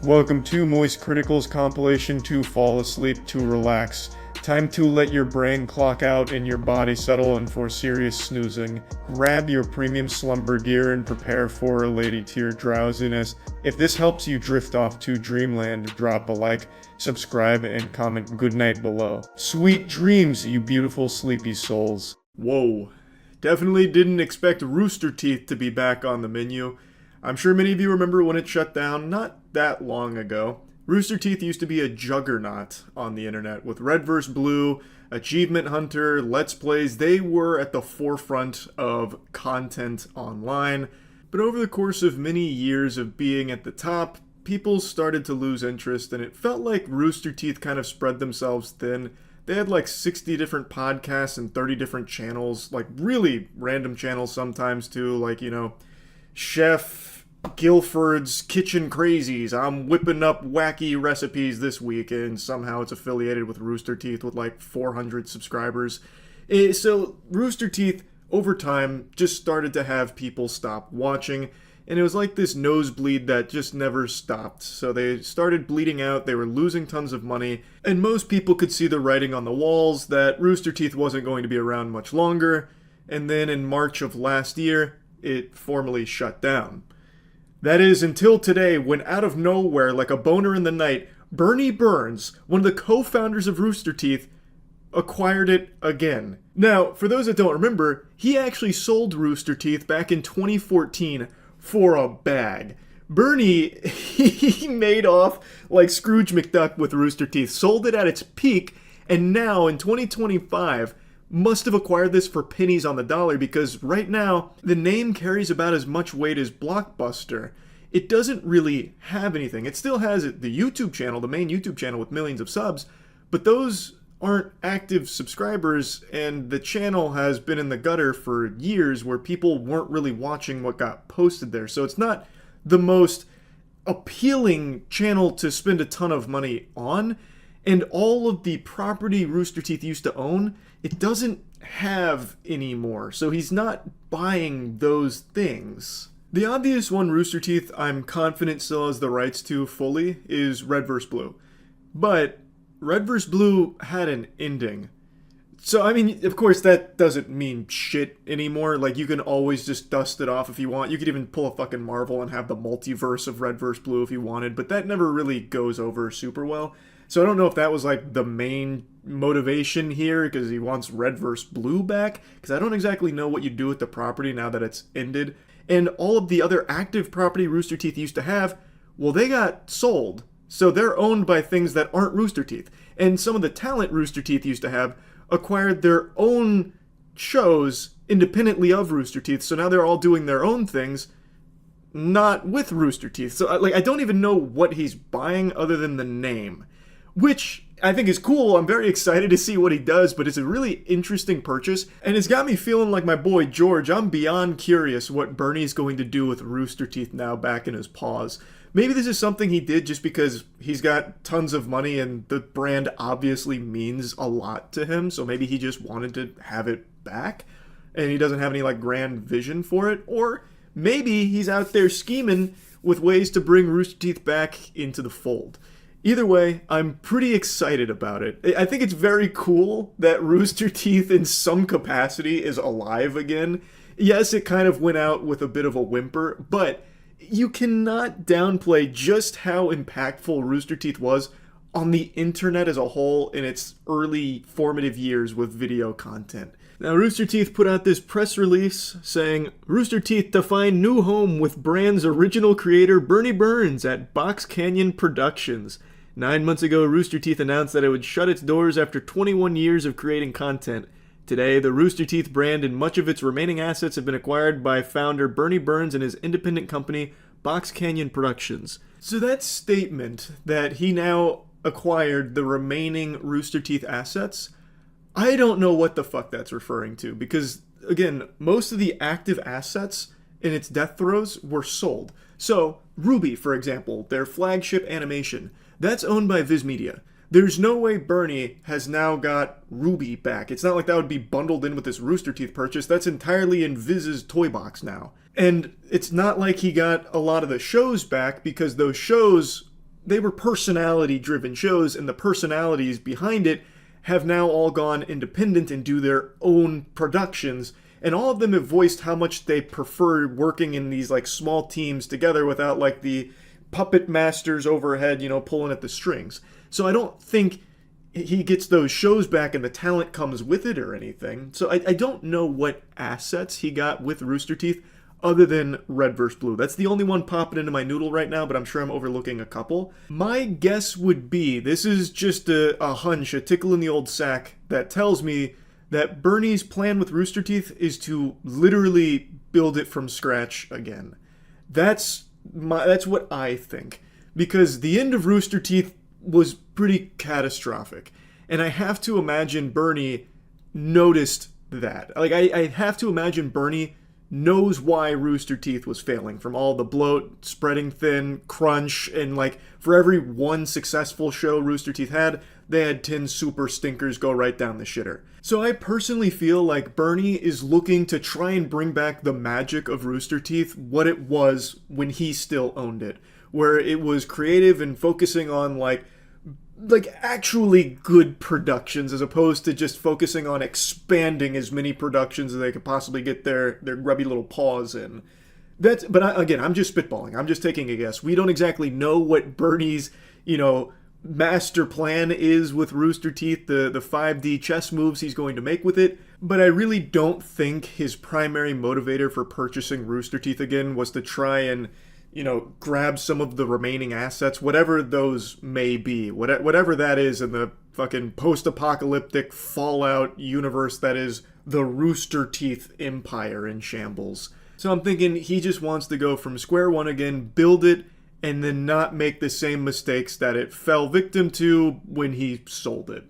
Welcome to moistcritikal's compilation to fall asleep to relax. Time to let your brain clock out and your body settle in for serious snoozing. Grab your premium slumber gear and prepare for a lady tier drowsiness. If this helps you drift off to dreamland, drop a like, subscribe, and comment goodnight below. Sweet dreams, you beautiful sleepy souls. Whoa. Definitely didn't expect Rooster Teeth to be back on the menu. I'm sure many of you remember when it shut down not that long ago. Rooster Teeth used to be a juggernaut on the internet with Red vs. Blue, Achievement Hunter, Let's Plays. They were at the forefront of content online. But over the course of many years of being at the top, people started to lose interest, and it felt like Rooster Teeth kind of spread themselves thin. They had like 60 different podcasts and 30 different channels, like really random channels sometimes too, like, you know, Chef Guilford's Kitchen Crazies. I'm whipping up wacky recipes this week, and somehow it's affiliated with Rooster Teeth with like 400 subscribers. So Rooster Teeth, over time, just started to have people stop watching, and it was like this nosebleed that just never stopped. So they started bleeding out, they were losing tons of money, and most people could see the writing on the walls that Rooster Teeth wasn't going to be around much longer, and then in March of last year, it formally shut down. That is, until today, when out of nowhere, like a boner in the night, Bernie Burns, one of the co-founders of Rooster Teeth, acquired it again. Now, for those that don't remember, he actually sold Rooster Teeth back in 2014 for a bag. Bernie, he made off like Scrooge McDuck with Rooster Teeth, sold it at its peak, and now in 2025, must have acquired this for pennies on the dollar, because right now, the name carries about as much weight as Blockbuster. It doesn't really have anything. It still has the YouTube channel, the main YouTube channel with millions of subs, but those aren't active subscribers, and the channel has been in the gutter for years where people weren't really watching what got posted there. So it's not the most appealing channel to spend a ton of money on, and all of the property Rooster Teeth used to own, it doesn't have anymore, so he's not buying those things. The obvious one Rooster Teeth I'm confident still has the rights to fully is Red vs. Blue. But Red vs. Blue had an ending. So, I mean, of course, that doesn't mean shit anymore. Like, you can always just dust it off if you want. You could even pull a fucking Marvel and have the multiverse of Red vs. Blue if you wanted, but that never really goes over super well. So I don't know if that was like the main motivation here, because he wants Red vs. Blue back, because I don't exactly know what you do with the property now that it's ended. And all of the other active property Rooster Teeth used to have, well, they got sold. So they're owned by things that aren't Rooster Teeth. And some of the talent Rooster Teeth used to have acquired their own shows independently of Rooster Teeth. So now they're all doing their own things, not with Rooster Teeth. So I don't even know what he's buying other than the name, which I think is cool. I'm very excited to see what he does, but it's a really interesting purchase, and it's got me feeling like my boy George. I'm beyond curious what Bernie's going to do with Rooster Teeth now back in his paws. Maybe this is something he did just because he's got tons of money and the brand obviously means a lot to him, so maybe he just wanted to have it back, and he doesn't have any like grand vision for it. Or maybe he's out there scheming with ways to bring Rooster Teeth back into the fold. Either way, I'm pretty excited about it. I think it's very cool that Rooster Teeth in some capacity is alive again. Yes, it kind of went out with a bit of a whimper, but you cannot downplay just how impactful Rooster Teeth was on the internet as a whole in its early formative years with video content. Now, Rooster Teeth put out this press release saying, Rooster Teeth to find new home with brand's original creator Bernie Burns at Box Canyon Productions. 9 months ago, Rooster Teeth announced that it would shut its doors after 21 years of creating content. Today, the Rooster Teeth brand and much of its remaining assets have been acquired by founder Bernie Burns and his independent company, Box Canyon Productions. So that statement that he now acquired the remaining Rooster Teeth assets, I don't know what the fuck that's referring to, because, again, most of the active assets in its death throes were sold. So, Ruby, for example, their flagship animation, that's owned by Viz Media. There's no way Bernie has now got Ruby back. It's not like that would be bundled in with this Rooster Teeth purchase. That's entirely in Viz's toy box now. And it's not like he got a lot of the shows back, because those shows they were personality-driven shows, and the personalities behind it have now all gone independent and do their own productions, and all of them have voiced how much they prefer working in these like small teams together without like the puppet masters overhead, pulling at the strings. So I don't think he gets those shows back and the talent comes with it or anything. So I don't know what assets he got with Rooster Teeth other than Red vs. Blue. That's the only one popping into my noodle right now, but I'm sure I'm overlooking a couple. My guess would be, this is just a hunch, a tickle in the old sack that tells me that Bernie's plan with Rooster Teeth is to literally build it from scratch again. That's what I think. Because the end of Rooster Teeth was pretty catastrophic. And I have to imagine Bernie noticed that. Like, I have to imagine Bernie knows why Rooster Teeth was failing, from all the bloat, spreading thin, crunch, and like, for every one successful show Rooster Teeth had, they had 10 super stinkers go right down the shitter. So I personally feel like Bernie is looking to try and bring back the magic of Rooster Teeth, what it was when he still owned it, where it was creative and focusing on like actually good productions, as opposed to just focusing on expanding as many productions as they could possibly get their grubby little paws in. Again, I'm just spitballing. I'm just taking a guess. We don't exactly know what Bernie's, master plan is with Rooster Teeth, the 5D chess moves he's going to make with it, but I really don't think his primary motivator for purchasing Rooster Teeth again was to try and grab some of the remaining assets, whatever those may be, whatever that is in the fucking post-apocalyptic Fallout universe that is the Rooster Teeth empire in shambles. So I'm thinking he just wants to go from square one again, build it, and then not make the same mistakes that it fell victim to when he sold it.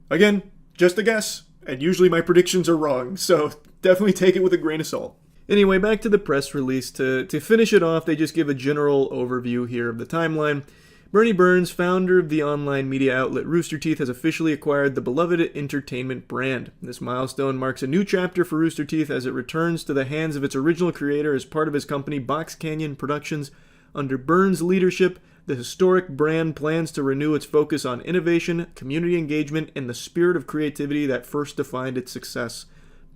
Again, just a guess, and usually my predictions are wrong, so definitely take it with a grain of salt. Anyway, back to the press release. To finish it off, they just give a general overview here of the timeline. Bernie Burns, founder of the online media outlet Rooster Teeth, has officially acquired the beloved entertainment brand. This milestone marks a new chapter for Rooster Teeth as it returns to the hands of its original creator as part of his company Box Canyon Productions. Under Burns' leadership, the historic brand plans to renew its focus on innovation, community engagement, and the spirit of creativity that first defined its success.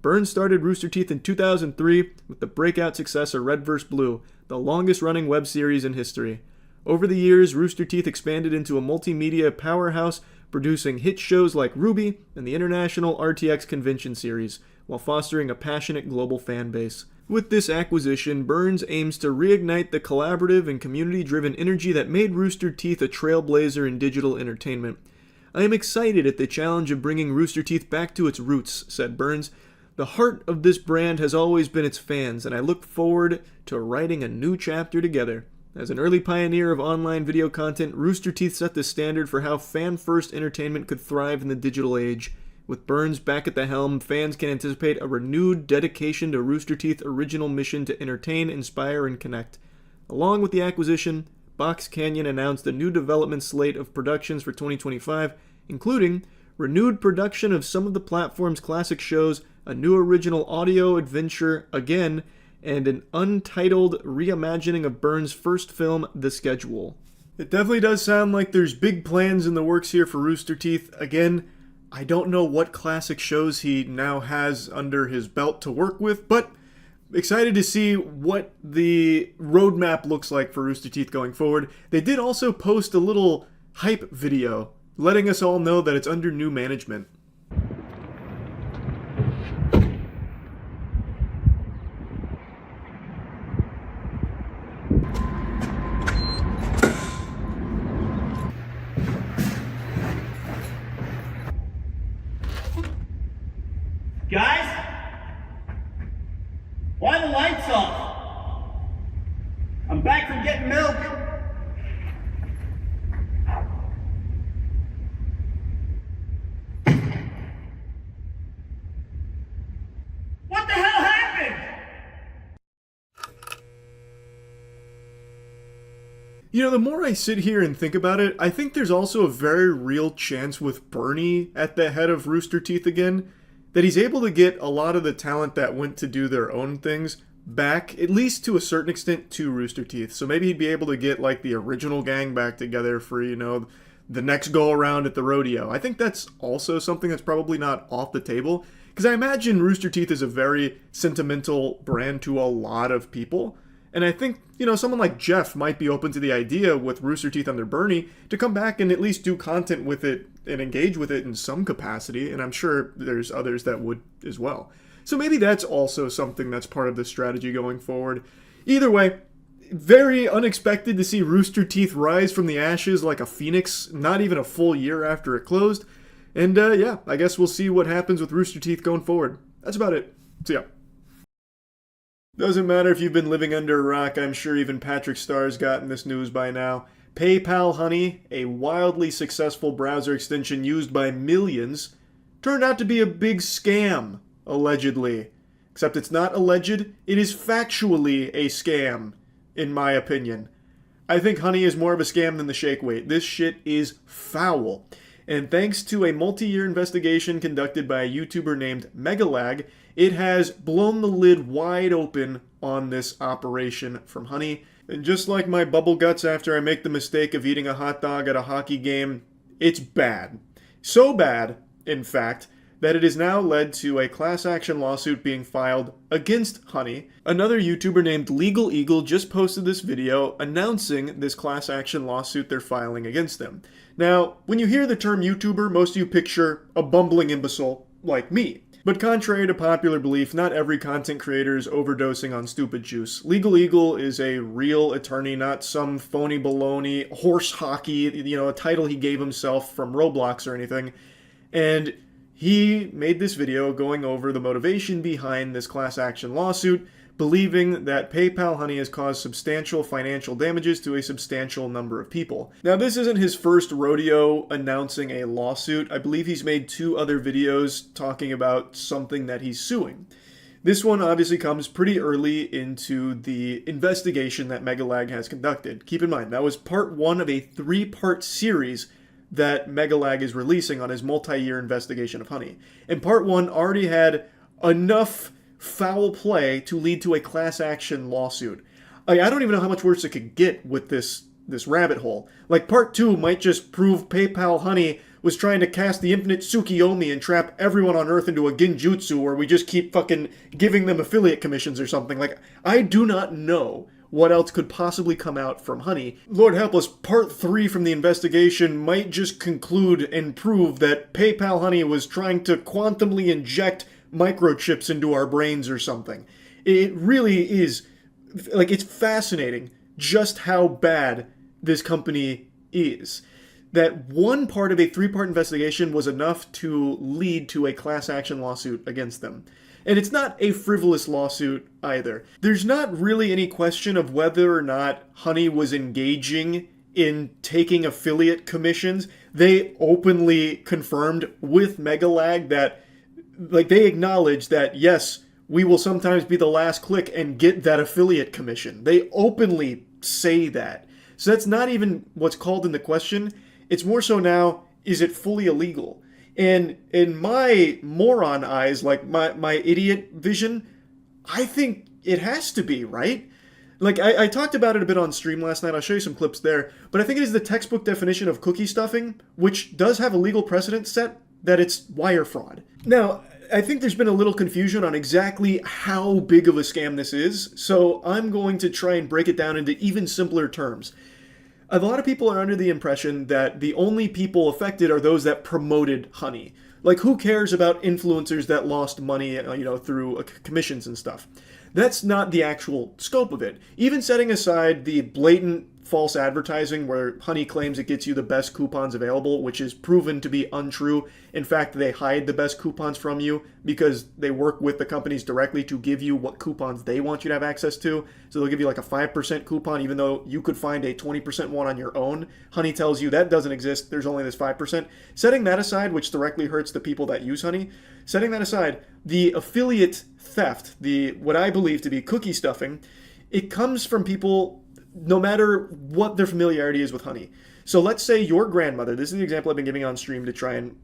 Burns started Rooster Teeth in 2003 with the breakout success of Red vs. Blue, the longest-running web series in history. Over the years, Rooster Teeth expanded into a multimedia powerhouse, producing hit shows like Ruby and the International RTX Convention Series, while fostering a passionate global fan base. With this acquisition, Burns aims to reignite the collaborative and community-driven energy that made Rooster Teeth a trailblazer in digital entertainment. "I am excited at the challenge of bringing Rooster Teeth back to its roots," said Burns. "The heart of this brand has always been its fans, and I look forward to writing a new chapter together." As an early pioneer of online video content, Rooster Teeth set the standard for how fan-first entertainment could thrive in the digital age. With Burns back at the helm, fans can anticipate a renewed dedication to Rooster Teeth's original mission to entertain, inspire, and connect. Along with the acquisition, Box Canyon announced a new development slate of productions for 2025, including renewed production of some of the platform's classic shows, a new original audio adventure again, and an untitled reimagining of Burns' first film, The Schedule. It definitely does sound like there's big plans in the works here for Rooster Teeth. Again, I don't know what classic shows he now has under his belt to work with, but excited to see what the roadmap looks like for Rooster Teeth going forward. They did also post a little hype video, letting us all know that it's under new management. Guys? Why the lights off? I'm back from getting milk. What the hell happened? The more I sit here and think about it, I think there's also a very real chance with Bernie at the head of Rooster Teeth again, that he's able to get a lot of the talent that went to do their own things back, at least to a certain extent, to Rooster Teeth. So maybe he'd be able to get like the original gang back together for, the next go around at the rodeo. I think that's also something that's probably not off the table, because I imagine Rooster Teeth is a very sentimental brand to a lot of people. And I think, someone like Jeff might be open to the idea with Rooster Teeth under Bernie to come back and at least do content with it and engage with it in some capacity. And I'm sure there's others that would as well. So maybe that's also something that's part of the strategy going forward. Either way, very unexpected to see Rooster Teeth rise from the ashes like a phoenix, not even a full year after it closed. And yeah, I guess we'll see what happens with Rooster Teeth going forward. That's about it. See ya. Doesn't matter if you've been living under a rock, I'm sure even Patrick Starr's gotten this news by now. PayPal Honey, a wildly successful browser extension used by millions, turned out to be a big scam, allegedly. Except it's not alleged, it is factually a scam, in my opinion. I think Honey is more of a scam than the shake weight. This shit is foul. And thanks to a multi-year investigation conducted by a YouTuber named Megalag, it has blown the lid wide open on this operation from Honey. And just like my bubble guts after I make the mistake of eating a hot dog at a hockey game, it's bad. So bad, in fact, that it has now led to a class action lawsuit being filed against Honey. Another YouTuber named Legal Eagle just posted this video announcing this class action lawsuit they're filing against them. Now, when you hear the term YouTuber, most of you picture a bumbling imbecile like me. But contrary to popular belief, not every content creator is overdosing on stupid juice. Legal Eagle is a real attorney, not some phony baloney, horse hockey, a title he gave himself from Roblox or anything. And he made this video going over the motivation behind this class action lawsuit, believing that PayPal Honey has caused substantial financial damages to a substantial number of people. Now, this isn't his first rodeo announcing a lawsuit. I believe he's made 2 other videos talking about something that he's suing. This one obviously comes pretty early into the investigation that Megalag has conducted. Keep in mind, that was part 1 of a 3-part series that Megalag is releasing on his multi-year investigation of Honey. And part 1 already had enough foul play to lead to a class action lawsuit. I don't even know how much worse it could get with this rabbit hole. Like, part 2 might just prove PayPal Honey was trying to cast the infinite Tsukiyomi and trap everyone on Earth into a Genjutsu where we just keep fucking giving them affiliate commissions or something. Like, I do not know what else could possibly come out from Honey. Lord help us, part 3 from the investigation might just conclude and prove that PayPal Honey was trying to quantumly inject microchips into our brains or something. It really is, like, it's fascinating just how bad this company is. That one part of a 3-part investigation was enough to lead to a class action lawsuit against them. And it's not a frivolous lawsuit either. There's not really any question of whether or not Honey was engaging in taking affiliate commissions. They openly confirmed with Megalag that, like, they acknowledge that, yes, we will sometimes be the last click and get that affiliate commission. They openly say that. So that's not even what's called into question. It's more so now, is it fully illegal? And in my moron eyes, like my idiot vision, I think it has to be, right? Like, I talked about it a bit on stream last night. I'll show you some clips there. But I think it is the textbook definition of cookie stuffing, which does have a legal precedent set that it's wire fraud. Now, I think there's been a little confusion on exactly how big of a scam this is, so I'm going to try and break it down into even simpler terms. A lot of people are under the impression that the only people affected are those that promoted Honey. Like, who cares about influencers that lost money, through commissions and stuff? That's not the actual scope of it. Even setting aside the blatant false advertising where Honey claims it gets you the best coupons available, which is proven to be untrue. In fact, they hide the best coupons from you because they work with the companies directly to give you what coupons they want you to have access to. So they'll give you like a 5% coupon even though you could find a 20% one on your own. Honey tells you that doesn't exist, there's only this 5%. Setting that aside, which directly hurts the people that use Honey, setting that aside, the affiliate theft, what I believe to be cookie stuffing, it comes from people no matter what their familiarity is with Honey. So let's say your grandmother, this is the example I've been giving on stream to try and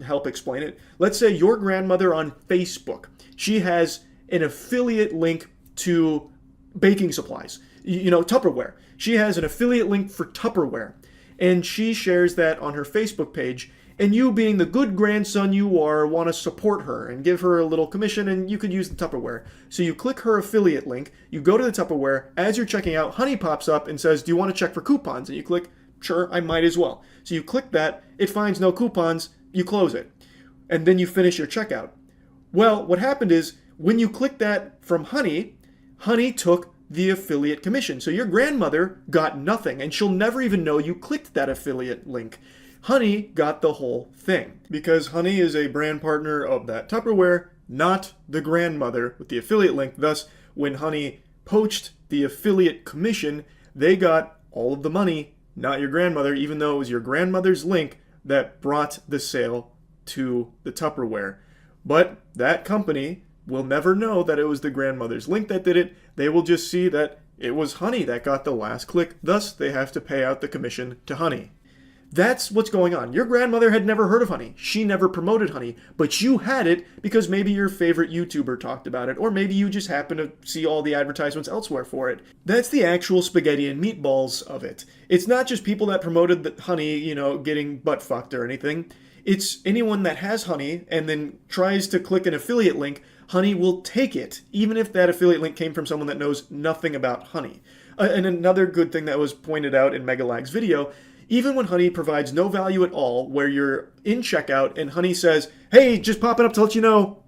help explain it. Let's say your grandmother on Facebook, she has an affiliate link to baking supplies, Tupperware. She has an affiliate link for Tupperware, and she shares that on her Facebook page. And you, being the good grandson you are, want to support her and give her a little commission, and you could use the Tupperware. So you click her affiliate link, you go to the Tupperware, as you're checking out, Honey pops up and says, do you want to check for coupons? And you click, sure, I might as well. So you click that, it finds no coupons, you close it. And then you finish your checkout. Well, what happened is, when you click that from Honey, Honey took the affiliate commission. So your grandmother got nothing, and she'll never even know you clicked that affiliate link. Honey got the whole thing. Because Honey is a brand partner of that Tupperware, not the grandmother with the affiliate link. Thus, when Honey poached the affiliate commission, they got all of the money, not your grandmother, even though it was your grandmother's link that brought the sale to the Tupperware. But that company will never know that it was the grandmother's link that did it. They will just see that it was Honey that got the last click. Thus, they have to pay out the commission to Honey. That's what's going on. Your grandmother had never heard of Honey. She never promoted Honey, but you had it because maybe your favorite YouTuber talked about it, or maybe you just happen to see all the advertisements elsewhere for it. That's the actual spaghetti and meatballs of it. It's not just people that promoted the Honey, getting butt fucked or anything. It's anyone that has Honey and then tries to click an affiliate link. Honey will take it, even if that affiliate link came from someone that knows nothing about Honey. And another good thing that was pointed out in Megalag's video, even when Honey provides no value at all, where you're in checkout and Honey says, hey, just popping up to let you know,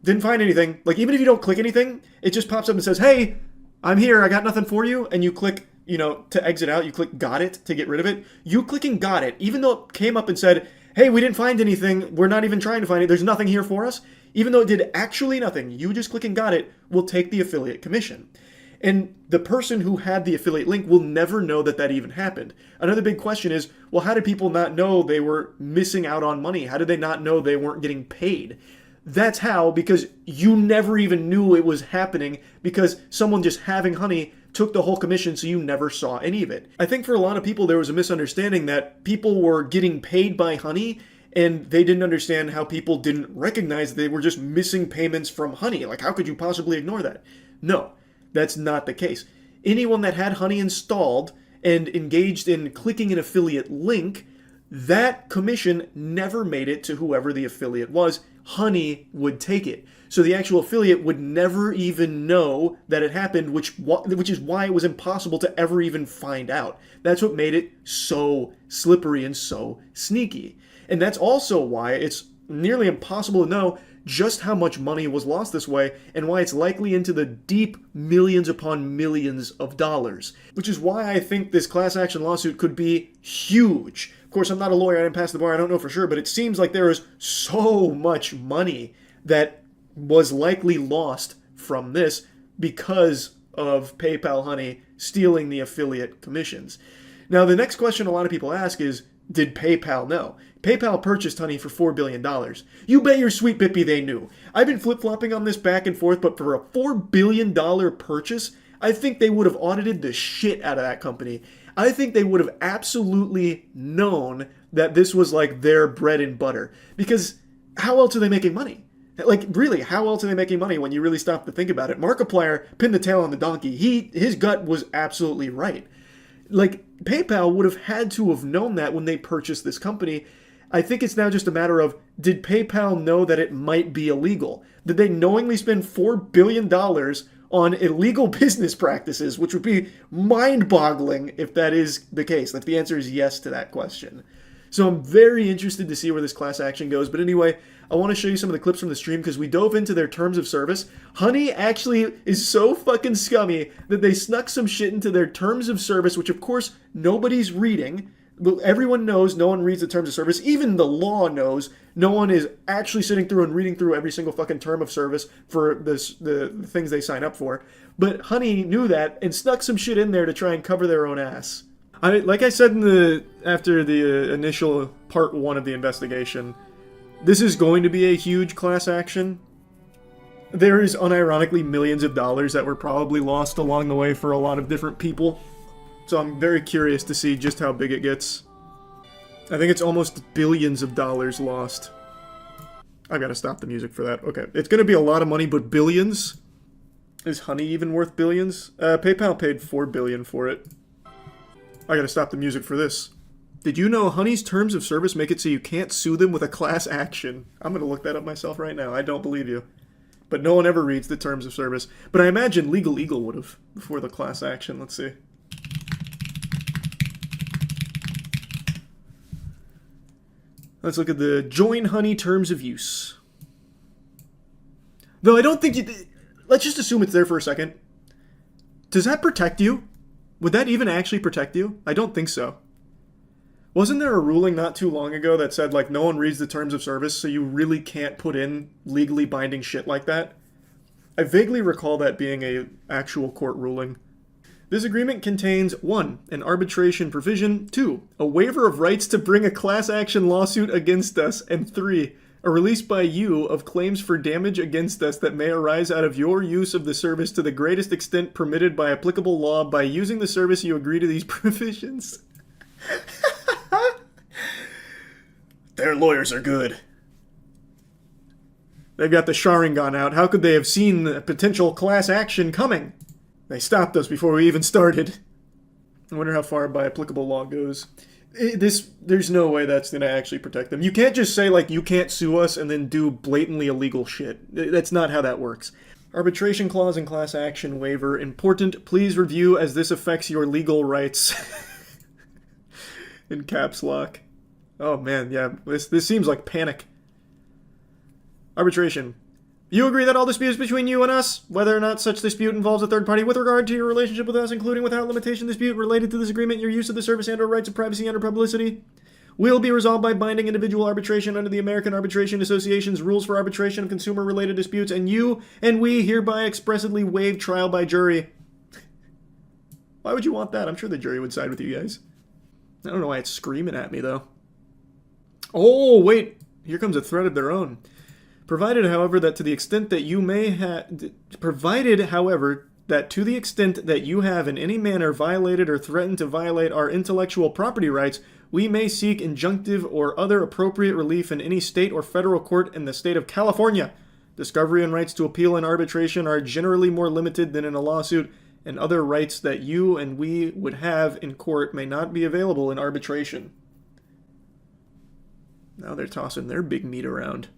didn't find anything. Like, even if you don't click anything, it just pops up and says, hey, I'm here, I got nothing for you. And you click, to exit out, you click got it to get rid of it. You clicking got it, even though it came up and said, hey, we didn't find anything, we're not even trying to find it, there's nothing here for us. Even though it did actually nothing, you just clicking got it will take the affiliate commission. And the person who had the affiliate link will never know that that even happened. Another big question is, well, how did people not know they were missing out on money? How did they not know they weren't getting paid? That's how, because you never even knew it was happening, because someone just having Honey took the whole commission, so you never saw any of it. I think for a lot of people, there was a misunderstanding that people were getting paid by Honey, and they didn't understand how people didn't recognize they were just missing payments from Honey. Like, how could you possibly ignore that? No. That's not the case. Anyone that had Honey installed and engaged in clicking an affiliate link, that commission never made it to whoever the affiliate was. Honey would take it. So the actual affiliate would never even know that it happened, which is why it was impossible to ever even find out. That's what made it so slippery and so sneaky. And that's also why it's nearly impossible to know just how much money was lost this way, and why it's likely into the deep millions upon millions of dollars. Which is why I think this class action lawsuit could be huge. Of course, I'm not a lawyer, I didn't pass the bar, I don't know for sure, but it seems like there is so much money that was likely lost from this because of PayPal Honey stealing the affiliate commissions. Now, the next question a lot of people ask is, did PayPal know? PayPal purchased Honey for $4 billion. You bet your sweet bippy they knew. I've been flip-flopping on this back and forth, but for a $4 billion purchase, I think they would have audited the shit out of that company. I think they would have absolutely known that this was like their bread and butter. Because how else are they making money? Like, really, how else are they making money when you really stop to think about it? Markiplier pinned the tail on the donkey. His gut was absolutely right. Like, PayPal would have had to have known that when they purchased this company. I think it's now just a matter of, did PayPal know that it might be illegal? Did they knowingly spend $4 billion on illegal business practices, which would be mind-boggling if that is the case, if the answer is yes to that question. So I'm very interested to see where this class action goes. But anyway, I want to show you some of the clips from the stream because we dove into their terms of service. Honey actually is so fucking scummy that they snuck some shit into their terms of service, which of course nobody's reading. Everyone knows no one reads the terms of service. Even the law knows no one is actually sitting through and reading through every single fucking term of service for the things they sign up for. But Honey knew that and snuck some shit in there to try and cover their own ass. Like I said after the initial part 1 of the investigation, this is going to be a huge class action. There is unironically millions of dollars that were probably lost along the way for a lot of different people. So I'm very curious to see just how big it gets. I think it's almost billions of dollars lost. I've got to stop the music for that. Okay, it's going to be a lot of money, but billions? Is Honey even worth billions? PayPal paid $4 billion for it. I gotta stop the music for this. Did you know Honey's terms of service make it so you can't sue them with a class action? I'm gonna look that up myself right now. I don't believe you. But no one ever reads the terms of service. But I imagine Legal Eagle would have before the class action. Let's see. Let's look at the Join Honey terms of use. Though I don't think you... Let's just assume it's there for a second. Does that protect you? Would that even actually protect you? I don't think so. Wasn't there a ruling not too long ago that said, like, no one reads the terms of service, so you really can't put in legally binding shit like that? I vaguely recall that being a actual court ruling. This agreement contains 1. An arbitration provision, 2. A waiver of rights to bring a class action lawsuit against us, and 3. A release by you of claims for damage against us that may arise out of your use of the service to the greatest extent permitted by applicable law. By using the service, you agree to these provisions. Their lawyers are good. They've got the Sharingan out. How could they have seen a potential class action coming? They stopped us before we even started. I wonder how far by applicable law goes. There's no way that's going to actually protect them. You can't just say, like, you can't sue us and then do blatantly illegal shit. That's not how that works. Arbitration clause and class action waiver. Important. Please review as this affects your legal rights. In caps lock. Oh man, yeah. This seems like panic. Arbitration. You agree that all disputes between you and us, whether or not such dispute involves a third party with regard to your relationship with us, including without limitation dispute related to this agreement, your use of the service and or rights of privacy and or publicity, will be resolved by binding individual arbitration under the American Arbitration Association's rules for arbitration of consumer-related disputes, and you and we hereby expressly waive trial by jury. Why would you want that? I'm sure the jury would side with you guys. I don't know why it's screaming at me, though. Oh, wait. Here comes a threat of their own. Provided, however, that to the extent that you may have... Provided, however, that to the extent that you have in any manner violated or threatened to violate our intellectual property rights, we may seek injunctive or other appropriate relief in any state or federal court in the state of California. Discovery and rights to appeal in arbitration are generally more limited than in a lawsuit, and other rights that you and we would have in court may not be available in arbitration. Now they're tossing their big meat around.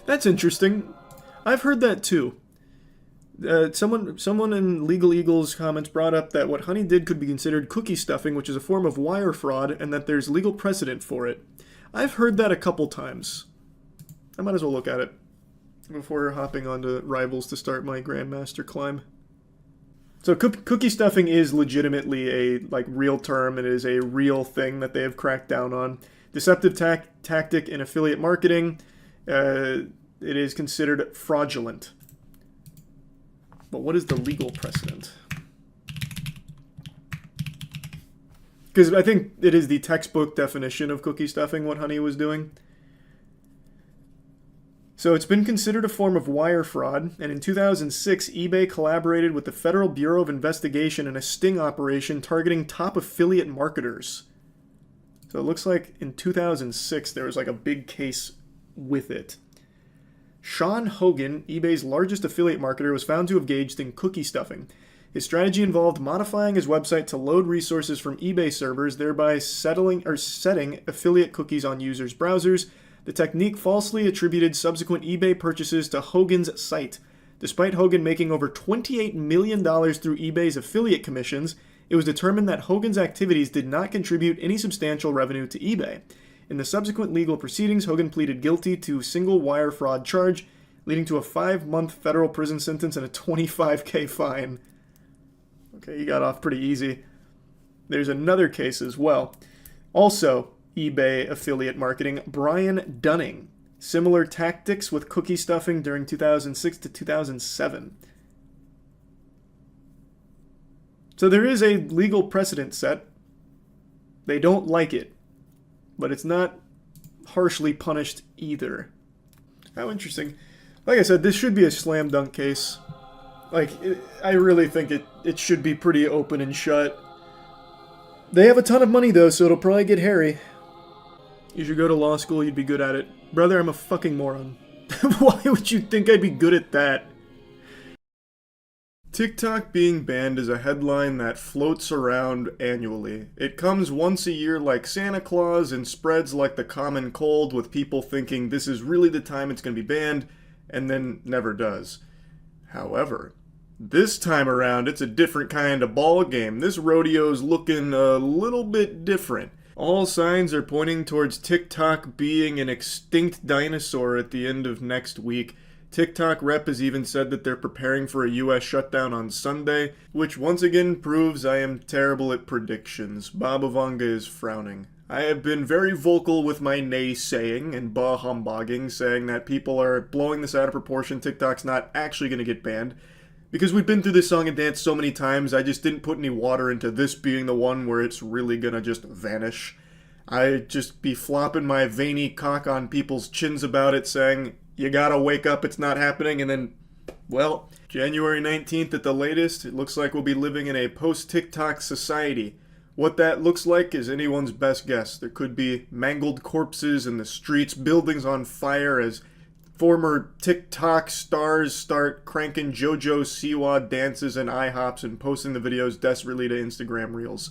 That's interesting. I've heard that too. Someone in Legal Eagle's comments brought up that what Honey did could be considered cookie stuffing, which is a form of wire fraud, and that there's legal precedent for it. I've heard that a couple times. I might as well look at it before hopping onto Rivals to start my Grandmaster climb. So cookie stuffing is legitimately a real term. It is a real thing that they have cracked down on. Deceptive tactic in affiliate marketing. It is considered fraudulent. But what is the legal precedent? Because I think it is the textbook definition of cookie stuffing what Honey was doing. So it's been considered a form of wire fraud, and in 2006, eBay collaborated with the Federal Bureau of Investigation in a sting operation targeting top affiliate marketers. So it looks like in 2006 there was a big case with it. Sean Hogan, eBay's largest affiliate marketer, was found to have engaged in cookie stuffing. His strategy involved modifying his website to load resources from eBay servers, thereby setting affiliate cookies on users' browsers. The technique falsely attributed subsequent eBay purchases to Hogan's site. Despite Hogan making over $28 million through eBay's affiliate commissions, it was determined that Hogan's activities did not contribute any substantial revenue to eBay. In the subsequent legal proceedings, Hogan pleaded guilty to a single wire fraud charge, leading to a 5-month federal prison sentence and a $25,000 fine. Okay, he got off pretty easy. There's another case as well. Also, eBay affiliate marketing, Brian Dunning. Similar tactics with cookie stuffing during 2006 to 2007. So there is a legal precedent set. They don't like it. But it's not harshly punished either. How interesting. Like I said, this should be a slam dunk case. I really think it should be pretty open and shut. They have a ton of money though, so it'll probably get hairy. You should go to law school, you'd be good at it. Brother, I'm a fucking moron. Why would you think I'd be good at that? TikTok being banned is a headline that floats around annually. It comes once a year like Santa Claus and spreads like the common cold, with people thinking this is really the time it's going to be banned, and then never does. However, this time around it's a different kind of ball game. This rodeo's looking a little bit different. All signs are pointing towards TikTok being an extinct dinosaur at the end of next week. TikTok rep has even said that they're preparing for a US shutdown on Sunday, which once again proves I am terrible at predictions. Baba Vanga is frowning. I have been very vocal with my naysaying and bah-humbugging, saying that people are blowing this out of proportion. TikTok's not actually going to get banned. Because we've been through this song and dance so many times, I just didn't put any water into this being the one where it's really going to just vanish. I'd just be flopping my veiny cock on people's chins about it, saying, you gotta wake up, it's not happening, and then, well, January 19th at the latest, it looks like we'll be living in a post-TikTok society. What that looks like is anyone's best guess. There could be mangled corpses in the streets, buildings on fire as former TikTok stars start cranking JoJo Siwa dances and IHOPs and posting the videos desperately to Instagram Reels.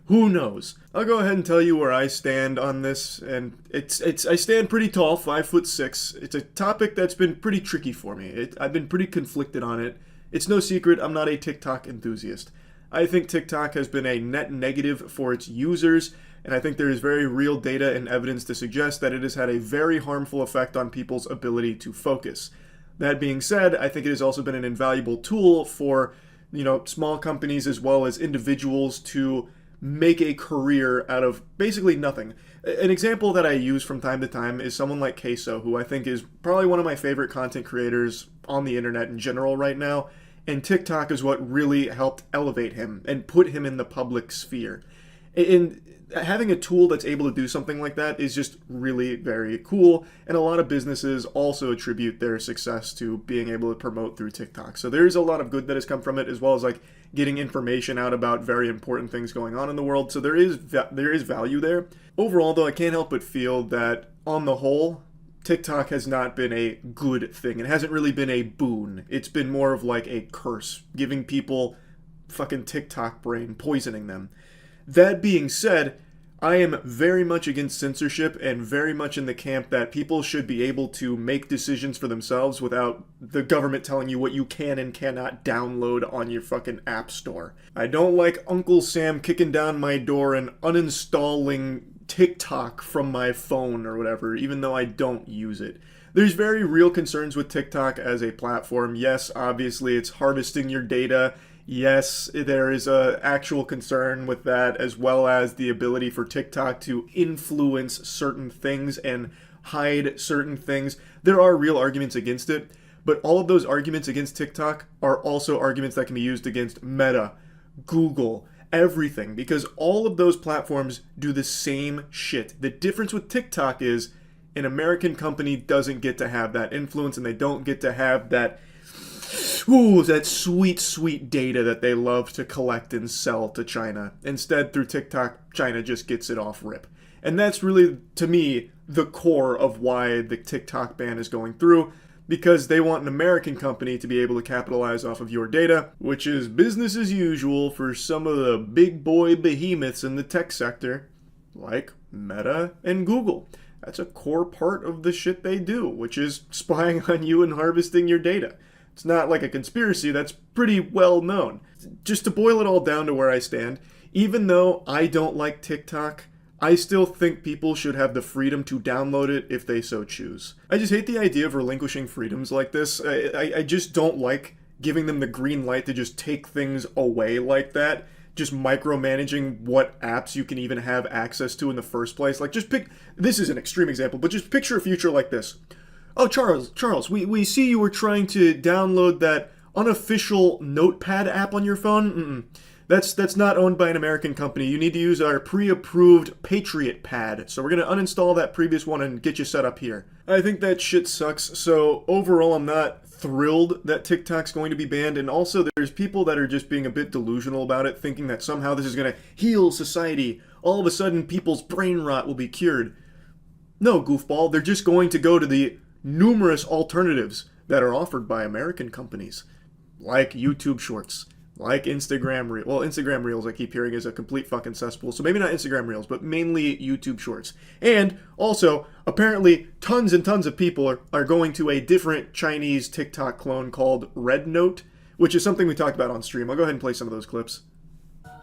Who knows? I'll go ahead and tell you where I stand on this, and I stand pretty tall, 5'6". It's a topic that's been pretty tricky for me. I've been pretty conflicted on it. It's no secret I'm not a TikTok enthusiast. I think TikTok has been a net negative for its users, and I think there is very real data and evidence to suggest that it has had a very harmful effect on people's ability to focus. That being said, I think it has also been an invaluable tool for, small companies as well as individuals to make a career out of basically nothing. An example that I use from time to time is someone like Queso, who I think is probably one of my favorite content creators on the internet in general right now, and TikTok is what really helped elevate him and put him in the public sphere. And having a tool that's able to do something like that is just really very cool, and a lot of businesses also attribute their success to being able to promote through TikTok. So there's a lot of good that has come from it, as well as getting information out about very important things going on in the world. So there is value there. Overall, though, I can't help but feel that on the whole, TikTok has not been a good thing. It hasn't really been a boon. It's been more of like a curse, giving people fucking TikTok brain, poisoning them. That being said, I am very much against censorship and very much in the camp that people should be able to make decisions for themselves without the government telling you what you can and cannot download on your fucking app store. I don't like Uncle Sam kicking down my door and uninstalling TikTok from my phone or whatever, even though I don't use it. There's very real concerns with TikTok as a platform. Yes, obviously it's harvesting your data. Yes, there is a actual concern with that, as well as the ability for TikTok to influence certain things and hide certain things. There are real arguments against it, but all of those arguments against TikTok are also arguments that can be used against Meta, Google, everything, because all of those platforms do the same shit. The difference with TikTok is an American company doesn't get to have that influence, and they don't get to have that that sweet, sweet data that they love to collect and sell to China. Instead, through TikTok, China just gets it off rip. And that's really, to me, the core of why the TikTok ban is going through, because they want an American company to be able to capitalize off of your data, which is business as usual for some of the big boy behemoths in the tech sector, like Meta and Google. That's a core part of the shit they do, which is spying on you and harvesting your data. It's not like a conspiracy, that's pretty well known. Just to boil it all down to where I stand, even though I don't like TikTok, I still think people should have the freedom to download it if they so choose. I just hate the idea of relinquishing freedoms like this. I just don't like giving them the green light to just take things away like that. Just micromanaging what apps you can even have access to in the first place. This is an extreme example, but just picture a future like this. Oh, Charles, we see you were trying to download that unofficial notepad app on your phone. That's not owned by an American company. You need to use our pre-approved Patriot Pad. So we're going to uninstall that previous one and get you set up here. I think that shit sucks. So overall, I'm not thrilled that TikTok's going to be banned. And also, there's people that are just being a bit delusional about it, thinking that somehow this is going to heal society. All of a sudden, people's brain rot will be cured. No, goofball. They're just going to go to the numerous alternatives that are offered by American companies, like YouTube Shorts, like Instagram Reels. Well, Instagram Reels I keep hearing is a complete fucking cesspool, so maybe not Instagram Reels, but mainly YouTube Shorts. And also, apparently, tons and tons of people are going to a different Chinese TikTok clone called Red Note, which is something we talked about on stream. I'll go ahead and play some of those clips.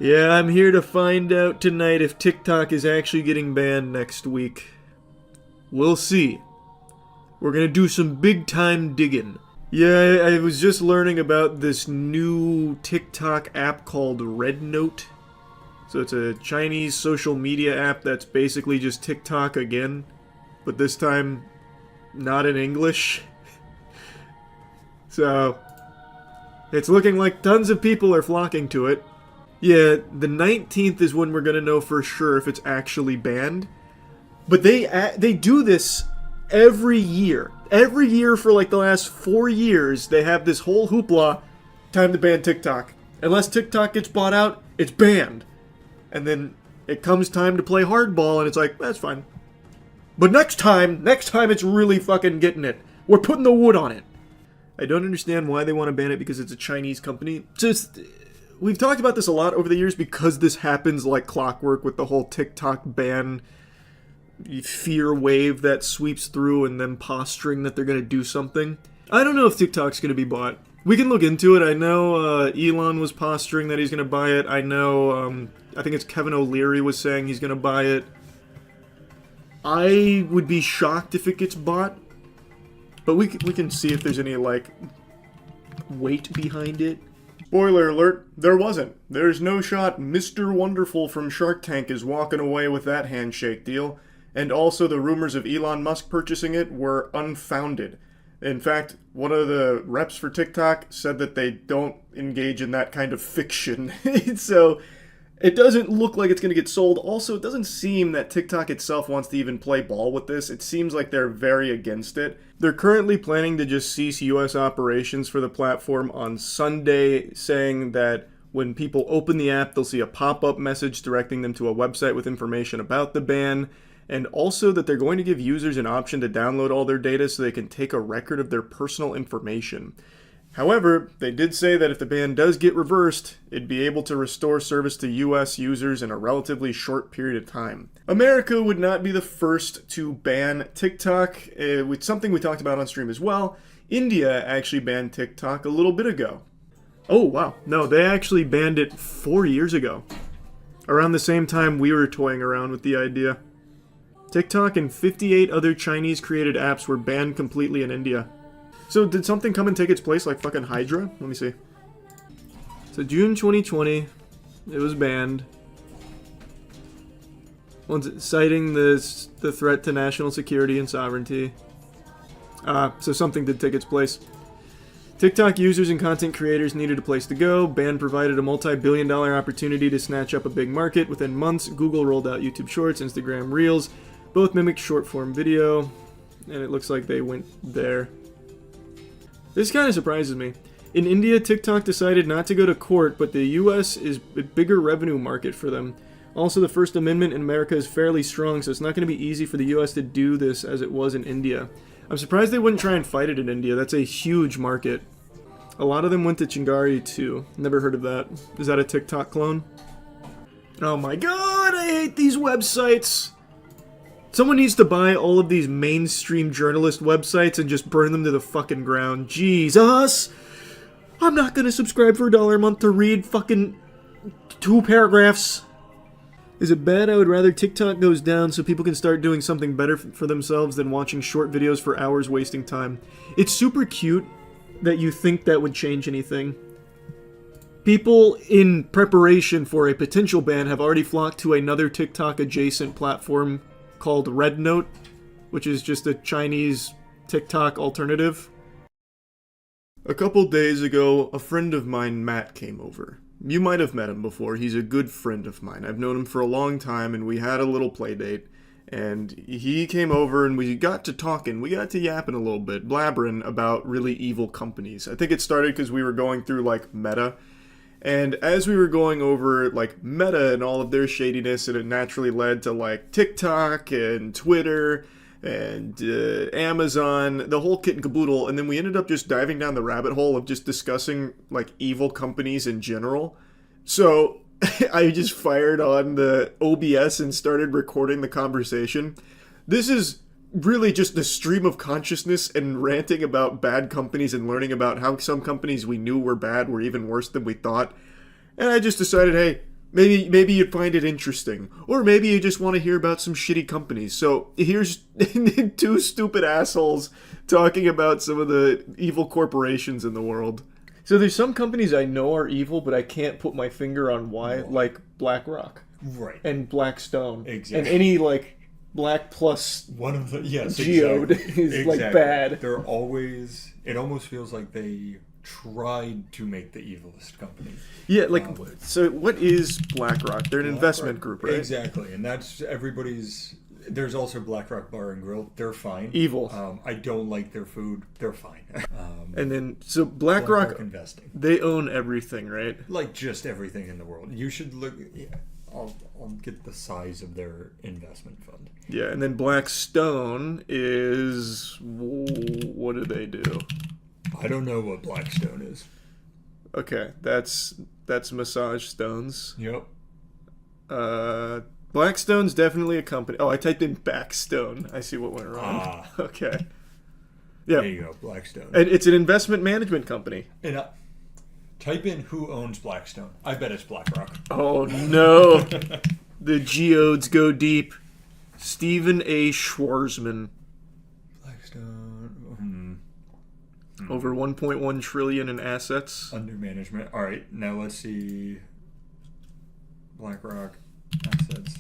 Yeah, I'm here to find out tonight if TikTok is actually getting banned next week. We'll see. We're gonna do some big time digging. Yeah, I was just learning about this new TikTok app called Red Note. So it's a Chinese social media app that's basically just TikTok again, but this time not in English. So it's looking like tons of people are flocking to it. Yeah, the 19th is when we're gonna know for sure if it's actually banned. But they do this every year. Every year for like the last 4 years, they have this whole hoopla, time to ban TikTok. Unless TikTok gets bought out, it's banned. And then it comes time to play hardball, and it's like, that's fine. But next time it's really fucking getting it. We're putting the wood on it. I don't understand why they want to ban it because it's a Chinese company. We've talked about this a lot over the years because this happens like clockwork with the whole TikTok ban fear wave that sweeps through and them posturing that they're going to do something. I don't know if TikTok's going to be bought. We can look into it. I know Elon was posturing that he's going to buy it. I know, I think it's Kevin O'Leary was saying he's going to buy it. I would be shocked if it gets bought. But we can see if there's any, like, weight behind it. Spoiler alert, there wasn't. There's no shot Mr. Wonderful from Shark Tank is walking away with that handshake deal. And also the rumors of Elon Musk purchasing it were unfounded. In fact, one of the reps for TikTok said that they don't engage in that kind of fiction. So it doesn't look like it's going to get sold. Also, it doesn't seem that TikTok itself wants to even play ball with this. It seems like they're very against it. They're currently planning to just cease US operations for the platform on Sunday, saying that when people open the app, they'll see a pop-up message directing them to a website with information about the ban. And also that they're going to give users an option to download all their data so they can take a record of their personal information. However, they did say that if the ban does get reversed, it'd be able to restore service to US users in a relatively short period of time. America would not be the first to ban TikTok, with something we talked about on stream as well. India actually banned TikTok a little bit ago. Oh, wow. No, they actually banned it 4 years ago. Around the same time we were toying around with the idea. TikTok and 58 other Chinese-created apps were banned completely in India. So did something come and take its place, like fucking Hydra? Let me see. So June 2020, it was banned. Citing the threat to national security and sovereignty. So something did take its place. TikTok users and content creators needed a place to go. Ban provided a multi-billion-dollar opportunity to snatch up a big market. Within months, Google rolled out YouTube Shorts, Instagram Reels. Both mimic short-form video. And it looks like they went there. This kind of surprises me. In India, TikTok decided not to go to court, but the US is a bigger revenue market for them. Also, the First Amendment in America is fairly strong, so it's not going to be easy for the US to do this as it was in India. I'm surprised they wouldn't try and fight it in India. That's a huge market. A lot of them went to Chingari too. Never heard of that. Is that a TikTok clone? Oh my god, I hate these websites! Someone needs to buy all of these mainstream journalist websites and just burn them to the fucking ground. Jesus! I'm not gonna subscribe for $1 a month to read fucking 2 paragraphs. Is it bad? I would rather TikTok goes down so people can start doing something better for themselves than watching short videos for hours wasting time. It's super cute that you think that would change anything. People in preparation for a potential ban have already flocked to another TikTok adjacent platform called Red Note, which is just a Chinese TikTok alternative. A couple days ago, a friend of mine, Matt, came over. You might have met him before. He's a good friend of mine. I've known him for a long time, and we had a little play date. And he came over, and we got to talking. We got to yapping a little bit, blabbering about really evil companies. I think it started because we were going through, like, Meta. And as we were going over, like, Meta and all of their shadiness, it naturally led to, like, TikTok and Twitter. and Amazon, the whole kit and caboodle. And then we ended up just diving down the rabbit hole of just discussing like evil companies in general. So I just fired on the OBS and started recording the conversation. This is really just the stream of consciousness and ranting about bad companies and learning about how some companies we knew were bad were even worse than we thought. And I just decided, hey, maybe you'd find it interesting. Or maybe you just want to hear about some shitty companies. So here's two stupid assholes talking about some of the evil corporations in the world. So there's some companies I know are evil, but I can't put my finger on why, like BlackRock. Right. And Blackstone. Exactly. And any, like, Black plus one of the geode is like bad. They're always, it almost feels like they tried to make the evilest company. Yeah, like so what is BlackRock? They're an investment group, right? Exactly. And that's everybody's. There's also BlackRock Bar and Grill. They're fine. Evil. I don't like their food. They're fine. And then so BlackRock investing. They own everything, right? Like just everything in the world. You should look. Yeah, I'll get the size of their investment fund. Yeah, and then Blackstone is, what do they do? I don't know what Blackstone is. Okay, that's massage stones. Yep. Blackstone's definitely a company. Oh, I typed in Backstone. I see what went wrong. Okay. Yeah. There you go, Blackstone. And it's an investment management company. And type in who owns Blackstone. I bet it's BlackRock. Oh no. The geodes go deep. Stephen A. Schwarzman. Blackstone. Over 1.1 trillion in assets. Under management. All right, now let's see. BlackRock assets.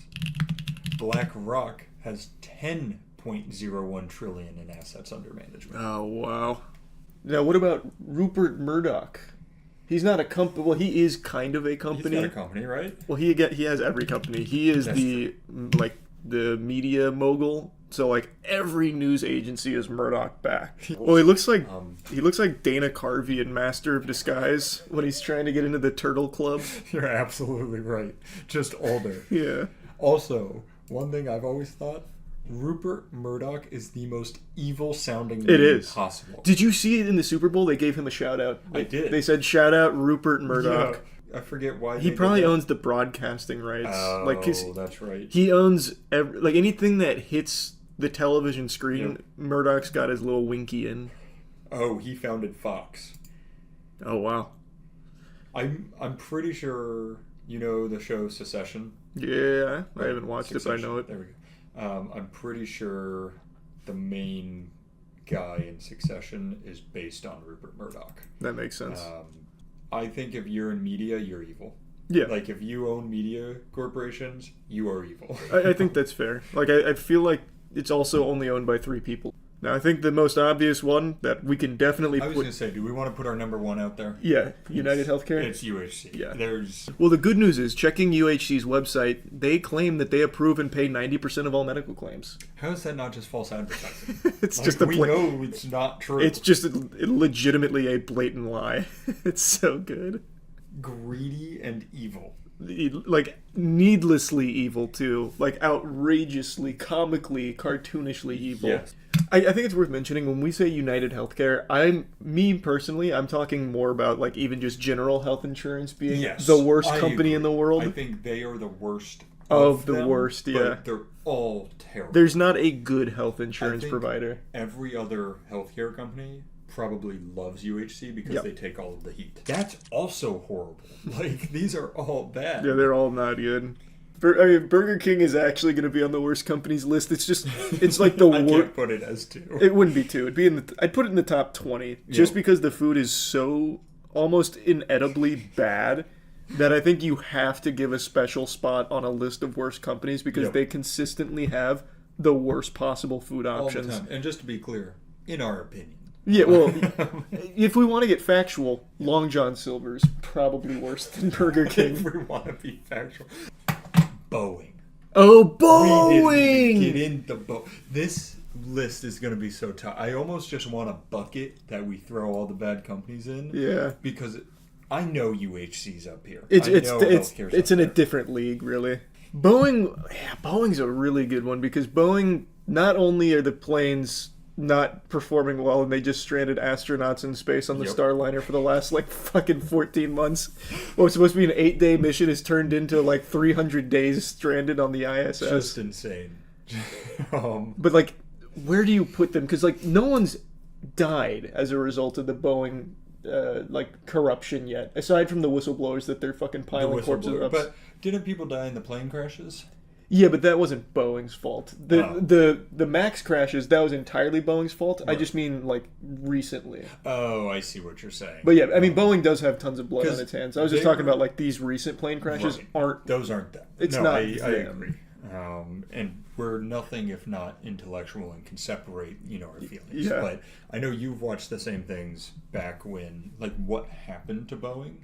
BlackRock has 10.01 trillion in assets under management. Oh wow. Now what about Rupert Murdoch? He's not a company. Well, he is kind of a company. He's not a company, right? Well, he has every company. He is the media mogul. So like every news agency is Murdoch back. Well, he looks like Dana Carvey in Master of Disguise when he's trying to get into the Turtle Club. You're absolutely right. Just older. Yeah. Also, one thing I've always thought, Rupert Murdoch is the most evil sounding It name is possible. Did you see it in the Super Bowl? They gave him a shout out. I did. They said shout out Rupert Murdoch. Yeah. I forget why. He probably owns the broadcasting rights. Oh, that's right. He owns anything that hits the television screen. Yep. Murdoch's got his little winky in. Oh, he founded Fox. Oh wow. I'm pretty sure you know the show Succession. Yeah, I haven't watched it, but I know it. There we go. I'm pretty sure the main guy in Succession is based on Rupert Murdoch. That makes sense. I think if you're in media, you're evil. Yeah. Like, if you own media corporations, you are evil. I think that's fair. Like, I feel like it's also only owned by 3 people. Now, I think the most obvious one that we can definitely I was going to say, do we want to put our number 1 out there? Yeah, United Healthcare? It's UHC. Yeah. Well, the good news is, checking UHC's website, they claim that they approve and pay 90% of all medical claims. How is that not just false advertising? It's like, just we know it's not true. It's just legitimately a blatant lie. It's so good. Greedy and evil. Like, needlessly evil, too. Like, outrageously, comically, cartoonishly evil. Yes. I think it's worth mentioning, when we say United Healthcare, I'm talking more about, like, even just general health insurance being the worst company in the world. I think they are the worst of the worst, yeah. But they're all terrible. There's not a good health insurance provider. Every other healthcare company probably loves UHC because they take all of the heat. That's also horrible. Like, these are all bad. Yeah, they're all not good. Burger King is actually going to be on the worst companies list. It's like the worst. I can't put it as 2. It wouldn't be 2. It'd be I'd put it in the top 20, just because the food is so almost inedibly bad that I think you have to give a special spot on a list of worst companies because they consistently have the worst possible food options. All the time. And just to be clear, in our opinion. Yeah, well, if we want to get factual, Long John Silver's probably worse than Burger King. If we want to be factual. Boeing. Oh, Boeing! We didn't get into Boeing. This list is going to be so tough. I almost just want a bucket that we throw all the bad companies in. Yeah. Because I know UHC's up here. It's in a different league, really. Boeing's a really good one because Boeing not only are the planes not performing well and they just stranded astronauts in space on the Starliner for the last like fucking 14 months. What was supposed to be an 8-day mission is turned into like 300 days stranded on the ISS. Just insane. But like, where do you put them? Because like no one's died as a result of the Boeing like corruption yet, aside from the whistleblowers that they're fucking piling corpses up. But didn't people die in the plane crashes? Yeah, but that wasn't Boeing's fault. The Max crashes, that was entirely Boeing's fault. Right. I just mean, like, recently. Oh, I see what you're saying. But yeah, I mean, Boeing does have tons of blood on its hands. I was just talking about, like, these recent plane crashes aren't... Those aren't that. It's not I agree. And we're nothing if not intellectual and can separate, our feelings. Yeah. But I know you've watched the same things back when, like, what happened to Boeing,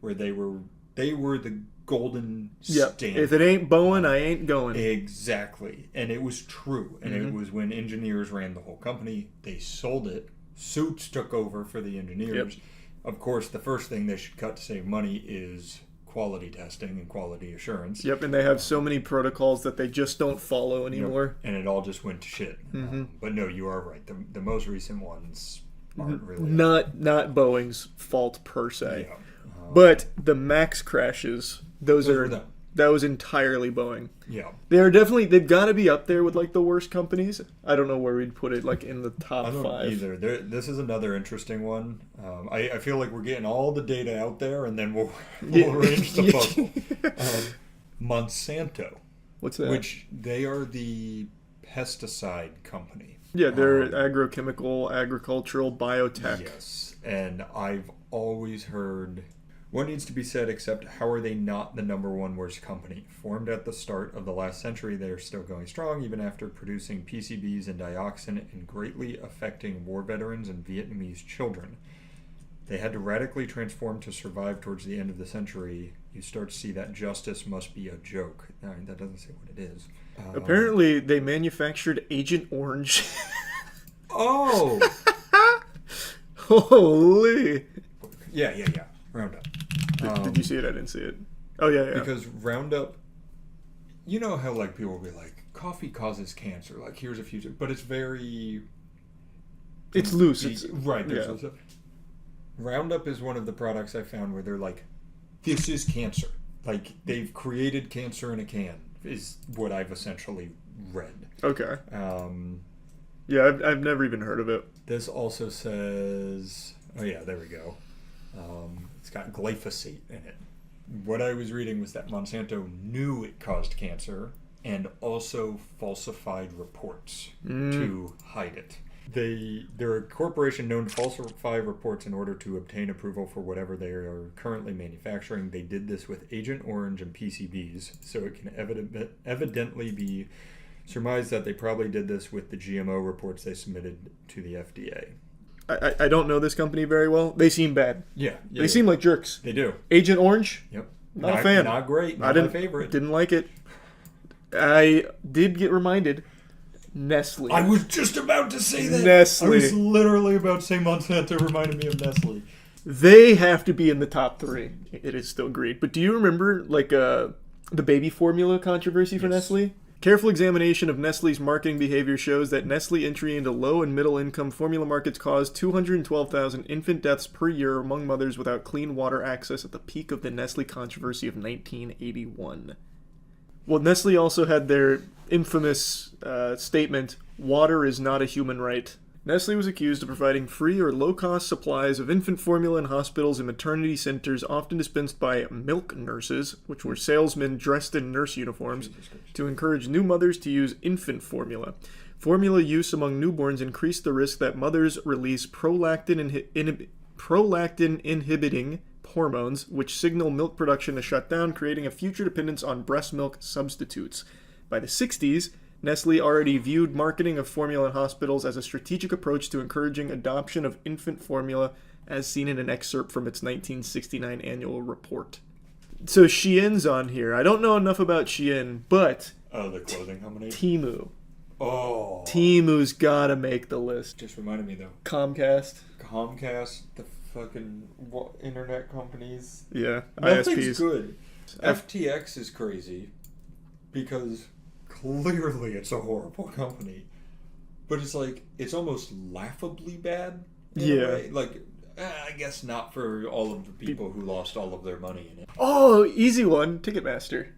where they were the golden standard. If it ain't Boeing, I ain't going. Exactly. And it was true. And it was when engineers ran the whole company. They sold it. Suits took over for the engineers. Yep. Of course, the first thing they should cut to save money is quality testing and quality assurance. Yep, and they have so many protocols that they just don't follow anymore. Yep. And it all just went to shit. But no, you are right. The most recent ones aren't really... Not Boeing's fault per se. Yeah. But the Max crashes, that was entirely Boeing. Yeah. They've got to be up there with like the worst companies. I don't know where we'd put it, like in the top 5. I don't either. This is another interesting one. I feel like we're getting all the data out there, and then we'll arrange the puzzle. Monsanto. What's that? Which they are the pesticide company. Yeah, they're agrochemical, agricultural, biotech. Yes, and I've always heard... What needs to be said except how are they not the number one worst company? Formed at the start of the last century, they are still going strong even after producing PCBs and dioxin and greatly affecting war veterans and Vietnamese children. They had to radically transform to survive towards the end of the century. You start to see that justice must be a joke. I mean, that doesn't say what it is. Apparently, they manufactured Agent Orange. Oh! Holy! Yeah. Roundup. Did you see it? I didn't see it. Oh, yeah. Because Roundup, you know how like people will be like, coffee causes cancer. Like, here's a few... But it's very... It's loose. Right. Roundup is one of the products I found where they're like, this is cancer. Like, they've created cancer in a can, is what I've essentially read. Okay. Yeah, I've never even heard of it. This also says... Oh, yeah, there we go. It's got glyphosate in it. What I was reading was that Monsanto knew it caused cancer and also falsified reports to hide it. They're a corporation known to falsify reports in order to obtain approval for whatever they are currently manufacturing. They did this with Agent Orange and PCBs, so it can evidently be surmised that they probably did this with the GMO reports they submitted to the FDA. I don't know this company very well. They seem bad. Yeah. They seem like jerks. They do. Agent Orange? Yep. Not a fan. Not great. Not my favorite. Didn't like it. I did get reminded. Nestle. I was just about to say that. Nestle. I was literally about to say Monsanto reminded me of Nestle. They have to be in the top 3. It is still great. But do you remember like the baby formula controversy for Nestle? Careful examination of Nestle's marketing behavior shows that Nestle entry into low and middle income formula markets caused 212,000 infant deaths per year among mothers without clean water access at the peak of the Nestle controversy of 1981. Well, Nestle also had their infamous statement, "Water is not a human right." Nestle was accused of providing free or low-cost supplies of infant formula in hospitals and maternity centers, often dispensed by milk nurses, which were salesmen dressed in nurse uniforms, to encourage new mothers to use infant formula. Formula use among newborns increased the risk that mothers release prolactin-inhibiting hormones, which signal milk production to shut down, creating a future dependence on breast milk substitutes. By the 60s, Nestle already viewed marketing of formula in hospitals as a strategic approach to encouraging adoption of infant formula, as seen in an excerpt from its 1969 annual report. So Shein's on here. I don't know enough about Shein, but... Oh, the clothing company? Temu. Oh. Temu's gotta make the list. Just reminded me, though. Comcast, the fucking internet companies. Yeah, Nothing's good. FTX is crazy because... Clearly, it's a horrible company. but it's like it's almost laughably bad. In Yeah. a way. Like I guess not for all of the people who lost all of their money in it. Oh, easy one. Ticketmaster.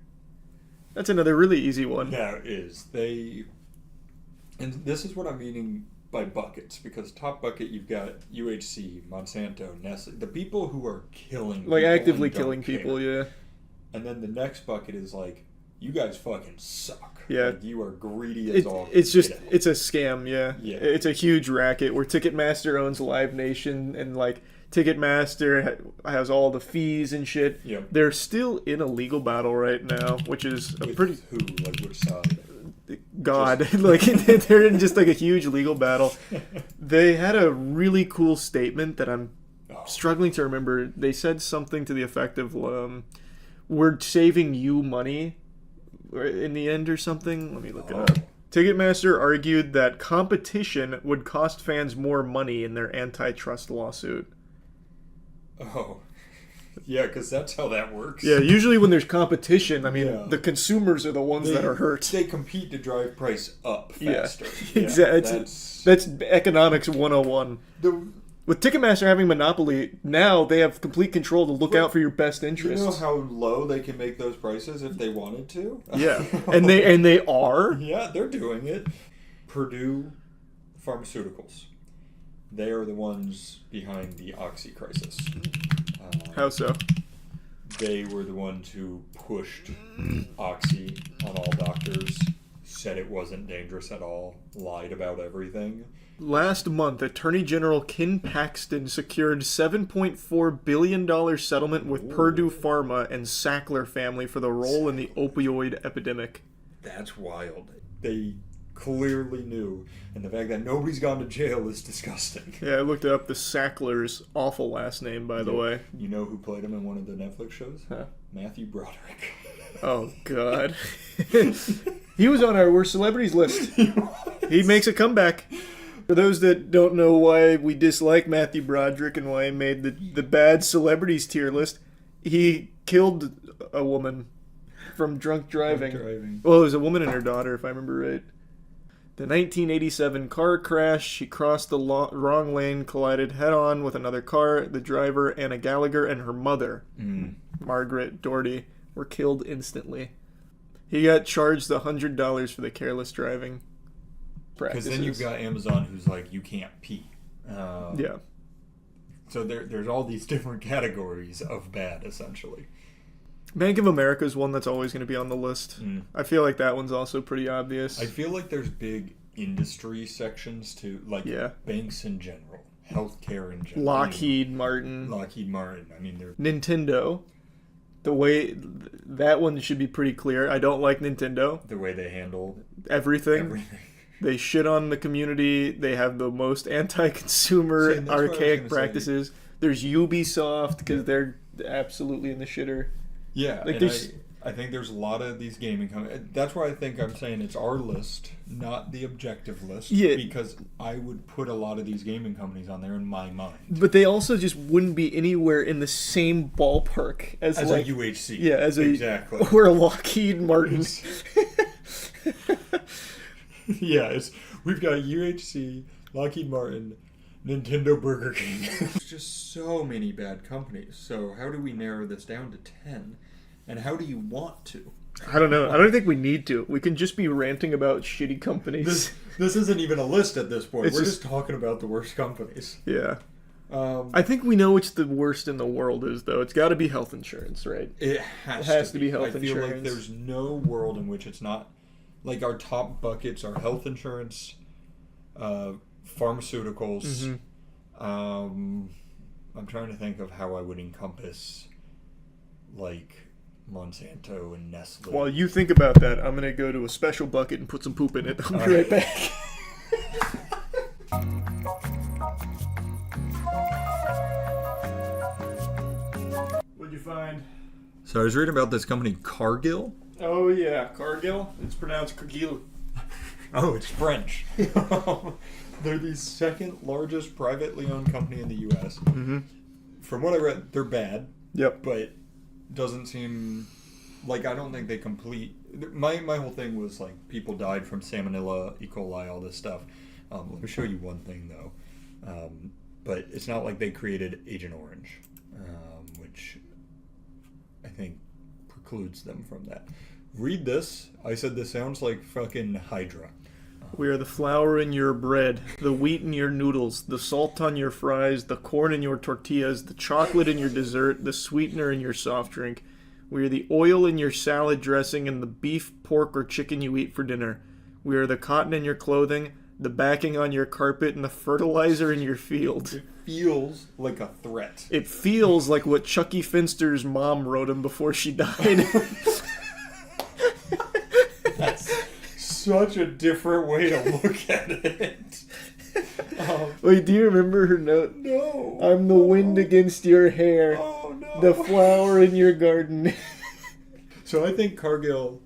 That's another really easy one. That is and this is what I'm meaning by buckets, because top bucket you've got UHC, Monsanto, Nestle, the people who are killing Like people actively and don't killing people, care. yeah. And then the next bucket is like, you guys fucking suck. Yeah. Like, you are greedy as all. It's just, get out. it's a scam, yeah. Yeah. It's a huge racket where Ticketmaster owns Live Nation, and like Ticketmaster has all the fees and shit. Yep. They're still in a legal battle right now, which is a With pretty who? Like which side? god. Like they're in just like a huge legal battle. They had a really cool statement that I'm struggling to remember. They said something to the effect of, "We're saving you money in the end," or something. Let me look it up. Ticketmaster argued that competition would cost fans more money in their antitrust lawsuit. Oh. Yeah, because that's how that works. Yeah, usually when there's competition, I mean, Yeah. the consumers are the ones that are hurt. They compete to drive price up Yeah, faster. exactly. That's economics 101. The, With Ticketmaster having monopoly, now they have complete control to look out for your best you interests. know how low they can make those prices if they wanted to? Yeah, and they are. Yeah, they're doing it. Purdue Pharmaceuticals. They are the ones behind the Oxy crisis. How so? They were the ones who pushed Oxy on all doctors, said it wasn't dangerous at all, lied about everything. Last month, Attorney General Ken Paxton secured $7.4 billion settlement with Purdue Pharma and Sackler family for the role in the opioid epidemic. That's wild. They clearly knew, and the fact that nobody's gone to jail is disgusting. Yeah, I looked up the Sacklers' awful last name, by the way. You know who played him in one of the Netflix shows? Huh. Matthew Broderick. Oh, God. He was on our Worst Celebrities list. He makes a comeback. For those that don't know why we dislike Matthew Broderick and why he made the bad celebrities tier list, he killed a woman from drunk driving. Well, it was a woman and her daughter, if I remember right. The 1987 car crash, she crossed the wrong lane, collided head-on with another car. The driver, Anna Gallagher, and her mother, Margaret Doherty, were killed instantly. He got charged $100 for the careless driving practices. Because then you've got Amazon who's like, you can't pee. Yeah. So there's all these different categories of bad, essentially. Bank of America is one that's always going to be on the list. I feel like that one's also pretty obvious. I feel like there's big industry sections too, like banks in general, healthcare in general. Lockheed Martin. Lockheed Martin. I mean, they're Nintendo. The way that one should be pretty clear. I don't like Nintendo. the way they handle Everything. They shit on the community. They have the most anti-consumer, See, and that's what I was archaic gonna say. practices. There's Ubisoft because they're absolutely in the shitter. Yeah, Like and there's- I think there's a lot of these gaming companies. That's why I think I'm saying it's our list, not the objective list. Yeah. Because I would put a lot of these gaming companies on there in my mind. But they also just wouldn't be anywhere in the same ballpark as like a UHC. yeah, as a exactly. or a Lockheed Martin. Yeah, we've got UHC, Lockheed Martin, Nintendo, Burger King. There's just so many bad companies. So how do we narrow this down to 10? And how do you want to? I don't know. I don't think we need to. We can just be ranting about shitty companies. This isn't even a list at this point. It's We're just just talking about the worst companies. Yeah. I think we know which the worst in the world is, though. It's got to be health insurance, right? It has to be health I feel like insurance. there's no world in which it's not. Like, our top buckets are health insurance, pharmaceuticals. I'm trying to think of how I would encompass, like, Monsanto and Nestle. While you think about that, I'm going to go to a special bucket and put some poop in it. I'll be right back. What'd you find? So I was reading about this company, Cargill. Oh, yeah. Cargill? It's pronounced Cargill. Oh, it's French. They're the second largest privately owned company in the U.S. From what I read, they're bad. Yep. But doesn't seem like, I don't think they complete. My whole thing was like people died from salmonella, E. coli, all this stuff. Let me show you one thing though. But it's not like they created Agent Orange, which I think precludes them from that. Read this. I said this sounds like fucking Hydra. We are the flour in your bread, the wheat in your noodles, the salt on your fries, the corn in your tortillas, the chocolate in your dessert, the sweetener in your soft drink. We are the oil in your salad dressing and the beef, pork, or chicken you eat for dinner. We are the cotton in your clothing, the backing on your carpet, and the fertilizer in your field. It feels like a threat. It feels like what Chucky Finster's mom wrote him before she died. That's such a different way to look at it. Wait, do you remember her note? No. I'm the wind against your hair, Oh no. the flower in your garden. So I think Cargill.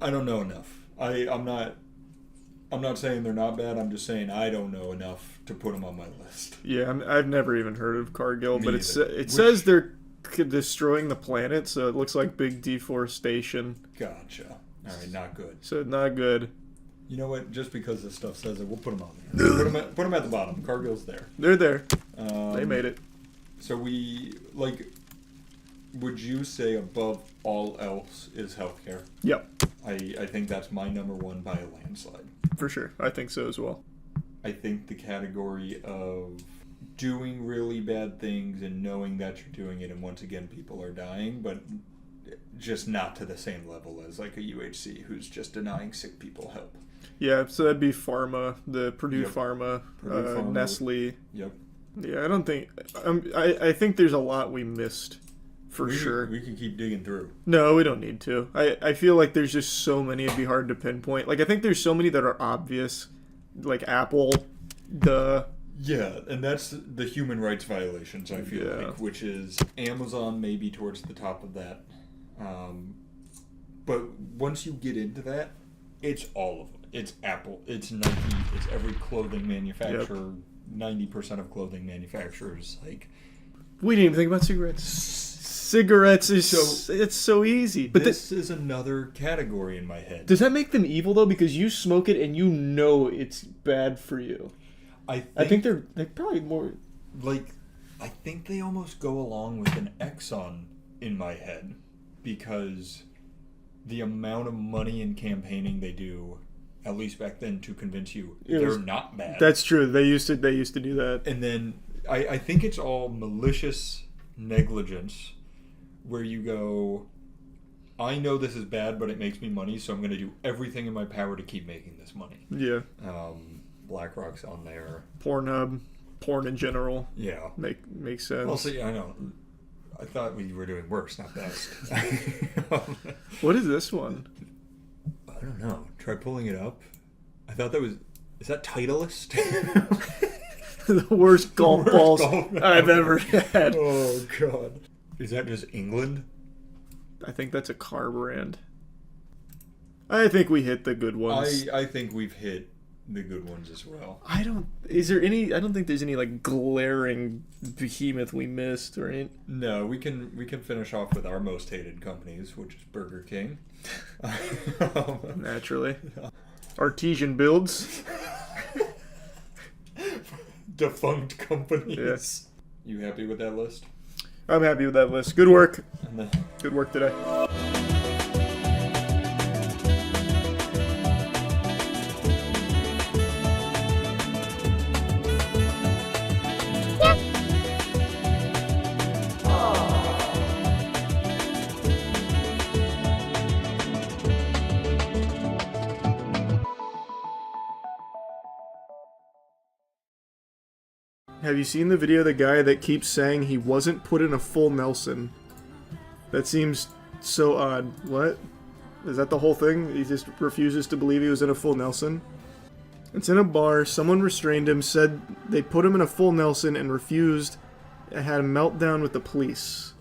I don't know enough. I'm not saying they're not bad. I'm just saying I don't know enough to put them on my list. Yeah, I've never even heard of Cargill, Me but either. it says they're destroying the planet, so it looks like big deforestation. Gotcha. All right, not good. So not good. You know what? Just because this stuff says it, we'll put them on there. Put them at the bottom. Cargill's there. They're there. They made it. So would you say above all else is healthcare? Yep, I think that's my number one by a landslide. for sure. I think so as well. I think the category of doing really bad things and knowing that you're doing it, and once again people are dying, but just not to the same level as like a UHC who's just denying sick people help. Yeah, so that'd be pharma, the Purdue Yep. Pharma, Purdue Pharma. Nestle. Yep. Yeah, I don't think. I think there's a lot we missed, for sure. We can keep digging through. No, we don't need to. I feel like there's just so many it'd be hard to pinpoint. Like, I think there's so many that are obvious, like Apple, Yeah, and that's the human rights violations, I feel Yeah. like, which is Amazon maybe towards the top of that. But once you get into that, it's all of them. It's Apple, it's Nike, it's every clothing manufacturer, 90% of clothing manufacturers. Like, we didn't even think about cigarettes. Cigarettes is it's so easy. But this is another category in my head. does that make them evil though? Because you smoke it and you know it's bad for you. I think they're probably more. Like, I think they almost go along with an Exxon in my head, because the amount of money and campaigning they do, at least back then, to convince you they're not bad. That's true. They used to do that. And then I think it's all malicious negligence, where you go, I know this is bad, but it makes me money, so I'm going to do everything in my power to keep making this money. Yeah. BlackRock's on there. Pornhub, porn in general. Yeah. Makes sense. Well, see, I know. I thought we were doing worse, not best. What is this one? I don't know. Try pulling it up. I thought that was... Is that Titleist? The worst golf Worst balls golf I've ever had. Oh, God. Is that just England? I think that's a car brand. I think we hit the good ones. I think we've hit the good ones as well. I don't think there's any like glaring behemoth we missed, right? No, we can finish off with our most hated companies, which is Burger King. Naturally. Artesian builds. Defunct companies. Yeah. You happy with that list? I'm happy with that list. Good work. And then, Good work today. Have you seen the video of the guy that keeps saying he wasn't put in a full Nelson? That seems so odd. What? Is that the whole thing? He just refuses to believe he was in a full Nelson? It's in a bar. Someone restrained him, said they put him in a full Nelson and refused, and had a meltdown with the police.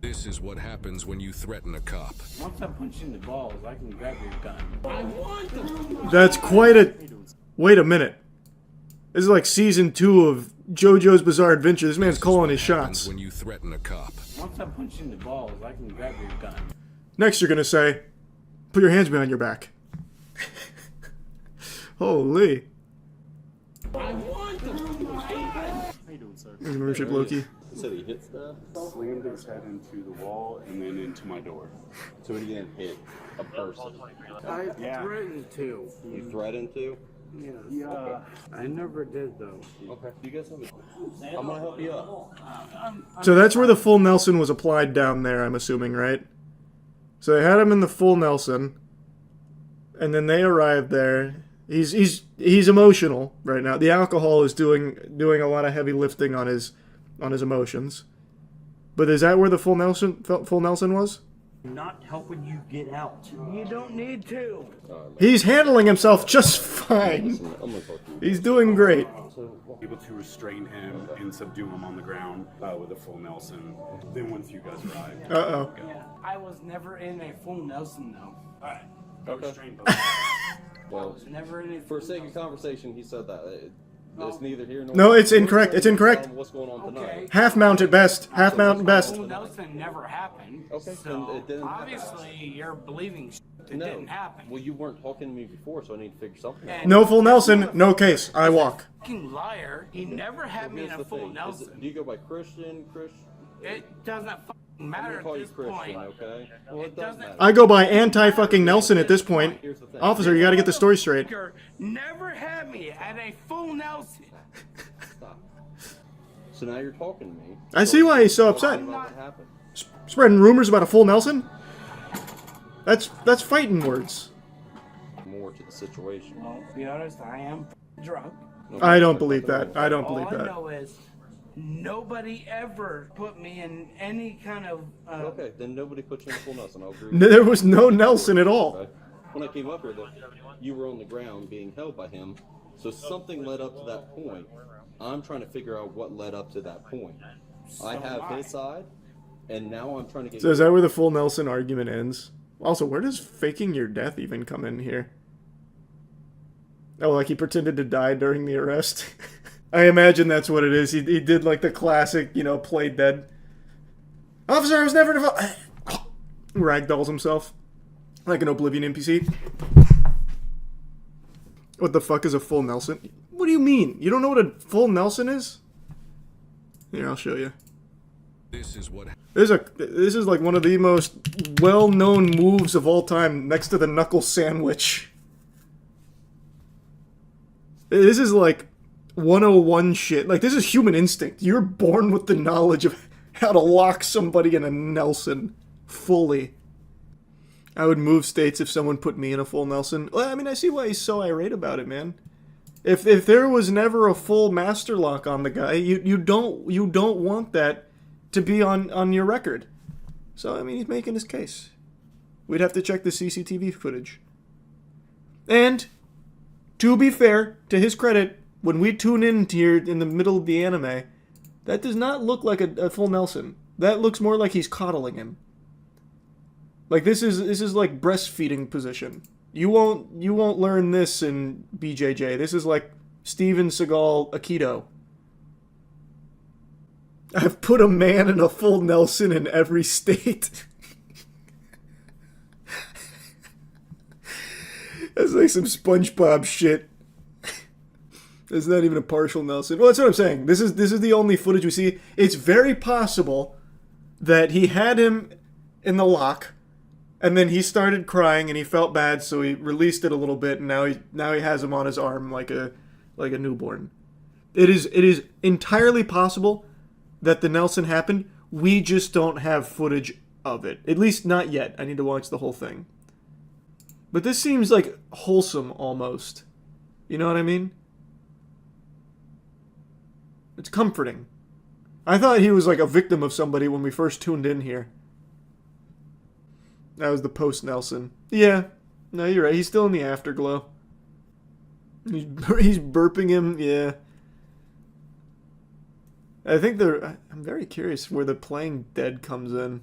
This is what happens when you threaten a cop. Once I punch you in the balls, I can grab your gun. I want them. That's quite a... Wait a minute. This is like season 2 of JoJo's Bizarre Adventure. This man's calling his shots. When you threaten a cop. Once I punch you in the balls, I can grab your gun. Next you're gonna say, put your hands behind your back. Holy. Worship Loki. He said he hit stuff. Slammed his head into the wall and then into my door. So he didn't hit a person. I threatened to. You threatened to? Yeah. I never did though. Okay. You guys have a... I'm gonna help you up. So that's where the full Nelson was applied down there, I'm assuming, right? So they had him in the full Nelson, and then they arrived there. He's emotional right now. The alcohol is doing a lot of heavy lifting on his emotions. But is that where the full Nelson was? Not helping you get out. You don't need to. He's handling himself just fine. Listen, I'm gonna talk to you. He's doing great. Able to restrain him and subdue him on the ground with a full Nelson. Then once you guys arrived, Uh-oh. I was never in a full Nelson though. Alright. Okay. Restrain Well, Never in a for sake of conversation, he said that. It's neither here nor... No, it's incorrect. It's incorrect. What's going on tonight? Okay. Half mount at best. Half mount at best. Full Nelson never happened. Okay, So then it didn't happen. obviously you're believing it No. didn't happen. Well, you weren't talking to me before, so I need to figure something out. And No full Nelson, no case. I walk. fucking liar. He never had me in Here's a the full thing. Is Nelson. it, do you go by Christian? It doesn't fucking I'm matter gonna call at you this Christian, point. okay? Well, it does doesn't- matter. I go by anti-fucking Nelson at this point. Here's the thing. Officer, you gotta get the story straight. Never had me at a full Nelson. Stop. So now you're talking to me. I see why he's so upset. Talking about what happened. Spreading rumors about a full Nelson? That's fighting words. More to the situation. Well, to be honest, I am drunk. I don't believe that. I don't All believe I that. know is nobody ever put me in any kind of. Okay, then nobody put you in full Nelson. I'll agree. There was no Nelson at all. Okay. When I came up here, though, you were on the ground being held by him, so something led up to that point. I'm trying to figure out what led up to that point. I have his side, and now I'm trying to get. So is that where the full Nelson argument ends? Also, where does faking your death even come in here? Oh, like he pretended to die during the arrest? I imagine that's what it is. He did like the classic, play dead. Officer, I was never involved. Ragdolls himself. Like an Oblivion NPC. What the fuck is a full Nelson? What do you mean? You don't know what a full Nelson is? Here, I'll show you. This is what This is like one of the most well-known moves of all time, next to the knuckle sandwich. This is like 101 shit. Like, this is human instinct. You're born with the knowledge of how to lock somebody in a Nelson fully. I would move states if someone put me in a full Nelson. Well, I mean, I see why he's so irate about it, man. If there was never a full master lock on the guy, you don't want that to be on your record. So, I mean, he's making his case. We'd have to check the CCTV footage. And, to be fair, to his credit, when we tune in here in the middle of the anime, that does not look like a full Nelson. That looks more like he's coddling him. Like, this is like breastfeeding position. You won't learn this in BJJ. This is like Steven Seagal Aikido. I've put a man in a full Nelson in every state. That's like some SpongeBob shit. It's not even a partial Nelson. Well, that's what I'm saying. This is the only footage we see. It's very possible that he had him in the lock, and then he started crying, and he felt bad, so he released it a little bit, and now he has him on his arm like a newborn. It is entirely possible that the Nelson happened. We just don't have footage of it. At least not yet. I need to watch the whole thing. But this seems like wholesome almost. You know what I mean? It's comforting. I thought he was like a victim of somebody when we first tuned in here. That was the post-Nelson. Yeah. No, you're right. He's still in the afterglow. He's burping him. Yeah. I think I'm very curious where the playing dead comes in.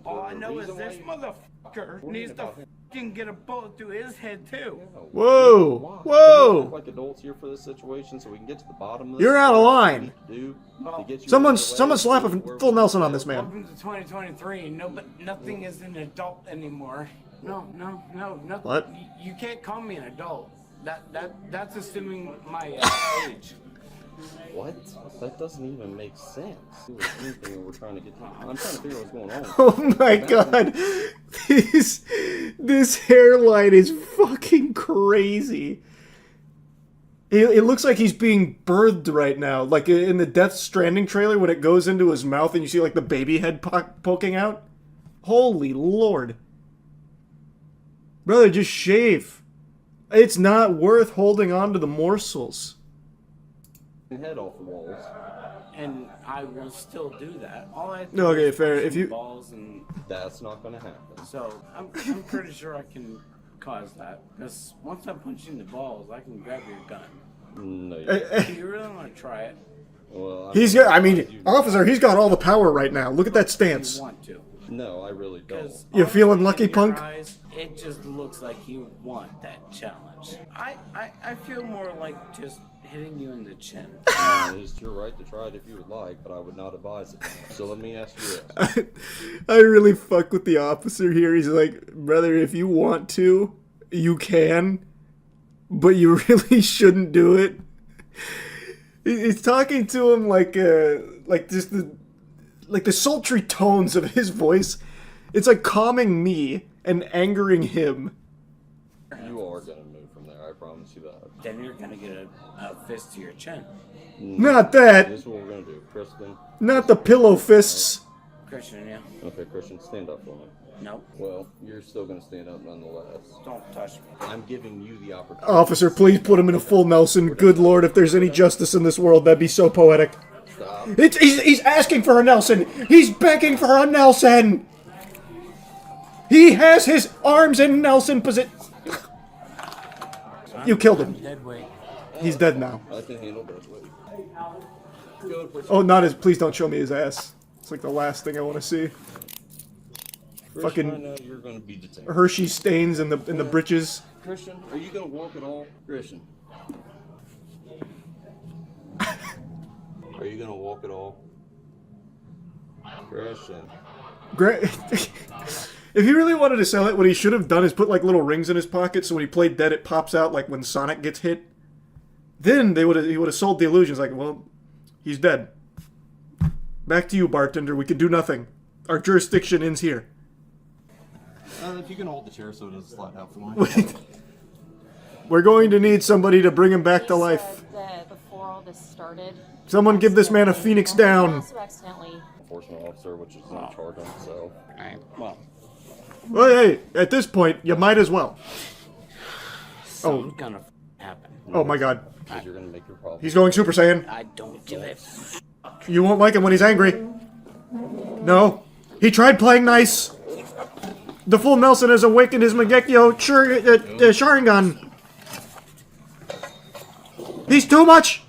All I know is this motherfucker needs to fucking get a bullet through his head too. Whoa! We Whoa! look like adults here for this situation, so we can get to the bottom of this. You're out of line. Someone slap a full Nelson on this man. Welcome to 2023. Nothing is an adult anymore. No. What? You can't call me an adult. That's assuming my age. What? That doesn't even make sense. Anything we're trying to get to. I'm trying to figure out what's going on. Oh my god. This hairline is fucking crazy. It looks like he's being birthed right now. Like in the Death Stranding trailer when it goes into his mouth and you see like the baby head poking out. Holy lord. Brother, just shave. It's not worth holding on to the morsels. Head off the walls. And I will still do that. All I have to No, do okay, is fair. punch If you- some balls and That's not gonna happen. so I'm pretty sure I can cause that. Because once I punch you in the balls, I can grab your gun. No, you Do you really want to try it? well, He's got, I mean, officer, he's got all the power right now. Look at that Do stance. you want to? No, I really don't. Because You feeling lucky, in your punk? eyes, it just looks like you want that challenge. I feel more like just hitting you in the chin. It's your right to try it if you would like, but I would not advise it. So let me ask you this. I really fuck with the officer here. He's like, brother, if you want to, you can, but you really shouldn't do it. He's talking to him like just the sultry tones of his voice. It's like calming me and angering him. You are gonna move from there, I promise you that. Then you're gonna get a fist to your chin. Not that. This is what we're gonna do. Kristen. Not the pillow fists. Christian, yeah. Okay, Christian, stand up for me. Nope. Well, you're still gonna stand up nonetheless. Don't touch me. I'm giving you the opportunity. Officer, please put him in a full Nelson. Good lord, if there's any justice in this world, that'd be so poetic. Stop. He's asking for a Nelson. He's begging for a Nelson. He has his arms in Nelson position. You killed him. Dead weight. He's dead now. I can handle that way. Go, Christian. Oh, not his. Please don't show me his ass. It's like the last thing I want to see. Christian, fucking- I know you're gonna be detained. Hershey stains in the britches. Christian, are you gonna walk at all? Christian. Are you gonna walk at all? Christian. If he really wanted to sell it, what he should have done is put like little rings in his pocket, so when he played dead, it pops out like when Sonic gets hit. Then he would have sold the illusions. Like, well, he's dead. Back to you, bartender. We can do nothing. Our jurisdiction ends here. If you can hold the chair so it doesn't slide out for me. We're going to need somebody to bring him back to life. That before all this started, Someone give this man a phoenix I down. also accidentally. Enforcement officer, which is in charge of himself. Alright, well. Well, hey, at this point, you might as well. Something's gonna happen. Oh my god. Because you're gonna make your problem. He's going Super Saiyan. I don't give it. You won't like him when he's angry. No. He tried playing nice. The full Nelson has awakened his Mangekyo Sharingan. He's too much!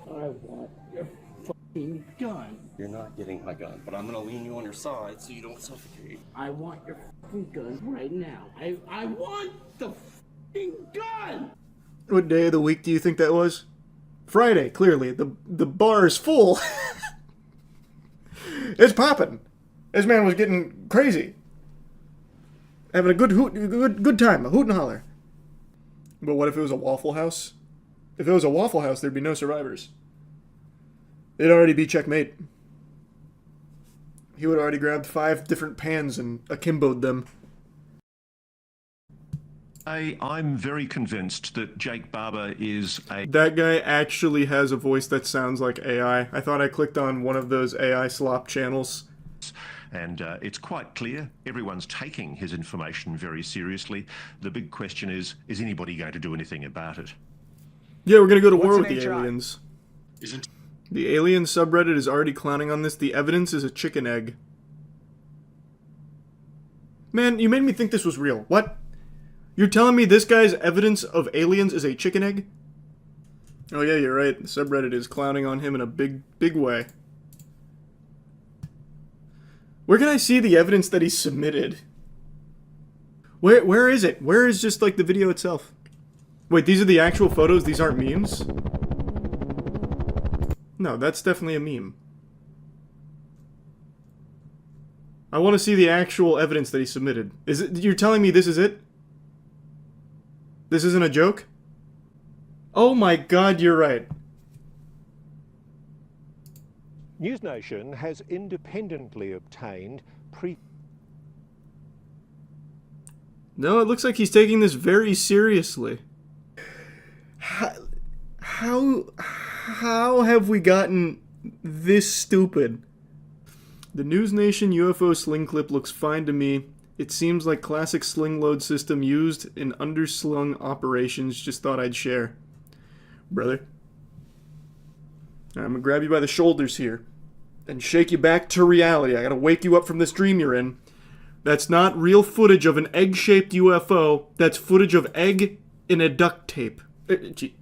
I want your fucking gun. You're not getting my gun, but I'm gonna lean you on your side so you don't suffocate. I want your fucking gun right now. I want the fucking gun! What day of the week do you think that was? Friday, clearly. The bar is full. It's popping. This man was getting crazy. Having a good time, a hoot and holler. But what if it was a Waffle House? If it was a Waffle House, there'd be no survivors. It'd already be checkmate. He would already grabbed 5 different pans and akimboed them. I'm very convinced that Jake Barber is a... That guy actually has a voice that sounds like AI. I thought I clicked on one of those AI slop channels. And it's quite clear everyone's taking his information very seriously. The big question is anybody going to do anything about it? Yeah, we're gonna go to war What's with an the HI? aliens. The alien subreddit is already clowning on this. The evidence is a chicken egg. Man, you made me think this was real. What? You're telling me this guy's evidence of aliens is a chicken egg? Oh yeah, you're right. The subreddit is clowning on him in a big way. Where can I see the evidence that he submitted? Where is it? Where is just like the video itself? Wait, these are the actual photos? These aren't memes? No, that's definitely a meme. I want to see the actual evidence that he submitted. Is it? You're telling me this is it? This isn't a joke? Oh my god, you're right. NewsNation has independently obtained No, it looks like he's taking this very seriously. How have we gotten this stupid? The NewsNation UFO sling clip looks fine to me. It seems like classic sling load system used in underslung operations. Just thought I'd share. Brother. I'm gonna grab you by the shoulders here and shake you back to reality. I gotta wake you up from this dream you're in. That's not real footage of an egg-shaped UFO. That's footage of egg in a duct tape. Gee.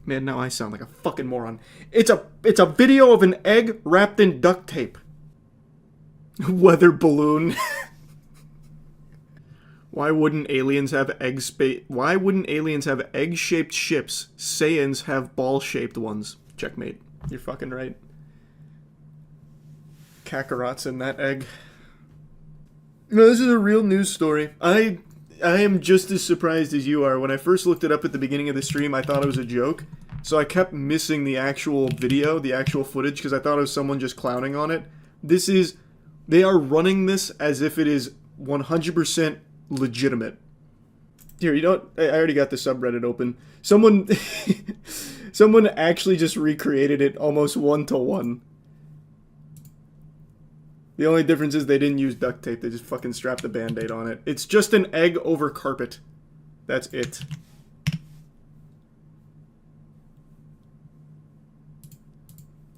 Man, now I sound like a fucking moron. It's a video of an egg wrapped in duct tape. Weather balloon. Why wouldn't aliens have Why wouldn't aliens have egg-shaped ships? Saiyans have ball-shaped ones. Checkmate. You're fucking right. Kakarot's in that egg. No, this is a real news story. I am just as surprised as you are. When I first looked it up at the beginning of the stream, I thought it was a joke. So I kept missing the actual video, the actual footage, because I thought it was someone just clowning on it. They are running this as if it is 100% legitimate. Here, you know what? I already got the subreddit open. Someone actually just recreated it almost one-to-one. The only difference is they didn't use duct tape. They just fucking strapped the Band-Aid on it. It's just an egg over carpet. That's it.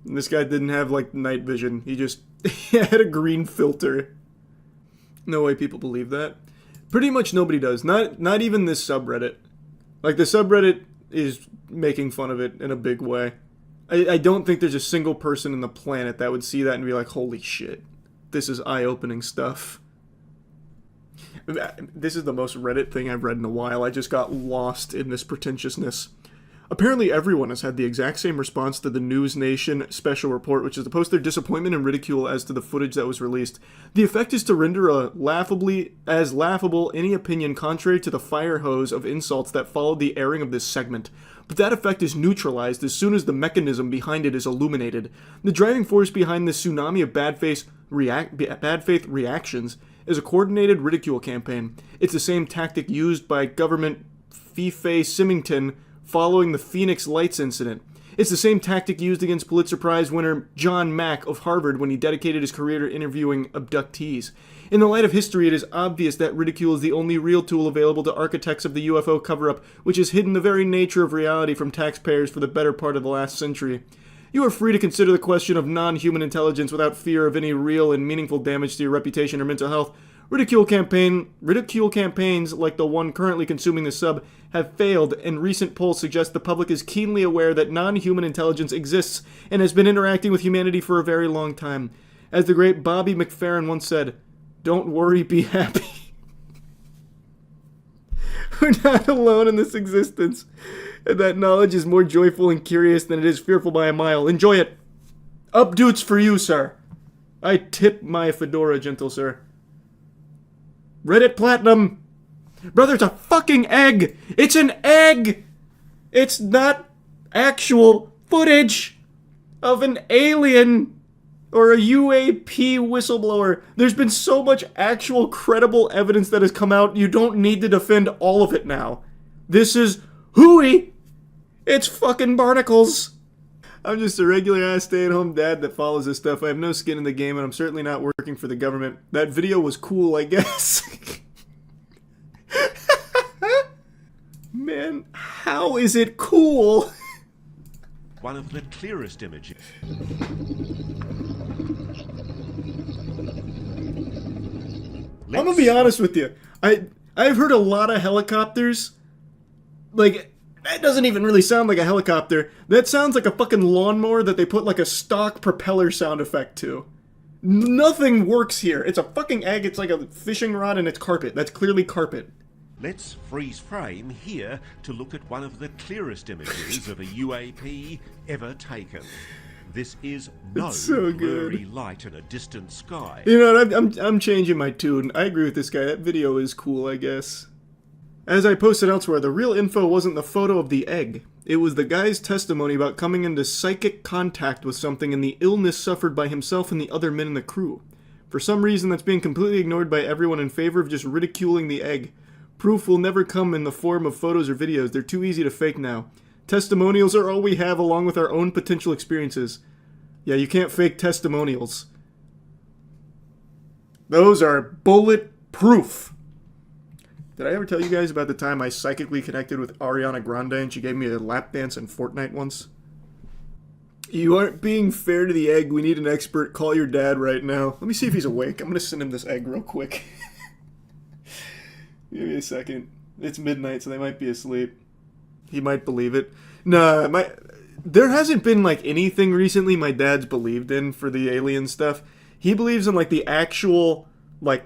And this guy didn't have, like, night vision. He just he had a green filter. No way people believe that. Pretty much nobody does. Not even this subreddit. Like, the subreddit is making fun of it in a big way. I don't think there's a single person in the planet that would see that and be like, holy shit. This is eye-opening stuff. This is the most Reddit thing I've read in a while. I just got lost in this pretentiousness. Apparently everyone has had the exact same response to the NewsNation special report, which is to post their disappointment and ridicule as to the footage that was released. The effect is to render laughable any opinion contrary to the fire hose of insults that followed the airing of this segment. But that effect is neutralized as soon as the mechanism behind it is illuminated. The driving force behind this tsunami of bad faith reactions is a coordinated ridicule campaign. It's the same tactic used by government Fife Symington following the Phoenix Lights incident. It's the same tactic used against Pulitzer Prize winner John Mack of Harvard when he dedicated his career to interviewing abductees. In the light of history, it is obvious that ridicule is the only real tool available to architects of the UFO cover-up, which has hidden the very nature of reality from taxpayers for the better part of the last century. You are free to consider the question of non-human intelligence without fear of any real and meaningful damage to your reputation or mental health. Ridicule campaigns like the one currently consuming the sub have failed, and recent polls suggest the public is keenly aware that non-human intelligence exists and has been interacting with humanity for a very long time. As the great Bobby McFerrin once said, "Don't worry, be happy." We're not alone in this existence, and that knowledge is more joyful and curious than it is fearful by a mile. Enjoy it. Updoots for you, sir. I tip my fedora, gentle sir. Reddit Platinum! Brother, it's a fucking egg! It's an egg! It's not actual footage of an alien or a UAP whistleblower. There's been so much actual credible evidence that has come out, you don't need to defend all of it now. This is hooey! It's fucking barnacles! I'm just a regular-ass stay-at-home dad that follows this stuff. I have no skin in the game, and I'm certainly not working for the government. That video was cool, I guess. Man, how is it cool? One of the clearest images. I'm gonna be honest with you. I've heard a lot of helicopters. Like, that doesn't even really sound like a helicopter. That sounds like a fucking lawnmower that they put like a stock propeller sound effect to. Nothing works here. It's a fucking egg. It's like a fishing rod and it's carpet. That's clearly carpet. Let's freeze frame here to look at one of the clearest images of a UAP ever taken. This is no so blurry light in a distant sky. You know what? I'm changing my tune. I agree with this guy. That video is cool, I guess. As I posted elsewhere, the real info wasn't the photo of the egg. It was the guy's testimony about coming into psychic contact with something and the illness suffered by himself and the other men in the crew. For some reason, that's being completely ignored by everyone in favor of just ridiculing the egg. Proof will never come in the form of photos or videos. They're too easy to fake now. Testimonials are all we have, along with our own potential experiences. Yeah, you can't fake testimonials. Those are bulletproof. Did I ever tell you guys about the time I psychically connected with Ariana Grande and she gave me a lap dance in Fortnite once? You aren't being fair to the egg. We need an expert. Call your dad right now. Let me see if he's awake. I'm going to send him this egg real quick. Give me a second. It's midnight, so they might be asleep. He might believe it. Nah, there hasn't been, like, anything recently my dad's believed in for the alien stuff. He believes in, like, the actual, like,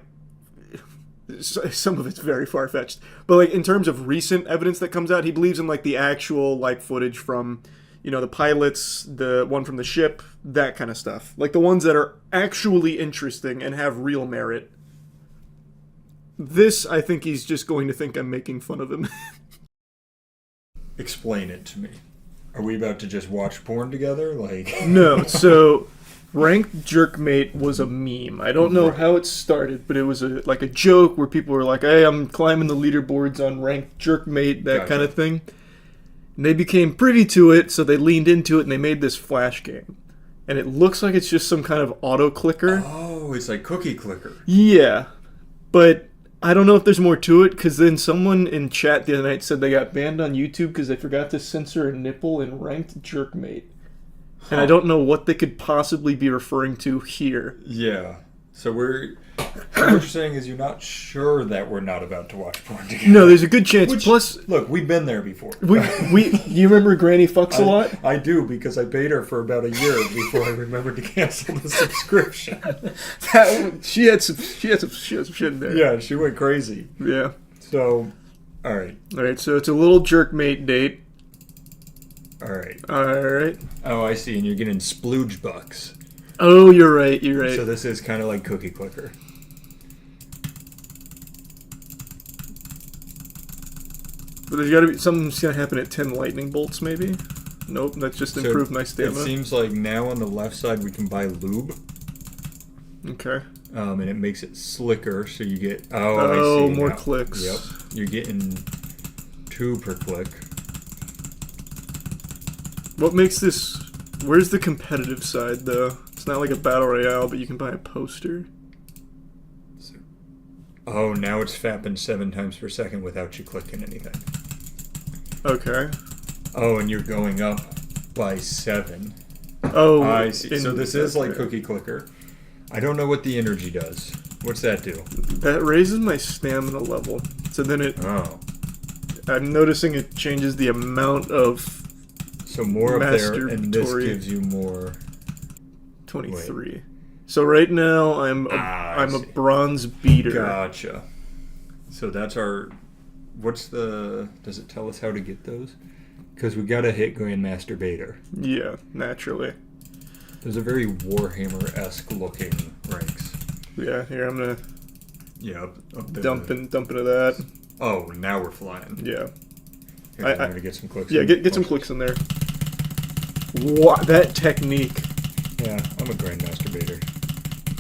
some of it's very far-fetched. But, like, in terms of recent evidence that comes out, he believes in, like, the actual, like, footage from, you know, the pilots, the one from the ship, that kind of stuff. Like, the ones that are actually interesting and have real merit. This, I think he's just going to think I'm making fun of him. Explain it to me. Are we about to just watch porn together? Like No, so Ranked Jerkmate was a meme. I don't know how it started, but it was like a joke where people were like, hey, I'm climbing the leaderboards on Ranked Jerkmate, that kind of thing. And they became privy to it, so they leaned into it and they made this Flash game. And it looks like it's just some kind of auto clicker. Oh, it's like cookie clicker. Yeah, but I don't know if there's more to it, because then someone in chat the other night said they got banned on YouTube because they forgot to censor a nipple in Ranked Jerkmate. And I don't know what they could possibly be referring to here. Yeah. So what you're saying is you're not sure that we're not about to watch porn together. No, there's a good chance. Plus, look, we've been there before. You remember Granny Fucks a lot? I do, because I paid her for about a year before I remembered to cancel the subscription. She had some shit in there. Yeah, she went crazy. Yeah. So, all right. So it's a little Jerkmate date. All right. Oh, I see. And you're getting splooge bucks. Oh, you're right. So this is kind of like cookie clicker. But there's got to be something's gonna happen at 10 lightning bolts, maybe. Nope, that's just improved my stamina. It seems like now on the left side we can buy lube. Okay. And it makes it slicker, so you get I see more now. clicks. Yep, you're getting 2 per click. What makes this? Where's the competitive side though? It's not like a battle royale, but you can buy a poster. Oh, now it's fapping 7 times per second without you clicking anything. Okay. Oh, and you're going up by 7. Oh, I see. So this is like cookie clicker. I don't know what the energy does. What's that do? That raises my stamina level. So then I'm noticing it changes the amount of. So more up there, and this gives you more. 23. Wait. So right now I'm a bronze beater. Gotcha. So that's our. Does it tell us how to get those? Because we gotta hit Grandmaster Bader. Yeah, naturally. There's a very Warhammer-esque looking ranks. Yeah, here I'm gonna. Yeah, up there. Dump into that. Oh, now we're flying. Yeah. Here, I'm gonna get some clicks. Yeah, get some clicks in there. What that technique? Yeah, I'm a Grandmaster Bader.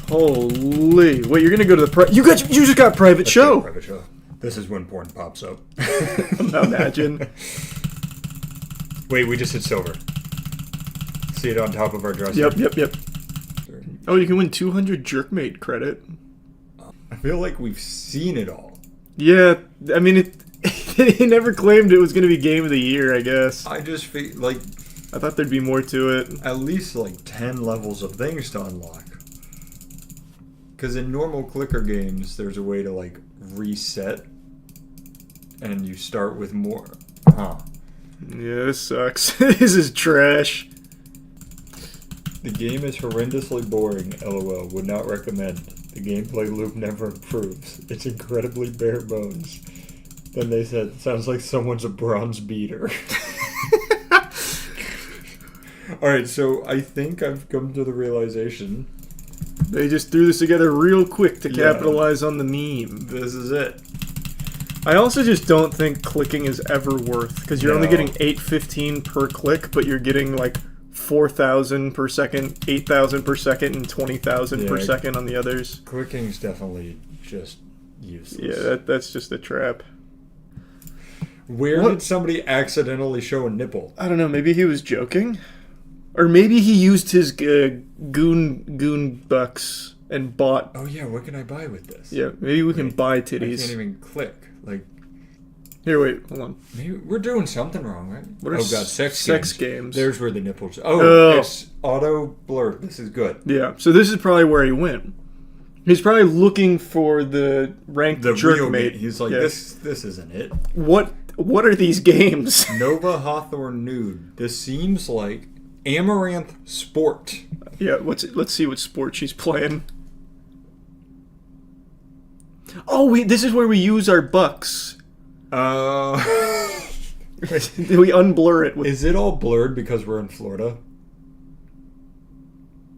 Holy! Wait, you're gonna go to the you just got private show. Private show. This is when porn pops up. Imagine. Wait, we just hit silver. See it on top of our dresser. Yep. Oh, you can win 200 Jerkmate credit. I feel like we've seen it all. Yeah, I mean it never claimed it was gonna be game of the year. I guess. I just feel like. I thought there'd be more to it. At least like 10 levels of things to unlock. Because in normal clicker games, there's a way to like reset, and you start with more. Huh. Yeah, this sucks. This is trash. The game is horrendously boring, LOL. Would not recommend. The gameplay loop never improves. It's incredibly bare bones. Then they said, sounds like someone's a bronze beater. Alright, so I think I've come to the realization. They just threw this together real quick to capitalize on the meme. This is it. I also just don't think clicking is ever worth, because you're only getting 815 per click, but you're getting like 4,000 per second, 8,000 per second, and 20,000 per second on the others. Clicking's definitely just useless. Yeah, that's just a trap. Where did somebody accidentally show a nipple? I don't know, maybe he was joking? Or maybe he used his goon bucks and bought... Oh yeah, what can I buy with this? Yeah, maybe we can buy titties. I can't even click. Like... Here, wait, hold on. Maybe we're doing something wrong, right? What are sex games? There's where the nipples... Oh, it's auto blur. This is good. Yeah, so this is probably where he went. He's probably looking for the ranked Jerkmate. He's like, this isn't it. What are these games? Nova Hawthorne Nude. This seems like Amaranth Sport. Yeah, let's see what sport she's playing. Oh, this is where we use our bucks. We unblur it. Is it all blurred because we're in Florida?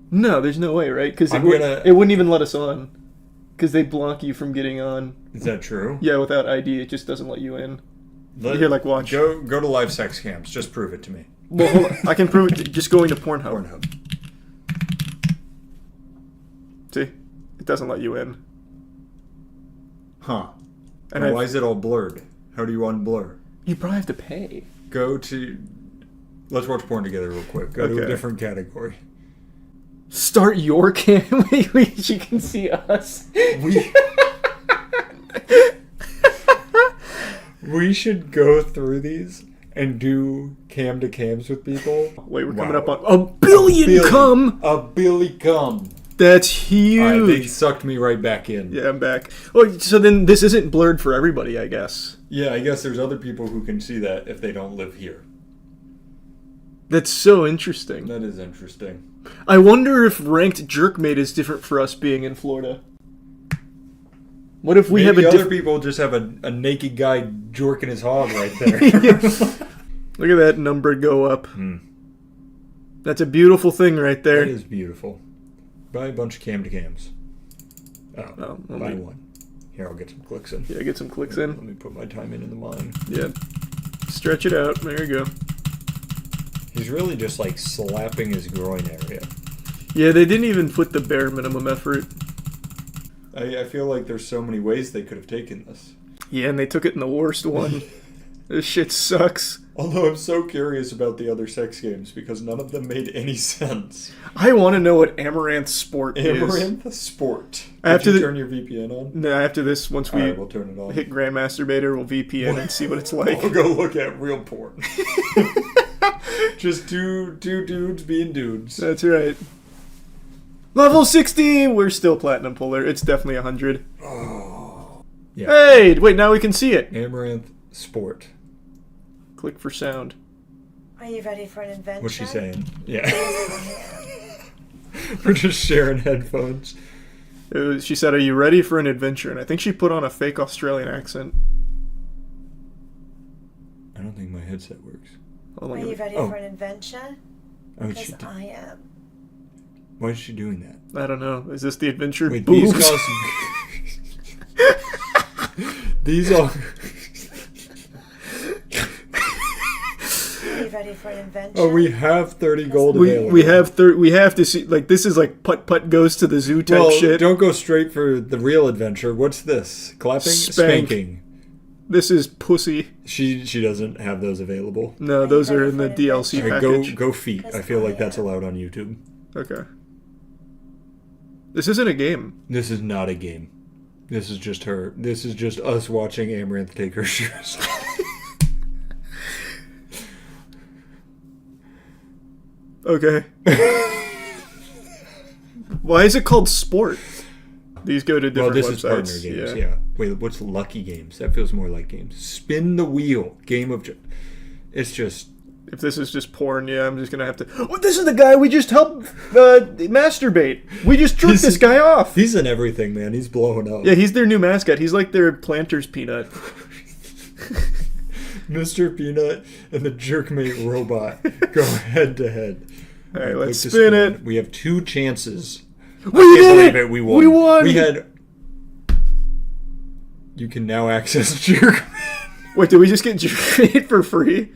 No, there's no way, right? Because it wouldn't even let us on. Because they block you from getting on. Is that true? Yeah, without ID, it just doesn't let you in. Here, like, watch. Go to live sex cams. Just prove it to me. Well, hold on. I can prove it just going to Pornhub. See? It doesn't let you in. Huh. And why is it all blurred? How do you unblur? You probably have to pay. Go to... Let's watch porn together real quick. Go to a different category. Start your cam. You can see us. We should go through these and do cam to cams with people. Wait, we're coming up on a billion cum. A billion cum. That's huge. All right, they sucked me right back in. Yeah, I'm back. Well, so then this isn't blurred for everybody, I guess. Yeah, I guess there's other people who can see that if they don't live here. That's so interesting. That is interesting. I wonder if ranked Jerkmate is different for us being in Florida. What if we have other people just have a naked guy jorking his hog right there? Look at that number go up. That's a beautiful thing right there. That is beautiful. Buy a bunch of cam to cams. Buy one. Here, I'll get some clicks in. Yeah, get some clicks in. Let me put my time into mine. Yeah. Stretch it out. There you go. He's really just like slapping his groin area. Yeah, they didn't even put the bare minimum effort. I feel like there's so many ways they could have taken this. Yeah, and they took it in the worst one. This shit sucks. Although I'm so curious about the other sex games because none of them made any sense. I want to know what Amaranth Sport is. Amaranth Sport. Did you turn your VPN on? No, after this, once we we'll turn it on. Hit Grandmasturbator, we'll VPN and see what it's like. We'll go look at real porn. Just two dudes being dudes. That's right. Level 60! We're still Platinum Puller. It's definitely 100. Oh. Yeah. Hey! Wait, now we can see it. Amaranth Sport. Click for sound. Are you ready for an adventure? What's she saying? Yeah. We're just sharing headphones. She said, "Are you ready for an adventure?" And I think she put on a fake Australian accent. I don't think my headset works. Are you ready for an adventure? Because I am. Why is she doing that? I don't know. Is this the adventure? Wait, Boobs? These are... Are you ready for an adventure? Oh, we have 30 gold available. We have to see, like, this is like putt goes to the zoo type shit. Don't go straight for the real adventure. What's this? Clapping? Spanking. This is pussy. She doesn't have those available. No, those are in the DLC package. Go feet. I feel like that's allowed on YouTube. Okay. This isn't a game. This is not a game. This is just her. This is just us watching Amaranth take her shoes. Okay. Why is it called Sport? These go to different websites. Is partner games, yeah. Wait, what's Lucky Games? That feels more like games. Spin the Wheel. Game of... It's just... If this is just porn, yeah, I'm just going to have to... Oh, this is the guy we just helped masturbate. We just jerked this guy off. He's in everything, man. He's blowing up. Yeah, he's their new mascot. He's like their Planters Peanut. Mr. Peanut and the Jerkmate robot go head to head. All right, let's spin it. We have 2 chances. We did it! We won. We won! We had... You can now access Jerkmate. Wait, did we just get Jerkmate for free?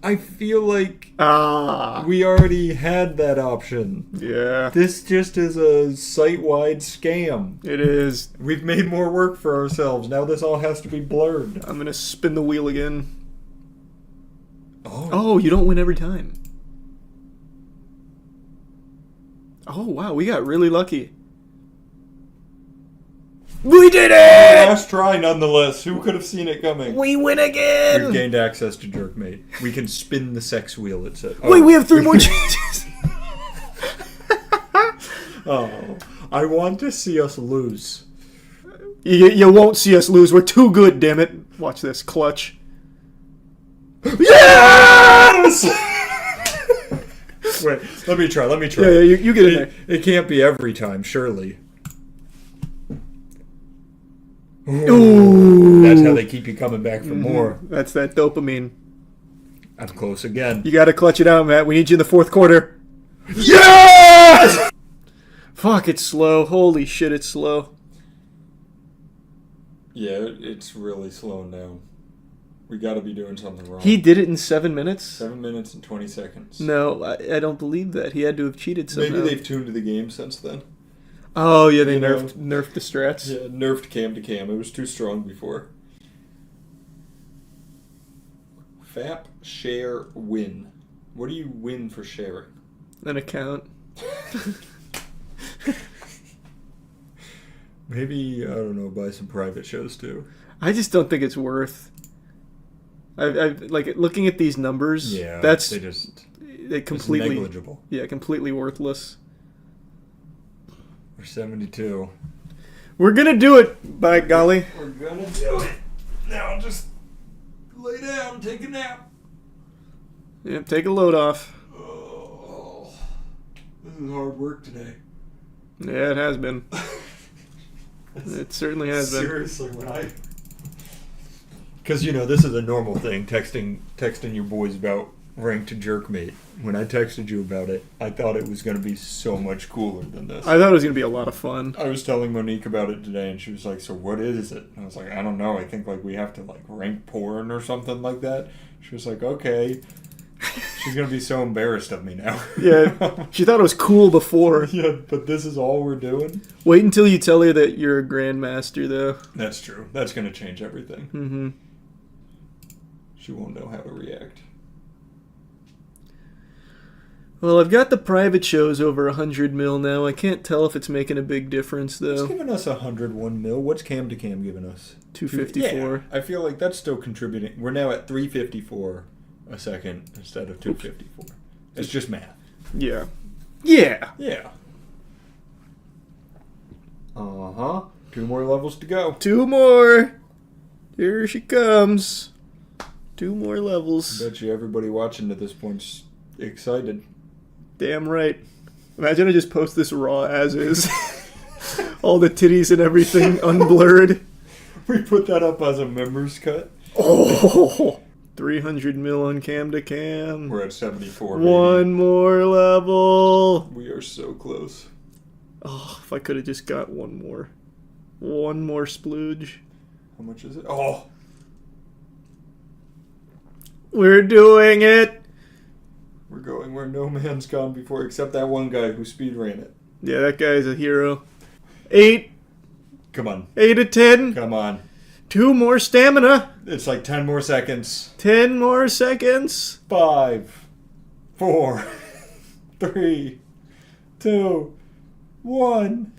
I feel like we already had that option. Yeah. This just is a site-wide scam. It is. We've made more work for ourselves. Now this all has to be blurred. I'm gonna spin the wheel again. Oh, you don't win every time. Oh, wow, we got really lucky. We did it! Last try, nonetheless. Who could have seen it coming? We win again! We've gained access to Jerkmate. We can spin the sex wheel, it said. Wait, we have 3 more changes! Oh, I want to see us lose. You won't see us lose. We're too good, damn it. Watch this. Clutch. Yes! Wait, let me try. Yeah, you get in there. It can't be every time, surely. Ooh. That's how they keep you coming back for more. That's that dopamine. I'm close again. You gotta clutch it out, Matt. We need you in the 4th quarter. Yes! Fuck, it's slow. Holy shit, it's slow. Yeah, it's really slowing down. We gotta be doing something wrong. He did it in 7 minutes? 7 minutes and 20 seconds. No, I don't believe that. He had to have cheated somehow. Maybe they've tuned to the game since then. Oh, yeah, they nerfed the strats. Yeah, nerfed cam to cam. It was too strong before. FAP, share, win. What do you win for sharing? An account. Maybe, I don't know, buy some private shows too. I just don't think it's worth. I like looking at these numbers. Yeah, they completely it's negligible. Yeah, completely worthless. We're 72. We're gonna do it, by golly. We're gonna do it. Now just lay down, take a nap. Yep, take a load off. Oh, this is hard work today. Yeah, it has been. It certainly has been. Seriously, because this is a normal thing, texting your boys about ranked Jerkmate. When I texted you about it, I thought it was going to be so much cooler than this. I thought it was going to be a lot of fun. I was telling Monique about it today, and she was like, "So what is it?" And I was like, "I don't know. I think we have to rank porn or something like that." She was like, "Okay." She's going to be so embarrassed of me now. Yeah, she thought it was cool before. Yeah, but this is all we're doing? Wait until you tell her that you're a grandmaster, though. That's true. That's going to change everything. Mm-hmm. She won't know how to react. Well, I've got the private shows over 100 mil now. I can't tell if it's making a big difference, though. It's giving us 101 mil. What's cam to cam giving us? 254. Yeah, I feel like that's still contributing. We're now at 354 a second instead of 254. It's just math. Yeah. Yeah. Yeah. Uh-huh. 2 more levels to go. 2 more. Here she comes. 2 more levels. I bet you everybody watching at this point's excited. Damn right. Imagine I just post this raw as is. All the titties and everything unblurred. We put that up as a members cut. Oh, 300 mil on cam to cam. We're at 74. Baby. 1 more level. We are so close. Oh, if I could have just got 1 more. 1 more splooge. How much is it? Oh. We're doing it. We're going where no man's gone before, except that one guy who speed ran it. Yeah, that guy's a hero. 8. Come on. 8 of 10. Come on. 2 more stamina. It's like 10 more seconds. 10 more seconds. 5, 4, 3, 2, 1.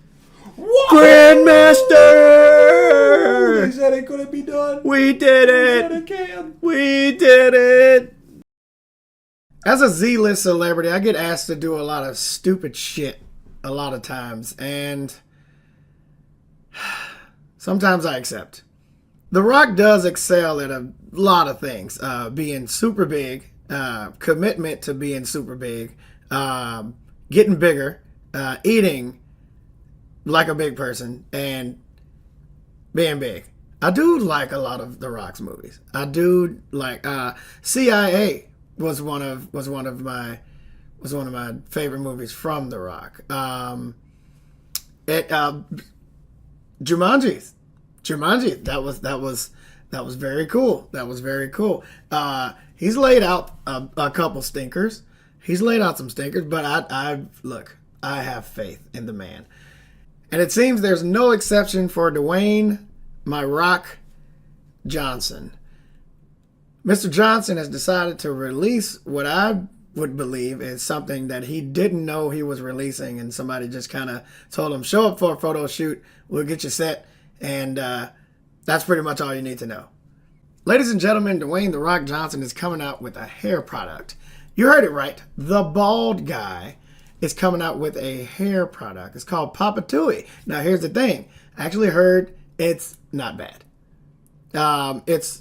What? Grandmaster! They said it couldn't be done. We did it. We said it can. We did it. As a Z-list celebrity, I get asked to do a lot of stupid shit a lot of times, and sometimes I accept. The Rock does excel at a lot of things. Being super big, commitment to being super big, getting bigger, eating like a big person, and being big. I do like a lot of The Rock's movies. I do like CIA was one of my favorite movies from The Rock. Jumanji Jumanji. That was very cool. That was very cool. He's laid out a couple stinkers. He's laid out some stinkers, but I have faith in the man. And it seems there's no exception for Dwayne "My Rock" Johnson. Mr. Johnson has decided to release what I would believe is something that he didn't know he was releasing, and somebody just kind of told him, show up for a photo shoot, we'll get you set, and that's pretty much all you need to know. Ladies and gentlemen, Dwayne "The Rock" Johnson is coming out with a hair product. You heard it right. The bald guy is coming out with a hair product. It's called Papa Tui. Now, here's the thing. I actually heard it's not bad. It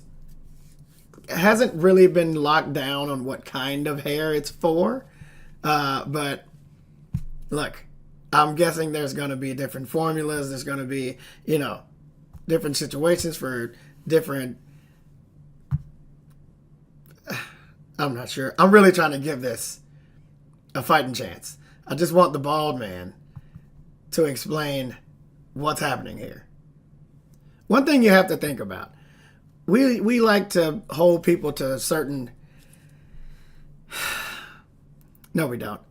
hasn't really been locked down on what kind of hair it's for. But look, I'm guessing there's going to be different formulas. There's going to be, different situations for different... I'm not sure. I'm really trying to give this a fighting chance. I just want the bald man to explain what's happening here. One thing you have to think about. We like to hold people to a certain... No, we don't.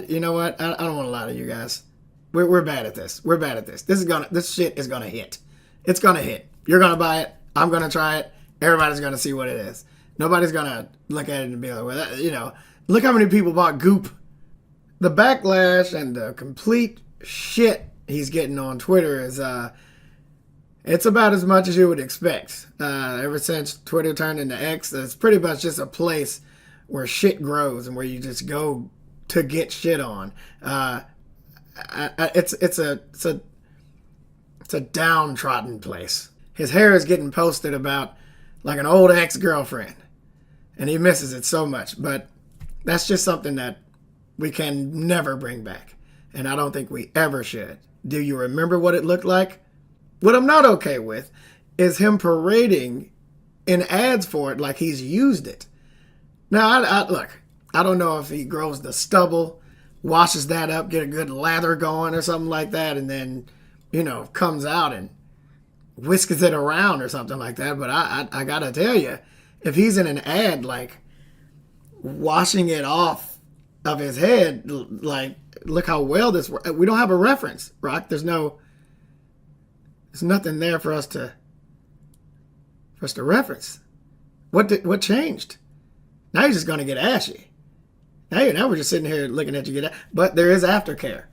You know what? I don't want to lie to you guys. We're bad at this. We're bad at this. This shit is gonna hit. It's gonna hit. You're gonna buy it. I'm gonna try it. Everybody's gonna see what it is. Nobody's gonna look at it and be like, well, look how many people bought Goop. The backlash and the complete shit he's getting on Twitter is it's about as much as you would expect. Ever since Twitter turned into X, it's pretty much just a place where shit grows and where you just go to get shit on. It's a downtrodden place. His hair is getting posted about like an old ex-girlfriend, and he misses it so much. But that's just something that we can never bring back, and I don't think we ever should. Do you remember what it looked like? What I'm not okay with is him parading in ads for it like he's used it. Now, look, I don't know if he grows the stubble, washes that up, get a good lather going or something like that, and then, comes out and whisks it around or something like that. But I gotta tell you, if he's in an ad, like, washing it off of his head, like, look how well this works. We don't have a reference, Rock. There's nothing there for us to reference. What changed? Now you're just gonna get ashy. Now we're just sitting here looking at you get. But there is aftercare.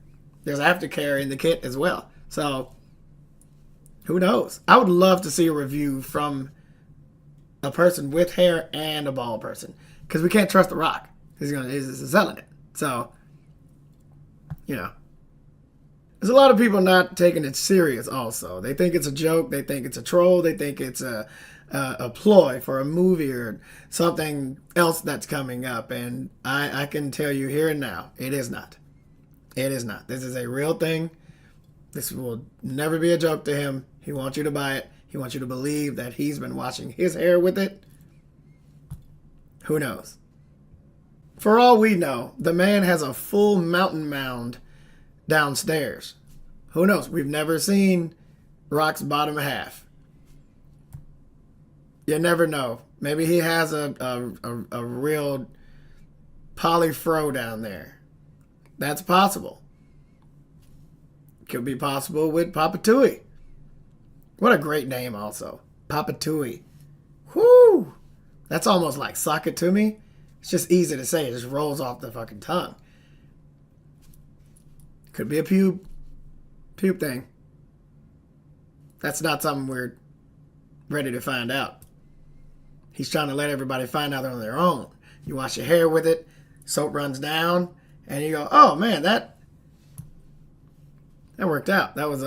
There's aftercare in the kit as well. So who knows? I would love to see a review from a person with hair and a bald person, because we can't trust The Rock. He's selling it. So, there's a lot of people not taking it serious also. They think it's a joke. They think it's a troll. They think it's a ploy for a movie or something else that's coming up. And I can tell you here and now, it is not. It is not. This is a real thing. This will never be a joke to him. He wants you to buy it. He wants you to believe that he's been washing his hair with it. Who knows? For all we know, the man has a full mountain mound downstairs. Who knows? We've never seen Rock's bottom half. You never know. Maybe he has a real polyfro down there. That's possible. Could be possible with Papa Tui. What a great name also. Papa Tui. Whoo! That's almost like sock it to me. It's just easy to say. It just rolls off the fucking tongue. Could be a pube thing. That's not something we're ready to find out. He's trying to let everybody find out on their own. You wash your hair with it, soap runs down, and you go, oh man, that worked out. That was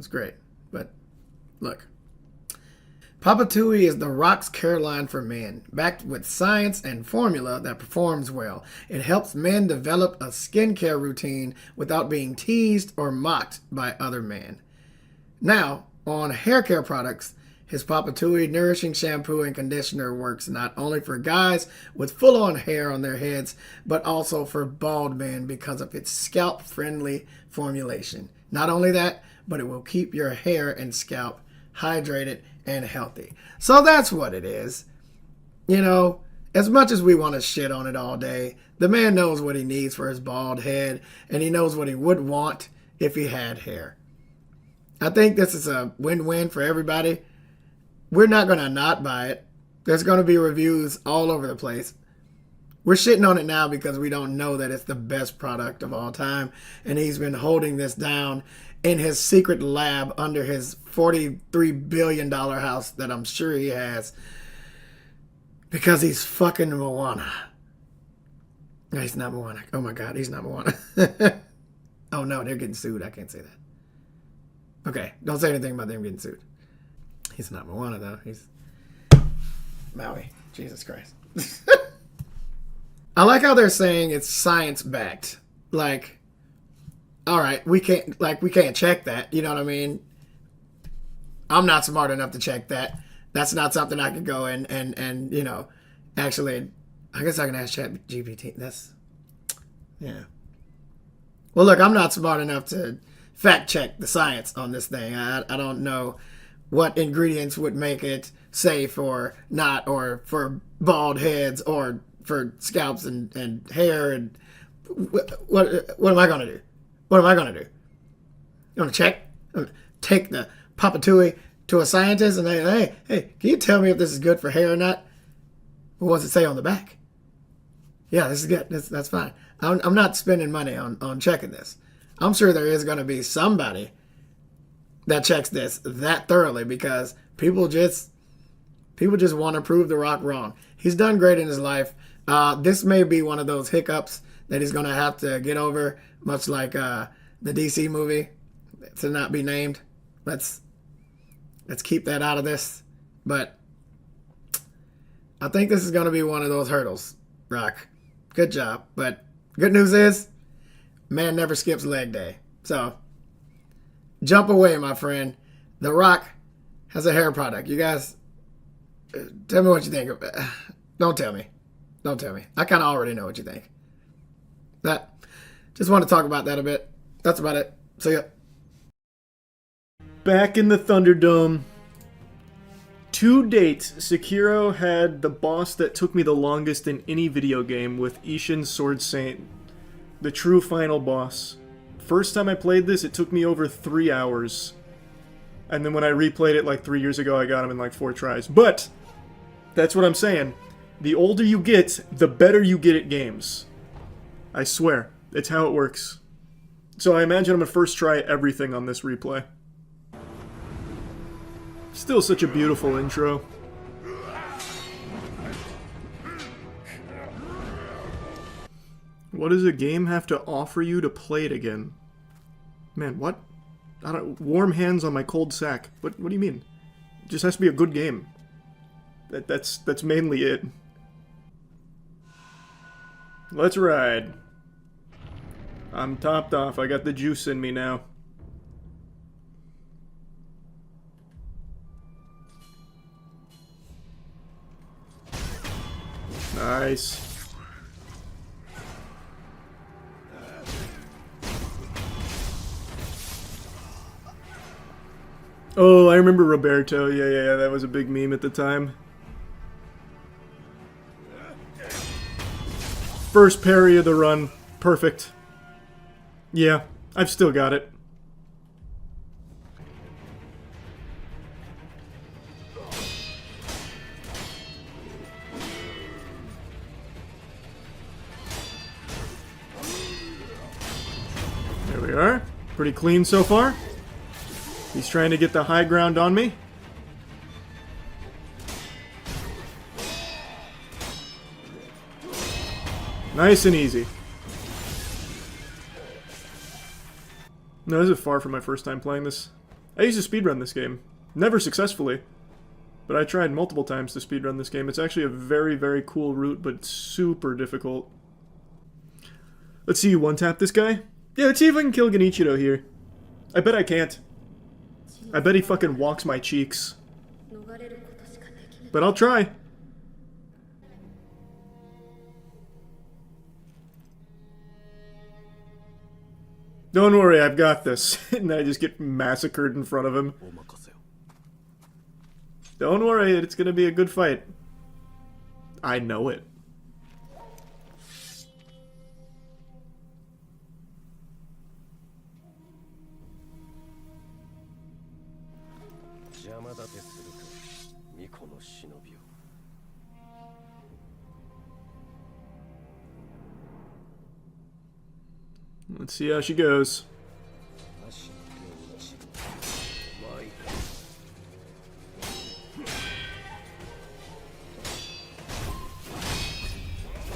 great. But look. Papa Tui is The Rock's care line for men, backed with science and formula that performs well. It helps men develop a skincare routine without being teased or mocked by other men. Now, on hair care products, His Papatui nourishing shampoo and conditioner works not only for guys with full-on hair on their heads, but also for bald men because of its scalp-friendly formulation. Not only that, but it will keep your hair and scalp hydrated and healthy. So that's what it is. You know, as much as we want to shit on it all day, the man knows what he needs for his bald head, and he knows what he would want if he had hair. I think this is a win-win for everybody. We're not going to not buy it. There's going to be reviews all over the place. We're shitting on it now because we don't know that it's the best product of all time, and he's been holding this down in his secret lab under his $43 billion house that I'm sure he has because he's fucking Moana. No, he's not Moana. Oh my God, he's not Moana. Oh no, they're getting sued. I can't say that. Okay, don't say anything about them getting sued. He's not Moana though. He's Maui. Jesus Christ. I like how they're saying it's science backed. Like, all right, we can't check that. You know what I mean? I'm not smart enough to check that. That's not something I could go and you know, actually, I guess I can ask ChatGPT. Yeah. Well, look, I'm not smart enough to fact check the science on this thing. I don't know what ingredients would make it safe or not, or for bald heads or for scalps and hair. And what am I going to do? What am I going to do? You want to check? Take the Papatui to a scientist and hey, can you tell me if this is good for hair or not? What does it say on the back? Yeah, this is good. That's fine. I'm not spending money on checking this. I'm sure there is going to be somebody that checks this that thoroughly because people just want to prove The Rock wrong. He's done great in his life. This may be one of those hiccups that he's going to have to get over, much like the DC movie to not be named. Let's keep that out of this. But I think this is going to be one of those hurdles, Rock. Good job. But good news is, man never skips leg day. So, jump away, my friend. The Rock has a hair product. You guys, tell me what you think. Don't tell me. I kind of already know what you think. Just want to talk about that a bit. That's about it. See ya. Back in the Thunderdome. To date, Sekiro had the boss that took me the longest in any video game with Ishin's Sword Saint, the true final boss. First time I played this, it took me over 3 hours. And then when I replayed it like 3 years ago, I got him in like 4 tries. But, that's what I'm saying. The older you get, the better you get at games. I swear. It's how it works. So I imagine I'm gonna first try everything on this replay. Still such a beautiful intro. What does a game have to offer you to play it again? Man, what? I don't. Warm hands on my cold sack. What do you mean? It just has to be a good game. That's mainly it. Let's ride. I'm topped off. I got the juice in me now. Nice. Oh, I remember Roberto. Yeah, that was a big meme at the time. First parry of the run. Perfect. Yeah, I've still got it. There we are. Pretty clean so far. He's trying to get the high ground on me. Nice and easy. No, this is far from my first time playing this. I used to speedrun this game. Never successfully. But I tried multiple times to speedrun this game. It's actually a very, very cool route, but super difficult. Let's see you one-tap this guy. Yeah, let's see if I can kill Genichiro here. I bet I can't. I bet he fucking walks my cheeks. but I'll try. Don't worry, I've got this. And I just get massacred in front of him. Don't worry, it's gonna be a good fight. I know it. Let's see how she goes.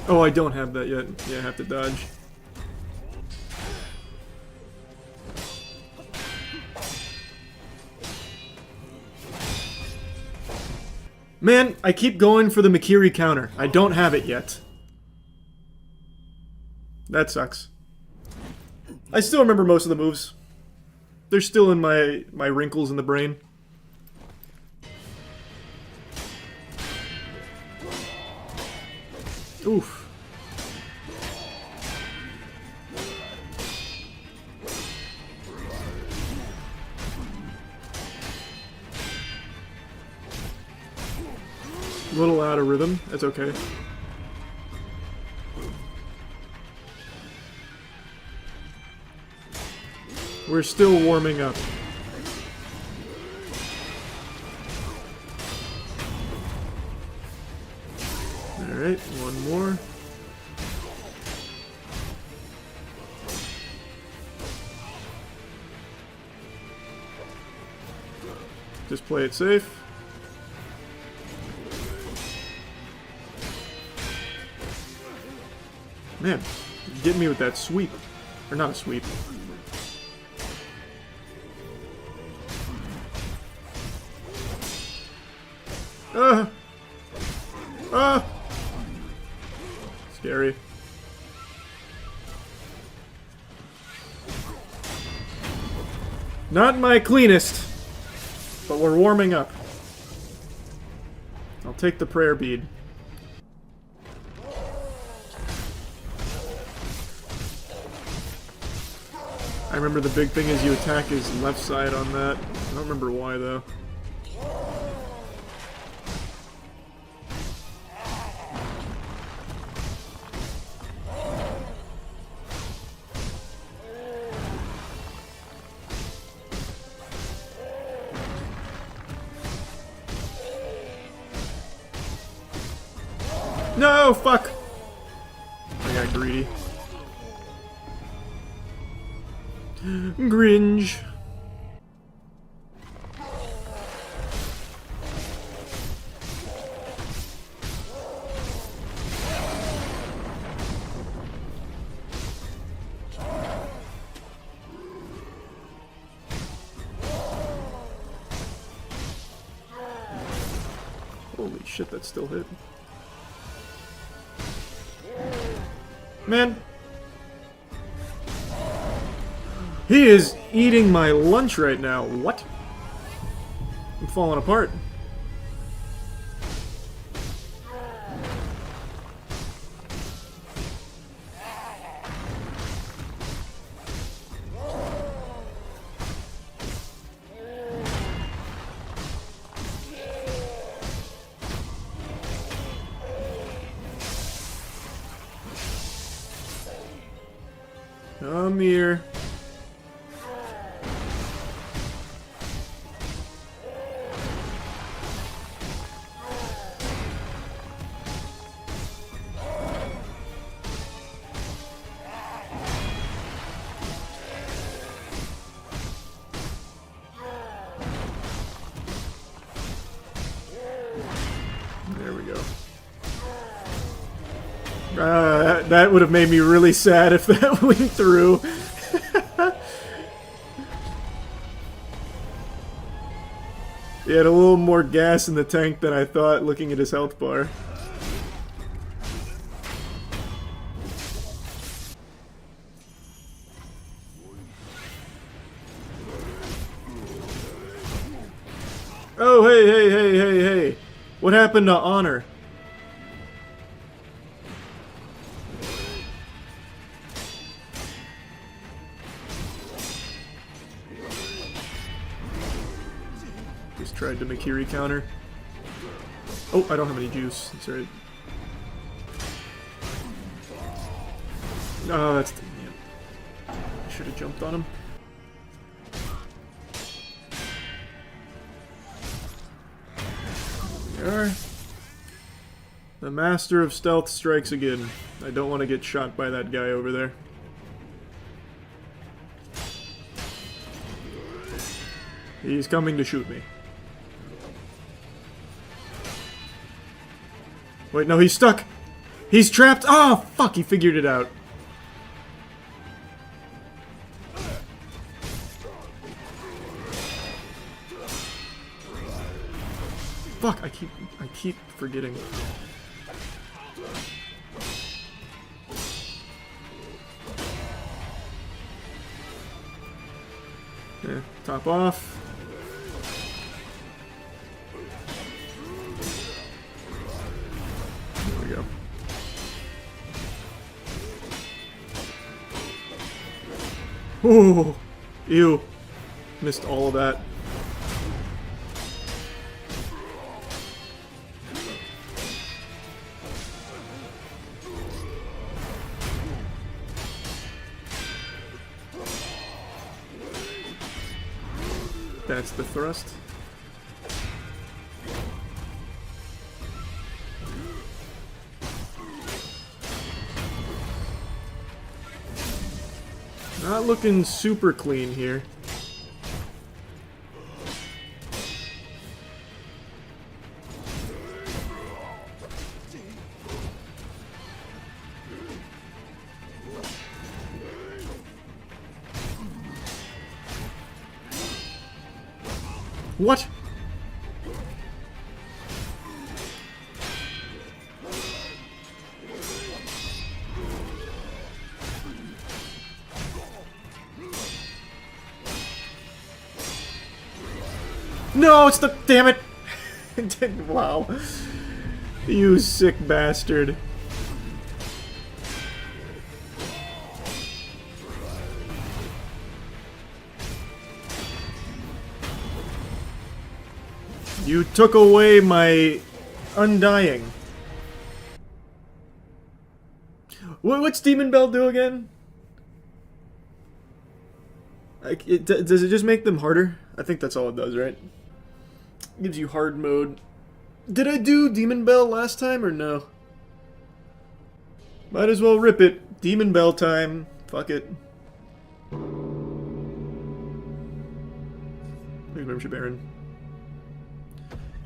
Oh, I don't have that yet. Yeah, I have to dodge. Man, I keep going for the Mikiri counter. I don't have it yet. That sucks. I still remember most of the moves. They're still in my wrinkles in the brain. Oof. A little out of rhythm. That's okay. We're still warming up. Alright, one more. Just play it safe. Man, get me with that sweep. Or not a sweep. Scary. Not my cleanest, but we're warming up. I'll take the prayer bead. I remember the big thing is you attack his left side on that. I don't remember why though. No, fuck! I got greedy. Gringe. Holy shit, that still hit. Man. He is eating my lunch right now. What? I'm falling apart. Come here. There we go. That would have made me really sad if that went through. He had a little more gas in the tank than I thought looking at his health bar. Oh, hey. What happened to honor? Just tried to Makiri counter. Oh, I don't have any juice. That's right. Oh, that's... yeah. I should have jumped on him. There we are. The Master of Stealth strikes again. I don't want to get shot by that guy over there. He's coming to shoot me. Wait, no, he's stuck! He's trapped! Oh, fuck, he figured it out. Fuck, I keep forgetting. Yeah, top off. There we go. Ooh, ew. Missed all of that. That's the thrust. Not looking super clean here. What? No, it's the... damn it! Wow. You sick bastard. You took away my undying. What's Demon Bell do again? Like, does it just make them harder? I think that's all it does, right? Gives you hard mode. Did I do Demon Bell last time or no? Might as well rip it. Demon Bell time. Fuck it. Membership Aaron.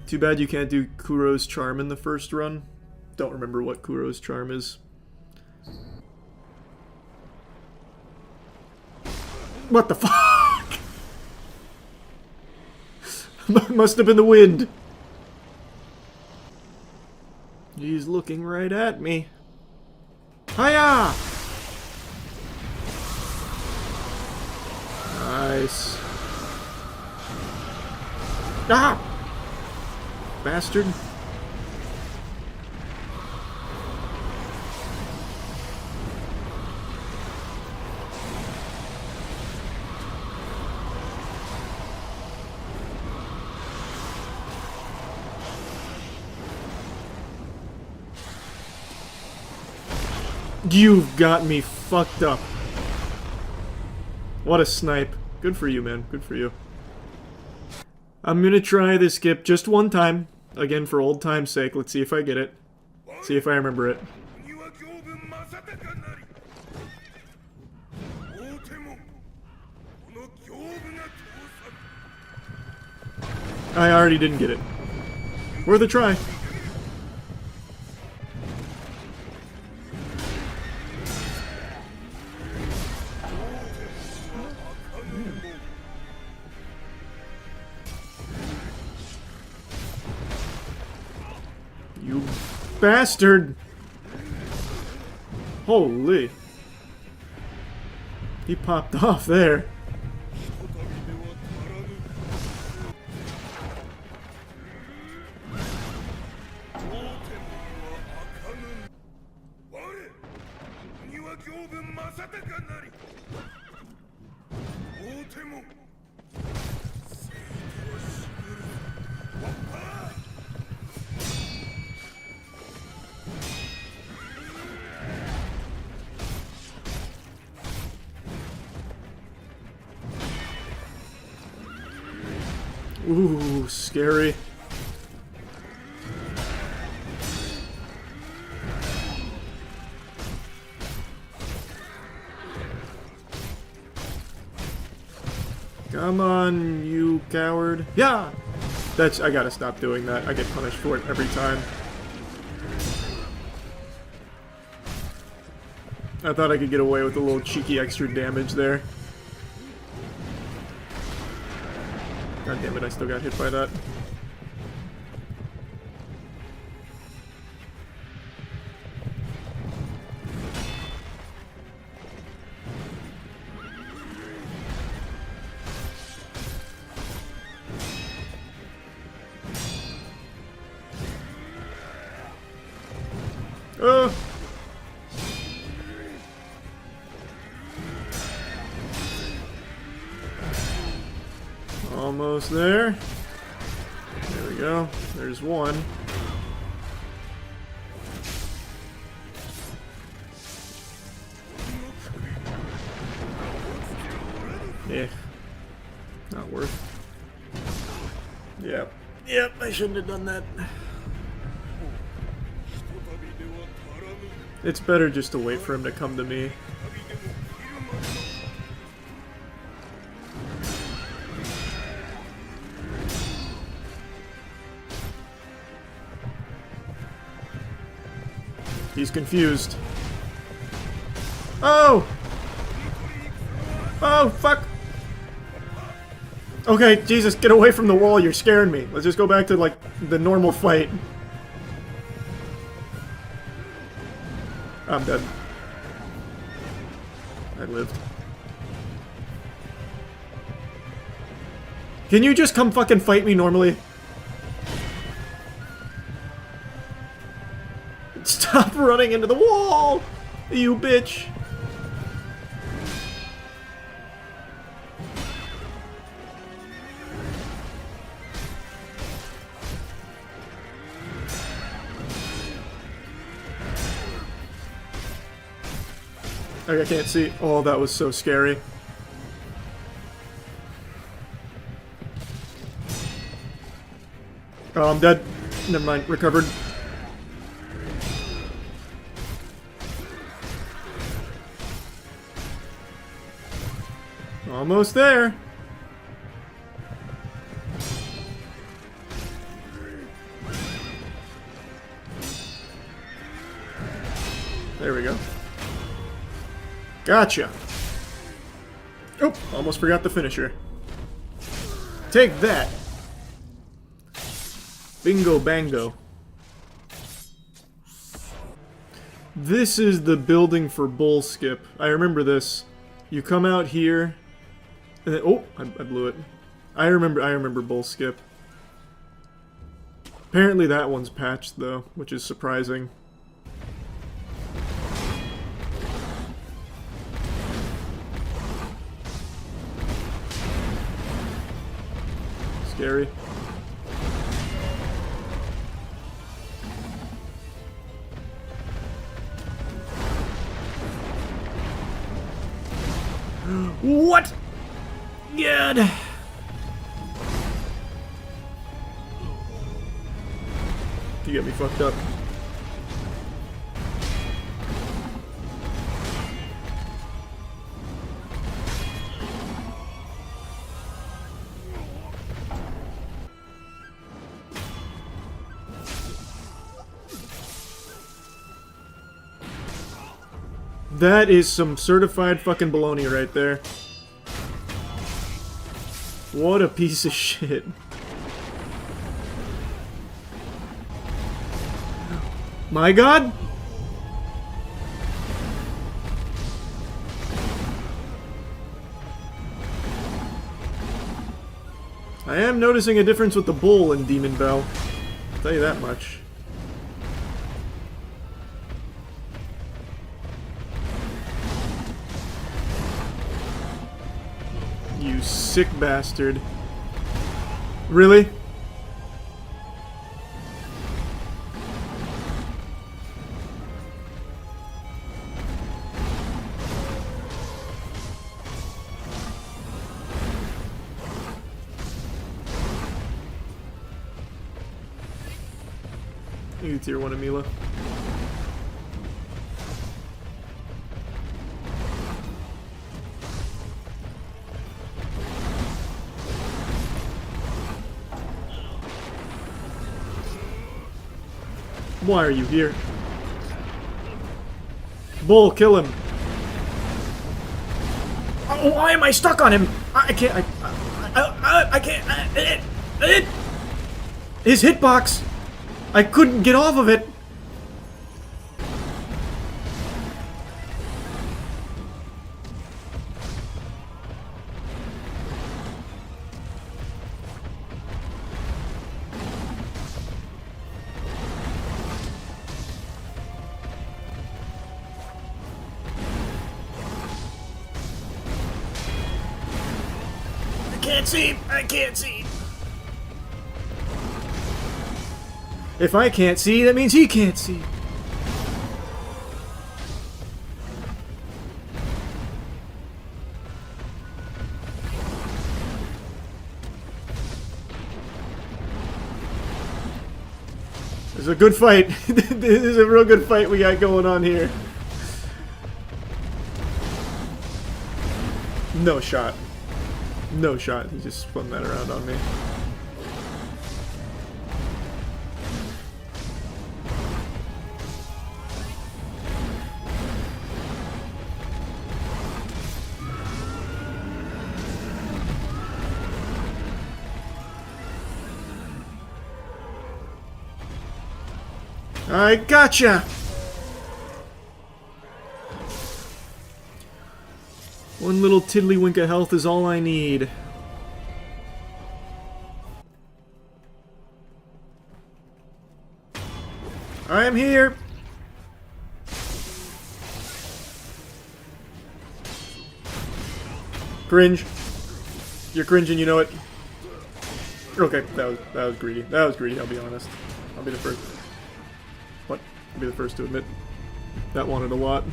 Too bad you can't do Kuro's Charm in the first run. Don't remember what Kuro's Charm is. What the fuck? Must have been the wind. He's looking right at me. Hiya! Nice. Ah! Bastard. You've got me fucked up. What a snipe. Good for you, man. Good for you. I'm gonna try this skip just one time. Again, for old time's sake. Let's see if I get it. See if I remember it. I already didn't get it. Worth a try. You bastard! Holy. He popped off there. Ooh, scary. Come on, you coward. Yeah! I gotta stop doing that. I get punished for it every time. I thought I could get away with a little cheeky extra damage there. God damn it, I still got hit by that. Oh! Almost there. There we go. There's one. Yeah. Not worth. Yep. Yep, I shouldn't have done that. It's better just to wait for him to come to me. He's confused. Oh! Oh, fuck! Okay, Jesus, get away from the wall, you're scaring me. Let's just go back to, like, the normal fight. I'm dead. I lived. Can you just come fucking fight me normally? Stop running into the wall! You bitch! I can't see. Oh, that was so scary. Oh, I'm dead. Never mind. Recovered. Almost there. There we go. Gotcha. Oh, almost forgot the finisher. Take that. Bingo bango. This is the building for bull skip. I remember this. You come out here, and then, oh, I blew it. I remember bull skip. Apparently that one's patched though, which is surprising. Scary. What? God. You got me fucked up. That is some certified fucking baloney right there. What a piece of shit. My god? I am noticing a difference with the bull in Demon Bell. I'll tell you that much. You sick bastard. Really? You tier 1 Amila. Why are you here? Bull, kill him. Oh, why am I stuck on him? I can't. I can't. His hitbox. I couldn't get off of it. I can't see. If I can't see, that means he can't see. This is a good fight. This is a real good fight we got going on here. No shot. No shot. He just spun that around on me. I gotcha! One little tiddlywink of health is all I need. I am here! Cringe. You're cringing, you know it. Okay, that was greedy. That was greedy, I'll be honest. I'll be the first. What? I'll be the first to admit. That wanted a lot.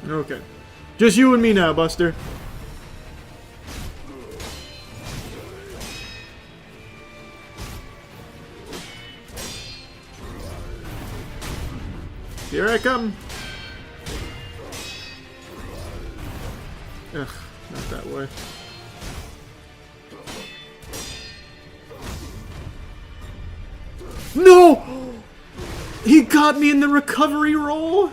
Okay. Just you and me now, Buster. Here I come. Ugh, not that way. No! He got me in the recovery roll!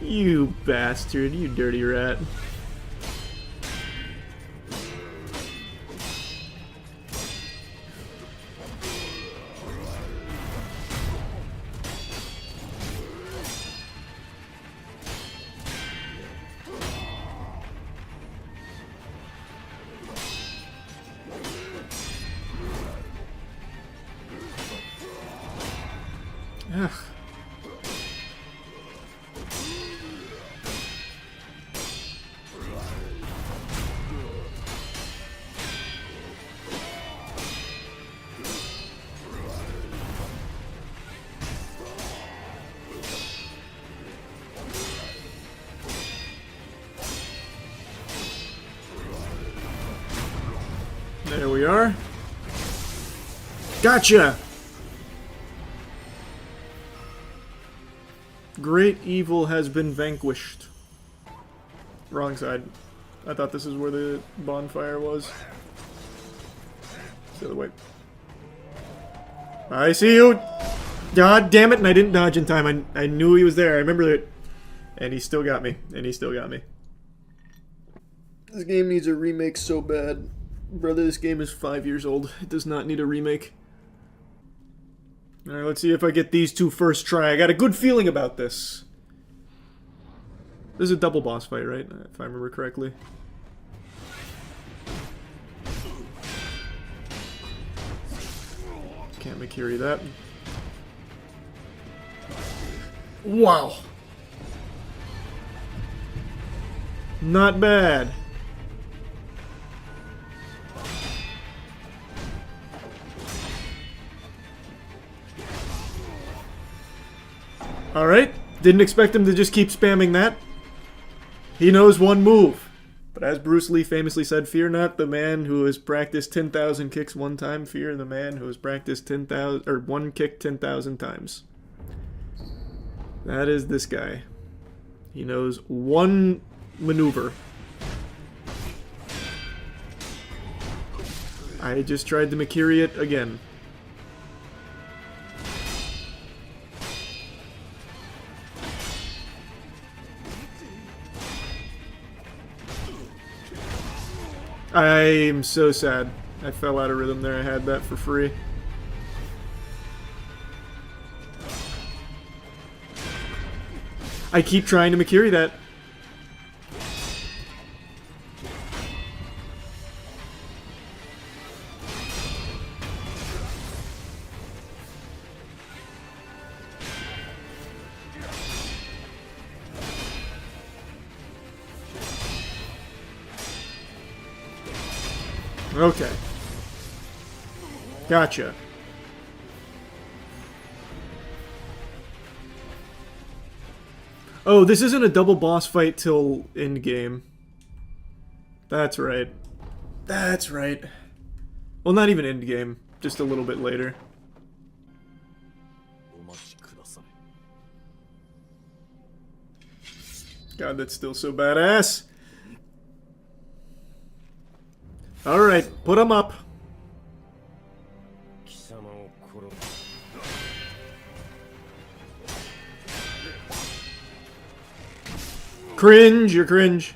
You bastard, you dirty rat. Ugh. There we are. Gotcha! Great evil has been vanquished. Wrong side. I thought this is where the bonfire was. It's the other way. I see you! God damn it, and I didn't dodge in time. I knew he was there. I remember it. And he still got me. And he still got me. This game needs a remake so bad. Brother, this game is 5 years old. It does not need a remake. Alright, let's see if I get these two first try. I got a good feeling about this. This is a double boss fight, right? If I remember correctly. Can't Makiri that. Wow. Not bad. Alright, didn't expect him to just keep spamming that. He knows one move. But as Bruce Lee famously said, fear not the man who has practiced 10,000 kicks one time, fear the man who has practiced 10,000 or one kick 10,000 times. That is this guy. He knows one maneuver. I just tried to Makiri it again. I'm so sad. I fell out of rhythm there. I had that for free. I keep trying to Makiri that. Okay. Gotcha. Oh, this isn't a double boss fight till endgame. That's right. That's right. Well, not even endgame. Just a little bit later. God, that's still so badass. Alright, put him up. Cringe, you're cringe.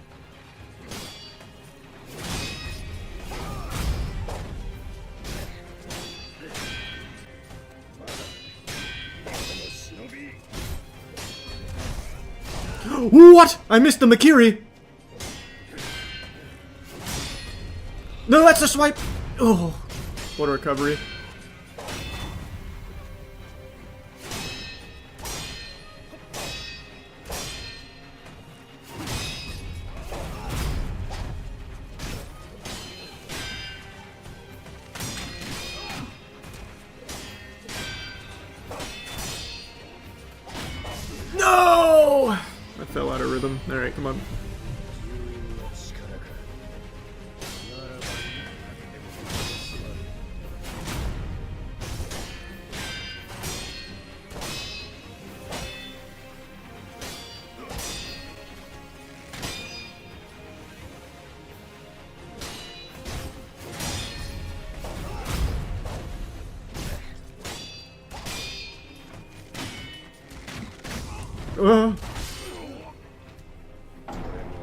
What? I missed the Makiri. No, that's a swipe. Oh, what a recovery. No! I fell out of rhythm. All right, come on.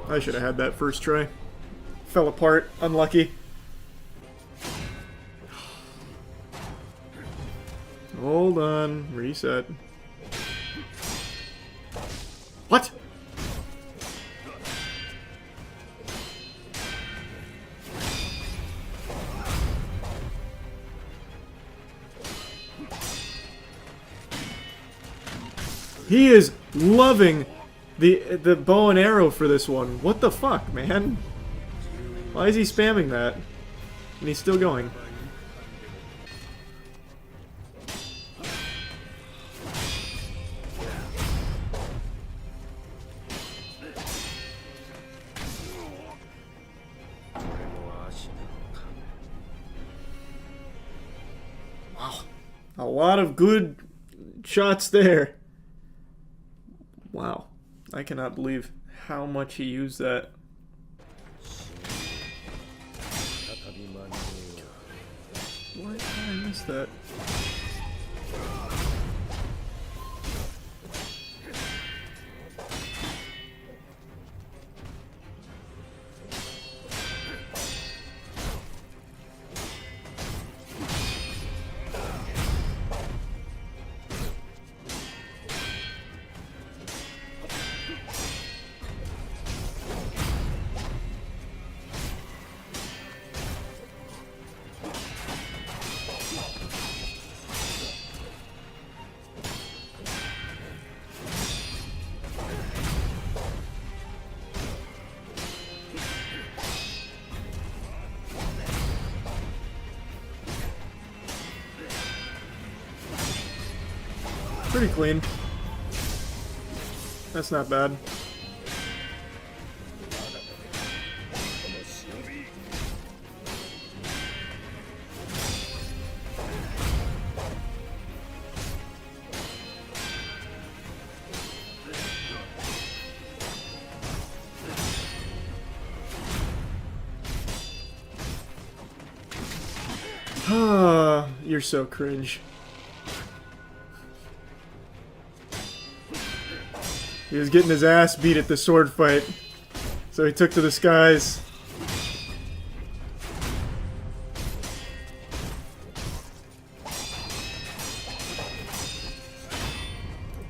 I should have had that first try. Fell apart. Unlucky. Hold on. Reset. What? He is loving the bow and arrow for this one. What the fuck, man? Why is he spamming that? And he's still going. Wow. A lot of good shots there. Wow. I cannot believe how much he used that. Why did I miss that? Pretty clean. That's not bad. You're so cringe. He was getting his ass beat at the sword fight, so he took to the skies.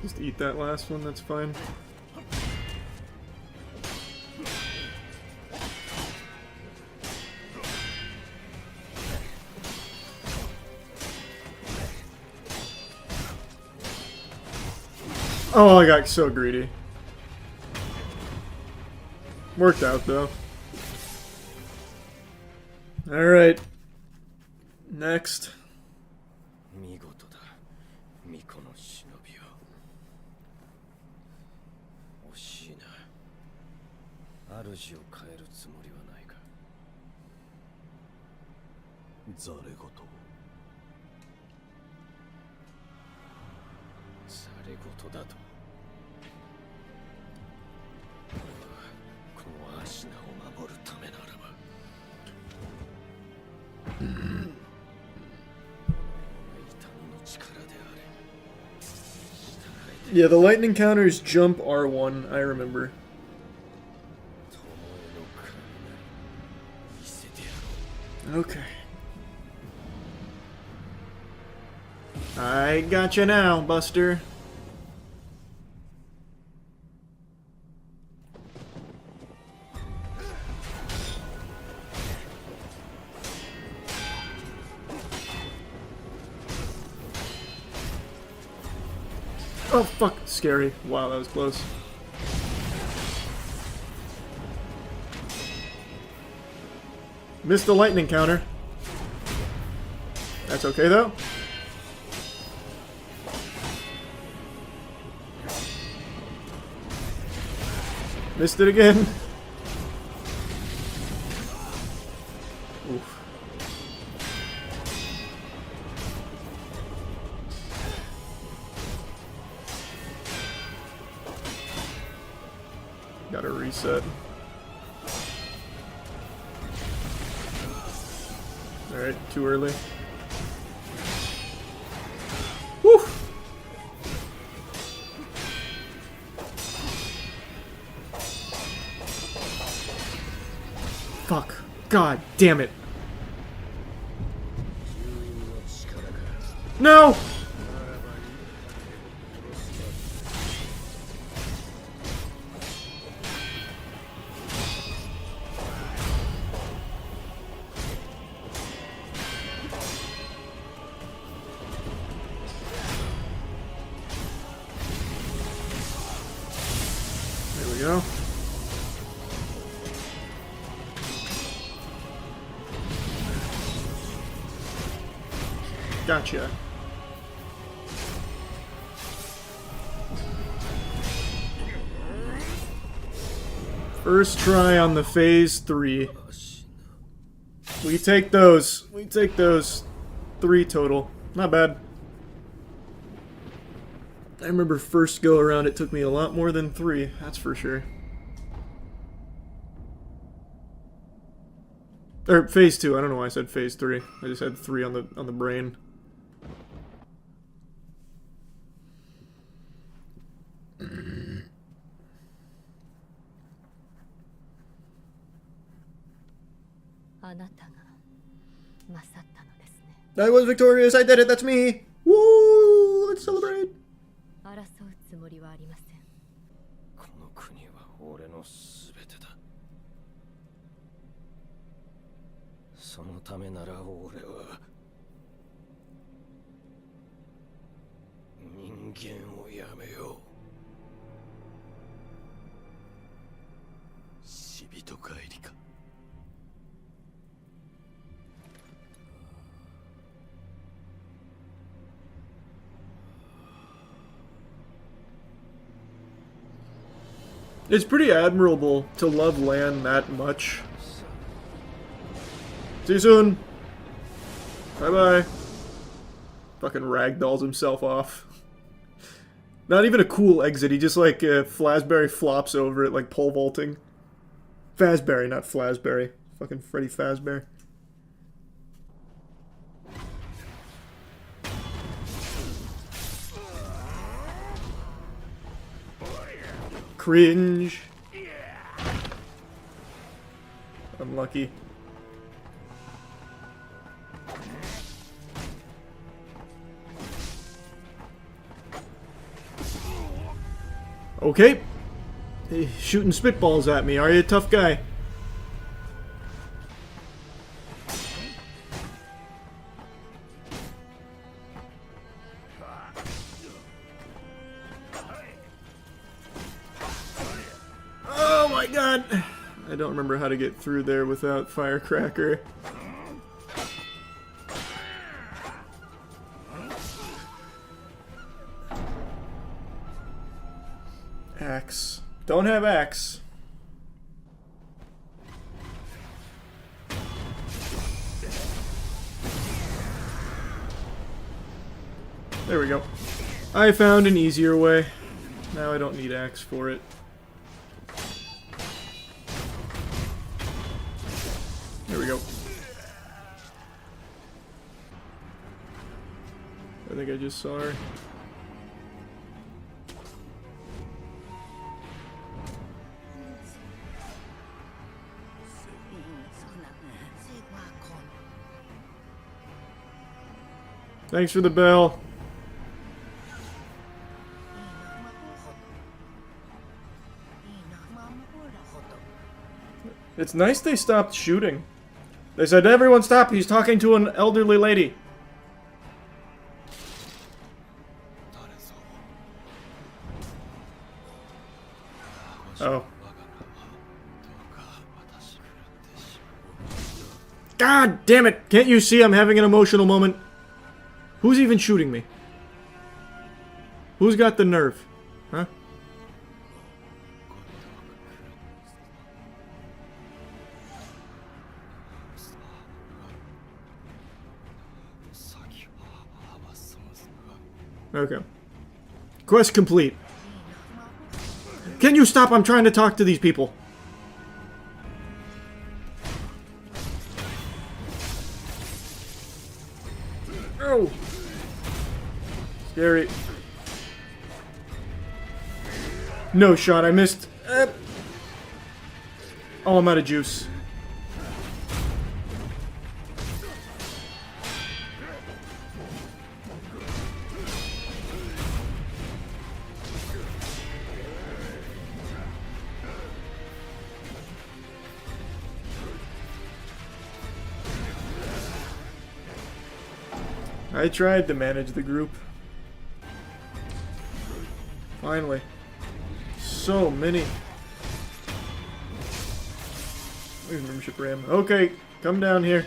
Just eat that last one, that's fine. Oh, I got so greedy. Worked out, though. Alright. Next. Yeah, the lightning counters jump R1, I remember. Okay. I gotcha now, Buster. Oh, fuck. Scary. Wow, that was close. Missed the lightning counter. That's okay, though. Missed it again. Oof. Gotta reset. Alright, too early. Woo! Fuck. God damn it. No! There we go. Gotcha. First try on the phase 3. We take those. We take those. 3 total. Not bad. I remember first go around it took me a lot more than 3, that's for sure. Or phase 2, I don't know why I said phase 3. I just had 3 on the brain. I was victorious, I did it, that's me! Woo! Let's celebrate! It's pretty admirable to love land that much. See you soon. Bye-bye. Fucking ragdolls himself off. Not even a cool exit, he just like Flasberry flops over it like pole vaulting. Fazberry, not Flasberry. Fucking Freddy Fazbear. Cringe. Unlucky. Okay. Hey, shooting spitballs at me. Are you a tough guy? Oh my god! I don't remember how to get through there without Firecracker. Axe. Don't have axe. There we go. I found an easier way. Now I don't need axe for it. There we go. I think I just saw her. Thanks for the bell. It's nice they stopped shooting. They said, everyone stop, he's talking to an elderly lady. Oh. God damn it! Can't you see I'm having an emotional moment? Who's even shooting me? Who's got the nerve? Huh? Okay. Quest complete. Can you stop? I'm trying to talk to these people. Oh! Scary. No shot, I missed. Oh, I'm out of juice. I tried to manage the group. Finally. So many. Where's membership RAM? Okay, come down here.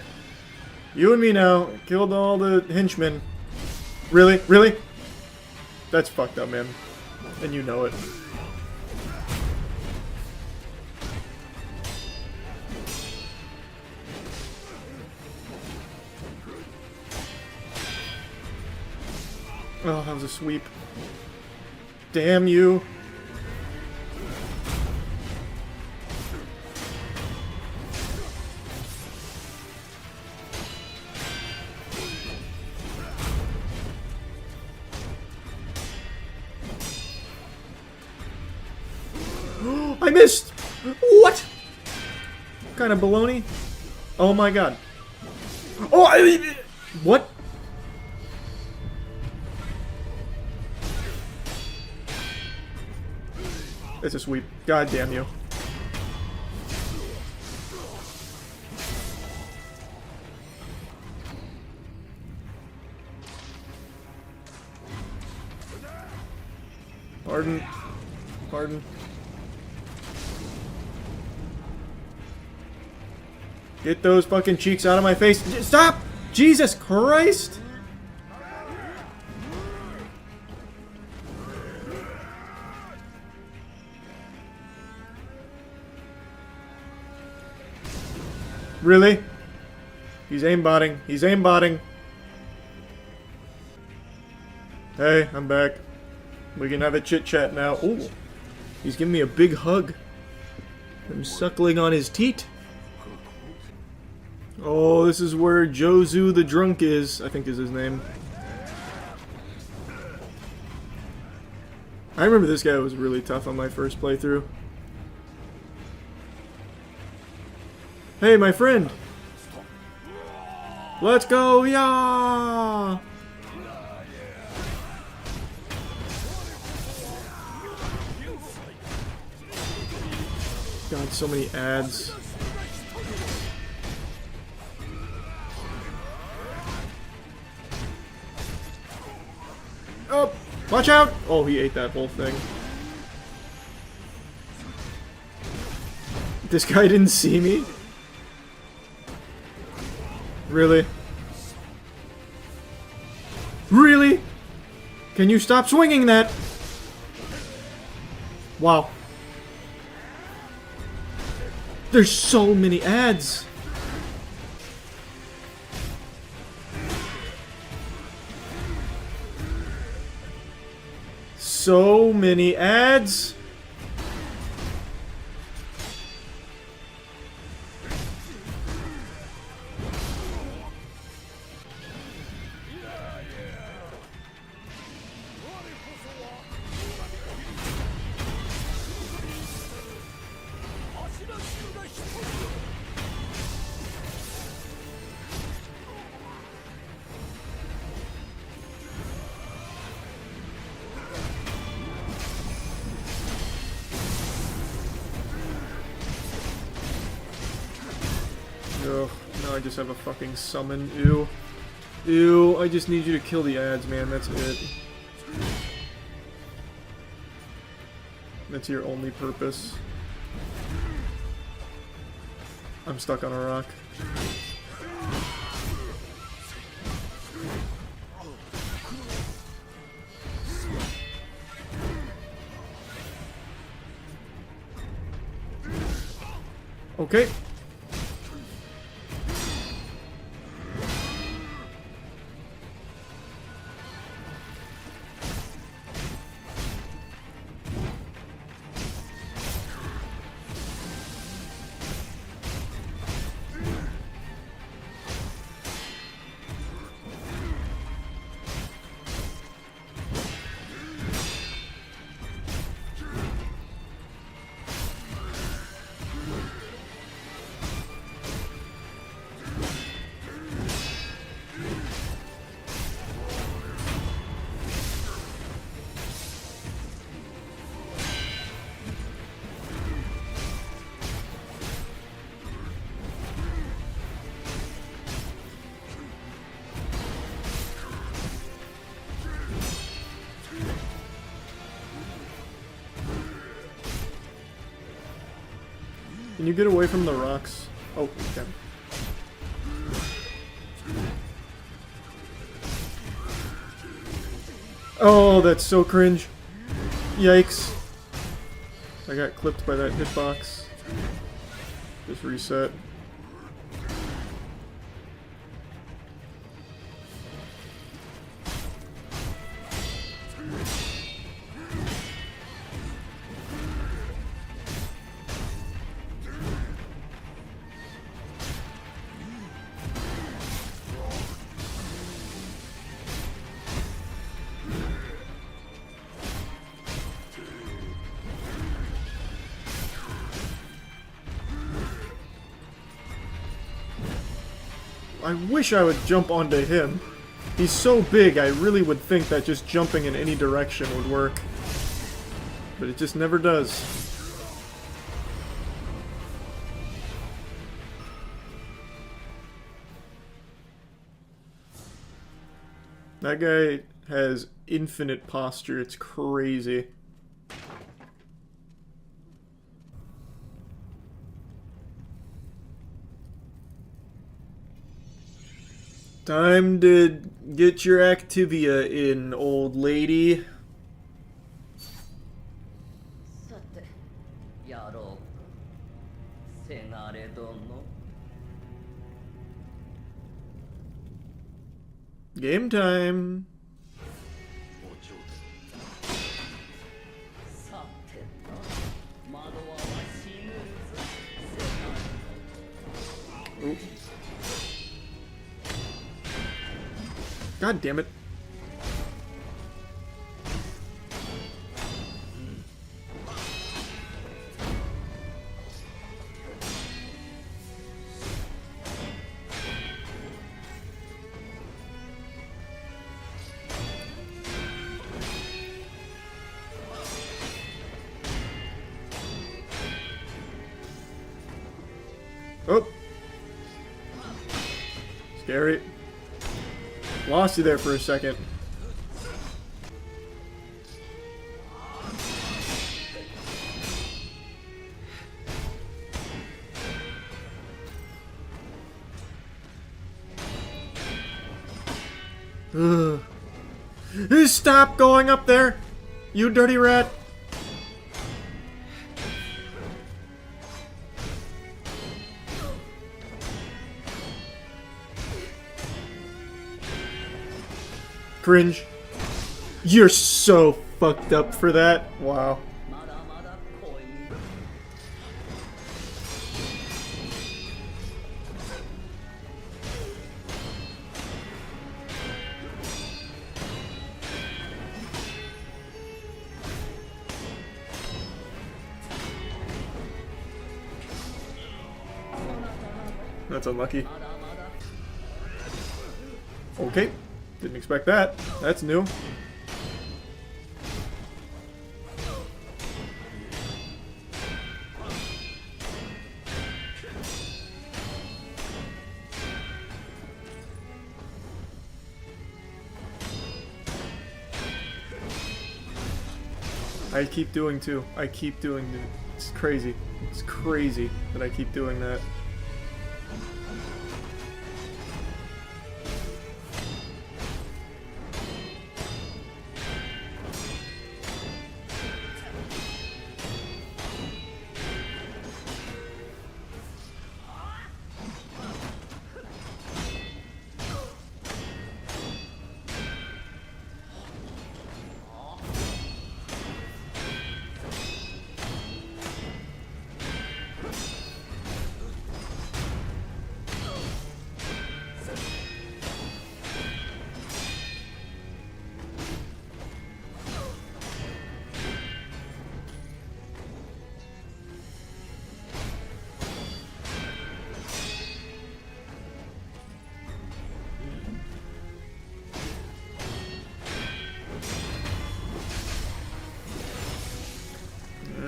You and me now. Killed all the henchmen. Really? Really? That's fucked up, man. And you know it. Oh, that was a sweep. Damn you. I missed! What? What kind of baloney? Oh my god. Oh, what? It's a sweep. God damn you. Pardon. Pardon. Get those fucking cheeks out of my face. Stop! Jesus Christ! Really? He's aimbotting. He's aimbotting. Hey, I'm back. We can have a chit-chat now. Ooh. He's giving me a big hug. I'm suckling on his teat. Oh, this is where Jozu the drunk is, I think is his name. I remember this guy was really tough on my first playthrough. Hey, my friend! Let's go, yeah! God, so many ads. Oh! Watch out! Oh, he ate that whole thing. This guy didn't see me? Really? Really? Can you stop swinging that? Wow. There's so many ads. So many ads. Ugh, now I just have a fucking summon. Ew. Ew, I just need you to kill the ads, man. That's it. That's your only purpose. I'm stuck on a rock. Okay. Can you get away from the rocks? Oh, okay. Oh, that's so cringe. Yikes. I got clipped by that hitbox. Just reset. I wish I would jump onto him. He's so big, I really would think that just jumping in any direction would work. But it just never does. That guy has infinite posture, it's crazy. Time to get your Activia in, old lady. Game time. Ooh. God damn it. Oh. Scary. Lost you there for a second. Ugh. Stop going up there, you dirty rat. Cringe. You're so fucked up for that. Wow. That's unlucky. Okay. Didn't expect that. That's new. I keep doing too. I keep doing it. It's crazy. It's crazy that I keep doing that.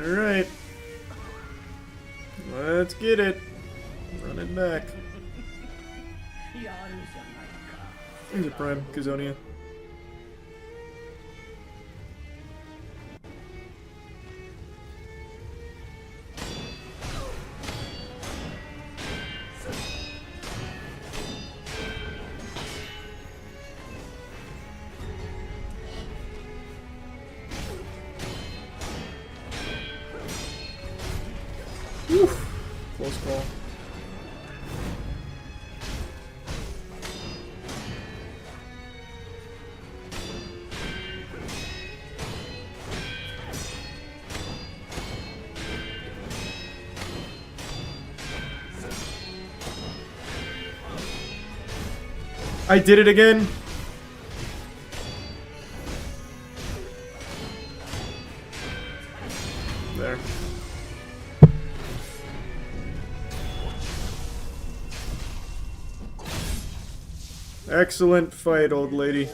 Alright. Let's get it. Run it back. Here's a Prime, Kazonia. Oof. Close call. I did it again. There. Excellent fight, old lady.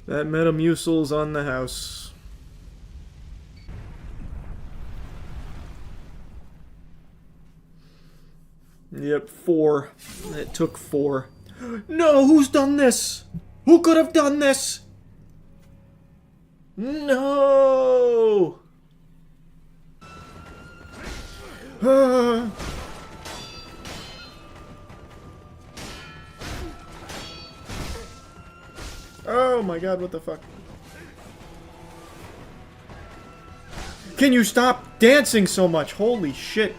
That Metamucil's on the house. Yep, 4. It took 4. No, who's done this? Who could have done this? No! Ah. Oh my god, what the fuck? Can you stop dancing so much? Holy shit.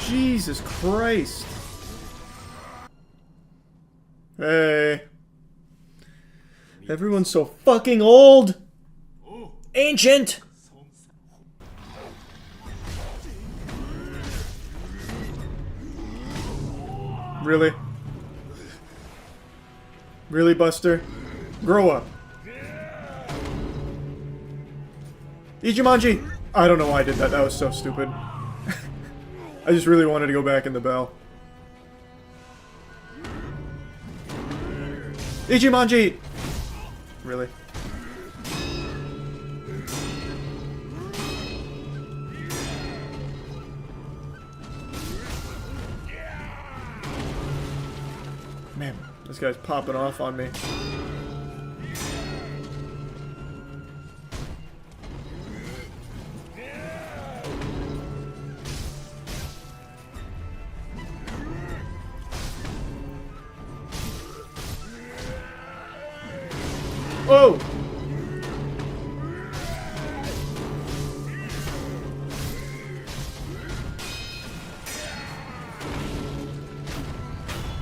Jesus Christ. Hey. Everyone's so fucking old. Ancient. Really? Really, Buster? Grow up. Ichimonji! I don't know why I did that. That was so stupid. I just really wanted to go back in the bell. Ichimonji! Really? Man, this guy's popping off on me. Oh!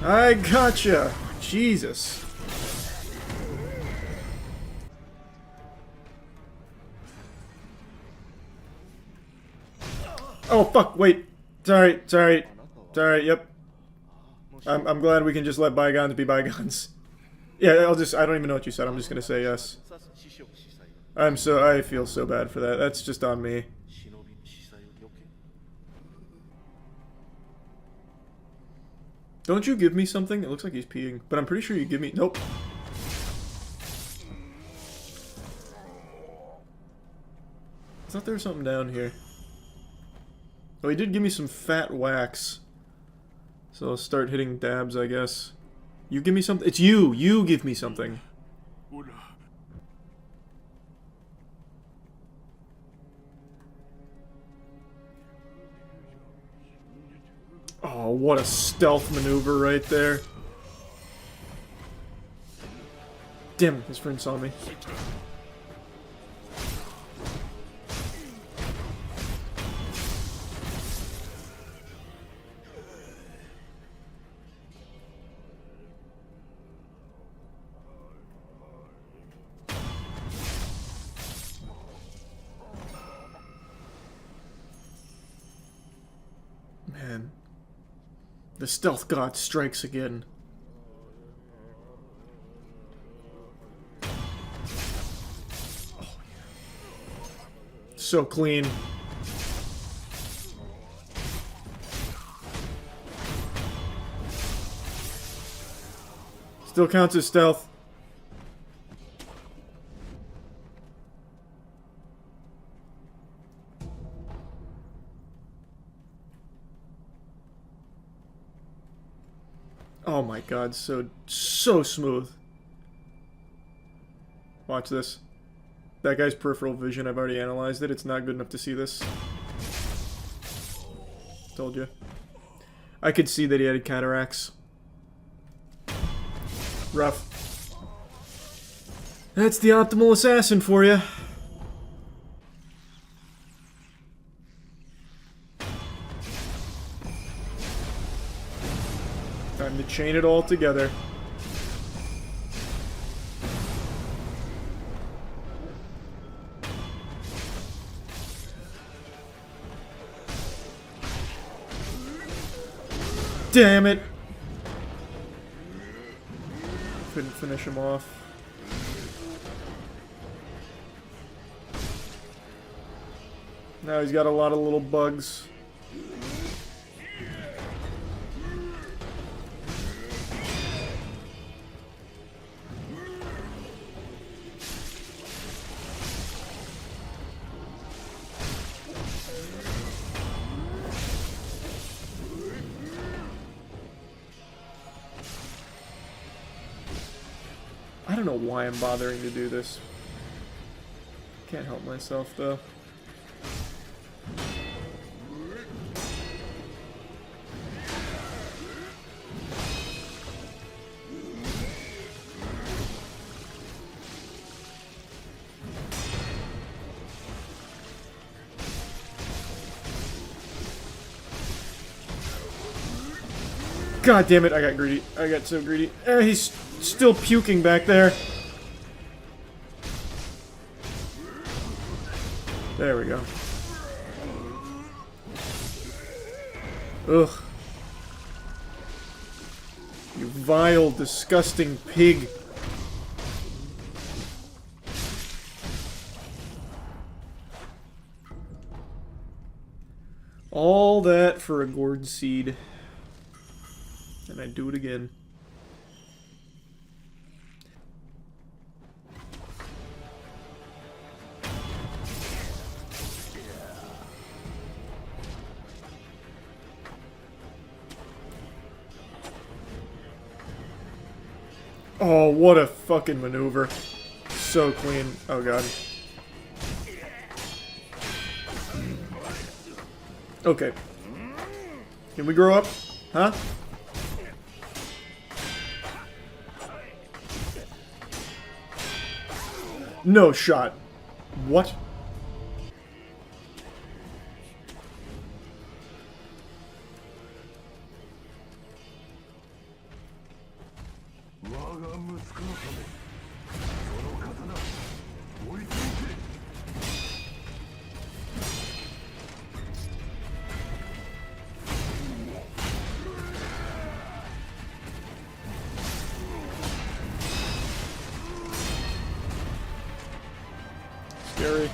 I gotcha! Jesus. Oh, fuck, wait. Sorry, yep. I'm glad we can just let bygones be bygones. Yeah, I don't even know what you said, I'm just gonna say yes. I feel so bad for that, that's just on me. Don't you give me something? It looks like he's peeing, but I'm pretty sure you give me... Nope. I thought there was something down here. Oh, he did give me some fat wax. So I'll start hitting dabs, I guess. You give me something? It's you! You give me something. Oh, what a stealth maneuver right there. Damn, his friend saw me. Man. The stealth god strikes again. Oh, yeah. So clean. Still counts as stealth. Oh my god, so smooth. Watch this. That guy's peripheral vision, I've already analyzed it. It's not good enough to see this. Told you. I could see that he had cataracts. Rough. That's the optimal assassin for you. Time to chain it all together. Damn it! Couldn't finish him off. Now he's got a lot of little bugs. I don't know why I'm bothering to do this. Can't help myself, though. God damn it, I got greedy. I got so greedy. He's still puking back there. There we go. Ugh. You vile, disgusting pig. All that for a gourd seed. And I do it again. Oh, what a fucking maneuver. So clean. Oh god. Okay. Can we grow up? Huh? No shot. What? Scary.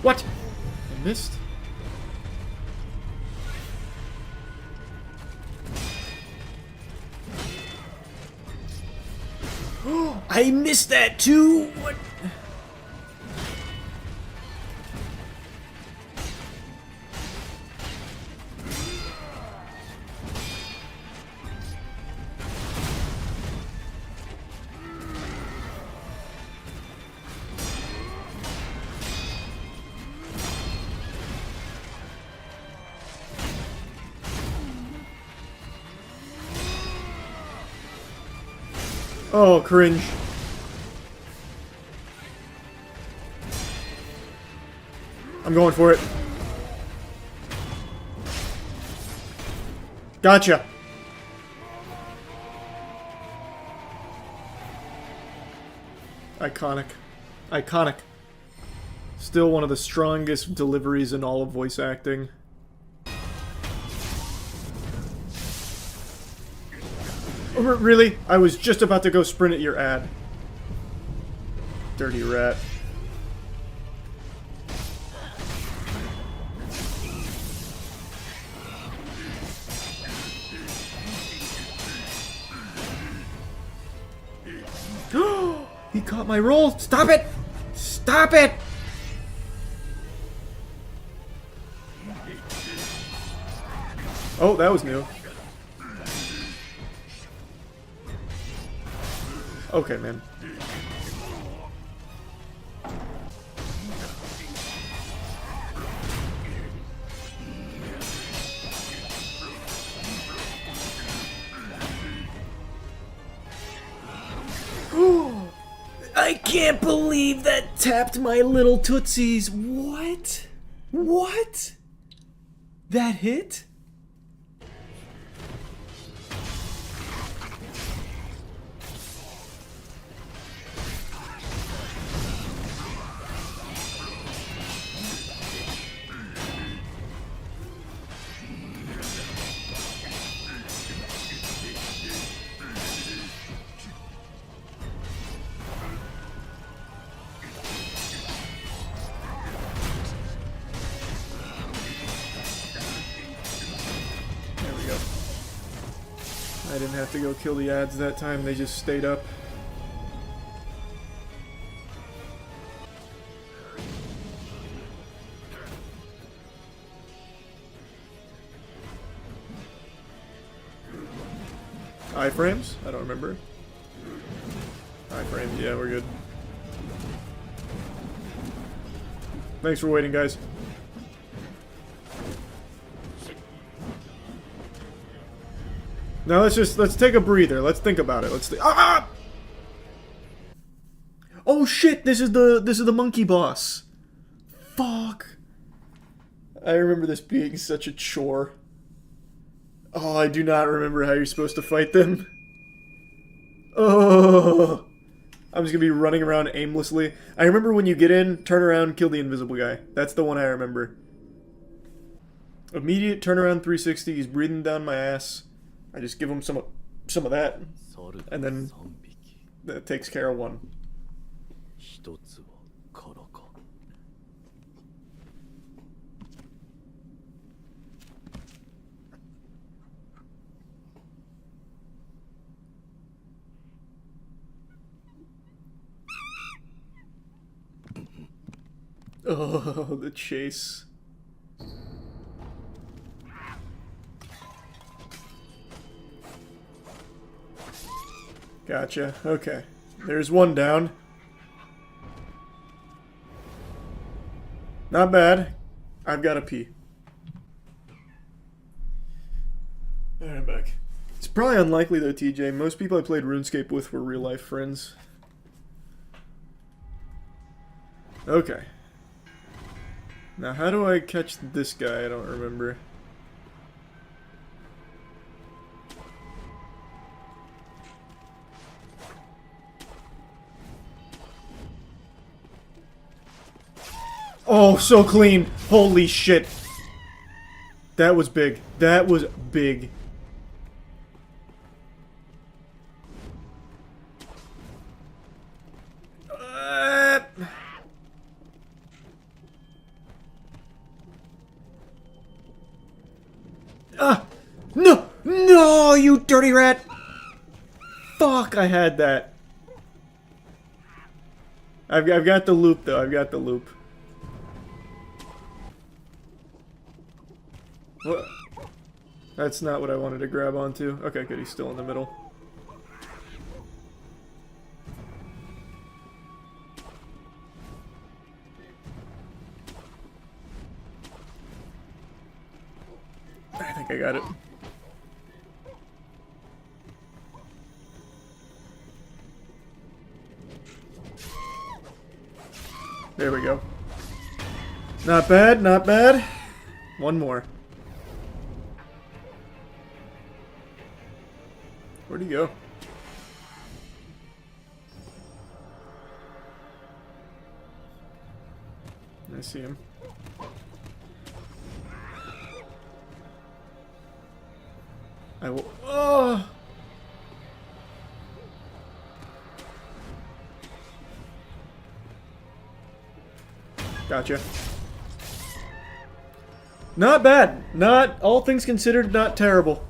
What? I missed? I missed that too! What? Oh, cringe. I'm going for it. Gotcha. Iconic. Iconic. Still one of the strongest deliveries in all of voice acting. Really? I was just about to go sprint at your ad. Dirty rat. He caught my roll! Stop it! Stop it! Oh, that was new. Okay, man. I can't believe that tapped my little tootsies. What? What? That hit? I didn't have to go kill the ads that time, they just stayed up. Iframes? I don't remember. Iframes, yeah, we're good. Thanks for waiting, guys. Now let's take a breather. Let's think about it. Ah! Oh shit! This is the monkey boss. Fuck. I remember this being such a chore. Oh, I do not remember how you're supposed to fight them. Oh, I'm just gonna be running around aimlessly. I remember when you get in, turn around, kill the invisible guy. That's the one I remember. Immediate turnaround 360. He's breathing down my ass. I just give him some of that, and then that takes care of one. Oh, the chase. Gotcha. Okay. There's one down. Not bad. I've got to pee. Alright, I'm back. It's probably unlikely though, TJ. Most people I played RuneScape with were real life friends. Okay. Now how do I catch this guy? I don't remember. Oh, so clean. Holy shit. That was big. That was big. No! No, you dirty rat! Fuck, I had that. I've got the loop, though. I've got the loop. What? That's not what I wanted to grab onto. Okay, good. He's still in the middle. I think I got it. There we go. Not bad, not bad. One more. Where'd he go? I see him. I will. Oh! Gotcha. Not bad. Not, all things considered, not terrible.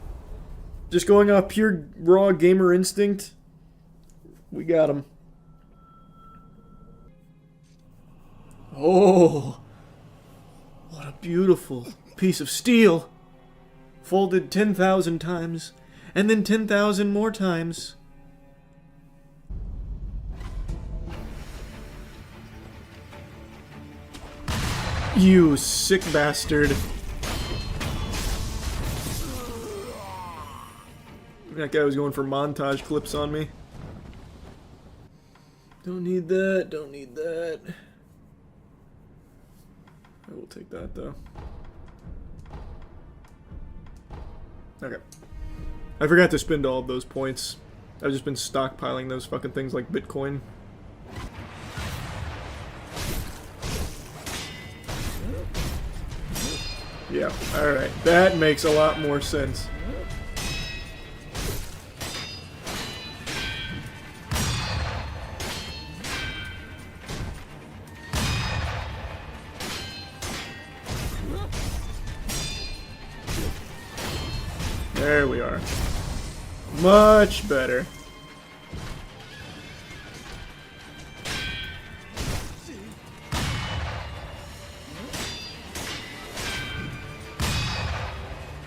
Just going off pure raw gamer instinct, we got him. Oh, what a beautiful piece of steel. Folded 10,000 times, and then 10,000 more times. You sick bastard. That guy was going for montage clips on me. Don't need that, don't need that. I will take that though. Okay. I forgot to spend all of those points. I've just been stockpiling those fucking things like Bitcoin. Yeah, alright. That makes a lot more sense. There we are. Much better.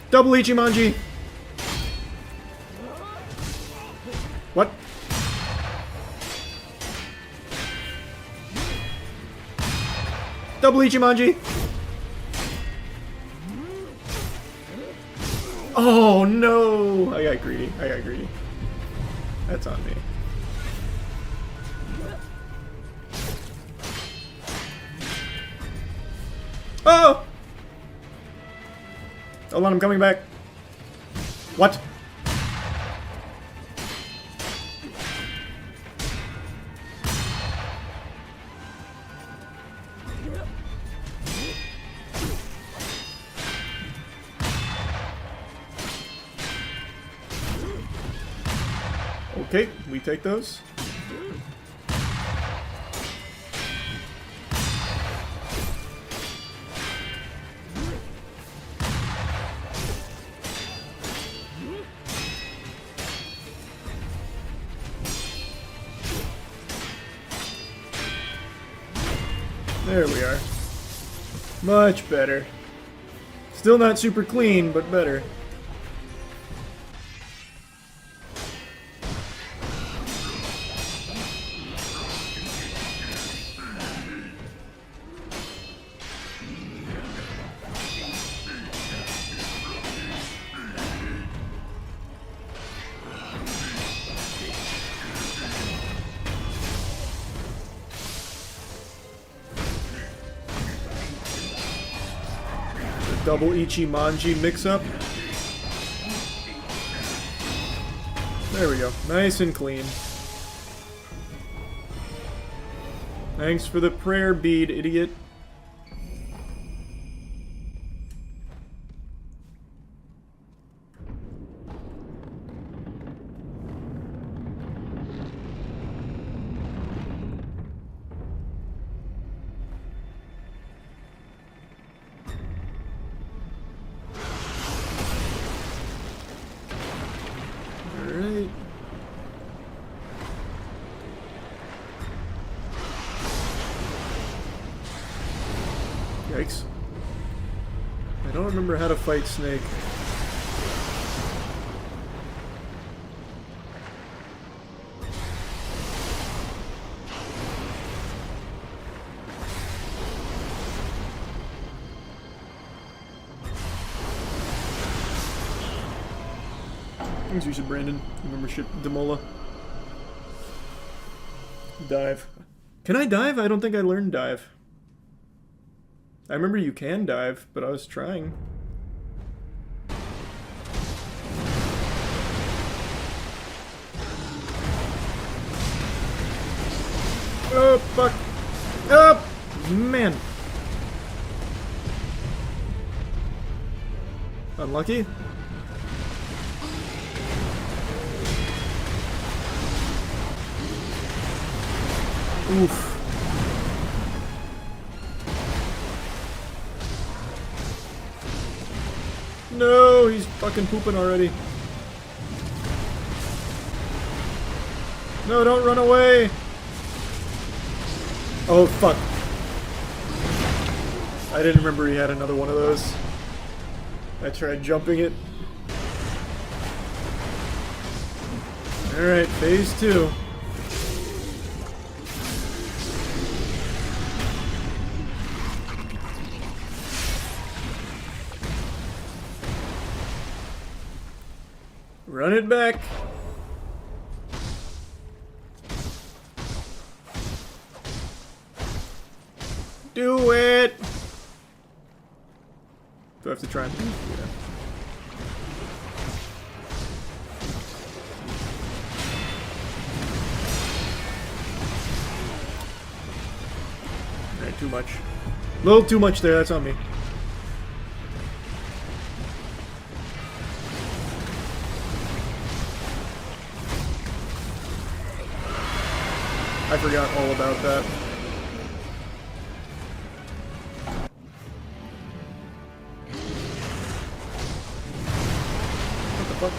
Double Ichimonji! What? Double Ichimonji! Oh no! I got greedy. I got greedy. That's on me. Oh! Hold on, I'm coming back. What? Okay, we take those. There we are. Much better. Still not super clean, but better. Double Ichi-Manji mix-up. There we go. Nice and clean. Thanks for the prayer bead, idiot. Yikes. I don't remember how to fight Snake. Thanks, you should, Brandon. Remember shit, Demola. Dive. Can I dive? I don't think I learned dive. I remember you can dive, but I was trying. Oh, fuck. Oh, man. Unlucky. Oof. No, he's fucking pooping already. No, don't run away. Oh, fuck. I didn't remember he had another one of those. I tried jumping it. Alright, phase 2. Run it back. Do it. Do I have to try and... Yeah. Alright, too much. A little too much there, that's on me. I forgot all about that. What the fuck?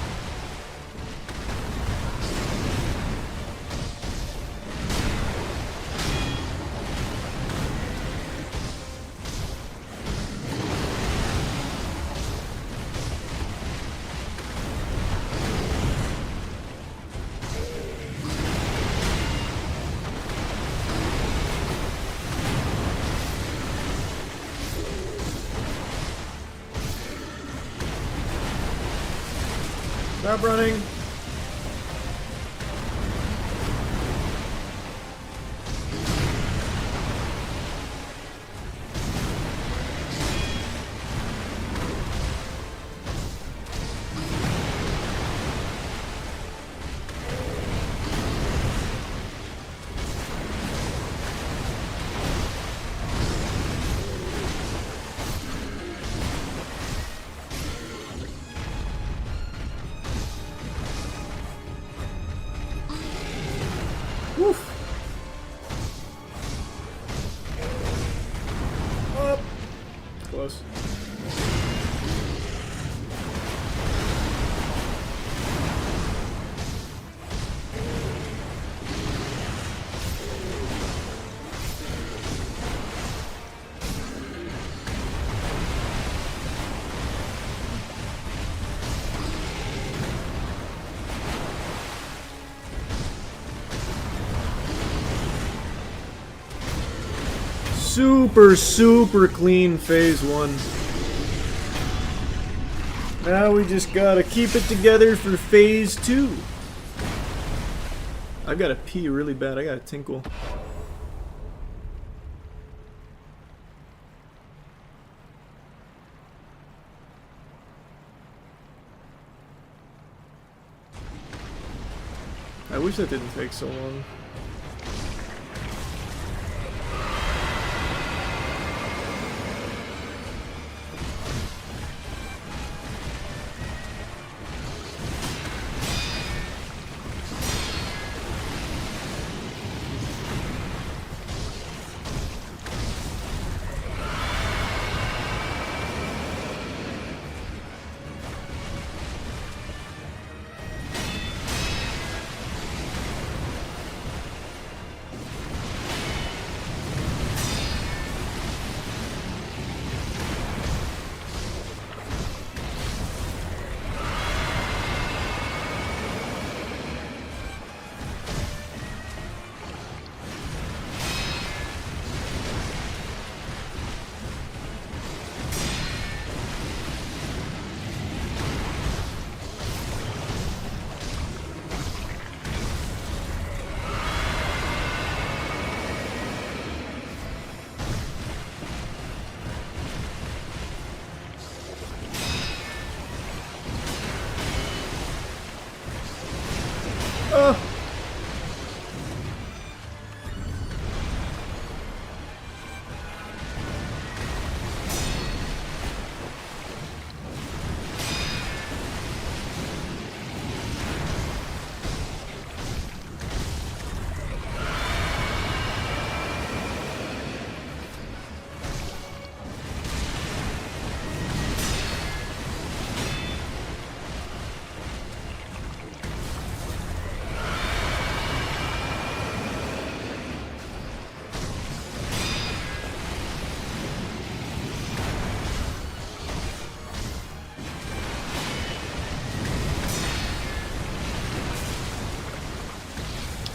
Stop running. close. Super clean phase 1. Now we just gotta keep it together for phase 2. I've gotta pee really bad. I gotta tinkle. I wish that didn't take so long.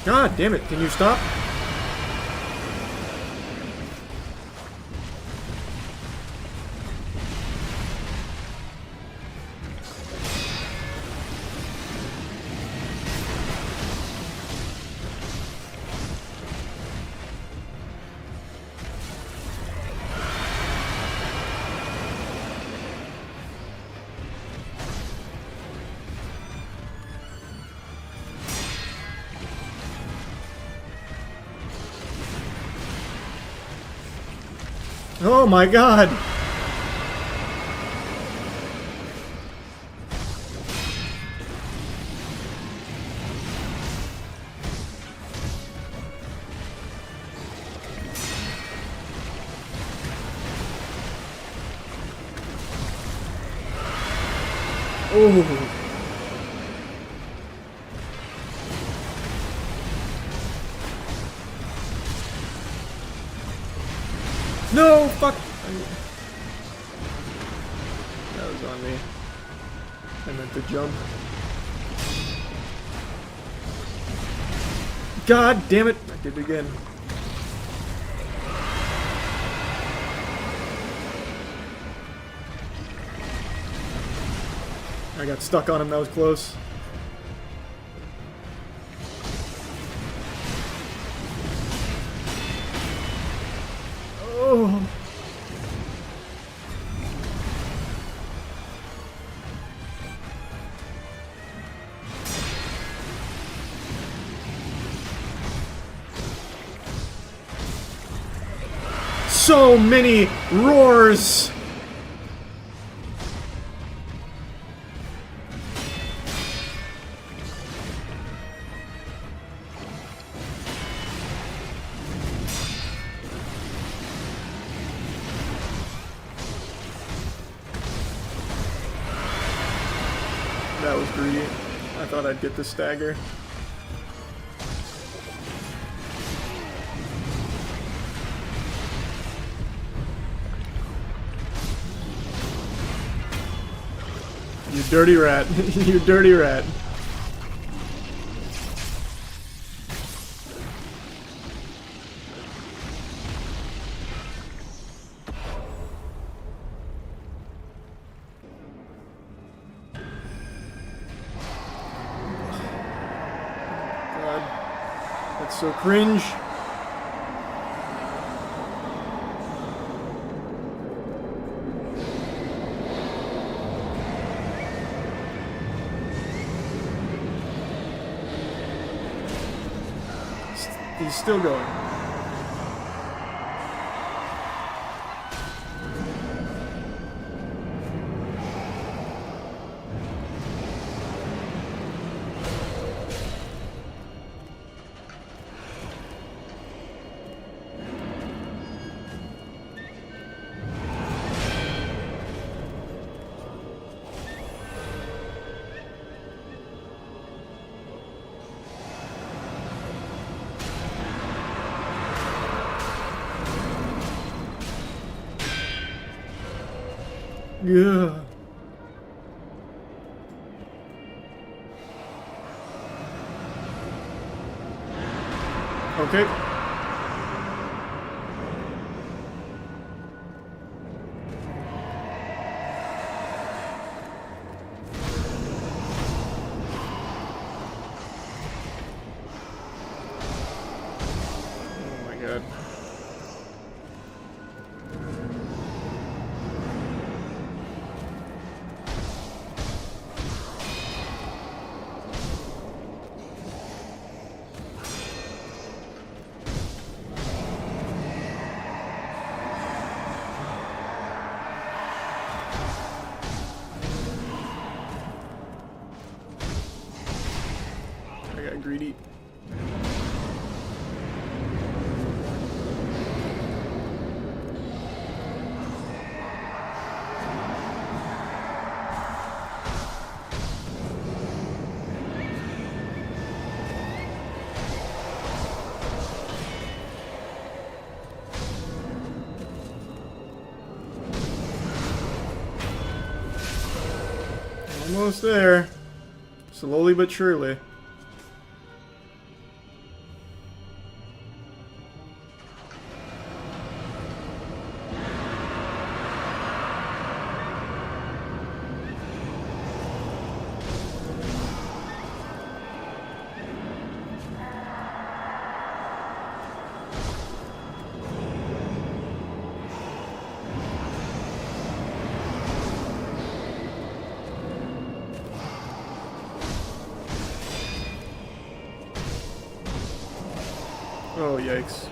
God damn it, can you stop? Oh my god! Oh. No, fuck! That was on me. I meant to jump. God damn it! I did it again. I got stuck on him, that was close. Oh. So many roars! That was greedy. I thought I'd get the stagger. You dirty rat. You dirty rat. God. That's so cringe. He's still going. Yeah. Okay. Oh my god. I got greedy. Almost there. Slowly but surely. Oh, yikes.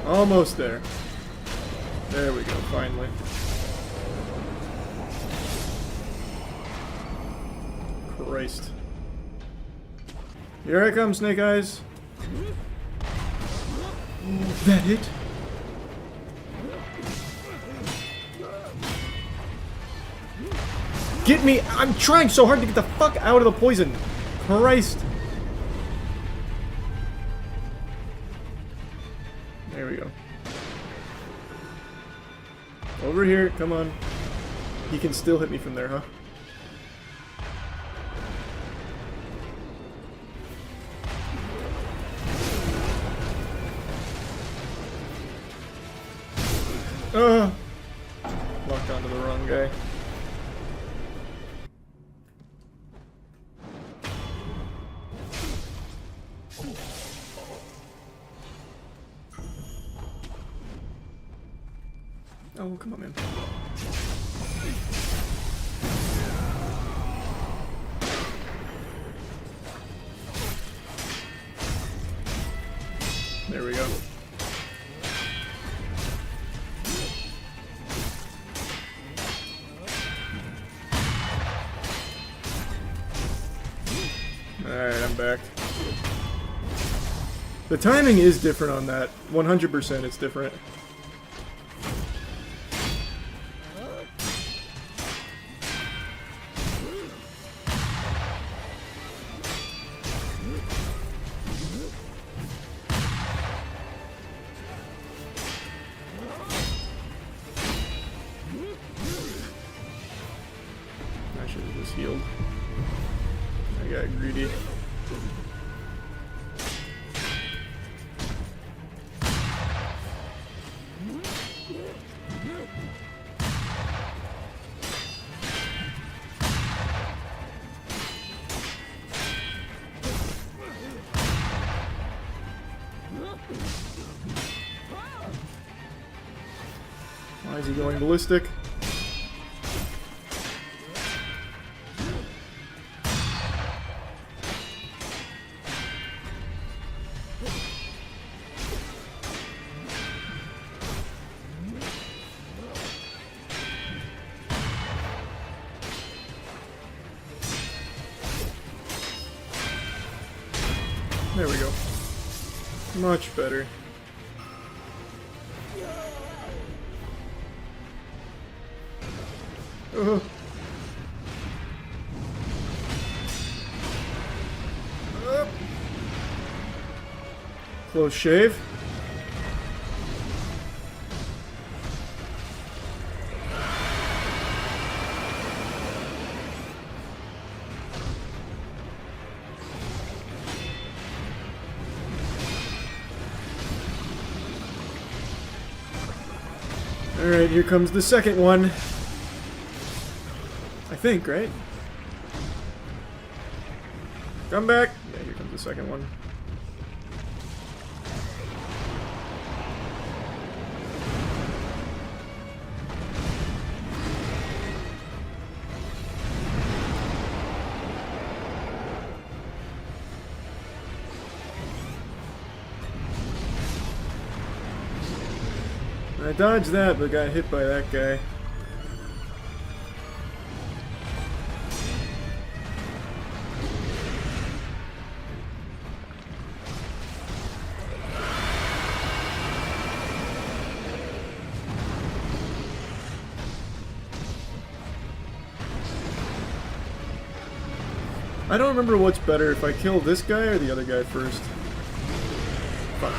Almost there. There we go, finally. Christ. Here I come, Snake Eyes. That hit? Get me! I'm trying so hard to get the fuck out of the poison. Christ. There we go. Over here, come on. He can still hit me from there, huh? Locked onto the wrong guy. Oh, come on, man. There we go. Alright, I'm back. The timing is different on that. 100% it's different. I should have just healed. I got greedy. Why is he going ballistic? There we go. Much better. Ugh. Close shave. Alright, here comes the second one. I think, right? Come back! Yeah, here comes the second one. I dodged that, but got hit by that guy. I don't remember what's better, if I kill this guy or the other guy first. Fuck.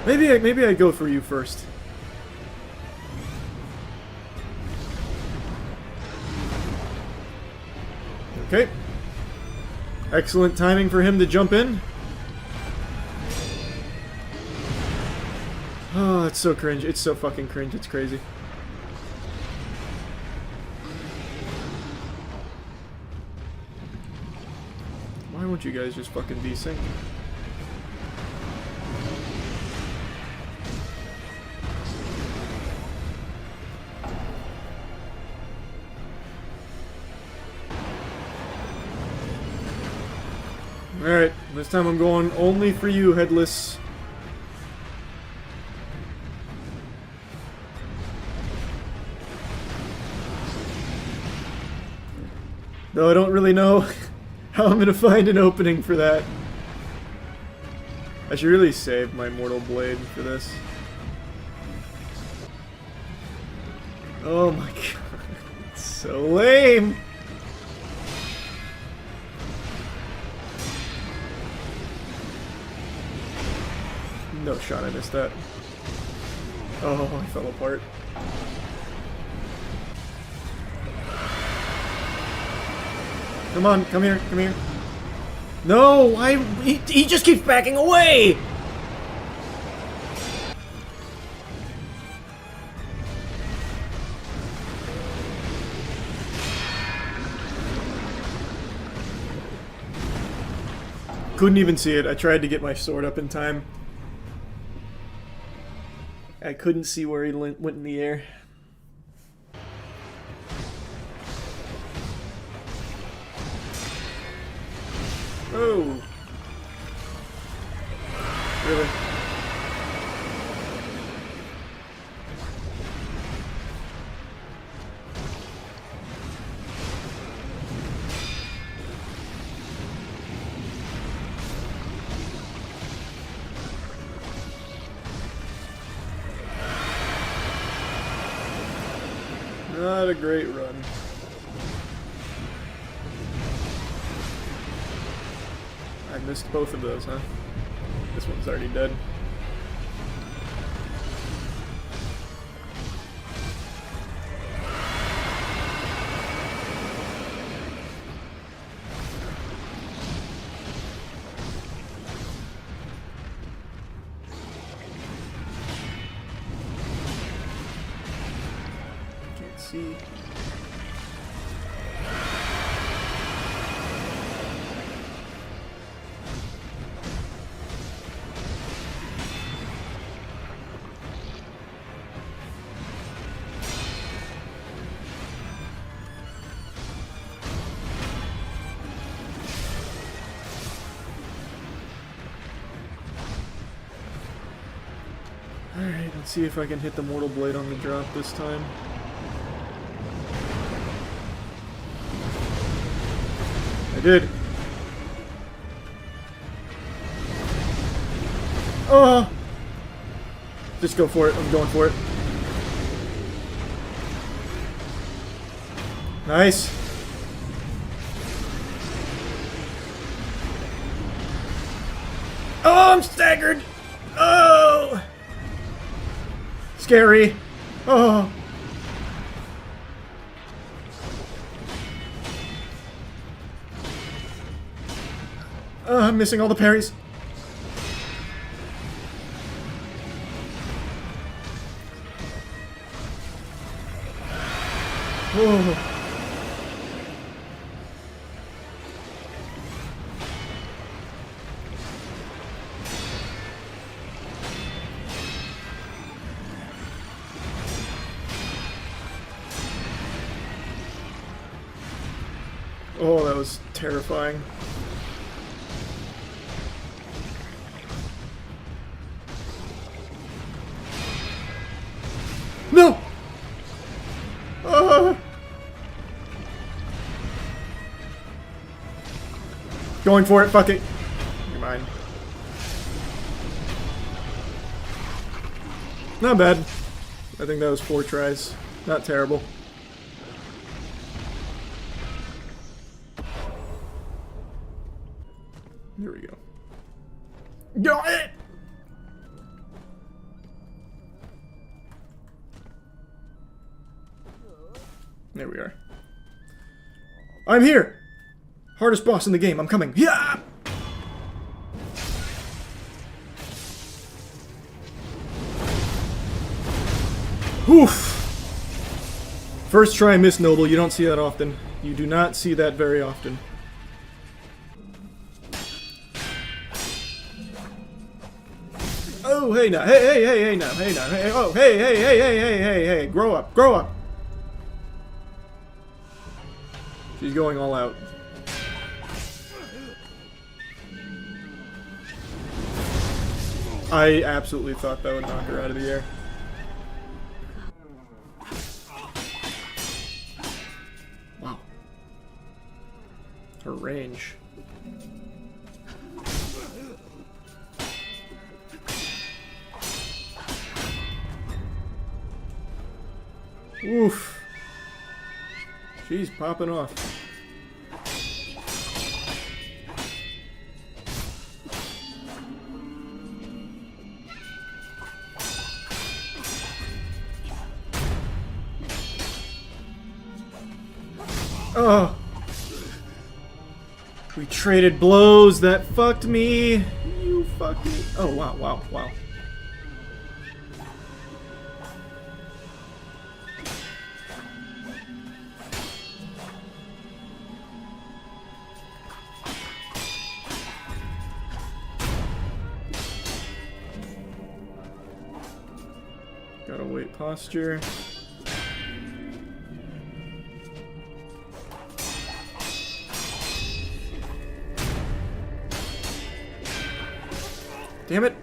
Maybe I go for you first. Okay. Excellent timing for him to jump in. Oh, it's so cringe. It's so fucking cringe. It's crazy. Why won't you guys just fucking desync? Alright, this time I'm going only for you, Headless. Though I don't really know how I'm gonna find an opening for that. I should really save my Mortal Blade for this. Oh my god, it's so lame! No shot, I missed that. Oh, I fell apart. Come on, come here, come here. No, he just keeps backing away! Couldn't even see it. I tried to get my sword up in time. I couldn't see where he went in the air. Oh. Really? Not a great run. I missed both of those, huh? This one's already dead. Can't see. Alright, let's see if I can hit the Mortal Blade on the drop this time. I did. Oh! Just go for it. I'm going for it. Nice. Oh, I'm staggered! Oh! Scary. Oh. I'm missing all the parries. Oh. Oh, that was terrifying. No! Going for it, fuck it. You're mine. Not bad. I think that was 4 tries. Not terrible. Here we go. Got it! There we are. I'm here! Hardest boss in the game, I'm coming. Yeah! Oof! First try miss Noble, you don't see that often. You do not see that very often. Oh, hey now, hey now, hey, oh, hey, grow up, grow up. She's going all out. I absolutely thought that would knock her out of the air. Wow. Her range. Oof. She's popping off. Oh. We traded blows. That fucked me. You fucked me. Oh, wow, wow, wow. Gotta wait posture. Damn it!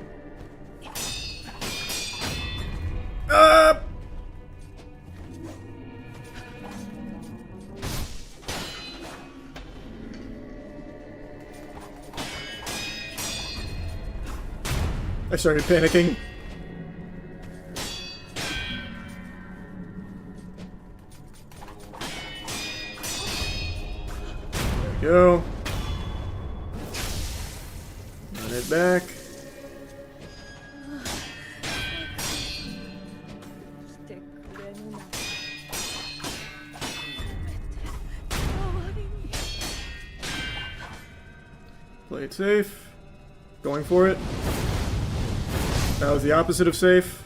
I started panicking. go. Run it back. Play it safe. Going for it. That was the opposite of safe.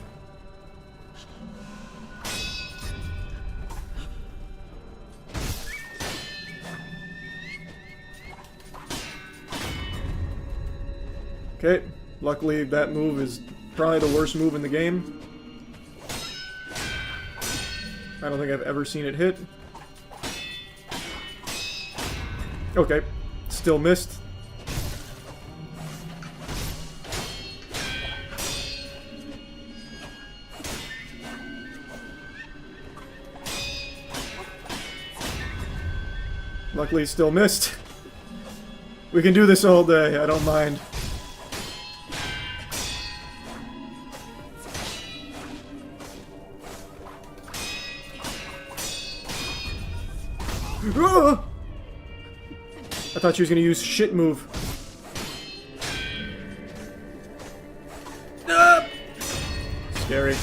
Okay, luckily that move is probably the worst move in the game. I don't think I've ever seen it hit. Okay, still missed. Luckily, still missed. We can do this all day, I don't mind. I thought she was gonna use shit move. Scary.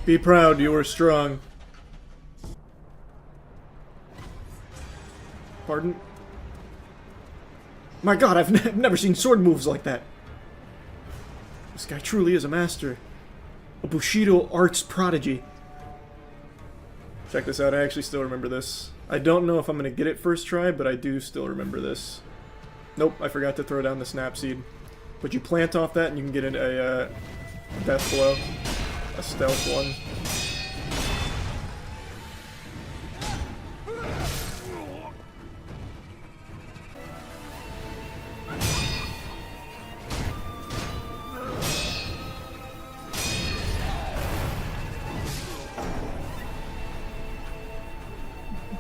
Be proud, you are strong. Pardon? My god, I've never seen sword moves like that. This guy truly is a master. A Bushido arts prodigy. Check this out, I actually still remember this. I don't know if I'm gonna get it first try, but I do still remember this. Nope, I forgot to throw down the snap seed. But you plant off that and you can get a death blow. A stealth one.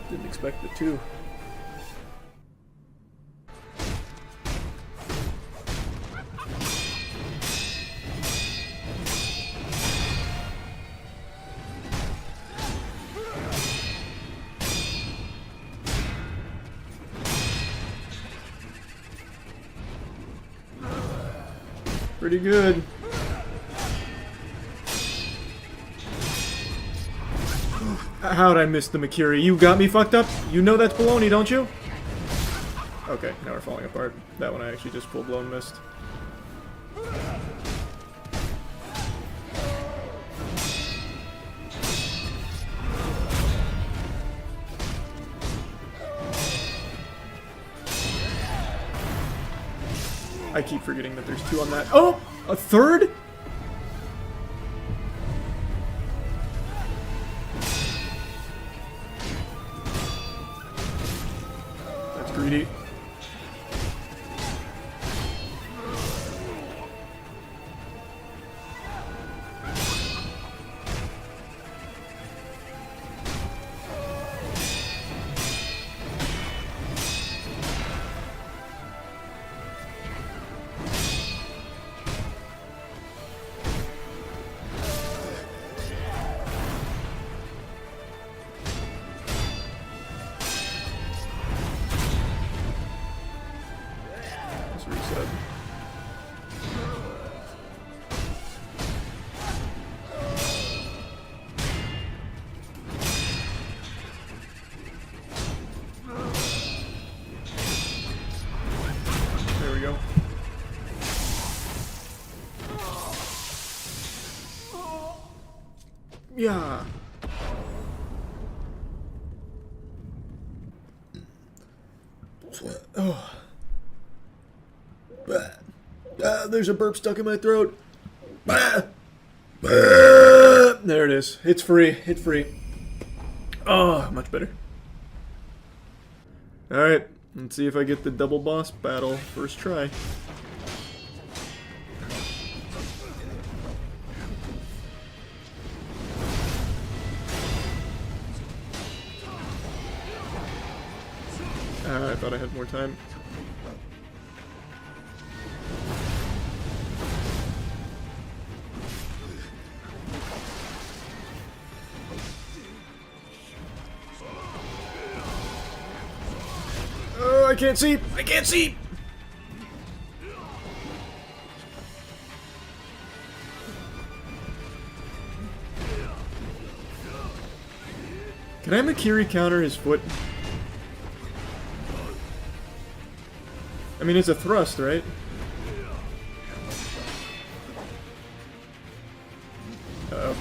Didn't expect the two. Pretty good. How'd I miss the Makiri? You got me fucked up? You know that's baloney, don't you? Okay, now we're falling apart. That one I actually just full-blown missed. I keep forgetting that there's two on that. Oh! A third? That's greedy. Reset. There we go. Yeah. Oh. There's a burp stuck in my throat. There it is. It's free. It's free. Oh, much better. Alright, let's see if I get the double boss battle first try. I thought I had more time. can't see! I can't see! Can I Makiri counter his foot? I mean, it's a thrust, right? Uh-oh.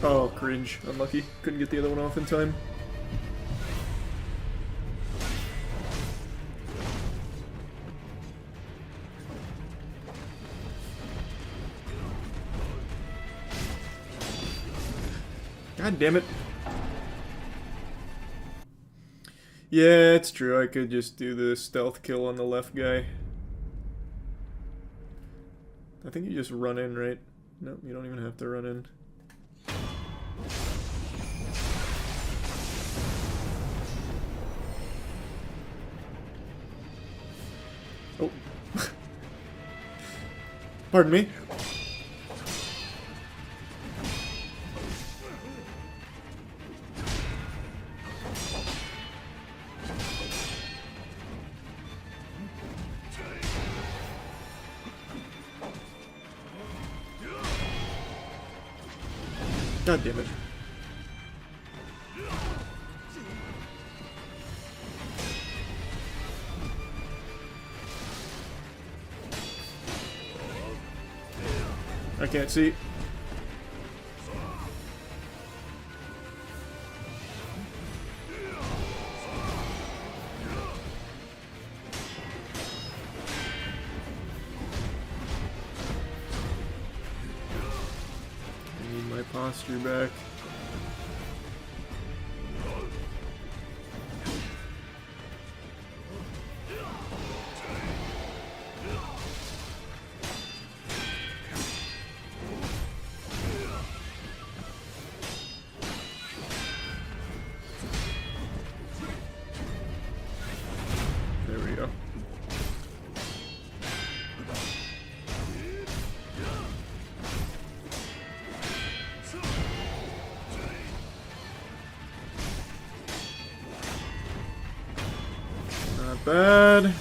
Oh, cringe. Unlucky. Couldn't get the other one off in time. God damn it. Yeah, it's true. I could just do the stealth kill on the left guy. I think you just run in, right? Nope, you don't even have to run in. Oh. Pardon me. God damn it. I can't see. I need my posture back. There we go. Not bad.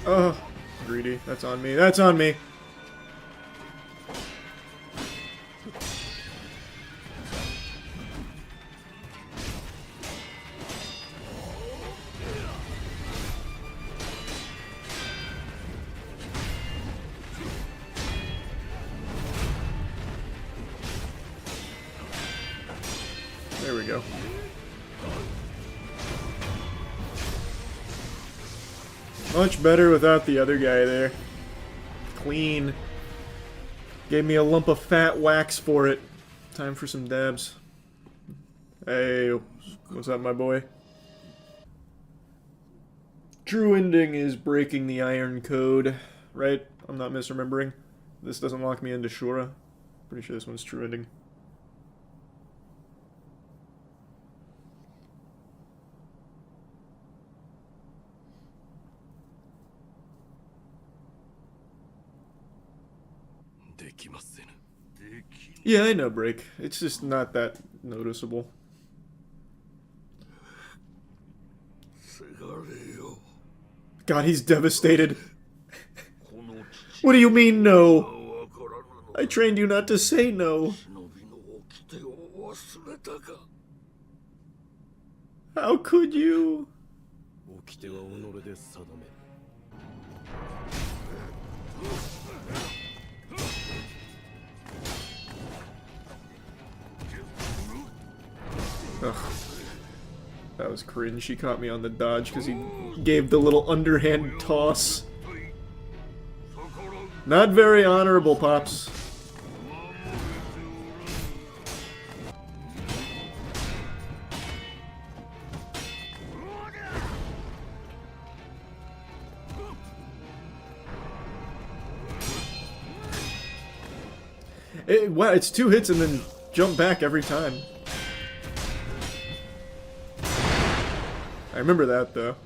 Oh, greedy. That's on me. That's on me. There we go. Much better without the other guy there. Clean. Gave me a lump of fat wax for it. Time for some dabs. Hey, what's up, my boy? True ending is breaking the iron code, right? I'm not misremembering. This doesn't lock me into Shura. Pretty sure this one's true ending. Yeah, I know break. It's just not that noticeable. God, he's devastated. What do you mean, no? I trained you not to say no. How could you? Ugh. That was cringe. He caught me on the dodge because he gave the little underhand toss. Not very honorable, Pops. Well, it's 2 hits and then jump back every time. I remember that, though.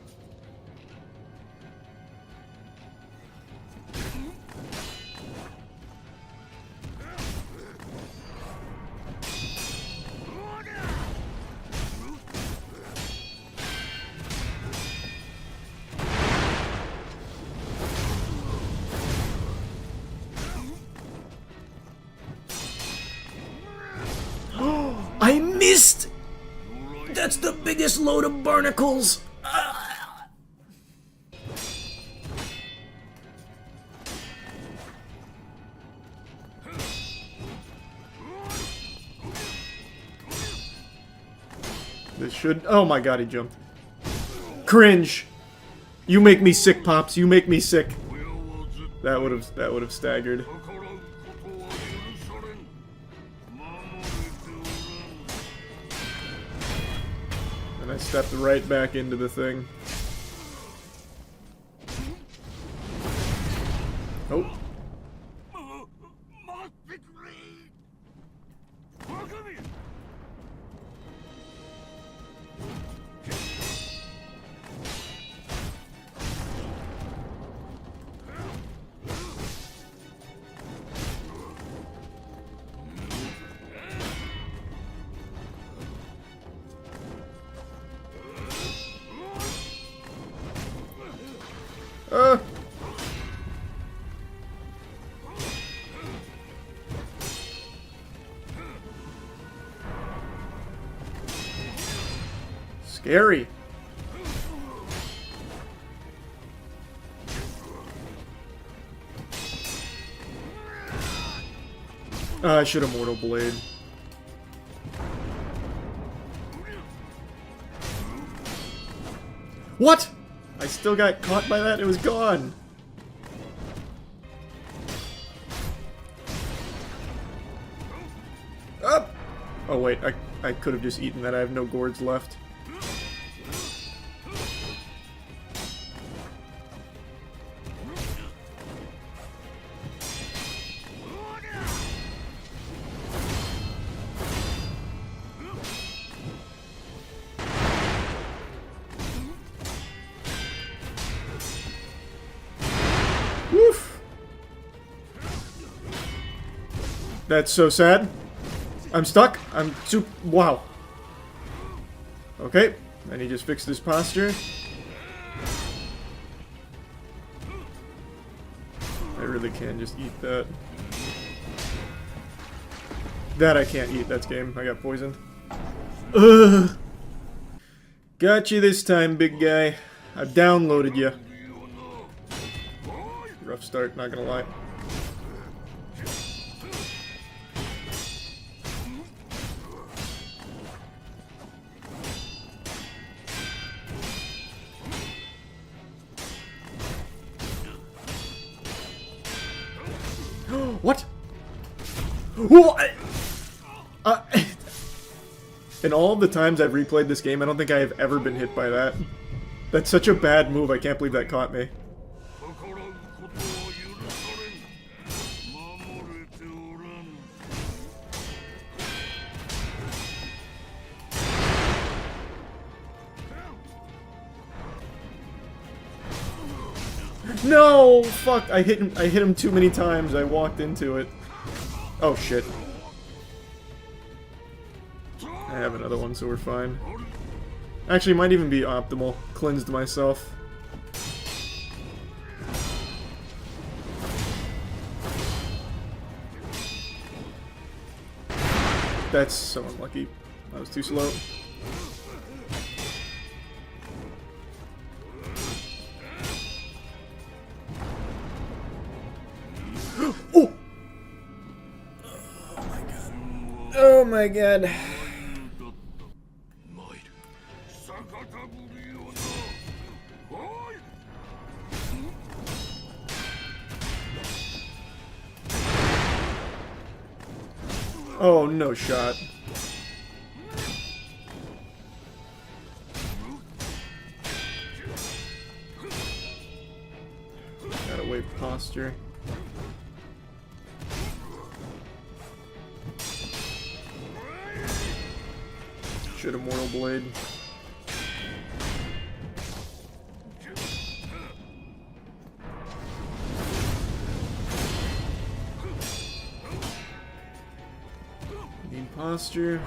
I missed! That's the biggest load of barnacles! Ah. This should... Oh my god, he jumped. Cringe! You make me sick, Pops. You make me sick. That would have staggered. And I stepped right back into the thing. Oh. Scary. I should have Mortal Blade. What? I still got caught by that? It was gone. Up! Oh wait, I could have just eaten that. I have no gourds left. Woof! That's so sad. I'm stuck. I'm super. Wow. Okay. And he just fixed his posture. I really can just eat that. That I can't eat. That's game. I got poisoned. Ugh. Got you this time, big guy. I've downloaded you. Rough start, not gonna lie. What? What? In all the times I've replayed this game, I don't think I have ever been hit by that. That's such a bad move, I can't believe that caught me. No! Fuck! I hit him too many times. I walked into it. Oh shit. I have another one, so we're fine. Actually, might even be optimal. Cleansed myself. That's so unlucky. I was too slow. Oh! Oh my god. Oh, no shot. Gotta wait posture. Shit, Immortal Blade. Need posture.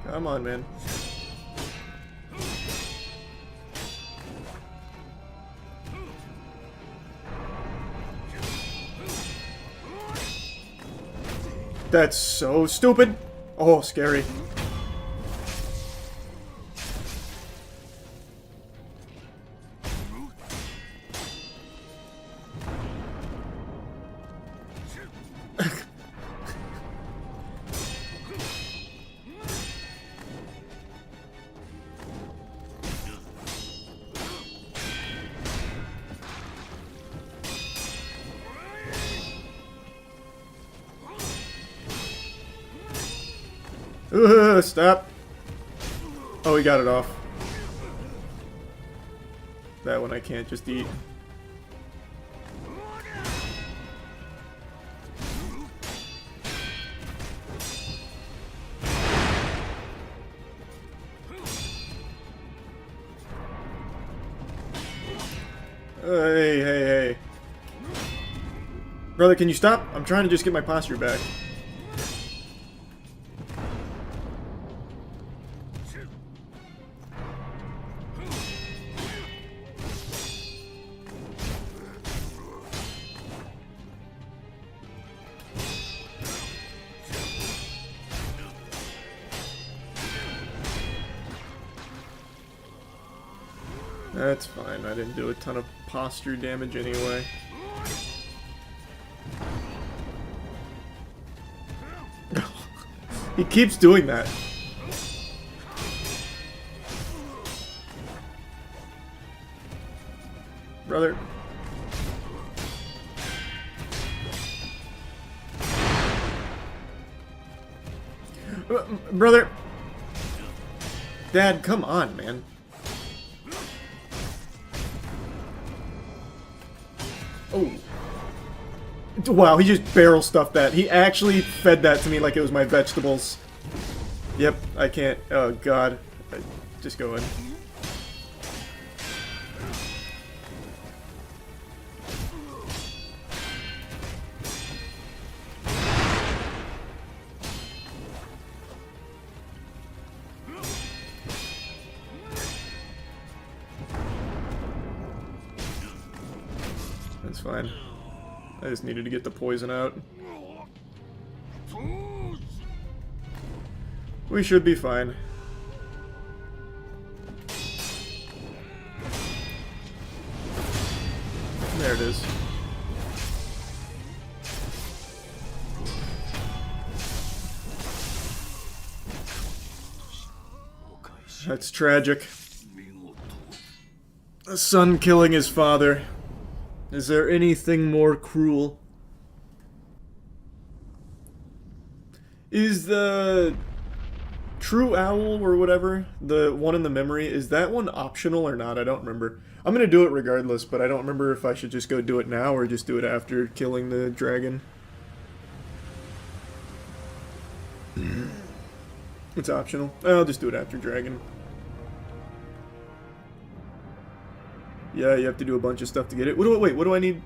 Come on, man. That's so stupid. Oh, scary. Stop. Oh, he got it off. That one I can't just eat. Hey. Brother, can you stop? I'm trying to just get my posture back. That's fine, I didn't do a ton of posture damage anyway. He keeps doing that. Brother. Brother. Dad, come on, man. Oh. Wow, he just barrel stuffed that. He actually fed that to me like it was my vegetables. Yep, I can't. Oh, God. Just go in. That's fine. I just needed to get the poison out. We should be fine. There it is. That's tragic. A son killing his father. Is there anything more cruel? Is the True Owl or whatever, the one in the memory, is that one optional or not? I don't remember. I'm gonna do it regardless, but I don't remember if I should just go do it now or just do it after killing the dragon. It's optional. I'll just do it after dragon. Yeah, you have to do a bunch of stuff to get it. Wait, what do I need?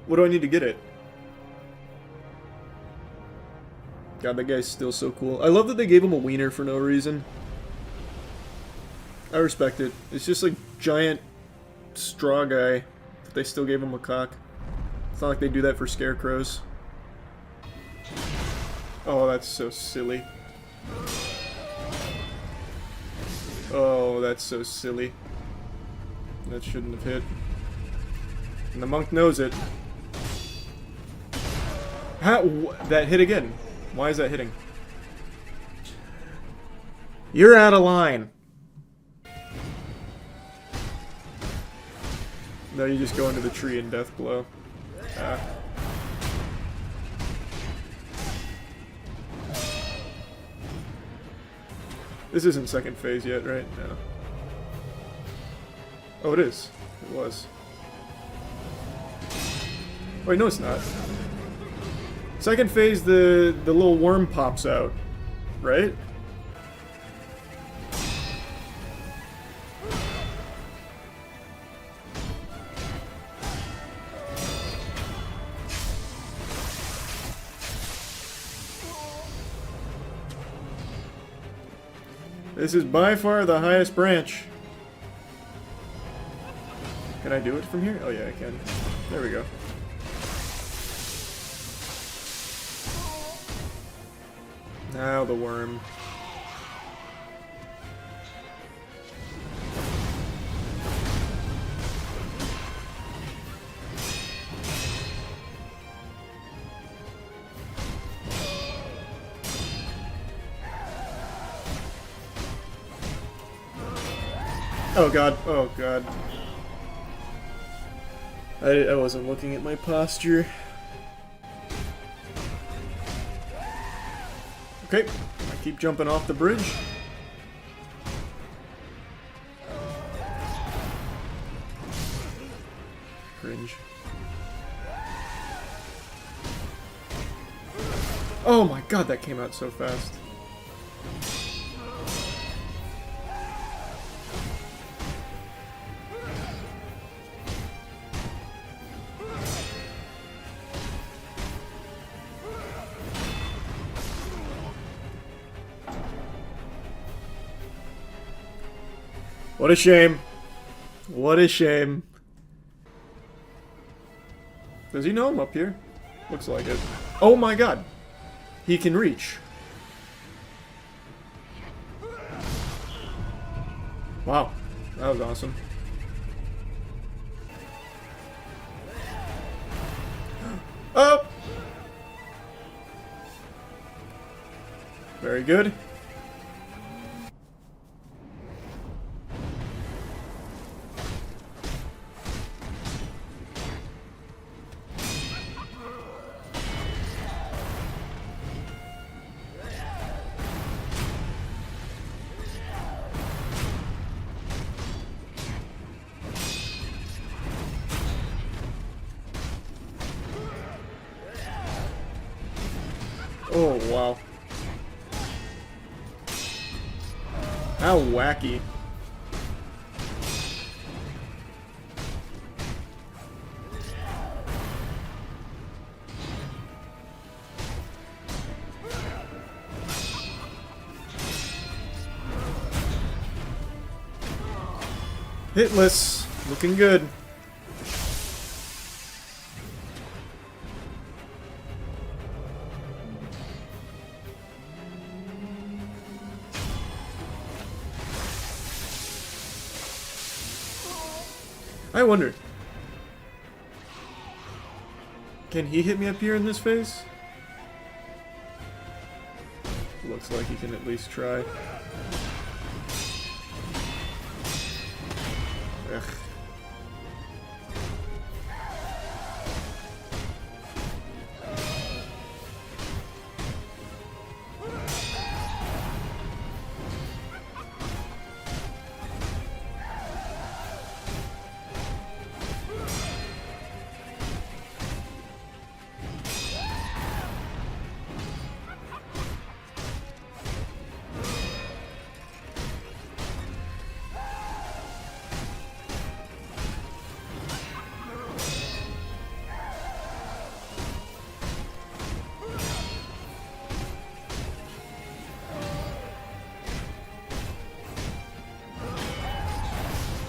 What do I need to get it? God, that guy's still so cool. I love that they gave him a wiener for no reason. I respect it. It's just like giant straw guy, but they still gave him a cock. It's not like they do that for scarecrows. Oh, that's so silly. Oh, that's so silly. That shouldn't have hit. And the monk knows it. How? That hit again. Why is that hitting? You're out of line. No, you just go into the tree and death blow. This isn't second phase yet, right? No. Oh, it is. It was. Wait, no, it's not. Second phase, the little worm pops out, right? This is by far the highest branch. Can I do it from here? Oh yeah, I can. There we go. Now the worm. Oh god, oh god. I wasn't looking at my posture. Okay, I keep jumping off the bridge. Cringe. Oh my god, that came out so fast. What a shame. What a shame. Does he know I'm up here? Looks like it. Oh my god. He can reach. Wow. That was awesome. Up! Very good. Oh, wow. How wacky. Hitless. Looking good. I wonder, can he hit me up here in this phase? Looks like he can at least try. Ugh.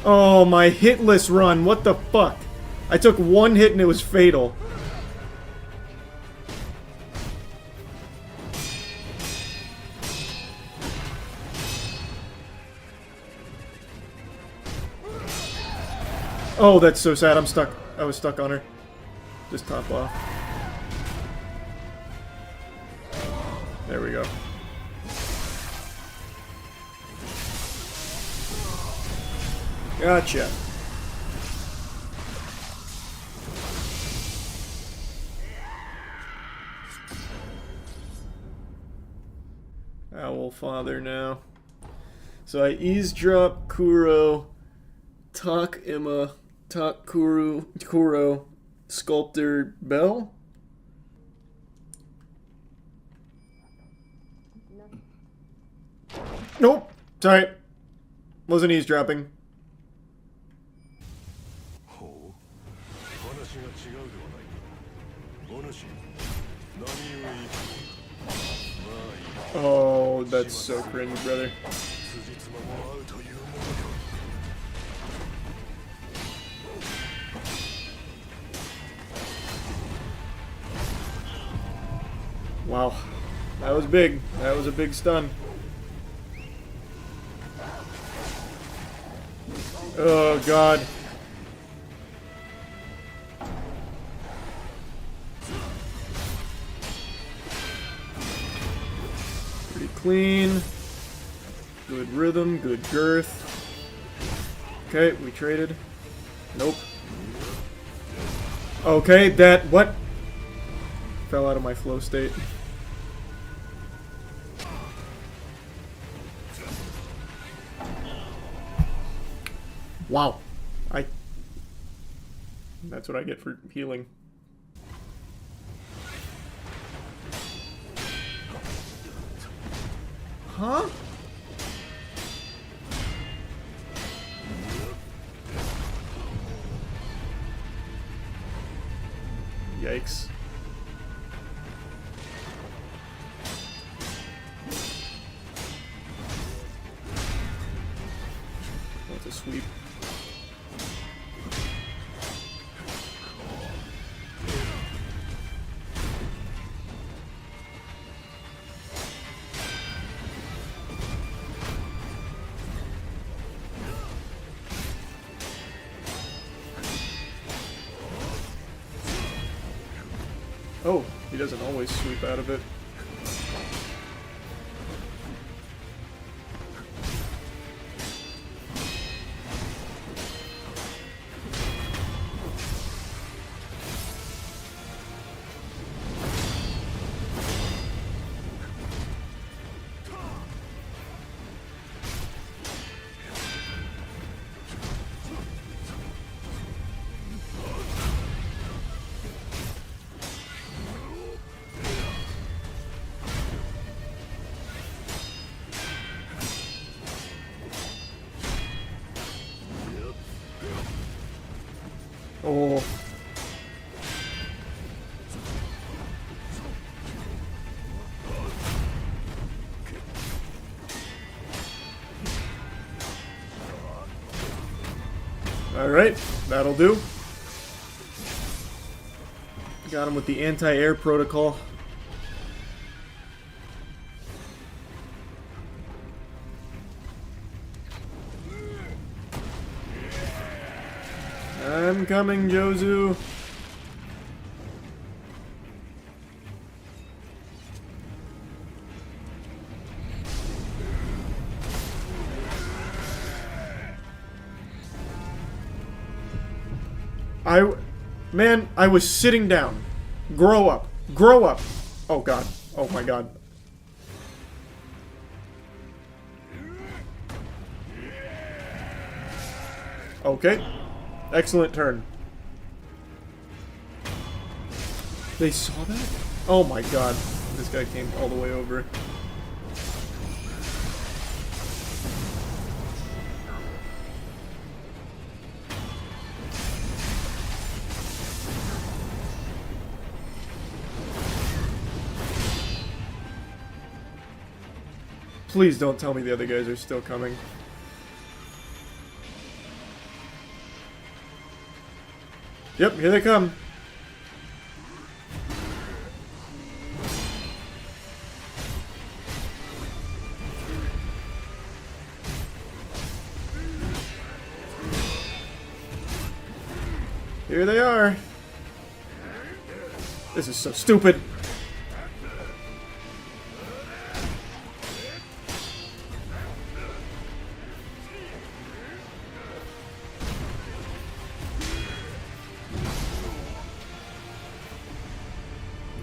Oh, my hitless run. What the fuck? I took one hit and it was fatal. Oh, that's so sad. I'm stuck. I was stuck on her. Just top off. There we go. Gotcha. Owl father now. So I eavesdrop Kuro, talk Emma, talk Kuro, sculptor Bell. Nope. Sorry. Wasn't eavesdropping. Oh, that's so cringe, brother. Wow. That was big. That was a big stun. Oh, God. Pretty clean. Good rhythm, good girth. Okay, we traded. Nope. Okay, that... what? Fell out of my flow state. Wow. That's what I get for healing. Huh? Yikes. That's a sweep. Oh, he doesn't always sweep out of it. Oh. Alright, that'll do. Got him with the anti-air protocol. I'm coming, Jozu. Man, I was sitting down. Grow up. Grow up. Oh, God. Oh, my God. Okay. Excellent turn. They saw that? Oh my God. This guy came all the way over. Please don't tell me the other guys are still coming. Yep, here they come. Here they are. This is so stupid.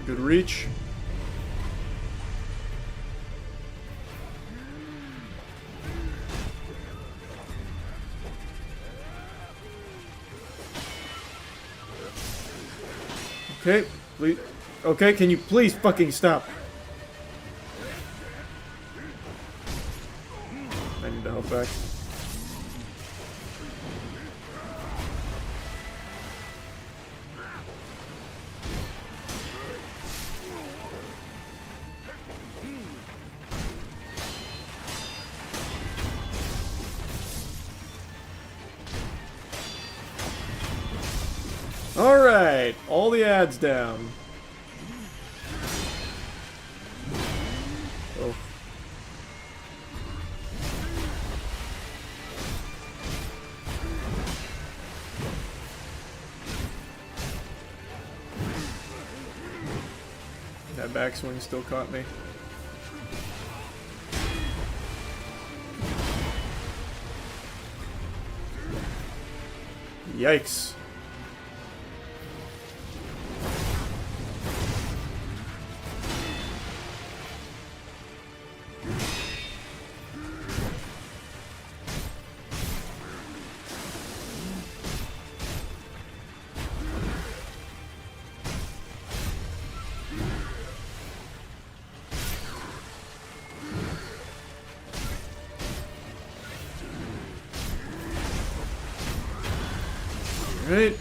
Good reach. Okay, please. Okay, can you please fucking stop? I need the help back. Alright, all the ads down. Oh. That backswing still caught me. Yikes. Right.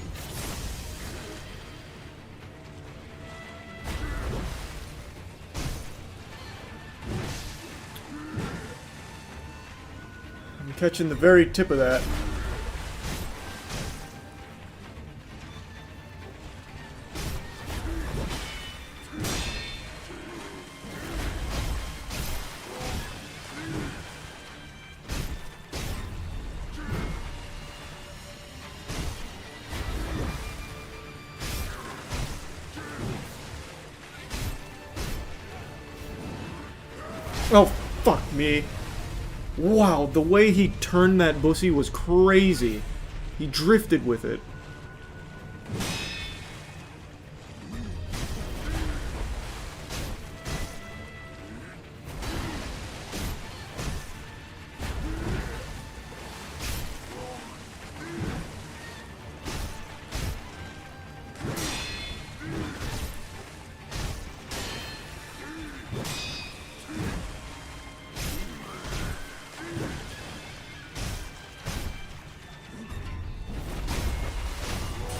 I'm catching the very tip of that. Oh, fuck me. Wow, the way he turned that bussy was crazy. He drifted with it.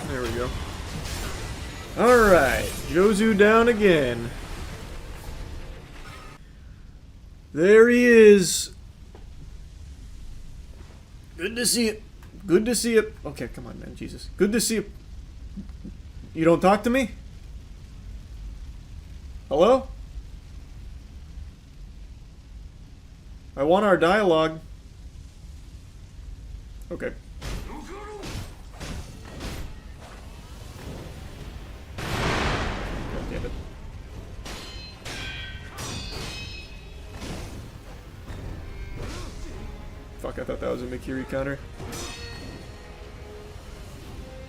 There we go. Alright, Jozu down again. There he is. Good to see it. Good to see it. Okay, come on, man. Jesus. Good to see it. You don't talk to me? Hello? I want our dialogue. Okay. God damn it. Fuck, I thought that was a Mikiri counter.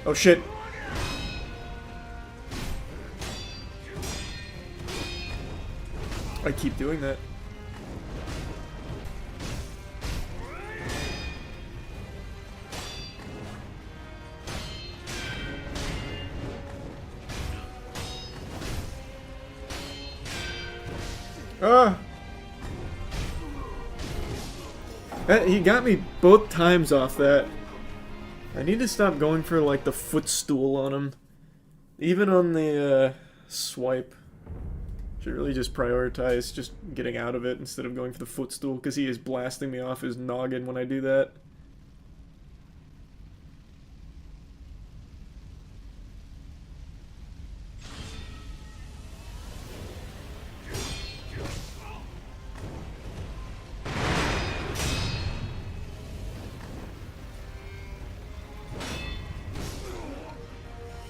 Oh shit. I keep doing that. He got me both times off that. I need to stop going for like the footstool on him. Even on the swipe. Should really just prioritize just getting out of it instead of going for the footstool, because he is blasting me off his noggin when I do that.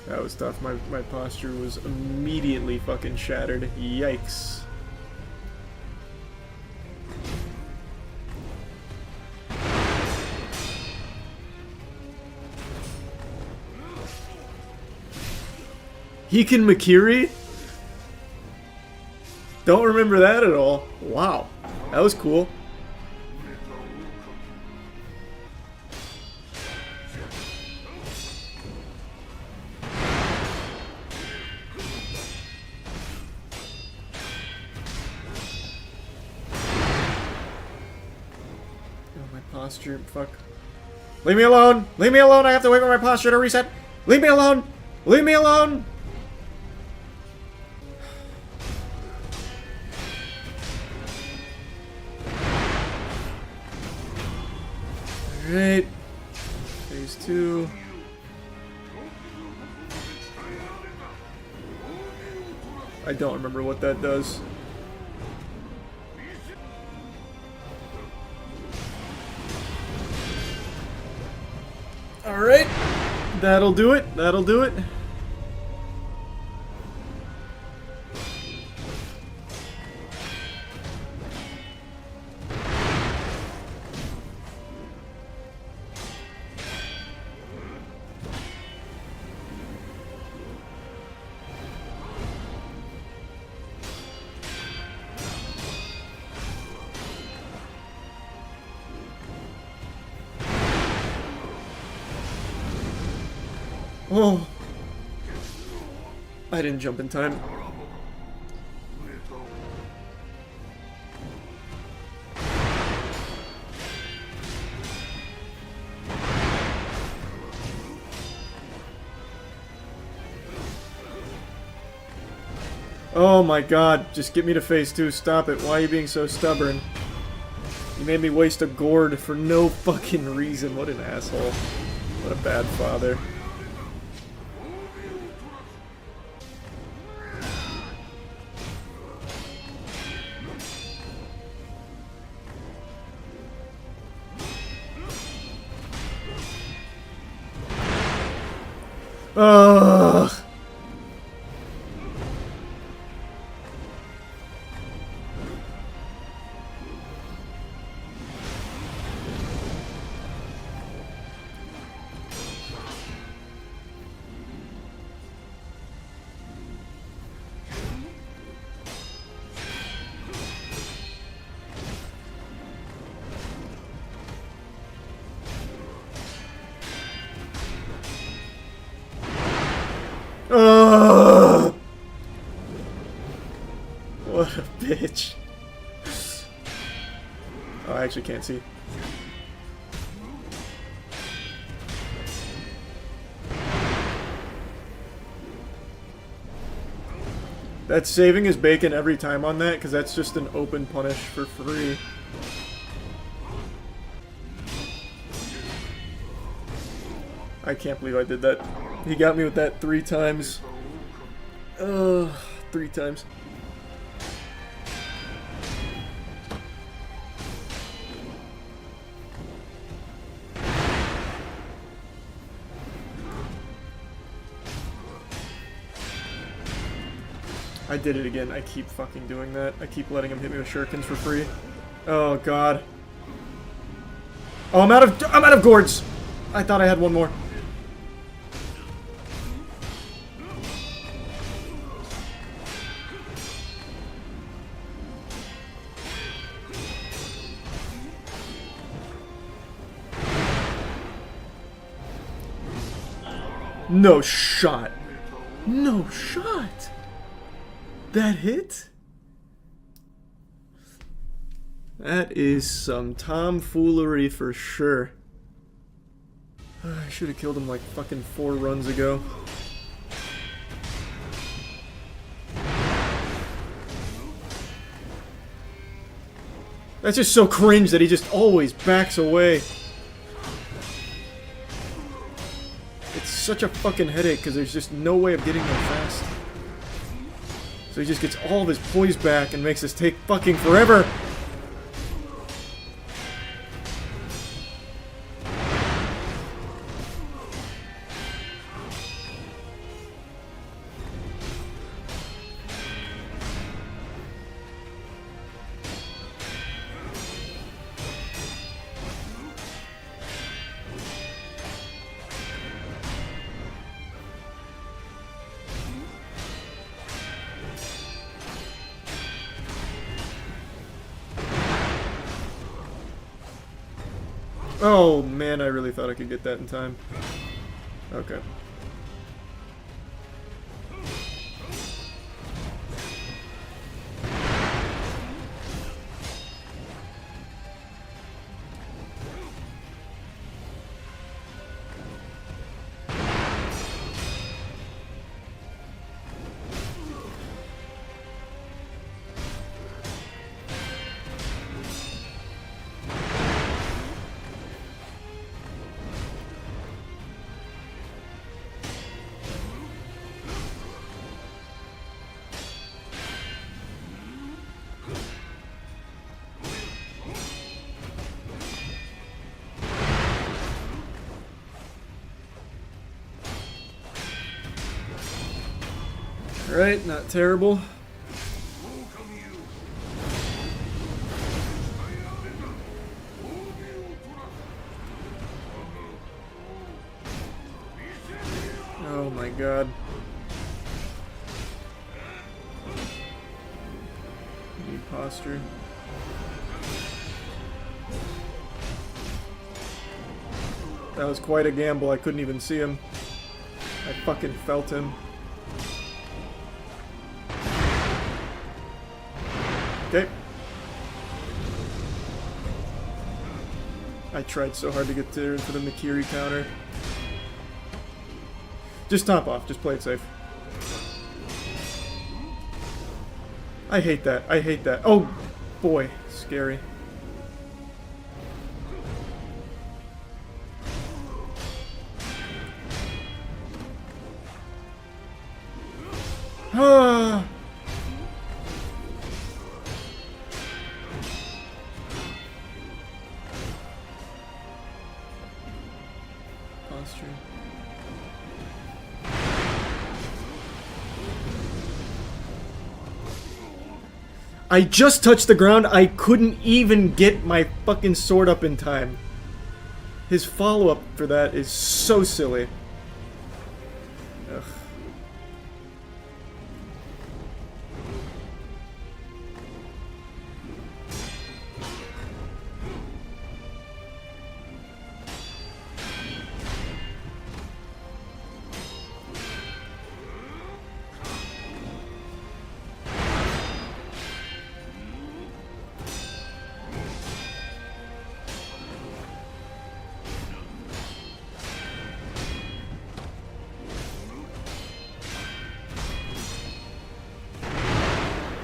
That was tough. My posture was immediately fucking shattered. Yikes. He can Mikiri? Don't remember that at all. Wow. That was cool. my posture. Fuck. Leave me alone! Leave me alone! I have to wait for my posture to reset! Leave me alone! Leave me alone! Alright. Phase 2. I don't remember what that does. Alright. That'll do it. That'll do it. Oh. I didn't jump in time. Oh my god, just get me to phase 2, stop it. Why are you being so stubborn? You made me waste a gourd for no fucking reason. What an asshole. What a bad father. Ugh. Ugh. What a bitch. Oh, I actually can't see. That's saving his bacon every time on that, because that's just an open punish for free. I can't believe I did that. He got me with that 3 times. Ugh, 3 times. I did it again. I keep fucking doing that. I keep letting him hit me with shurikens for free. Oh god. Oh, I'm out of gourds. I thought I had one more. No shot. No shot. That hit? That is some tomfoolery for sure. I should have killed him like fucking 4 runs ago. That's just so cringe that he just always backs away. It's such a fucking headache because there's just no way of getting there fast. So he just gets all of his poise back and makes us take fucking forever. Oh man, I really thought I could get that in time. Okay. Alright, not terrible. Oh my god. Need posture. That was quite a gamble. I couldn't even see him. I fucking felt him. Okay. I tried so hard to get to the Mikiri counter. Just top off. Just play it safe. I hate that. I hate that. Oh, boy. Scary. Ah. Posture. I just touched the ground. I couldn't even get my fucking sword up in time. His follow-up for that is so silly. Ugh.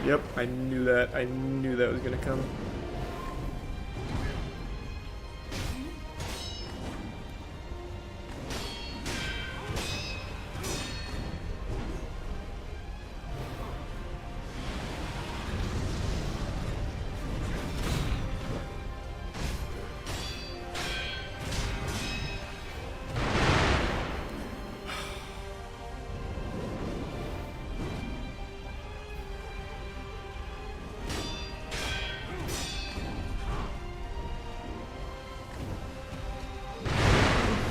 Yep, I knew that. I knew that was gonna come.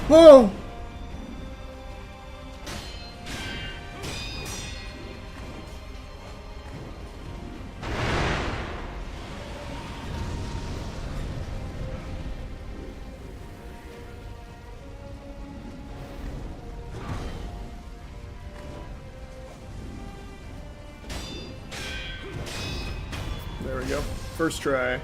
Whoa! There we go. First try.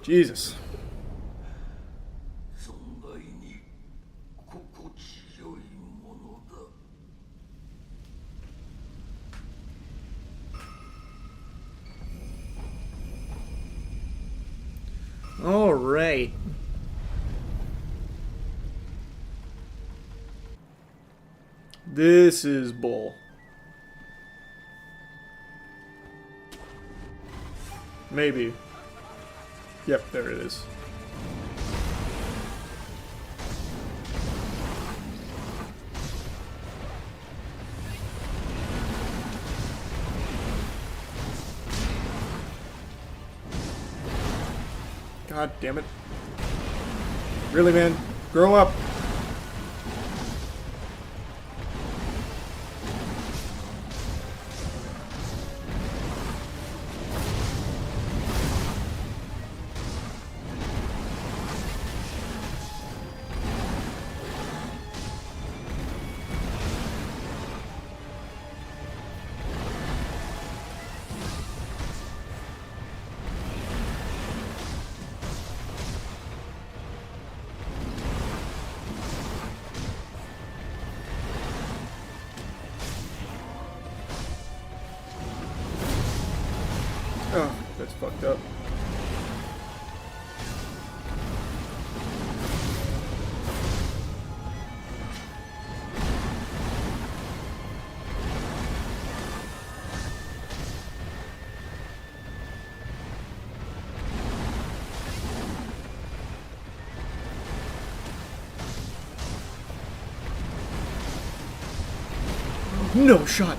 Jesus. All right. This is bull. Maybe. Yep, there it is. God damn it. Really, man? Grow up. Oh, that's fucked up. no shot.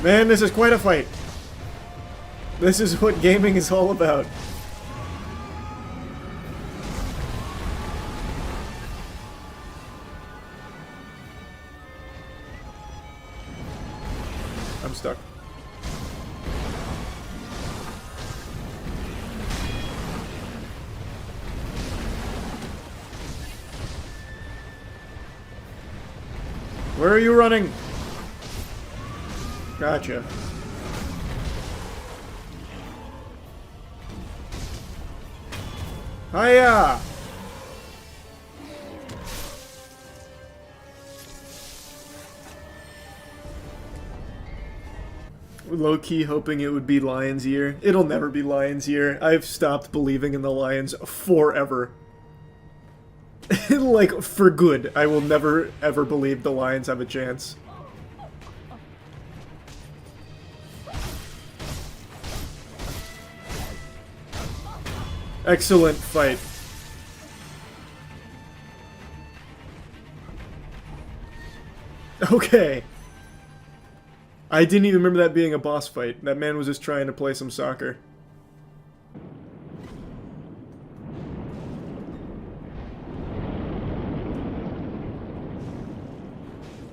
Man, this is quite a fight. This is what gaming is all about. I'm stuck. Where are you running? Gotcha. Hiya! Low-key hoping it would be Lion's Ear. It'll never be Lion's Ear. I've stopped believing in the Lions forever. Like, for good. I will never, ever believe the Lions have a chance. Excellent fight. Okay. I didn't even remember that being a boss fight. That man was just trying to play some soccer.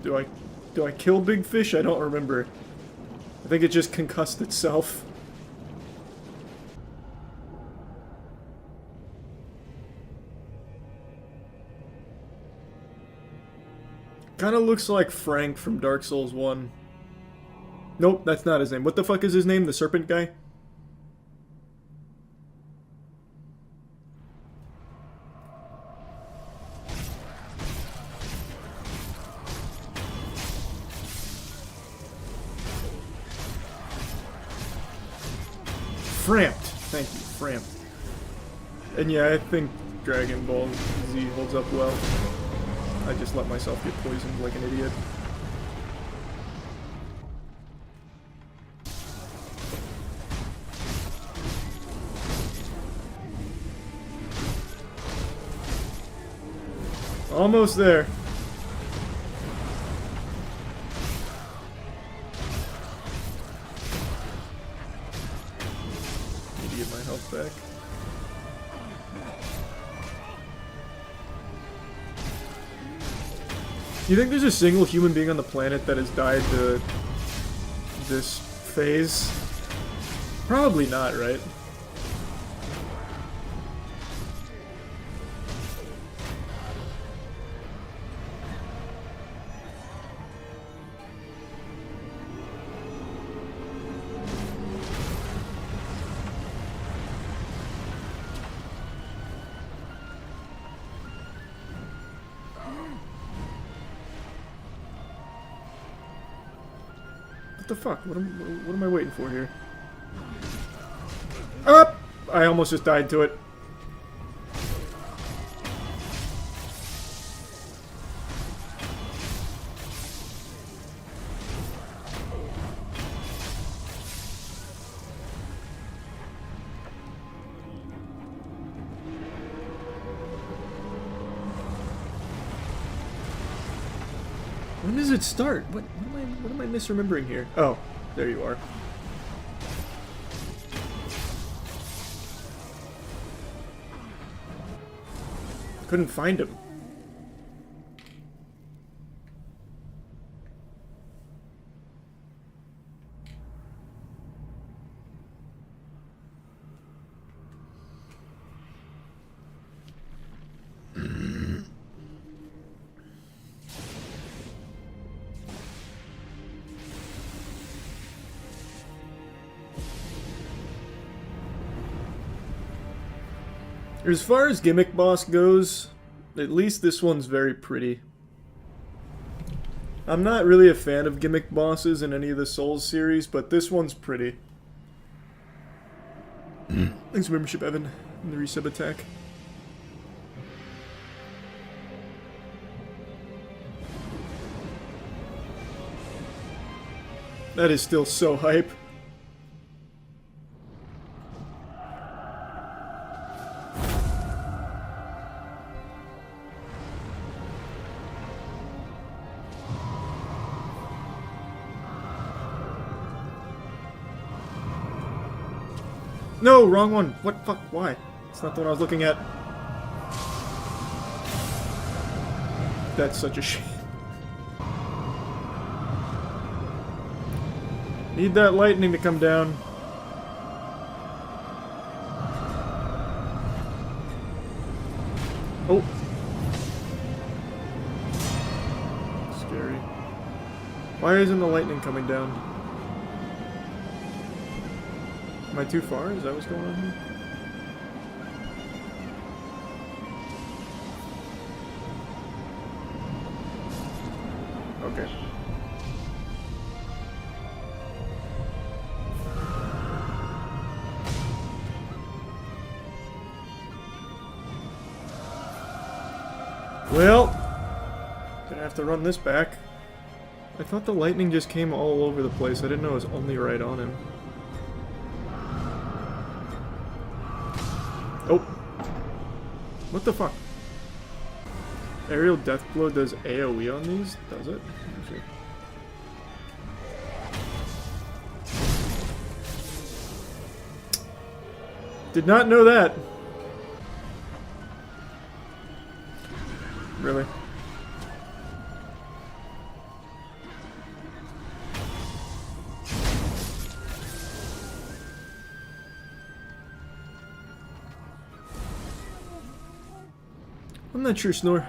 Do I kill Big Fish? I don't remember. I think it just concussed itself. Kinda looks like Frank from Dark Souls 1. Nope, that's not his name. What the fuck is his name? The serpent guy? Framped. Thank you, Framped. And yeah, I think Dragon Ball Z holds up well. I just let myself get poisoned like an idiot. Almost there. Need to get my health back. Do you think there's a single human being on the planet that has died to this phase? Probably not, right? What the fuck? What am I waiting for here? Up! I almost just died to it. When does it start? What am I misremembering here? Oh, there you are. Couldn't find him. As far as gimmick boss goes, At least this one's very pretty. I'm not really a fan of gimmick bosses in any of the Souls series, but this one's pretty. Thanks for membership, Evan, and the resub attack. That is still so hype. No, wrong one. What fuck? Why? It's not the one I was looking at. That's such a shame. Need that lightning to come down. Oh. Scary. Why isn't the lightning coming down? Am I too far? Is that what's going on here? Okay. Well, gonna have to run this back. I thought the lightning just came all over the place. I didn't know it was only right on him. Oh. What the fuck? Aerial Death Blow does AoE on these? Does it? Did not know that. Really? I'm not sure, Snore.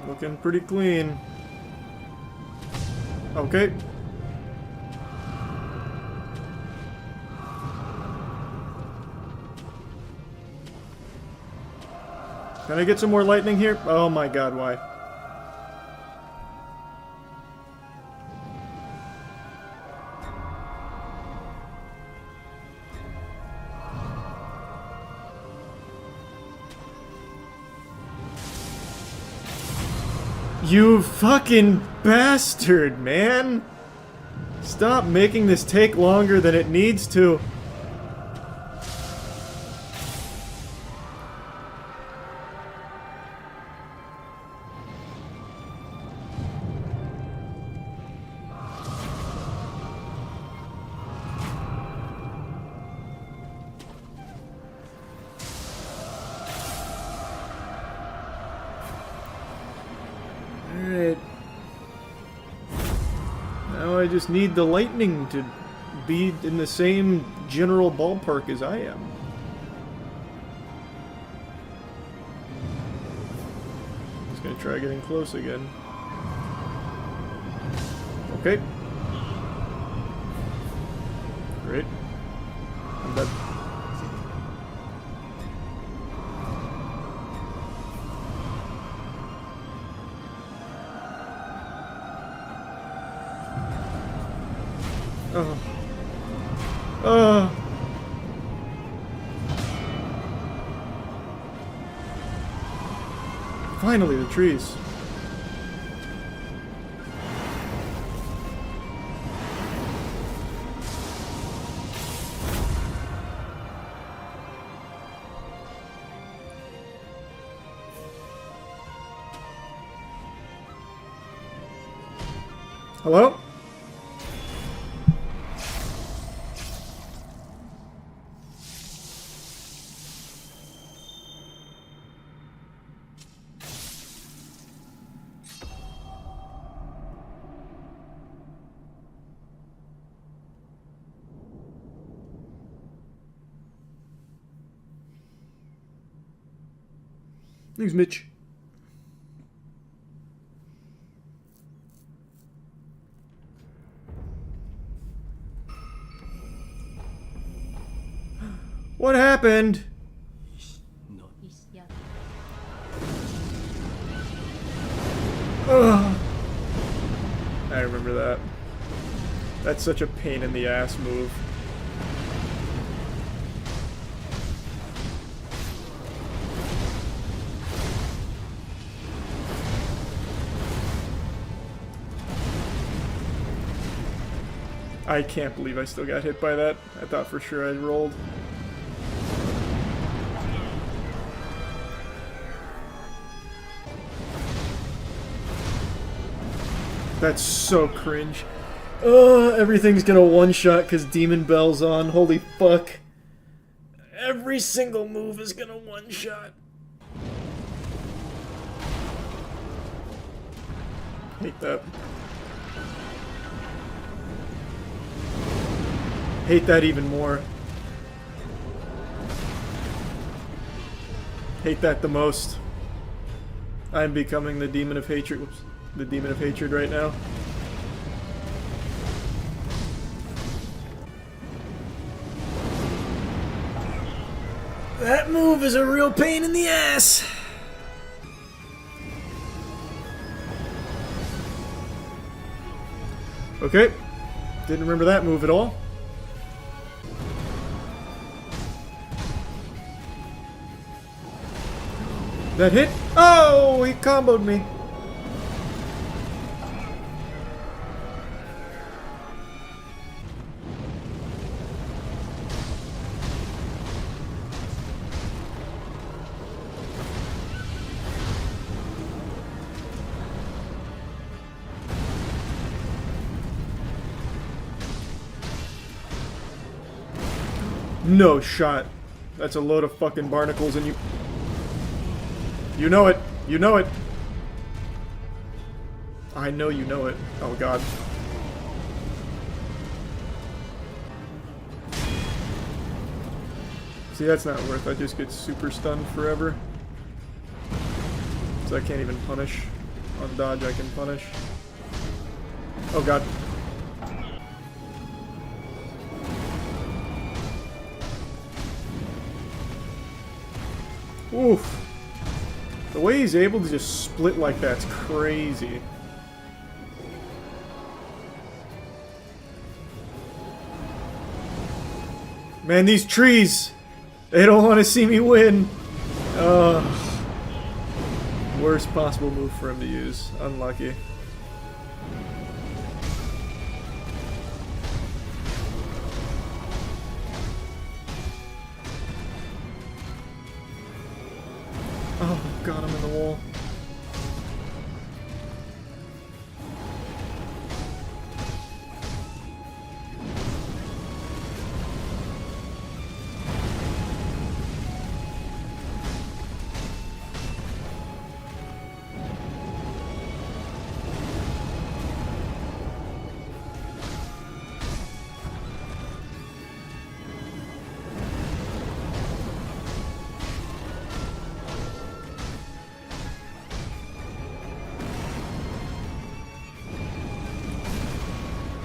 Looking pretty clean. Okay. Can I get some more lightning here? Oh my god, why? You fucking bastard, man! Stop making this take longer than it needs to. Alright. Now I just need the lightning to be in the same general ballpark as I am. Just gonna try getting close again. Okay. Great. I'm dead. Oh. Finally, the trees. Hello? Thanks, Mitch. What happened? Ugh. I remember that. That's such a pain in the ass move. I can't believe I still got hit by that. I thought for sure I'd rolled. That's so cringe. Everything's gonna one-shot because Demon Bell's on. Holy fuck. Every single move is gonna one-shot. Hate that. Hate that even more. Hate that the most. I'm becoming the demon of hatred. Whoops. The demon of hatred right now. That move is a real pain in the ass. Okay. Didn't remember that move at all. That hit? Oh, he comboed me. No shot. That's a load of fucking barnacles and you... You know it. You know it. I know you know it. Oh god. See, that's not worth it. I just get super stunned forever. So I can't even punish. On dodge I can punish. Oh god. Oof. The way he's able to just split like that's crazy. Man, these trees! They don't want to see me win! Worst possible move for him to use. Unlucky. Oh god, I'm in the wall.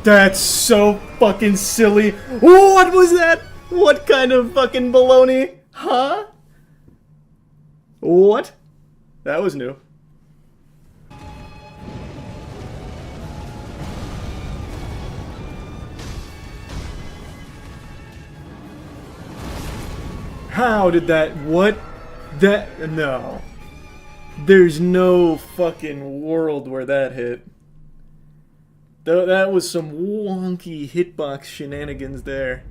That's so fucking silly. What was that? What kind of fucking baloney? Huh? What? That was new. How did that... What? That... No. There's no fucking world where that hit. That was some wonky hitbox shenanigans there.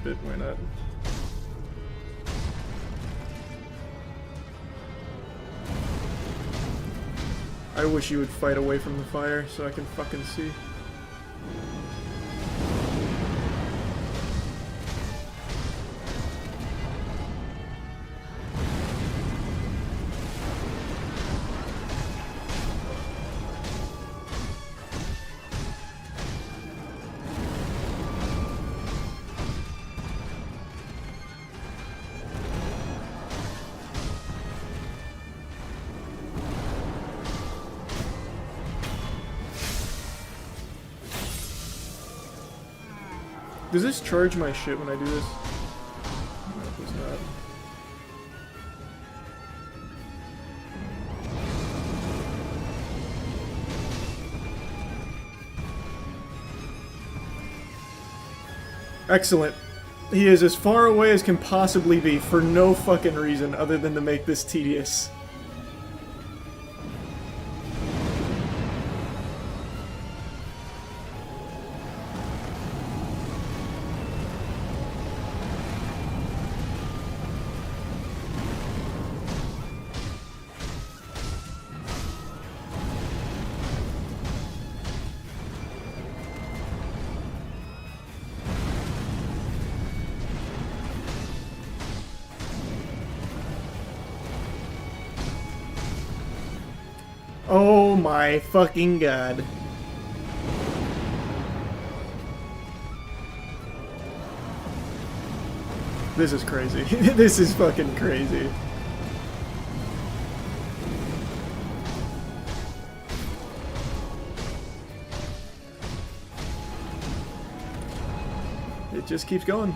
skip it, why not? I wish you would fight away from the fire so I can fucking see. Does this charge my shit when I do this? No, it does not. Excellent. He is as far away as can possibly be for no fucking reason other than to make this tedious. Oh my fucking god. This is crazy. This is fucking crazy. It just keeps going.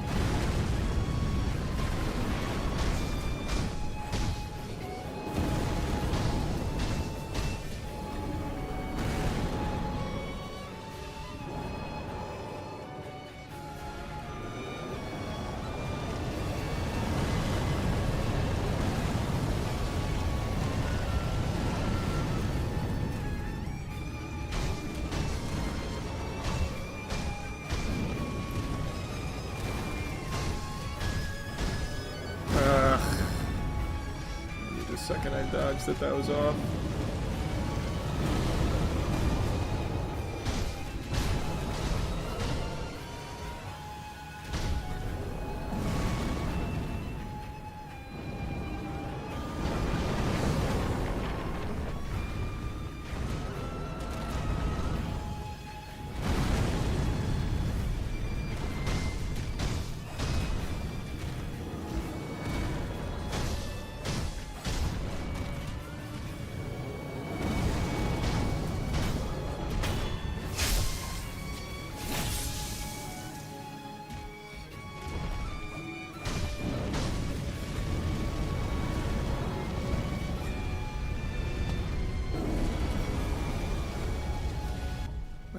Second I dodged that was off.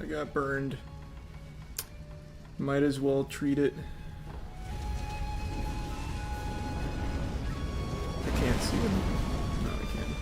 Got burned. Might as well treat it. I can't see him. No, I can't.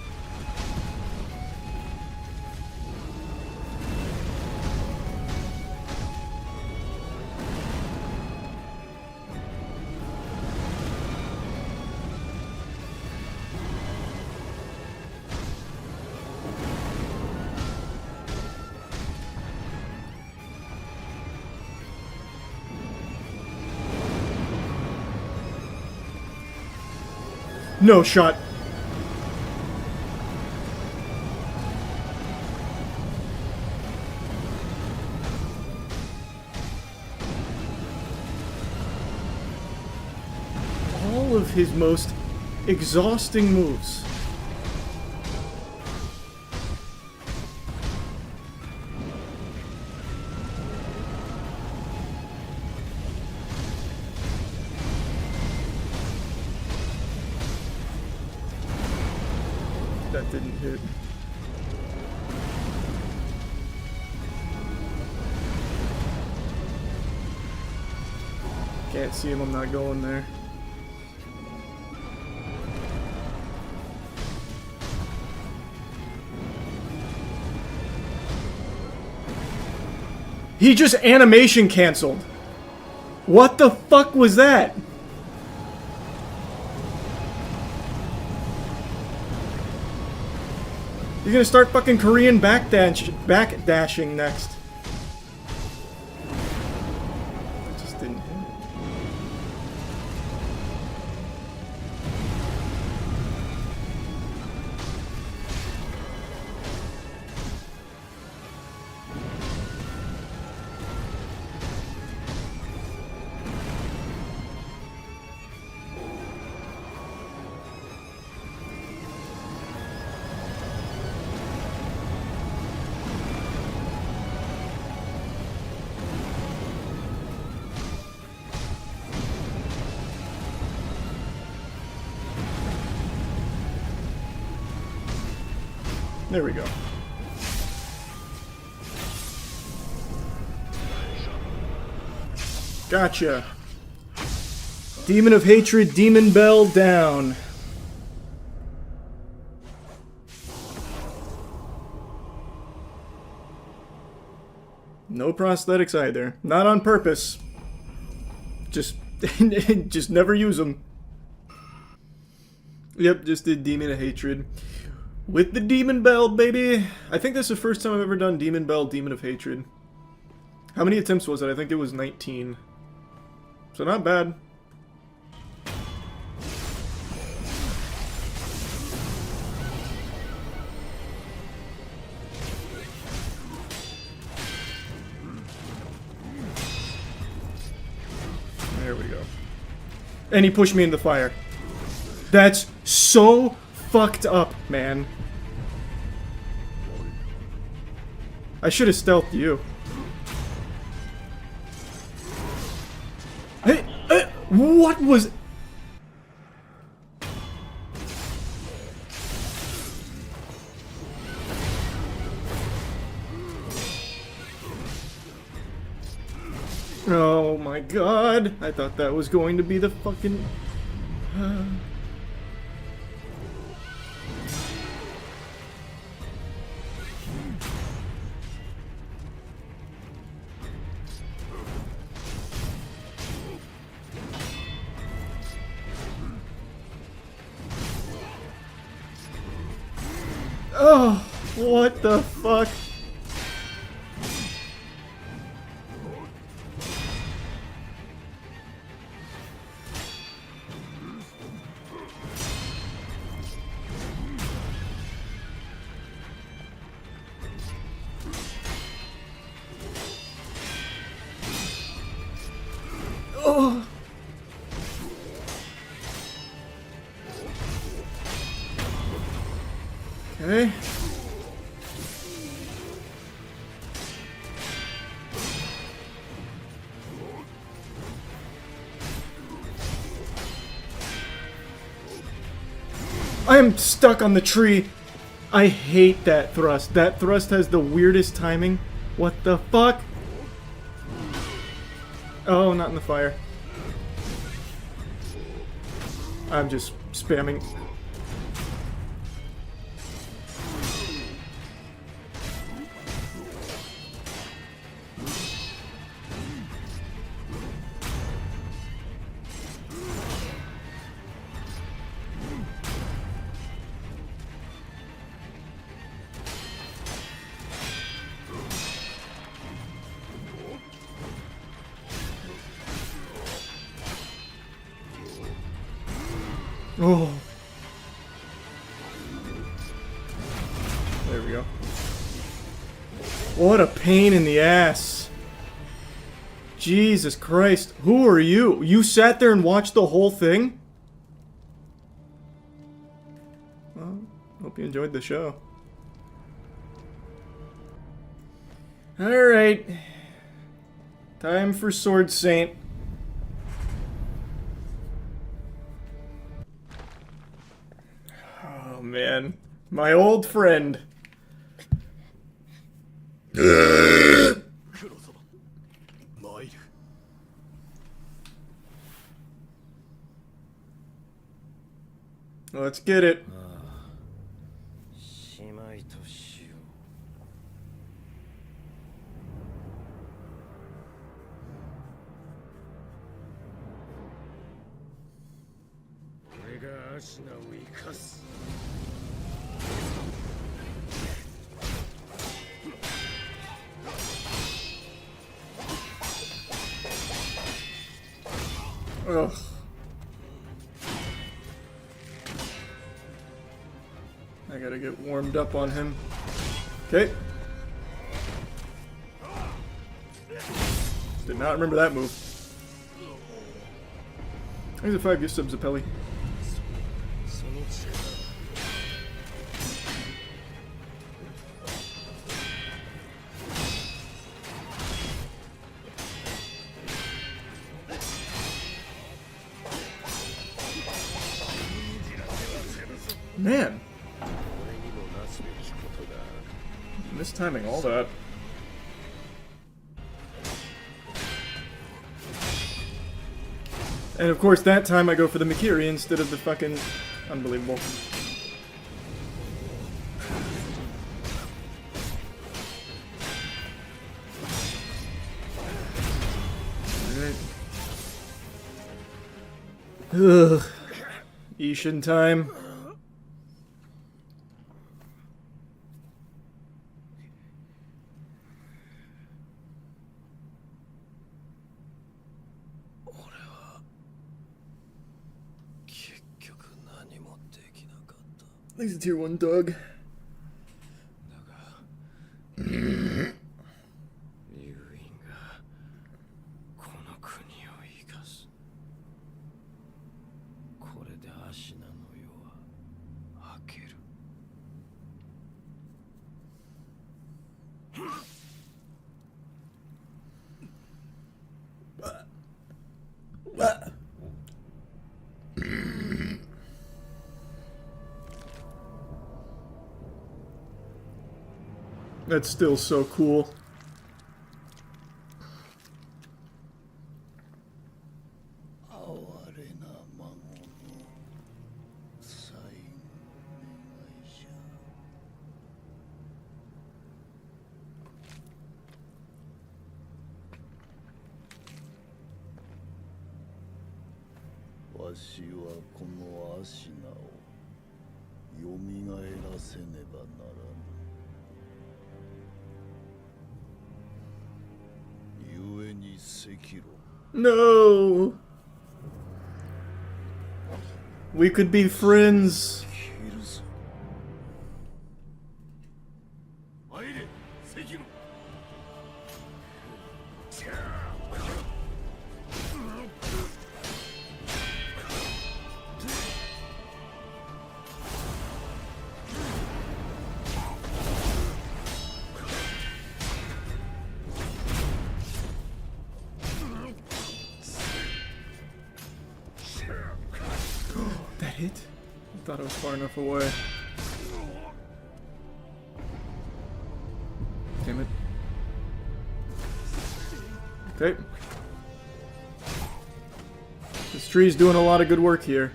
No shot. All of his most exhausting moves. That didn't hit. Can't see him, I'm not going there. He just animation canceled. What the fuck was that? You're gonna start fucking Korean backdashing next. It just didn't hit. There we go. Gotcha. Demon of Hatred, Demon Bell down. No prosthetics either. Not on purpose. Just never use them. Yep, just did Demon of Hatred. With the Demon Bell, baby! I think that's the first time I've ever done Demon Bell, Demon of Hatred. How many attempts was it? I think it was 19. So not bad. There we go. And he pushed me in the fire. That's so fucked up, man. I should have stealthed you. Hey, what was... Oh my god. I thought that was going to be the fucking... Oh, what the fuck? Oh. Okay. I am stuck on the tree. I hate that thrust. That thrust has the weirdest timing. What the fuck? Oh, not in the fire. I'm just spamming. Oh. There we go. What a pain in the ass. Jesus Christ. Who are you? You sat there and watched the whole thing? Well, hope you enjoyed the show. Alright. Time for Sword Saint. Oh man, my old friend. Let's get it. Ugh. I gotta get warmed up on him. Okay. Did not remember that move. There's a 5 gift subs, Apelli. Man. Mistiming all that. And of course that time I go for the Mikiri instead of the fucking... Unbelievable. Alright. Ugh. Ishin time. He's a tier 1 dog. That's still so cool. No! We could be friends. That hit? I thought it was far enough away. Damn it. Okay. This tree's doing a lot of good work here.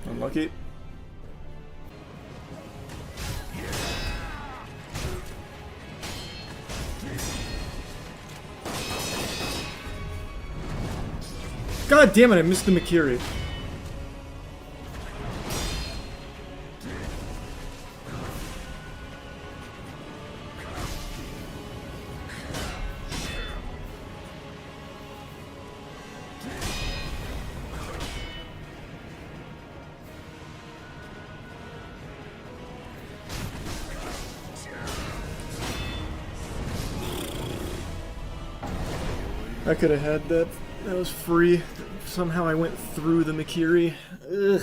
Unlucky. God damn it, I missed the Mikiri. I could have had that. That was free. Somehow I went through the Mikiri. Ugh.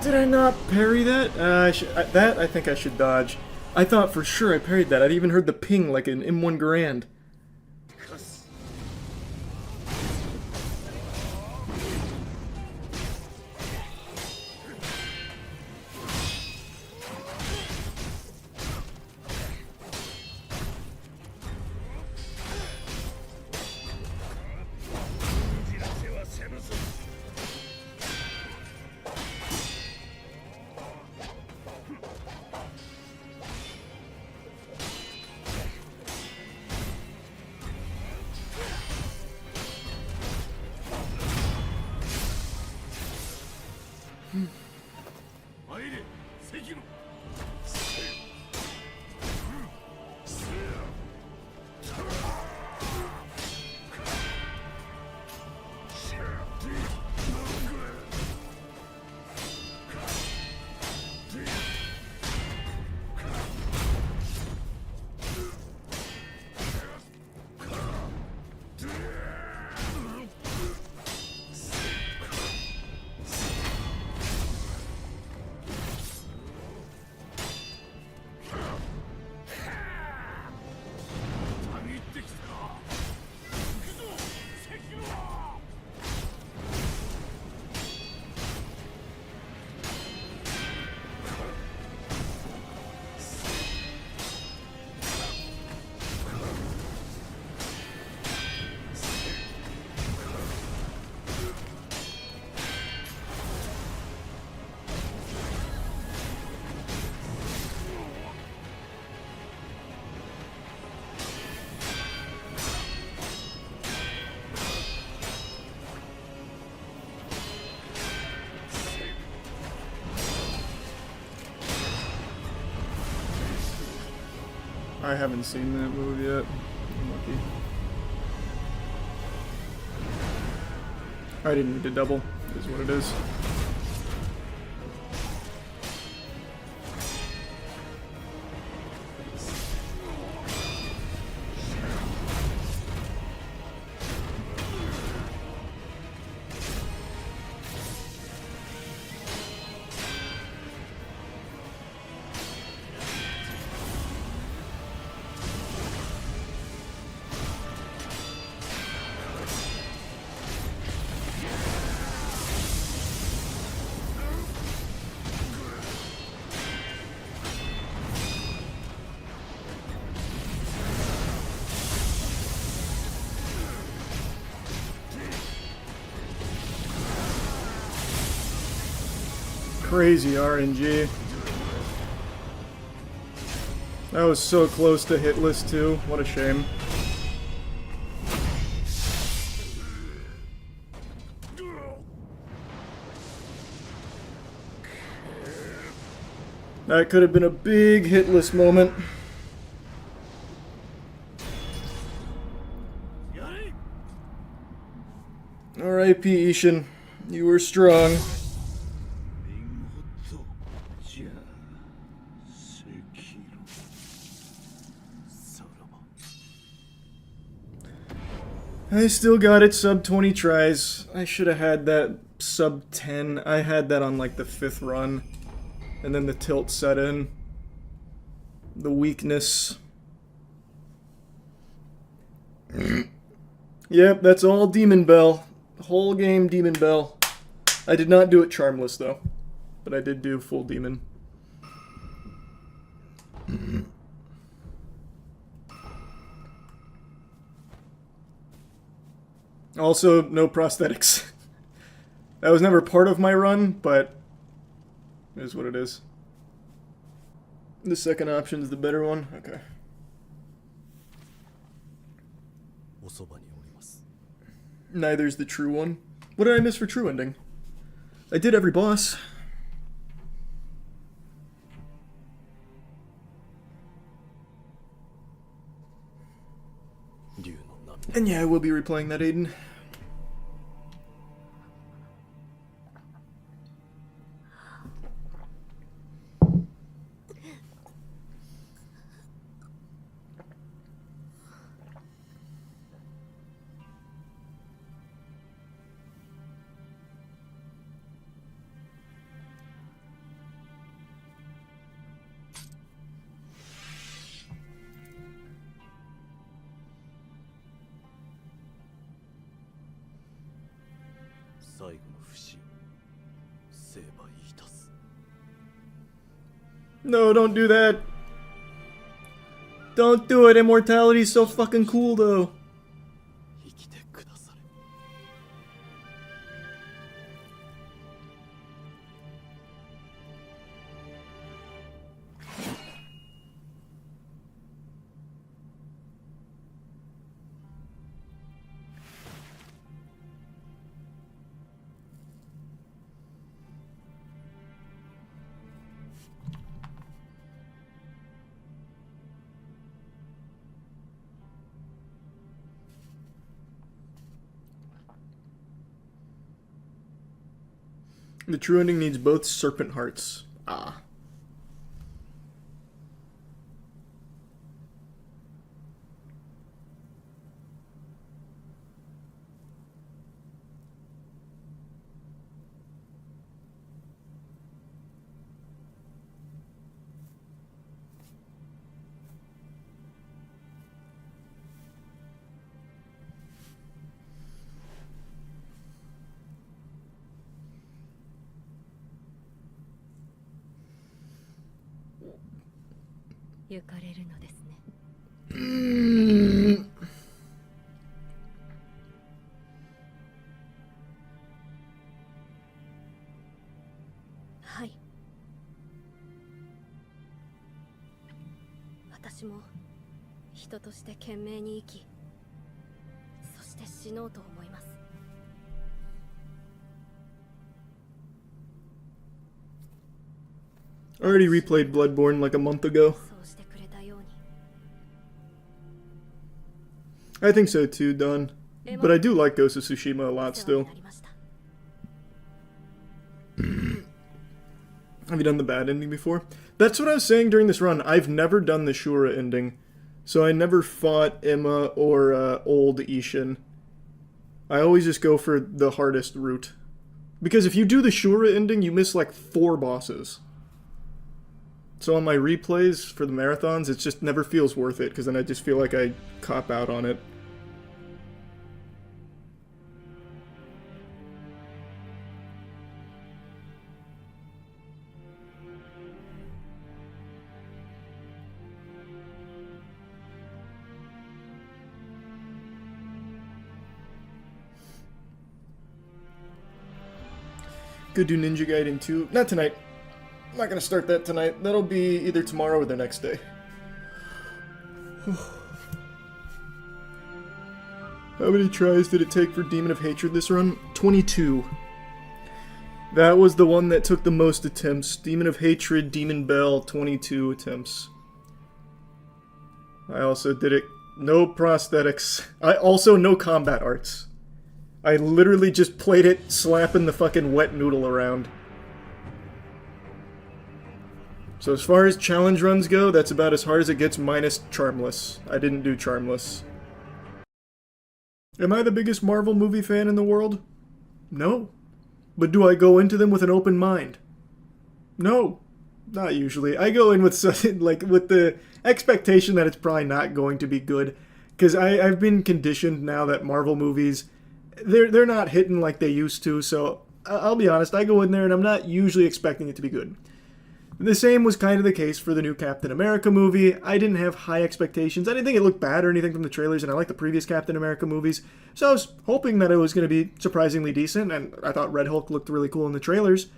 Did I not parry that? I think I should dodge. I thought for sure I parried that. I'd even heard the ping like an M1 Garand. I haven't seen that move yet. I'm lucky. I didn't need to double, is what it is. Crazy RNG. That was so close to hitless too. What a shame. That could have been a big hitless moment. R.I.P. Ishin. You were strong. I still got it sub 20 tries. I should have had that sub 10. I had that on like the 5th run. And then the tilt set in. The weakness. Yep, that's all Demon Bell. The whole game Demon Bell. I did not do it Charmless though. But I did do full Demon. Also, no prosthetics. That was never part of my run, but it is what it is. The second option is the better one? Okay. Neither's the true one. What did I miss for true ending? I did every boss. And yeah, I will be replaying that, Aiden. No, don't do that. Don't do it. Immortality's so fucking cool, though. The true ending needs both serpent hearts. Ah. I already replayed Bloodborne like a month ago. I think so too, Don. But I do like Ghost of Tsushima a lot still. Have you done the bad ending before? That's what I was saying during this run. I've never done the Shura ending. So I never fought Emma or old Ishin. I always just go for the hardest route. Because if you do the Shura ending, you miss like 4 bosses. So on my replays for the marathons, it just never feels worth it, because then I just feel like I cop out on it. Go do Ninja Gaiden 2. Not tonight. I'm not gonna start that tonight. That'll be either tomorrow or the next day. How many tries did it take for Demon of Hatred this run? 22. That was the one that took the most attempts. Demon of Hatred, Demon Bell, 22 attempts. I also did it. No prosthetics. I also no combat arts. I literally just played it slapping the fucking wet noodle around. So as far as challenge runs go, that's about as hard as it gets minus Charmless. I didn't do Charmless. Am I the biggest Marvel movie fan in the world? No. But do I go into them with an open mind? No. Not usually. I go in with something like with the expectation that it's probably not going to be good. Because I've been conditioned now that Marvel movies, they're not hitting like they used to, so I'll be honest, I go in there and I'm not usually expecting it to be good. The same was kind of the case for the new Captain America movie. I didn't have high expectations. I didn't think it looked bad or anything from the trailers, and I like the previous Captain America movies, so I was hoping that it was going to be surprisingly decent, and I thought Red Hulk looked really cool in the trailers.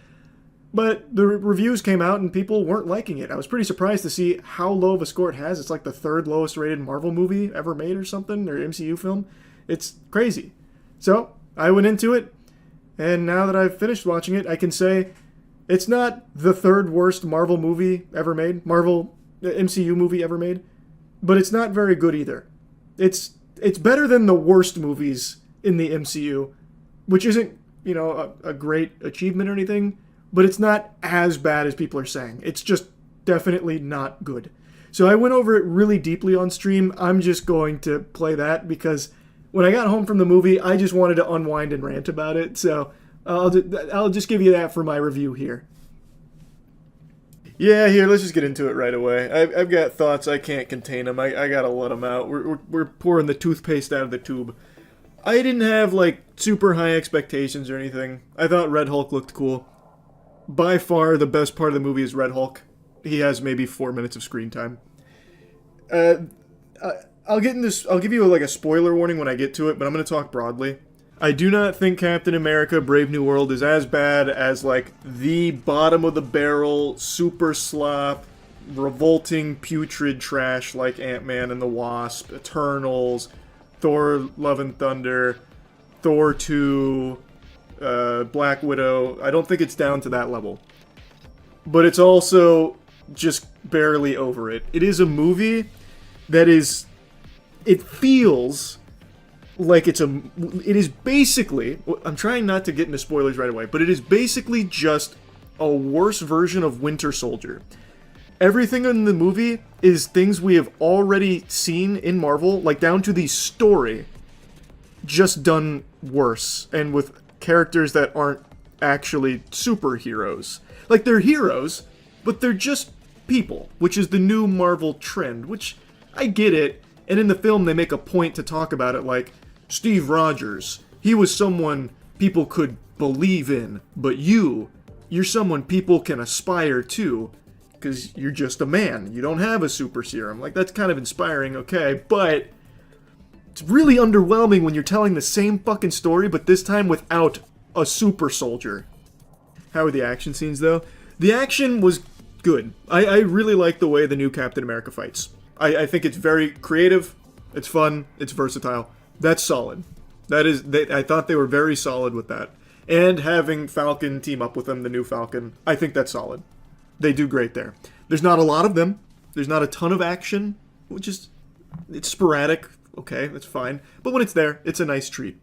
But the reviews came out and people weren't liking it. I was pretty surprised to see how low of a score it has. It's like the 3rd lowest rated Marvel movie ever made or something, or MCU film. It's crazy. So, I went into it, and now that I've finished watching it, I can say it's not the 3rd worst Marvel movie ever made, Marvel MCU movie ever made, but it's not very good either. It's better than the worst movies in the MCU, which isn't, you know, a great achievement or anything, but it's not as bad as people are saying. It's just definitely not good. So I went over it really deeply on stream. I'm just going to play that because when I got home from the movie, I just wanted to unwind and rant about it, so I'll just give you that for my review here. Yeah, here, let's just get into it right away. I've got thoughts, I can't contain them, I gotta let them out. We're pouring the toothpaste out of the tube. I didn't have, like, super high expectations or anything. I thought Red Hulk looked cool. By far, the best part of the movie is Red Hulk. He has maybe 4 minutes of screen time. I'll get in this. I'll give you like a spoiler warning when I get to it, but I'm going to talk broadly. I do not think Captain America: Brave New World is as bad as like the bottom of the barrel, super slop, revolting, putrid trash like Ant-Man and the Wasp, Eternals, Thor: Love and Thunder, Thor 2, Black Widow. I don't think it's down to that level. But it's also just barely over it. It is a movie that is... It feels like it is basically, I'm trying not to get into spoilers right away, but it is basically just a worse version of Winter Soldier. Everything in the movie is things we have already seen in Marvel, like down to the story, just done worse, and with characters that aren't actually superheroes. Like, they're heroes, but they're just people, which is the new Marvel trend, which I get it. And in the film, they make a point to talk about it like, Steve Rogers, he was someone people could believe in, but you're someone people can aspire to, because you're just a man. You don't have a super serum. Like, that's kind of inspiring, okay, but it's really underwhelming when you're telling the same fucking story, but this time without a super soldier. How were the action scenes, though? The action was good. I really like the way the new Captain America fights. I think it's very creative, it's fun, it's versatile. That's solid. I thought they were very solid with that. And having Falcon team up with them, the new Falcon, I think that's solid. They do great there. There's not a lot of them. There's not a ton of action, which is, it's sporadic okay, that's fine. But when it's there, it's a nice treat.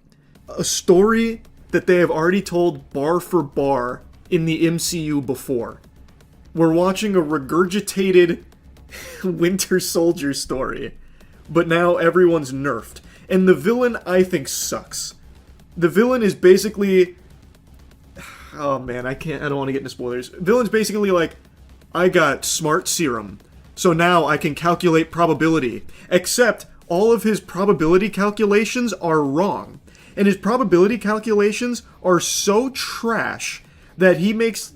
A story that they have already told bar for bar in the MCU before. We're watching a regurgitated Winter Soldier story, but now everyone's nerfed. And the villain, I think, sucks. The villain is basically... Oh man, I don't want to get into spoilers. Villain's basically like, I got smart serum, so now I can calculate probability. Except, all of his probability calculations are wrong. And his probability calculations are so trash that he makes...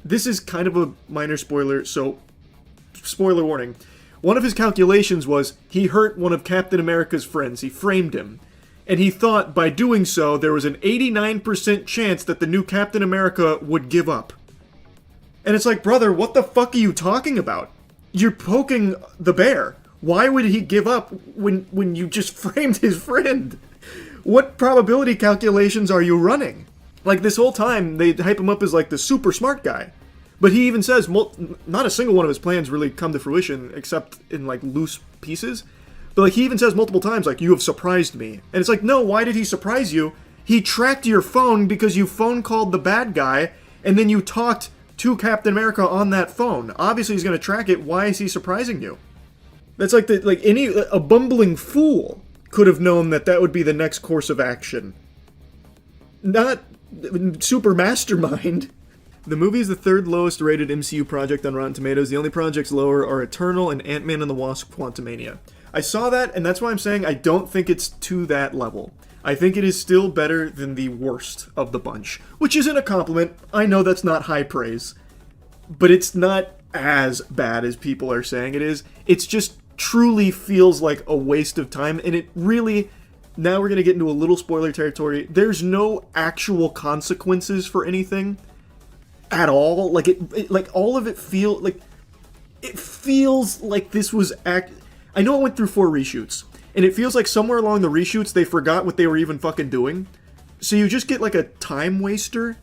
This is kind of a minor spoiler, so... Spoiler warning. One of his calculations was, he hurt one of Captain America's friends. He framed him. And he thought, by doing so, there was an 89% chance that the new Captain America would give up. And it's like, brother, what the fuck are you talking about? You're poking the bear. Why would he give up when you just framed his friend? What probability calculations are you running? Like, this whole time, they hype him up as, like, the super smart guy. But he even says, not a single one of his plans really come to fruition, except in, like, loose pieces. But, like, he even says multiple times, like, you have surprised me. And it's like, no, why did he surprise you? He tracked your phone because you phone called the bad guy, and then you talked to Captain America on that phone. Obviously, he's going to track it. Why is he surprising you? That's like a bumbling fool could have known that that would be the next course of action. Not super mastermind. The movie is the third lowest rated MCU project on Rotten Tomatoes. The only projects lower are Eternal and Ant-Man and the Wasp: Quantumania. I saw that, and that's why I'm saying I don't think it's to that level. I think it is still better than the worst of the bunch. Which isn't a compliment. I know that's not high praise. But it's not as bad as people are saying it is. It's just truly feels like a waste of time, and it really... Now we're going to get into a little spoiler territory. There's no actual consequences for anything at all. Like, like all of it feels like this was I know it went through 4 reshoots, and it feels like somewhere along the reshoots they forgot what they were even fucking doing. So you just get like a time waster.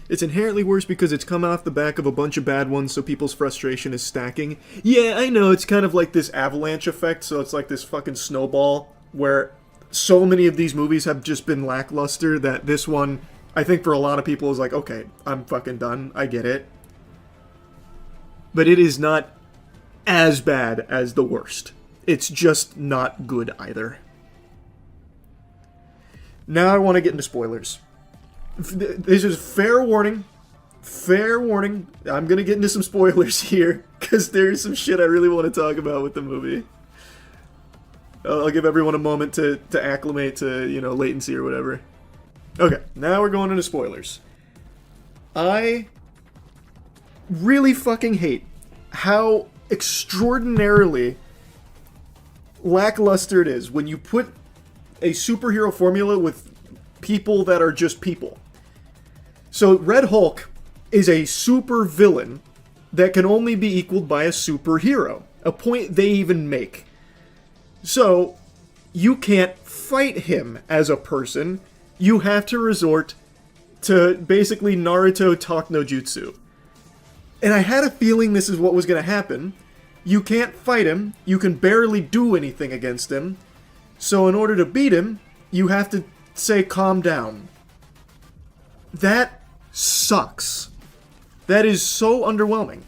It's inherently worse because it's come off the back of a bunch of bad ones, so people's frustration is stacking. Yeah, I know, it's kind of like this avalanche effect, so it's like this fucking snowball where so many of these movies have just been lackluster that this one, I think for a lot of people, is like, okay, I'm fucking done, I get it. But it is not as bad as the worst. It's just not good either. Now I want to get into spoilers. This is fair warning. Fair warning. I'm going to get into some spoilers here, because there's some shit I really want to talk about with the movie. I'll give everyone a moment to acclimate to, latency or whatever. Okay, now we're going into spoilers. I really fucking hate how extraordinarily lackluster it is when you put a superhero formula with people that are just people. So Red Hulk is a super villain that can only be equaled by a superhero, a point they even make. So you can't fight him as a person. You have to resort to basically Naruto talk no jutsu. And I had a feeling this is what was going to happen. You can't fight him, you can barely do anything against him, so in order to beat him, you have to say calm down. That sucks. That is so underwhelming.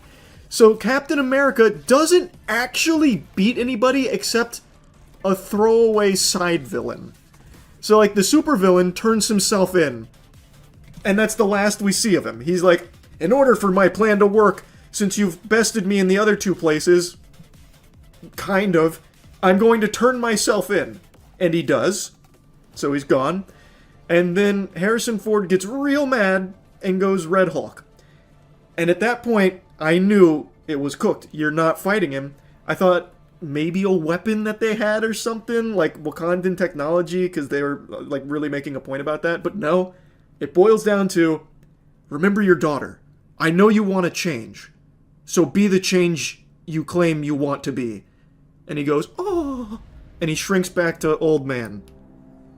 So Captain America doesn't actually beat anybody except a throwaway side villain. So like the supervillain turns himself in, and that's the last we see of him. He's like, in order for my plan to work, since you've bested me in the other 2 places, kind of, I'm going to turn myself in. And he does. So he's gone. And then Harrison Ford gets real mad and goes Red Hulk. And at that point, I knew it was cooked. You're not fighting him. I thought maybe a weapon that they had or something, like Wakandan technology, because they were like really making a point about that. But no, it boils down to, remember your daughter. I know you want to change. So be the change you claim you want to be. And he goes, oh, and he shrinks back to old man.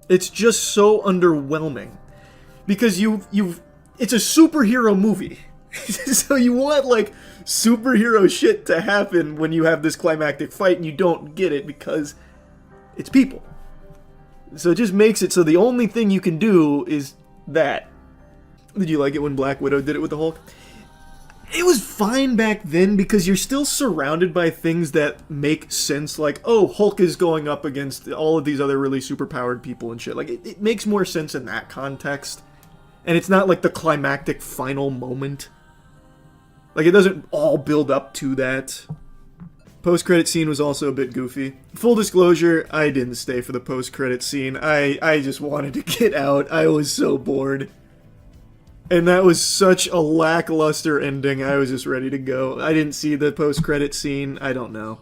It's just so underwhelming. Because it's a superhero movie. So you want, like, superhero shit to happen when you have this climactic fight, and you don't get it because it's people. So it just makes it so the only thing you can do is that. Did you like it when Black Widow did it with the Hulk? It was fine back then because you're still surrounded by things that make sense, like, oh, Hulk is going up against all of these other really superpowered people and shit. Like, it makes more sense in that context. And it's not like the climactic final moment. Like, it doesn't all build up to that. Post-credit scene was also a bit goofy. Full disclosure, I didn't stay for the post-credit scene. I just wanted to get out. I was so bored. And that was such a lackluster ending, I was just ready to go. I didn't see the post-credit scene, I don't know.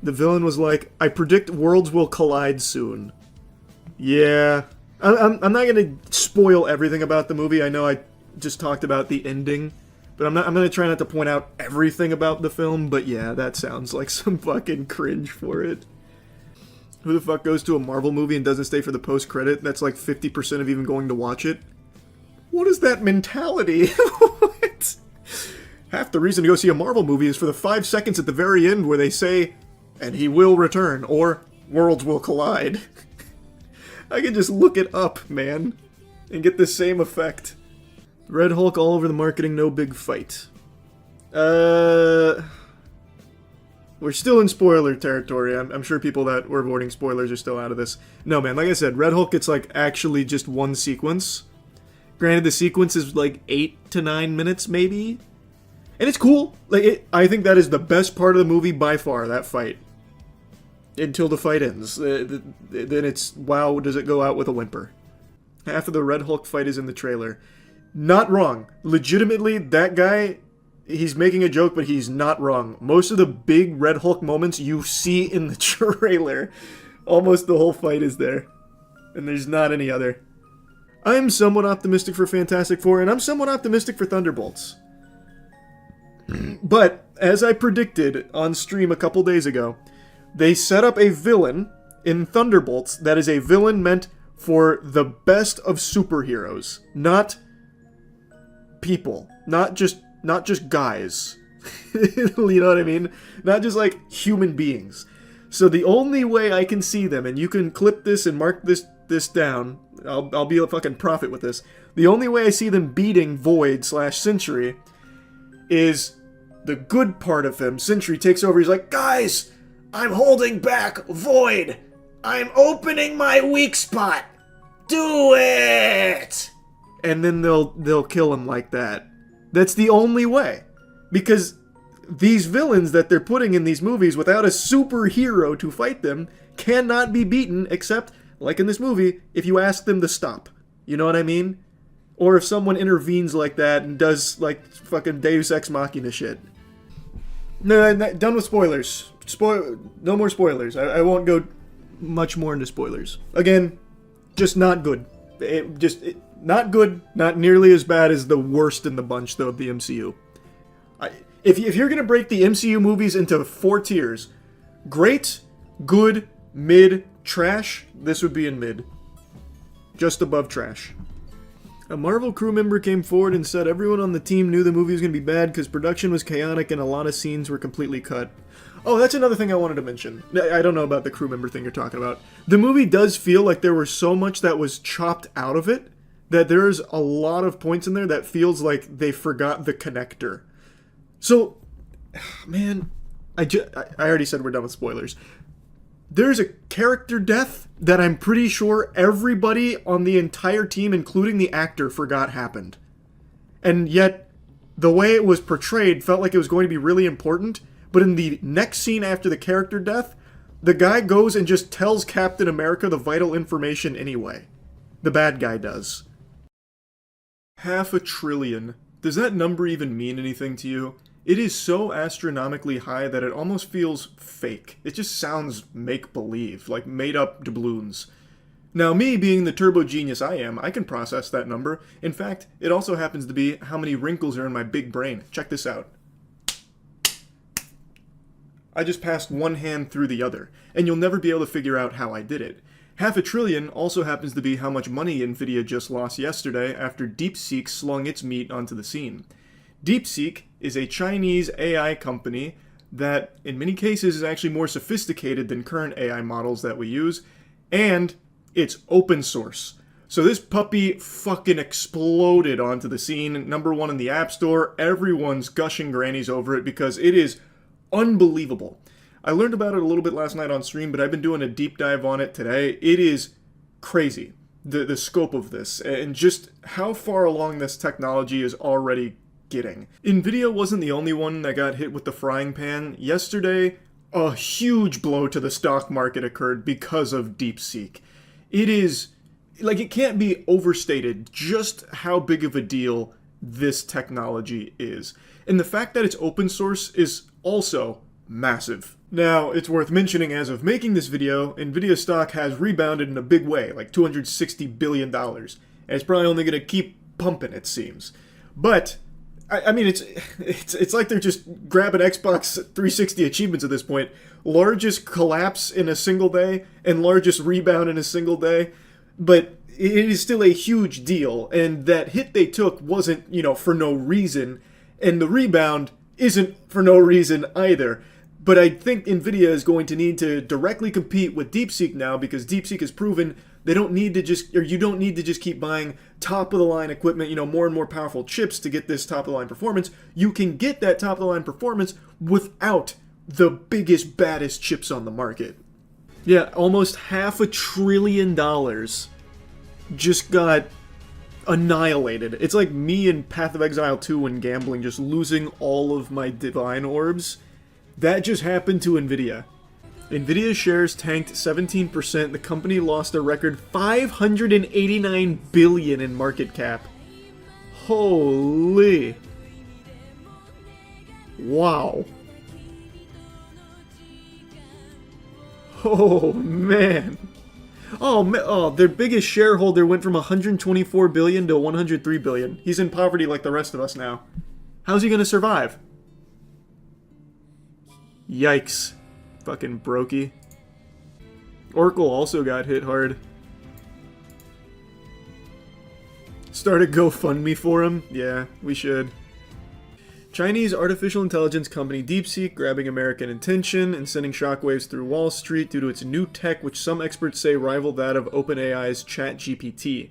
The villain was like, I predict worlds will collide soon. Yeah. I'm not going to spoil everything about the movie, I know I just talked about the ending. But I'm going to try not to point out everything about the film, but yeah, that sounds like some fucking cringe for it. Who the fuck goes to a Marvel movie and doesn't stay for the post-credit? That's like 50% of even going to watch it. What is that mentality? What? Half the reason to go see a Marvel movie is for the 5 seconds at the very end where they say, and he will return, or worlds will collide. I can just look it up, man, and get the same effect. Red Hulk all over the marketing, no big fight. We're still in spoiler territory. I'm sure people that were avoiding spoilers are still out of this. No, man, like I said, Red Hulk gets like actually just one sequence. Granted, the sequence is like 8 to 9 minutes, maybe? And it's cool. Like, I think that is the best part of the movie by far, that fight. Until the fight ends. Then it's, wow, does it go out with a whimper. Half of the Red Hulk fight is in the trailer. Not wrong. Legitimately, that guy, he's making a joke, but he's not wrong. Most of the big Red Hulk moments you see in the trailer. Almost the whole fight is there. And there's not any other. I'm somewhat optimistic for Fantastic Four, and I'm somewhat optimistic for Thunderbolts. But, as I predicted on stream a couple days ago, they set up a villain in Thunderbolts that is a villain meant for the best of superheroes. Not people. Not just guys. You know what I mean? Not just like human beings. So the only way I can see them, and you can clip this and mark this down, I'll be a fucking prophet with this. The only way I see them beating Void/Sentry is the good part of him. Sentry takes over, he's like, guys, I'm holding back Void. I'm opening my weak spot. Do it! And then they'll kill him like that. That's the only way. Because these villains that they're putting in these movies without a superhero to fight them cannot be beaten except, like in this movie, if you ask them to stop. You know what I mean? Or if someone intervenes like that and does, like, fucking Deus Ex Machina shit. No, done with spoilers. No more spoilers. I won't go much more into spoilers. Again, just not good. Not good, not nearly as bad as the worst in the bunch, though, of the MCU. If you're going to break the MCU movies into 4 tiers, great, good, mid, trash, this would be in mid. Just above trash. A Marvel crew member came forward and said everyone on the team knew the movie was going to be bad because production was chaotic and a lot of scenes were completely cut. Oh, that's another thing I wanted to mention. I don't know about the crew member thing you're talking about. The movie does feel like there was so much that was chopped out of it that there's a lot of points in there that feels like they forgot the connector. So, man, I already said we're done with spoilers. There's a character death that I'm pretty sure everybody on the entire team, including the actor, forgot happened. And yet, the way it was portrayed felt like it was going to be really important, but in the next scene after the character death, the guy goes and just tells Captain America the vital information anyway. The bad guy does. 500 billion. Does that number even mean anything to you? It is so astronomically high that it almost feels fake. It just sounds make-believe, like made-up doubloons. Now, me being the turbo genius I am, I can process that number. In fact, it also happens to be how many wrinkles are in my big brain. Check this out. I just passed one hand through the other, and you'll never be able to figure out how I did it. 500 billion also happens to be how much money Nvidia just lost yesterday after DeepSeek slung its meat onto the scene. DeepSeek is a Chinese AI company that, in many cases, is actually more sophisticated than current AI models that we use, and it's open source. So this puppy fucking exploded onto the scene. #1 in the App Store. Everyone's gushing grannies over it because it is unbelievable. I learned about it a little bit last night on stream, but I've been doing a deep dive on it today. It is crazy, the scope of this, and just how far along this technology is already getting. NVIDIA wasn't the only one that got hit with the frying pan. Yesterday, a huge blow to the stock market occurred because of DeepSeek. It is, like, it can't be overstated just how big of a deal this technology is. And the fact that it's open source is also massive. Now, it's worth mentioning, as of making this video, NVIDIA stock has rebounded in a big way, like $260 billion. And it's probably only going to keep pumping, it seems. But I mean, it's like they're just grabbing Xbox 360 achievements at this point. Largest collapse in a single day and largest rebound in a single day. But it is still a huge deal. And that hit they took wasn't, for no reason. And the rebound isn't for no reason either. But I think NVIDIA is going to need to directly compete with DeepSeek now, because DeepSeek has proven you don't need to just keep buying top-of-the-line equipment, more and more powerful chips to get this top-of-the-line performance. You can get that top-of-the-line performance without the biggest, baddest chips on the market. Yeah, almost $500 billion just got annihilated. It's like me in Path of Exile 2 when gambling, just losing all of my divine orbs. That just happened to NVIDIA. NVIDIA shares tanked 17%. The company lost a record $589 billion in market cap. Holy. Wow. Oh, man. Oh, their biggest shareholder went from 124 billion to 103 billion. He's in poverty like the rest of us now. How's he gonna survive? Yikes. Fucking brokey. Oracle also got hit hard. Start a GoFundMe for him? Yeah, we should. Chinese artificial intelligence company DeepSeek grabbing American attention and sending shockwaves through Wall Street due to its new tech, which some experts say rival that of OpenAI's ChatGPT.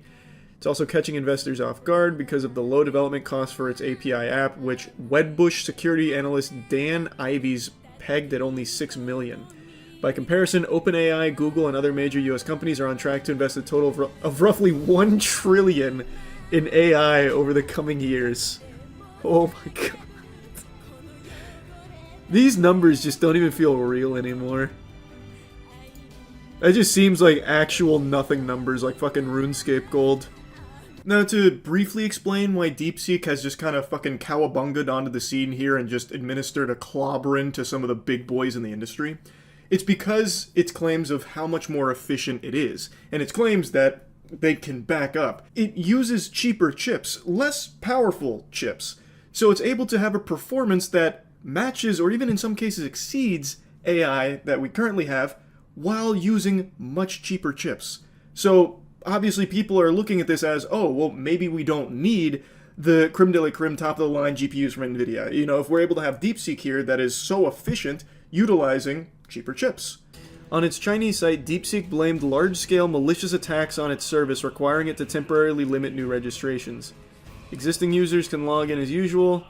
It's also catching investors off guard because of the low development costs for its API app, which Wedbush security analyst Dan Ives pegged at only $6 million. By comparison, OpenAI, Google, and other major US companies are on track to invest a total of roughly $1 trillion in AI over the coming years. Oh my god. These numbers just don't even feel real anymore. It just seems like actual nothing numbers, like fucking RuneScape gold. Now, to briefly explain why DeepSeek has just kind of fucking cowabunged onto the scene here and just administered a clobberin to some of the big boys in the industry, it's because its claims of how much more efficient it is, and its claims that they can back up. It uses cheaper chips, less powerful chips, so it's able to have a performance that matches, or even in some cases exceeds, AI that we currently have, while using much cheaper chips. So obviously people are looking at this as, oh, well, maybe we don't need the creme de la creme top-of-the-line GPUs from NVIDIA. If we're able to have DeepSeek here that is so efficient, utilizing cheaper chips. On its Chinese site, DeepSeek blamed large-scale malicious attacks on its service, requiring it to temporarily limit new registrations. Existing users can log in as usual.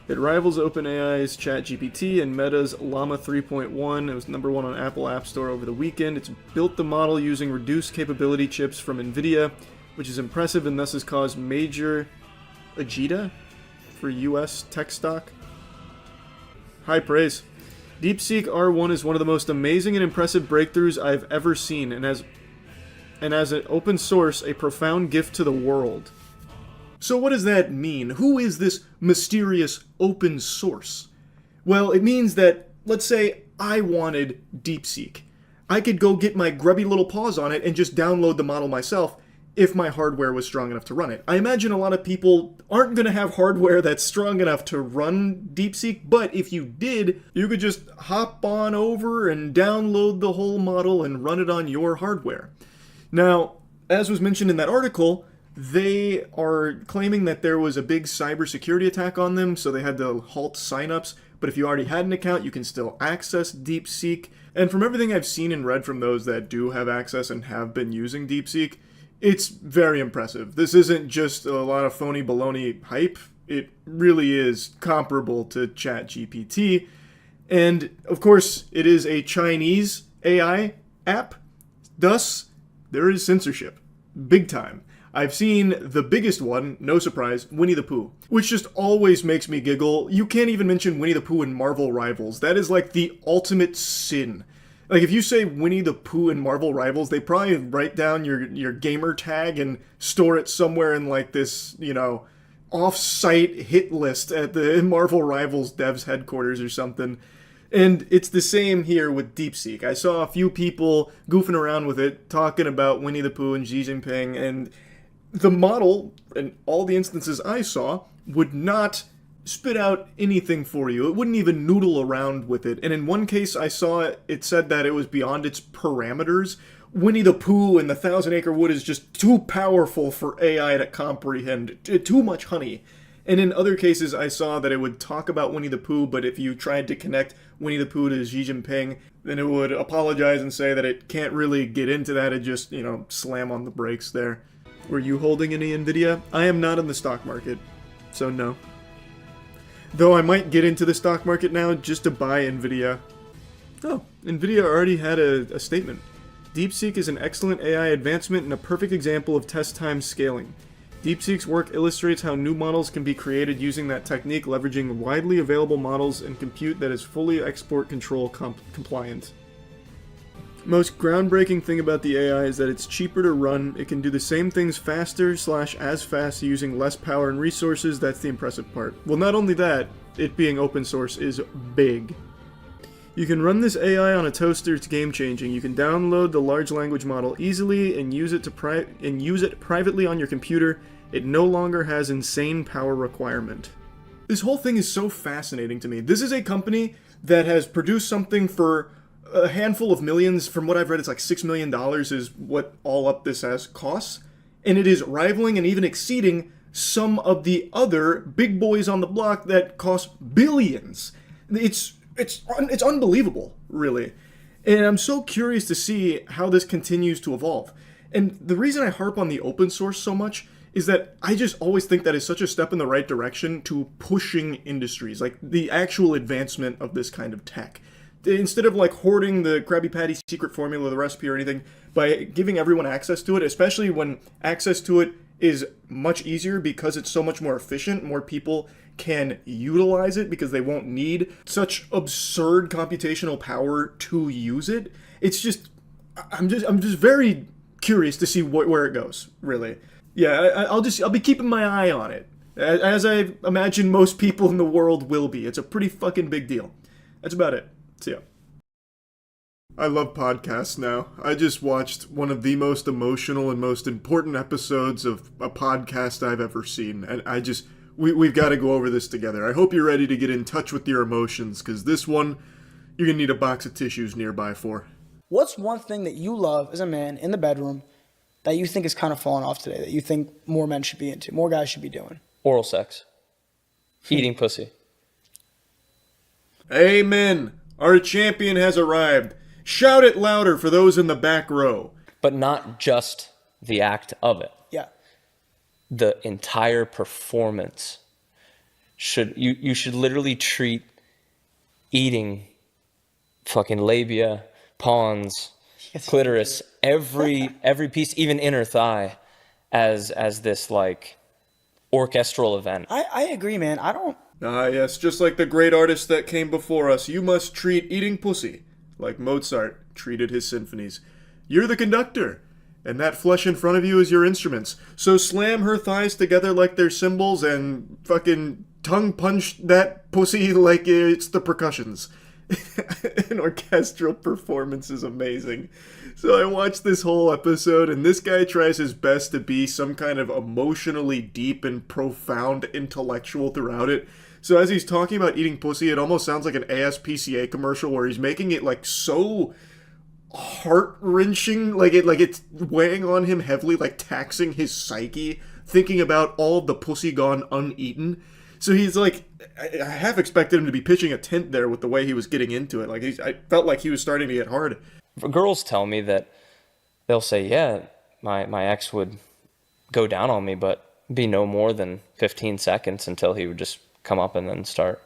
It rivals OpenAI's ChatGPT and Meta's Llama 3.1. It was #1 on Apple App Store over the weekend. It's built the model using reduced capability chips from NVIDIA, which is impressive and thus has caused major agita for US tech stock. High praise. DeepSeek R1 is one of the most amazing and impressive breakthroughs I've ever seen, and as an open source, a profound gift to the world. So what does that mean? Who is this mysterious open source? Well, it means that, let's say I wanted DeepSeek. I could go get my grubby little paws on it and just download the model myself if my hardware was strong enough to run it. I imagine a lot of people aren't going to have hardware that's strong enough to run DeepSeek, but if you did, you could just hop on over and download the whole model and run it on your hardware. Now, as was mentioned in that article, they are claiming that there was a big cybersecurity attack on them, so they had to halt signups. but if you already had an account, you can still access DeepSeek. And from everything I've seen and read from those that do have access and have been using DeepSeek, it's very impressive. This isn't just a lot of phony baloney hype. It really is comparable to ChatGPT. And, of course, it is a Chinese AI app. Thus, there is censorship. Big time. I've seen the biggest one, no surprise, Winnie the Pooh, which just always makes me giggle. You can't even mention Winnie the Pooh in Marvel Rivals. That is like the ultimate sin. Like, if you say Winnie the Pooh in Marvel Rivals, they probably write down your gamer tag and store it somewhere in like this, you know, off-site hit list at the Marvel Rivals devs headquarters or something. And it's the same here with DeepSeek. I saw a few people goofing around with it, talking about Winnie the Pooh and Xi Jinping, and the model, in all the instances I saw, would not spit out anything for you. It wouldn't even noodle around with it. And in one case I saw it said that it was beyond its parameters. Winnie the Pooh and the Thousand Acre Wood is just too powerful for AI to comprehend. Too much honey. And in other cases, I saw that it would talk about Winnie the Pooh, but if you tried to connect Winnie the Pooh to Xi Jinping, then it would apologize and say that it can't really get into that. It just, you know, slam on the brakes there. Were you holding any Nvidia? I am not in the stock market, so no. Though I might get into the stock market now just to buy Nvidia. Oh, Nvidia already had a statement. DeepSeek is an excellent AI advancement and a perfect example of test time scaling. DeepSeek's work illustrates how new models can be created using that technique, leveraging widely available models and compute that is fully export control compliant. Most groundbreaking thing about the AI is that it's cheaper to run, it can do the same things faster / as fast using less power and resources. That's the impressive part. Well, not only that, it being open source is big. You can run this AI on a toaster, it's game-changing. You can download the large language model easily and use it privately on your computer. It no longer has insane power requirement. This whole thing is so fascinating to me. This is a company that has produced something for a handful of millions. From what I've read, it's like $6 million is what all up this has costs. And it is rivaling and even exceeding some of the other big boys on the block that cost billions. It's unbelievable, really. And I'm so curious to see how this continues to evolve. And the reason I harp on the open source so much is that I just always think that is such a step in the right direction to pushing industries, like the actual advancement of this kind of tech. Instead of like hoarding the Krabby Patty secret formula, the recipe or anything, by giving everyone access to it, especially when access to it is much easier because it's so much more efficient, more people can utilize it because they won't need such absurd computational power to use it. It's just, I'm just very curious to see where it goes, really. Yeah, I'll be keeping my eye on it, as I imagine most people in the world will be. It's a pretty fucking big deal. That's about it. See ya. I love podcasts now. I just watched one of the most emotional and most important episodes of a podcast I've ever seen, and we've got to go over this together. I hope you're ready to get in touch with your emotions, because this one, you're going to need a box of tissues nearby for. What's one thing that you love as a man in the bedroom that you think is kind of falling off today, that you think more men should be into, more guys should be doing? Oral sex. Eating pussy. Amen. Our champion has arrived. Shout it louder for those in the back row. But not just the act of it. Yeah. The entire performance. You should literally treat eating fucking labia, pons, clitoris, every piece, even inner thigh, as this like orchestral event. I agree, man. I don't. Ah, yes, just like the great artists that came before us, you must treat eating pussy like Mozart treated his symphonies. You're the conductor, and that flesh in front of you is your instruments. So slam her thighs together like they're cymbals and fucking tongue punch that pussy like it's the percussions. An orchestral performance is amazing. So I watched this whole episode, and this guy tries his best to be some kind of emotionally deep and profound intellectual throughout it. So as he's talking about eating pussy, it almost sounds like an ASPCA commercial where he's making it like so heart-wrenching, like it's weighing on him heavily, like taxing his psyche, thinking about all the pussy gone uneaten. So he's like I half expected him to be pitching a tent there with the way he was getting into it. Like I felt like he was starting to get hard. Girls tell me that they'll say, yeah, my ex would go down on me, but be no more than 15 seconds until he would just come up and then start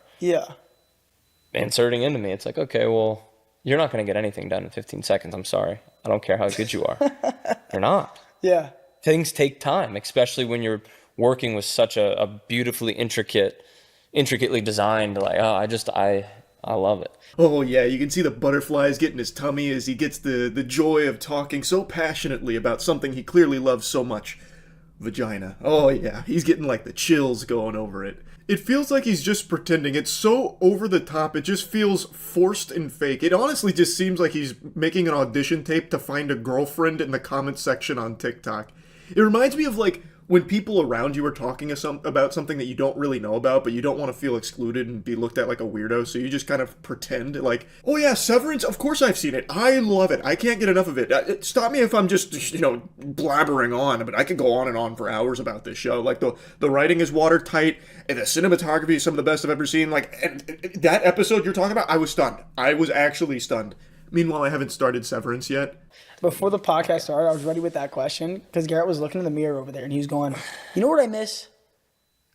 inserting into me. It's like, okay, well, you're not going to get anything done in 15 seconds. I'm sorry. I don't care how good you are. You're not. Yeah. Things take time, especially when you're working with such a beautifully intricately designed, like, I love it. Oh yeah, you can see the butterflies get in his tummy as he gets the joy of talking so passionately about something he clearly loves so much. Vagina. Oh yeah, he's getting like the chills going over it. It feels like he's just pretending. It's so over the top, it just feels forced and fake. It honestly just seems like he's making an audition tape to find a girlfriend in the comment section on TikTok. It reminds me of like when people around you are talking about something that you don't really know about, but you don't want to feel excluded and be looked at like a weirdo, so you just kind of pretend like, oh yeah, Severance, of course I've seen it. I love it. I can't get enough of it. Stop me if I'm just, blabbering on, but I could go on and on for hours about this show. Like, the writing is watertight, and the cinematography is some of the best I've ever seen. Like, and that episode you're talking about, I was stunned. I was actually stunned. Meanwhile, I haven't started Severance yet. Before the podcast started, I was ready with that question because Garrett was looking in the mirror over there and he was going, you know what I miss?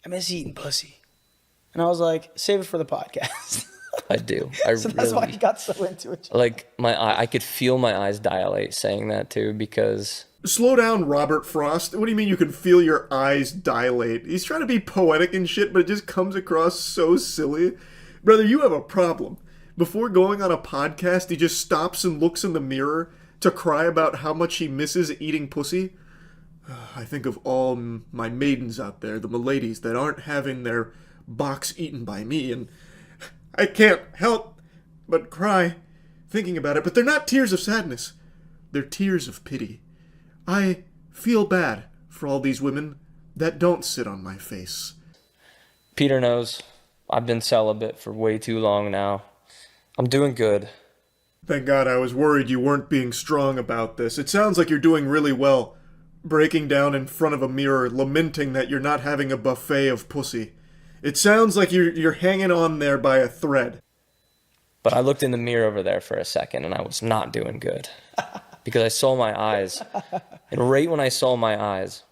I miss eating pussy. And I was like, save it for the podcast. I do. So that's why he got so into it. Like, I could feel my eyes dilate saying that too, because... Slow down, Robert Frost. What do you mean you can feel your eyes dilate? He's trying to be poetic and shit, but it just comes across so silly. Brother, you have a problem. Before going on a podcast, he just stops and looks in the mirror to cry about how much he misses eating pussy. I think of all my maidens out there, the miladies that aren't having their box eaten by me, and I can't help but cry thinking about it. But they're not tears of sadness. They're tears of pity. I feel bad for all these women that don't sit on my face. Peter knows I've been celibate for way too long now. I'm doing good. Thank God, I was worried you weren't being strong about this. It sounds like you're doing really well, breaking down in front of a mirror, lamenting that you're not having a buffet of pussy. It sounds like you're hanging on there by a thread. But I looked in the mirror over there for a second, and I was not doing good. Because I saw my eyes. And right when I saw my eyes,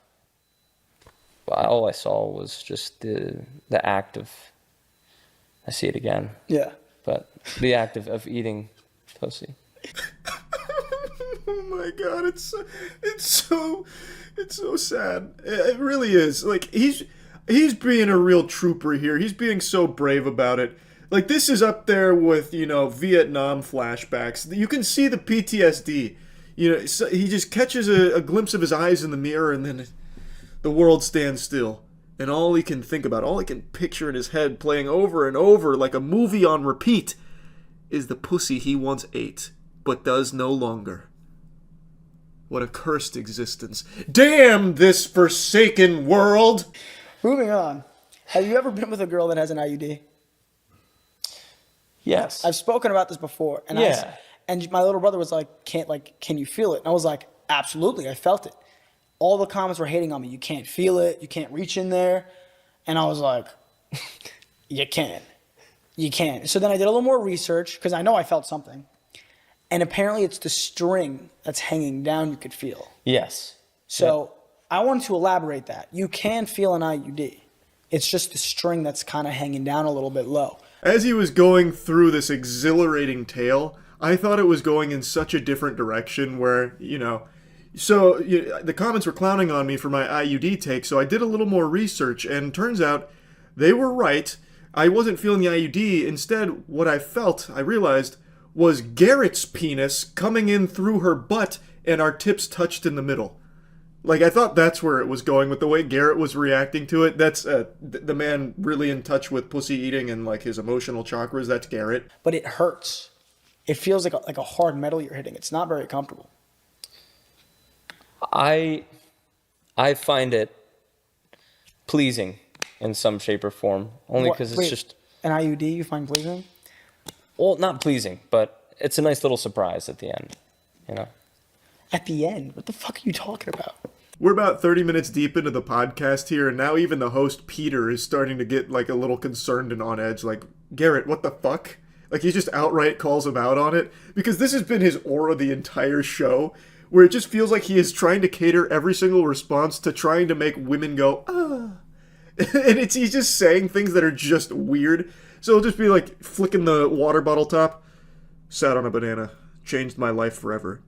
all I saw was just the act of... I see it again. Yeah. But the act of eating... pussy. Oh my God, it's so sad. It really is. Like, he's being a real trooper here. He's being so brave about it. Like, this is up there with, Vietnam flashbacks. You can see the PTSD. So he just catches a glimpse of his eyes in the mirror, and then the world stands still. And all he can think about, all he can picture in his head playing over and over like a movie on repeat, is the pussy he once ate, but does no longer. What a cursed existence. Damn this forsaken world! Moving on. Have you ever been with a girl that has an IUD? Yes. I've spoken about this before. And and my little brother was like, can you feel it? And I was like, absolutely, I felt it. All the comments were hating on me. You can't feel it. You can't reach in there. And I was like, you can. You can. So then I did a little more research because I know I felt something. And apparently it's the string that's hanging down you could feel. Yes. So I wanted to elaborate that. You can feel an IUD. It's just the string that's kind of hanging down a little bit low. As he was going through this exhilarating tale, I thought it was going in such a different direction where, So the comments were clowning on me for my IUD take, so I did a little more research, and turns out they were right. I wasn't feeling the IUD. Instead, what I felt, I realized, was Garrett's penis coming in through her butt and our tips touched in the middle. Like, I thought that's where it was going with the way Garrett was reacting to it. That's the man really in touch with pussy eating and, like, his emotional chakras. That's Garrett. But it hurts. It feels like a hard metal you're hitting. It's not very comfortable. I find it pleasing in some shape or form, only because it's just... An IUD you find pleasing? Well, not pleasing, but it's a nice little surprise at the end, At the end? What the fuck are you talking about? We're about 30 minutes deep into the podcast here, and now even the host, Peter, is starting to get, like, a little concerned and on edge. Like, Garrett, what the fuck? Like, he just outright calls him out on it. Because this has been his aura the entire show, where it just feels like he is trying to cater every single response to trying to make women go, ah. And he's just saying things that are just weird. So he'll just be, like, flicking the water bottle top. Sat on a banana. Changed my life forever.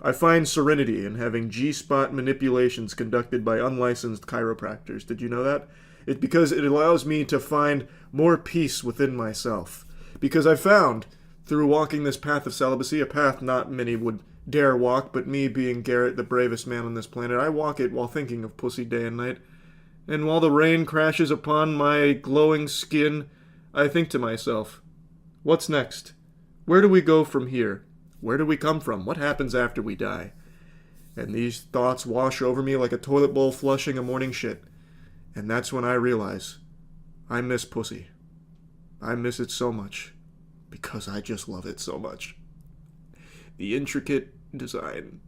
I find serenity in having G-spot manipulations conducted by unlicensed chiropractors. Did you know that? It's because it allows me to find more peace within myself. Because I found, through walking this path of celibacy, a path not many would dare walk, but me being Garrett, the bravest man on this planet, I walk it while thinking of pussy day and night. And while the rain crashes upon my glowing skin, I think to myself, what's next? Where do we go from here? Where do we come from? What happens after we die? And these thoughts wash over me like a toilet bowl flushing a morning shit. And that's when I realize I miss pussy. I miss it so much because I just love it so much. The intricate design.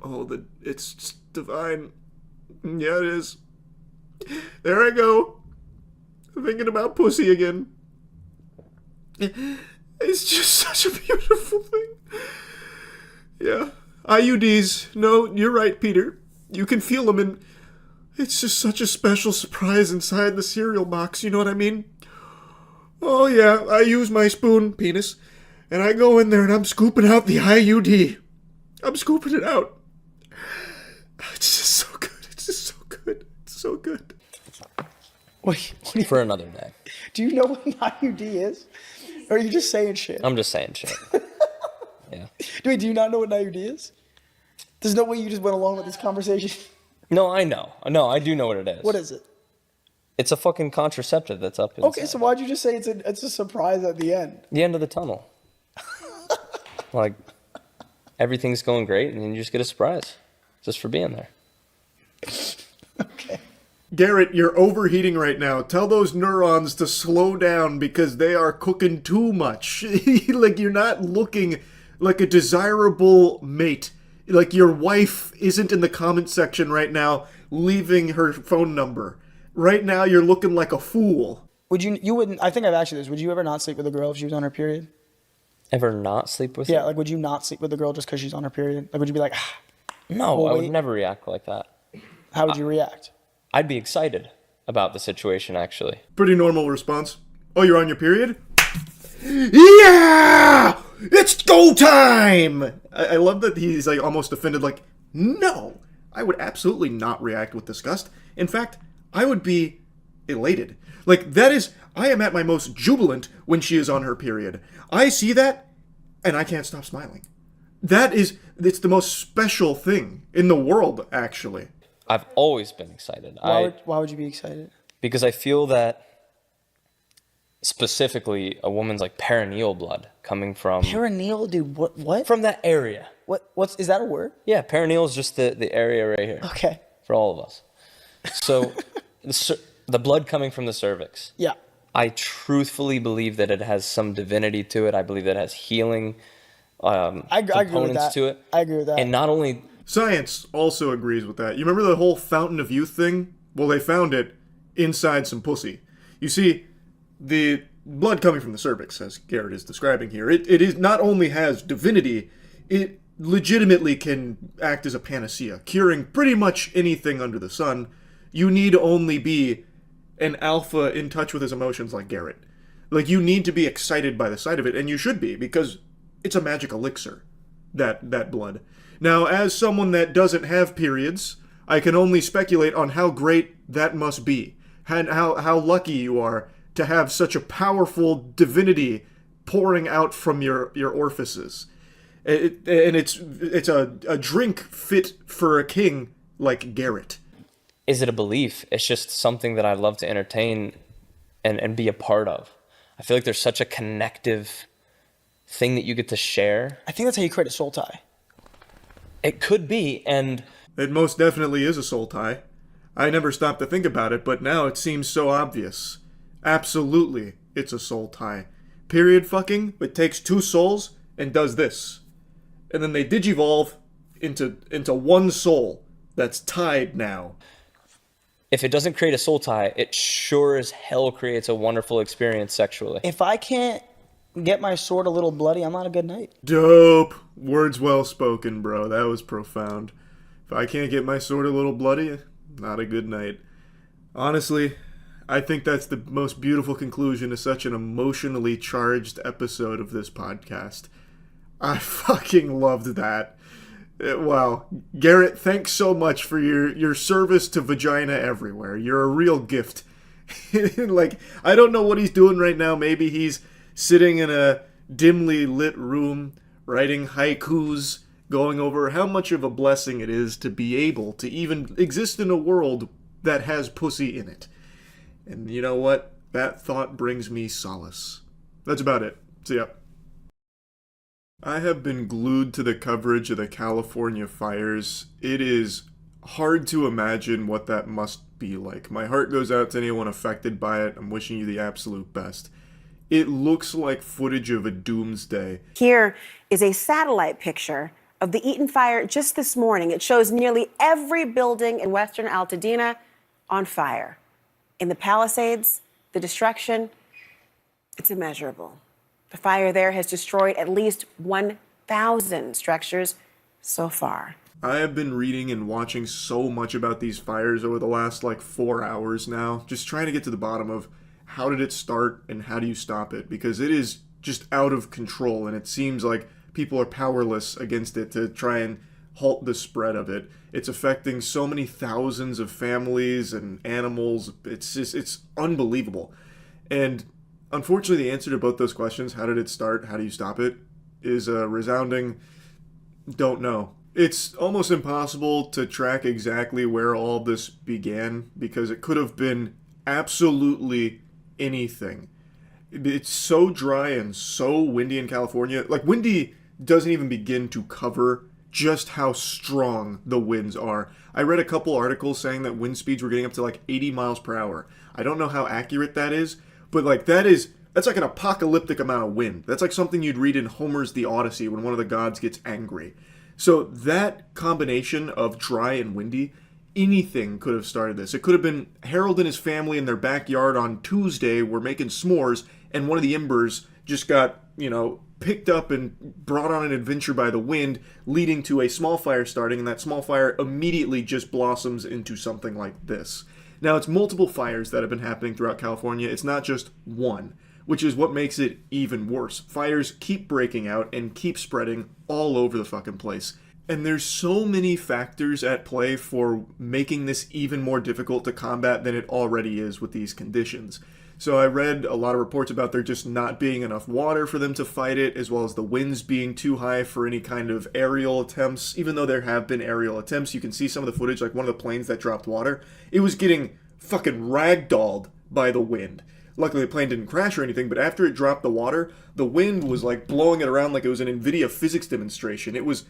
Oh, it's just divine. Yeah, it is. There I go. Thinking about pussy again. It's just such a beautiful thing. Yeah. IUDs. No, you're right, Peter. You can feel them, and it's just such a special surprise inside the cereal box, you know what I mean? Oh, yeah, I use my spoon, penis, and I go in there and I'm scooping out the IUD. I'm scooping it out. It's just so good. It's just so good. It's so good. Wait, For another day. do you know what an IUD is? Or are you just saying shit? I'm just saying shit. Yeah. Wait, do you not know what an IUD is? There's no way you just went along with this conversation. No, I know. No, I do know what it is. What is it? It's a fucking contraceptive that's up inside. Okay, so why'd you just say it's a surprise at the end? The end of the tunnel. Like, everything's going great, and then you just get a surprise. Just for being there. Okay. Garrett, you're overheating right now. Tell those neurons to slow down because they are cooking too much. Like, you're not looking like a desirable mate. Like, your wife isn't in the comment section right now leaving her phone number. Right now, you're looking like a fool. You wouldn't, I think I've asked you this, would you ever not sleep with a girl if she was on her period? Ever not sleep with Yeah, her? like, would you not sleep with a girl just because she's on her period? Like, would you be like, No, I would never react like that. How would you react? I'd be excited about the situation, actually. Pretty normal response. Oh, you're on your period? Yeah! It's go time! I love that he's like almost offended, like, no! I would absolutely not react with disgust. In fact, I would be elated. Like, that is, I am at my most jubilant when she is on her period. I see that, and I can't stop smiling. It's the most special thing in the world, actually. I've always been excited. Why would you be excited? Because I feel that specifically a woman's like perineal blood coming from... Perineal, dude, what? From that area. Is that a word? Yeah, perineal is just the area right here. Okay. For all of us. So, the blood coming from the cervix. Yeah. I truthfully believe that it has some divinity to it. I believe that it has healing components to it. I agree with that. And not only... Science also agrees with that. You remember the whole fountain of youth thing? Well, they found it inside some pussy. You see, the blood coming from the cervix, as Garrett is describing here, it is not only has divinity, it legitimately can act as a panacea, curing pretty much anything under the sun. You need only be an alpha in touch with his emotions like Garrett. Like, you need to be excited by the sight of it, and you should be, because it's a magic elixir, that blood. Now, as someone that doesn't have periods, I can only speculate on how great that must be, and how lucky you are to have such a powerful divinity pouring out from your orifices. And it's a drink fit for a king like Garrett. Is it a belief? It's just something that I love to entertain and be a part of. I feel like there's such a connective thing that you get to share. I think that's how you create a soul tie. It could be, and... It most definitely is a soul tie. I never stopped to think about it, but now it seems so obvious. Absolutely, it's a soul tie. Period fucking, it takes two souls and does this. And then they digivolve into one soul that's tied now. If it doesn't create a soul tie, it sure as hell creates a wonderful experience sexually. If I can't get my sword a little bloody, I'm not a good knight. Dope. Words well spoken, bro. That was profound. If I can't get my sword a little bloody, not a good night. Honestly, I think that's the most beautiful conclusion to such an emotionally charged episode of this podcast. I fucking loved that. Wow. Garrett, thanks so much for your service to vagina everywhere. You're a real gift. Like, I don't know what he's doing right now. Maybe he's sitting in a dimly lit room, writing haikus, going over how much of a blessing it is to be able to even exist in a world that has pussy in it. And you know what? That thought brings me solace. That's about it. See ya. I have been glued to the coverage of the California fires. It is hard to imagine what that must be like. My heart goes out to anyone affected by it. I'm wishing you the absolute best. It looks like footage of a doomsday. Here is a satellite picture of the Eaton fire just this morning. It shows nearly every building in western Altadena on fire. In the Palisades, the destruction, it's immeasurable. The fire there has destroyed at least 1,000 structures so far. I have been reading and watching so much about these fires over the last 4 hours now, just trying to get to the bottom of how did it start and how do you stop it, because it is just out of control and it seems like people are powerless against it to try and halt the spread of it. It's affecting so many thousands of families and animals. It's unbelievable. And unfortunately, the answer to both those questions, how did it start, how do you stop it, is a resounding don't know. It's almost impossible to track exactly where all this began because it could have been absolutely anything. It's so dry and so windy in California. Windy doesn't even begin to cover just how strong the winds are. I read a couple articles saying that wind speeds were getting up to 80 miles per hour. I don't know how accurate that is, but that's like an apocalyptic amount of wind. That's like something you'd read in Homer's The Odyssey when one of the gods gets angry. So that combination of dry and windy, anything could have started this. It could have been Harold and his family in their backyard on Tuesday were making s'mores, and one of the embers just got, picked up and brought on an adventure by the wind, leading to a small fire starting, and that small fire immediately just blossoms into something like this. Now, it's multiple fires that have been happening throughout California. It's not just one, which is what makes it even worse. Fires keep breaking out and keep spreading all over the fucking place. And there's so many factors at play for making this even more difficult to combat than it already is with these conditions. So I read a lot of reports about there just not being enough water for them to fight it, as well as the winds being too high for any kind of aerial attempts. Even though there have been aerial attempts, you can see some of the footage, like one of the planes that dropped water. It was getting fucking ragdolled by the wind. Luckily, the plane didn't crash or anything, but after it dropped the water, the wind was blowing it around like it was an NVIDIA physics demonstration. It was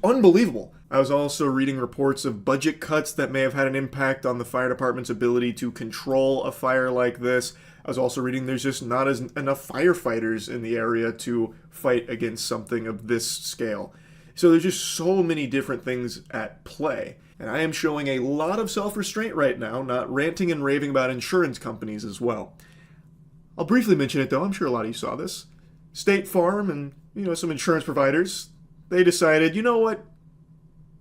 unbelievable. I was also reading reports of budget cuts that may have had an impact on the fire department's ability to control a fire like this. I was also reading there's just not enough firefighters in the area to fight against something of this scale. So there's just so many different things at play. And I am showing a lot of self-restraint right now, not ranting and raving about insurance companies as well. I'll briefly mention it though, I'm sure a lot of you saw this. State Farm and, some insurance providers, they decided, you know what?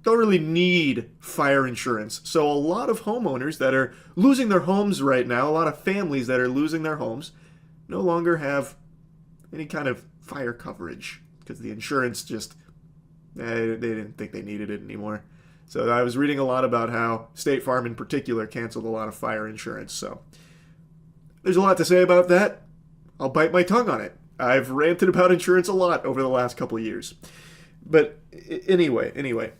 Don't really need fire insurance. So a lot of homeowners that are losing their homes right now, a lot of families that are losing their homes, no longer have any kind of fire coverage because the insurance just, they didn't think they needed it anymore. So I was reading a lot about how State Farm in particular canceled a lot of fire insurance. So there's a lot to say about that. I'll bite my tongue on it. I've ranted about insurance a lot over the last couple of years. But anyway,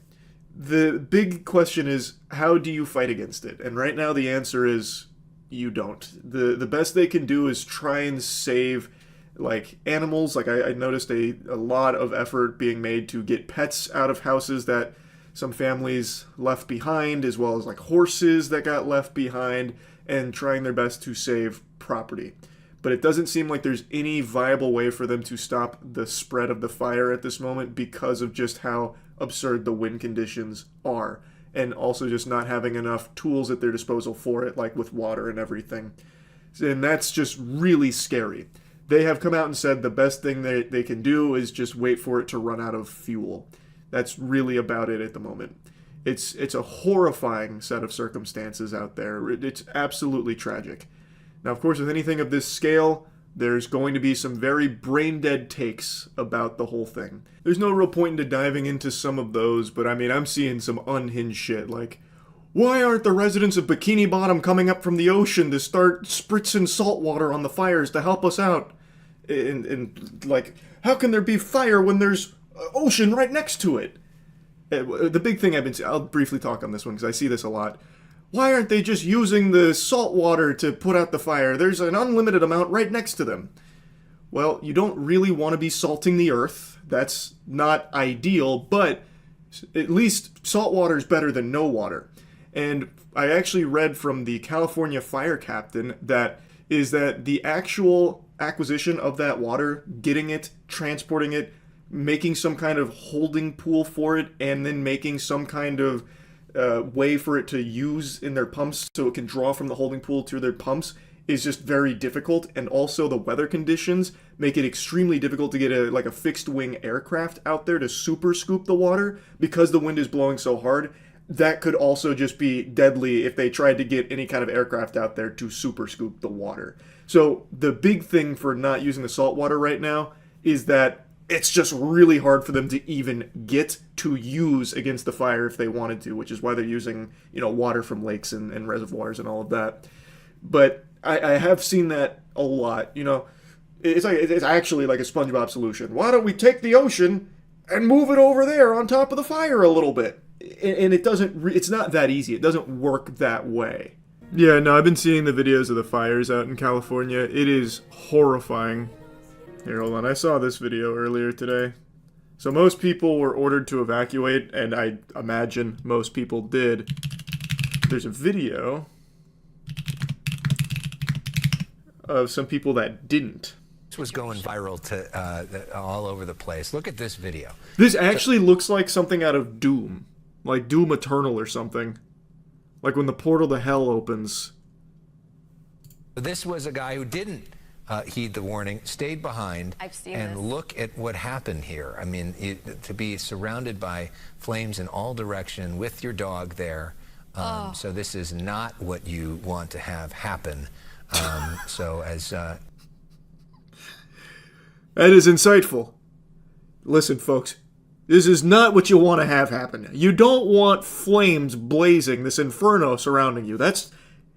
the big question is, how do you fight against it? And right now the answer is you don't. The best they can do is try and save animals. I noticed a lot of effort being made to get pets out of houses that some families left behind, as well as horses that got left behind, and trying their best to save property. But it doesn't seem like there's any viable way for them to stop the spread of the fire at this moment because of just how absurd the wind conditions are. and also just not having enough tools at their disposal for it, like with water and everything. And that's just really scary. They have come out and said the best thing they can do is just wait for it to run out of fuel. That's really about it at the moment. It's a horrifying set of circumstances out there. It's absolutely tragic. Now, of course, with anything of this scale, there's going to be some very brain-dead takes about the whole thing. There's no real point into diving into some of those, but I mean, I'm seeing some unhinged shit, like, why aren't the residents of Bikini Bottom coming up from the ocean to start spritzing salt water on the fires to help us out? And like, how can there be fire when there's ocean right next to it? The big thing I'll briefly talk on this one because I see this a lot. Why aren't they just using the salt water to put out the fire? There's an unlimited amount right next to them. Well, you don't really want to be salting the earth. That's not ideal, but at least salt water is better than no water. And I actually read from the California fire captain that the actual acquisition of that water, getting it, transporting it, making some kind of holding pool for it, and then making some kind of way for it to use in their pumps so it can draw from the holding pool to their pumps is just very difficult. And also the weather conditions make it extremely difficult to get a fixed wing aircraft out there to super scoop the water because the wind is blowing so hard. That could also just be deadly if they tried to get any kind of aircraft out there to super scoop the water. So the big thing for not using the salt water right now is that it's just really hard for them to even get to use against the fire if they wanted to, which is why they're using, water from lakes and reservoirs and all of that. But I have seen that a lot. It's actually like a SpongeBob solution. Why don't we take the ocean and move it over there on top of the fire a little bit? And it's not that easy. It doesn't work that way. Yeah, no, I've been seeing the videos of the fires out in California. It is horrifying. Here, hold on. I saw this video earlier today. So most people were ordered to evacuate, and I imagine most people did. There's a video of some people that didn't. This was going viral to all over the place. Look at this video. This actually looks like something out of Doom. Like Doom Eternal or something. Like when the portal to hell opens. This was a guy who didn't heed the warning, stayed behind, and look at what happened here. I mean, to be surrounded by flames in all direction with your dog there. So this is not what you want to have happen. That is insightful. Listen, folks. This is not what you want to have happen. You don't want flames blazing, this inferno surrounding you.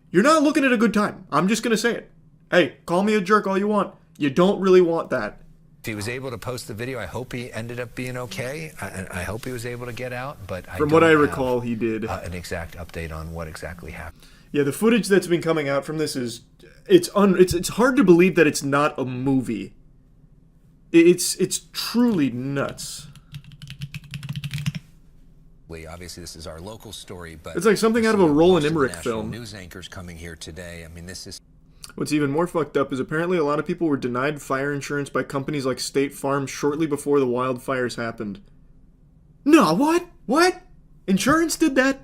You're not looking at a good time. I'm just going to say it. Hey, call me a jerk all you want. You don't really want that. If he was able to post the video, I hope he ended up being okay. I hope he was able to get out, but from what I recall, he did. An exact update on what exactly happened. Yeah, the footage that's been coming out from this it's hard to believe that it's not a movie. It's truly nuts. Obviously, this is our local story, but it's like something out of a Roland Emmerich film. News anchors coming here today. I mean, this is. What's even more fucked up is apparently a lot of people were denied fire insurance by companies like State Farm shortly before the wildfires happened. No, what? What? Insurance did that?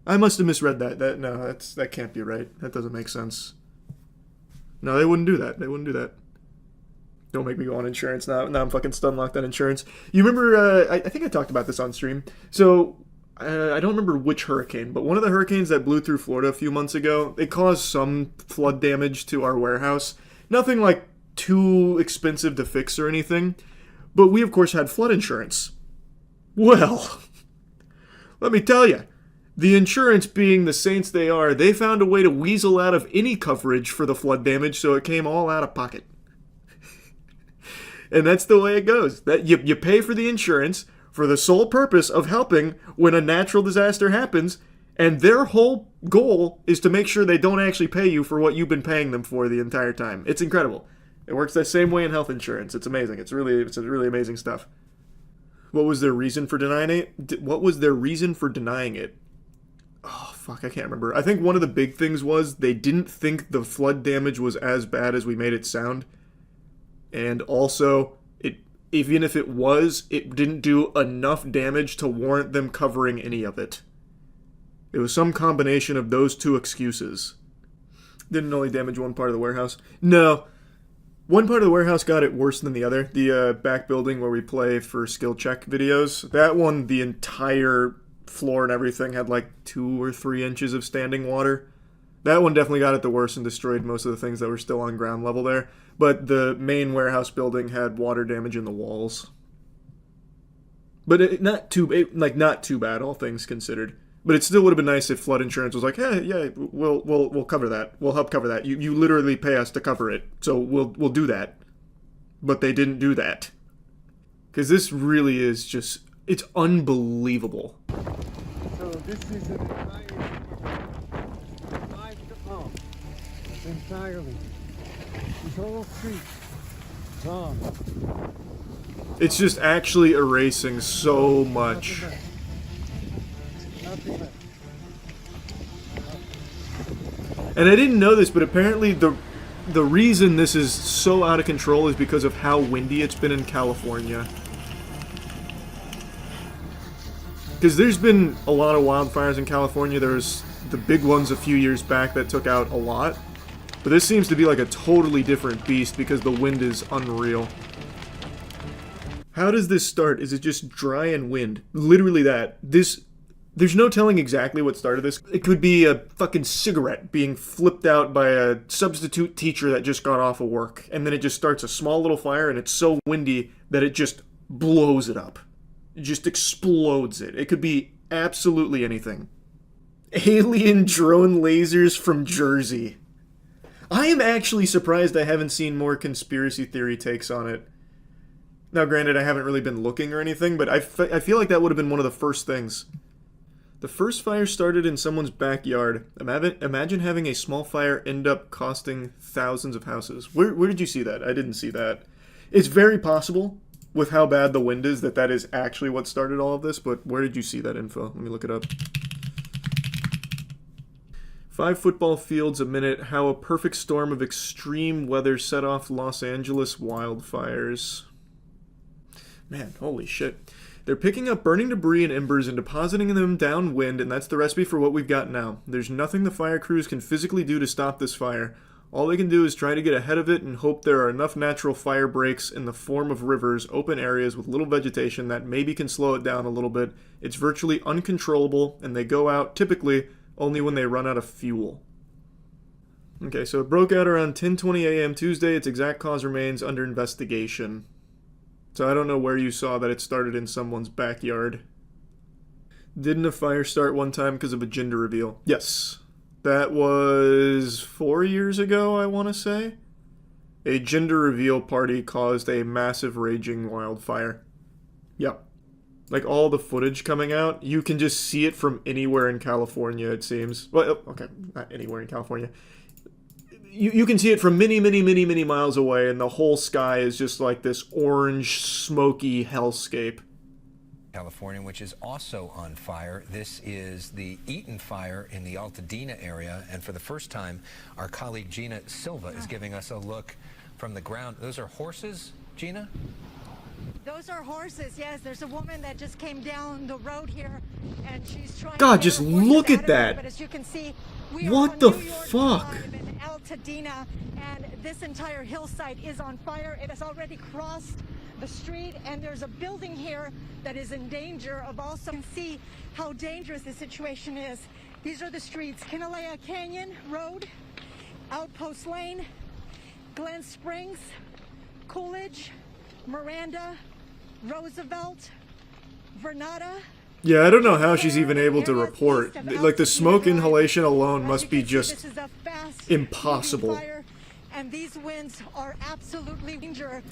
I must have misread that. That can't be right. That doesn't make sense. No, they wouldn't do that. They wouldn't do that. Don't make me go on insurance now. Now I'm fucking stun locked on insurance. You remember, I think I talked about this on stream. So, I don't remember which hurricane, but one of the hurricanes that blew through Florida a few months ago, it caused some flood damage to our warehouse. Nothing like too expensive to fix or anything. But we, of course, had flood insurance. Well, let me tell you, the insurance being the saints they are, they found a way to weasel out of any coverage for the flood damage, so it came all out of pocket. And that's the way it goes. That you pay for the insurance for the sole purpose of helping when a natural disaster happens, and their whole goal is to make sure they don't actually pay you for what you've been paying them for the entire time. It's incredible. It works the same way in health insurance. It's amazing. It's really amazing stuff. What was their reason for denying it? What was their reason for denying it? Oh, fuck, I can't remember. I think one of the big things was they didn't think the flood damage was as bad as we made it sound. And also, even if it was, it didn't do enough damage to warrant them covering any of it. It was some combination of those two excuses. Didn't only damage one part of the warehouse. No. One part of the warehouse got it worse than the other. The back building where we play for skill check videos. That one, the entire floor and everything had like 2 or 3 inches of standing water. That one definitely got it the worst and destroyed most of the things that were still on ground level there. But the main warehouse building had water damage in the walls. But not too bad, all things considered. But it still would have been nice if flood insurance was like, hey, yeah, we'll cover that. We'll help cover that. You literally pay us to cover it, so we'll do that. But they didn't do that. Because this really is just, it's unbelievable. So this is an entirely. This whole street gone. It's just actually erasing so much. And I didn't know this, but apparently the reason this is so out of control is because of how windy it's been in California. Because there's been a lot of wildfires in California. There was the big ones a few years back that took out a lot. But this seems to be like a totally different beast because the wind is unreal. How does this start? Is it just dry and wind? Literally that. There's no telling exactly what started this. It could be a fucking cigarette being flipped out by a substitute teacher that just got off of work. And then it just starts a small little fire and it's so windy that it just blows it up. It just explodes it. It could be absolutely anything. Alien drone lasers from Jersey. I am actually surprised I haven't seen more conspiracy theory takes on it. Now, granted, I haven't really been looking or anything, but I feel like that would have been one of the first things. The first fire started in someone's backyard. Imagine having a small fire end up costing thousands of houses. Where did you see that? I didn't see that. It's very possible, with how bad the wind is, that is actually what started all of this, but where did you see that info? Let me look it up. 5 football fields a minute, how a perfect storm of extreme weather set off Los Angeles wildfires. Man, holy shit. They're picking up burning debris and embers and depositing them downwind, and that's the recipe for what we've got now. There's nothing the fire crews can physically do to stop this fire. All they can do is try to get ahead of it and hope there are enough natural fire breaks in the form of rivers, open areas with little vegetation that maybe can slow it down a little bit. It's virtually uncontrollable, and they go out, typically, only when they run out of fuel. Okay, so it broke out around 10:20 a.m. Tuesday. Its exact cause remains under investigation. So I don't know where you saw that it started in someone's backyard. Didn't a fire start one time because of a gender reveal? Yes. That was 4 years ago, I want to say. A gender reveal party caused a massive raging wildfire. Yep. Like all the footage coming out, you can just see it from anywhere in California, it seems. Well, okay, not anywhere in California. You can see it from many, many, many, many miles away, and the whole sky is just like this orange, smoky hellscape. California, which is also on fire. This is the Eaton fire in the Altadena area, and for the first time, our colleague Gina Silva is giving us a look from the ground. Those are horses, Gina? Those are horses, yes. There's a woman that just came down the road here, and she's trying God, to just look at that. But as you can see, we are What on the New York fuck? Drive in Altadena, and this entire hillside is on fire. It has already crossed the street, and there's a building here that is in danger of also see how dangerous the situation is. These are the streets: Kinalea Canyon Road, Outpost Lane, Glen Springs, Coolidge, Miranda, Roosevelt, Vernada. Yeah, I don't know how she's even able to report. Like, the smoke inhalation alone must be just impossible. And these winds are absolutely dangerous.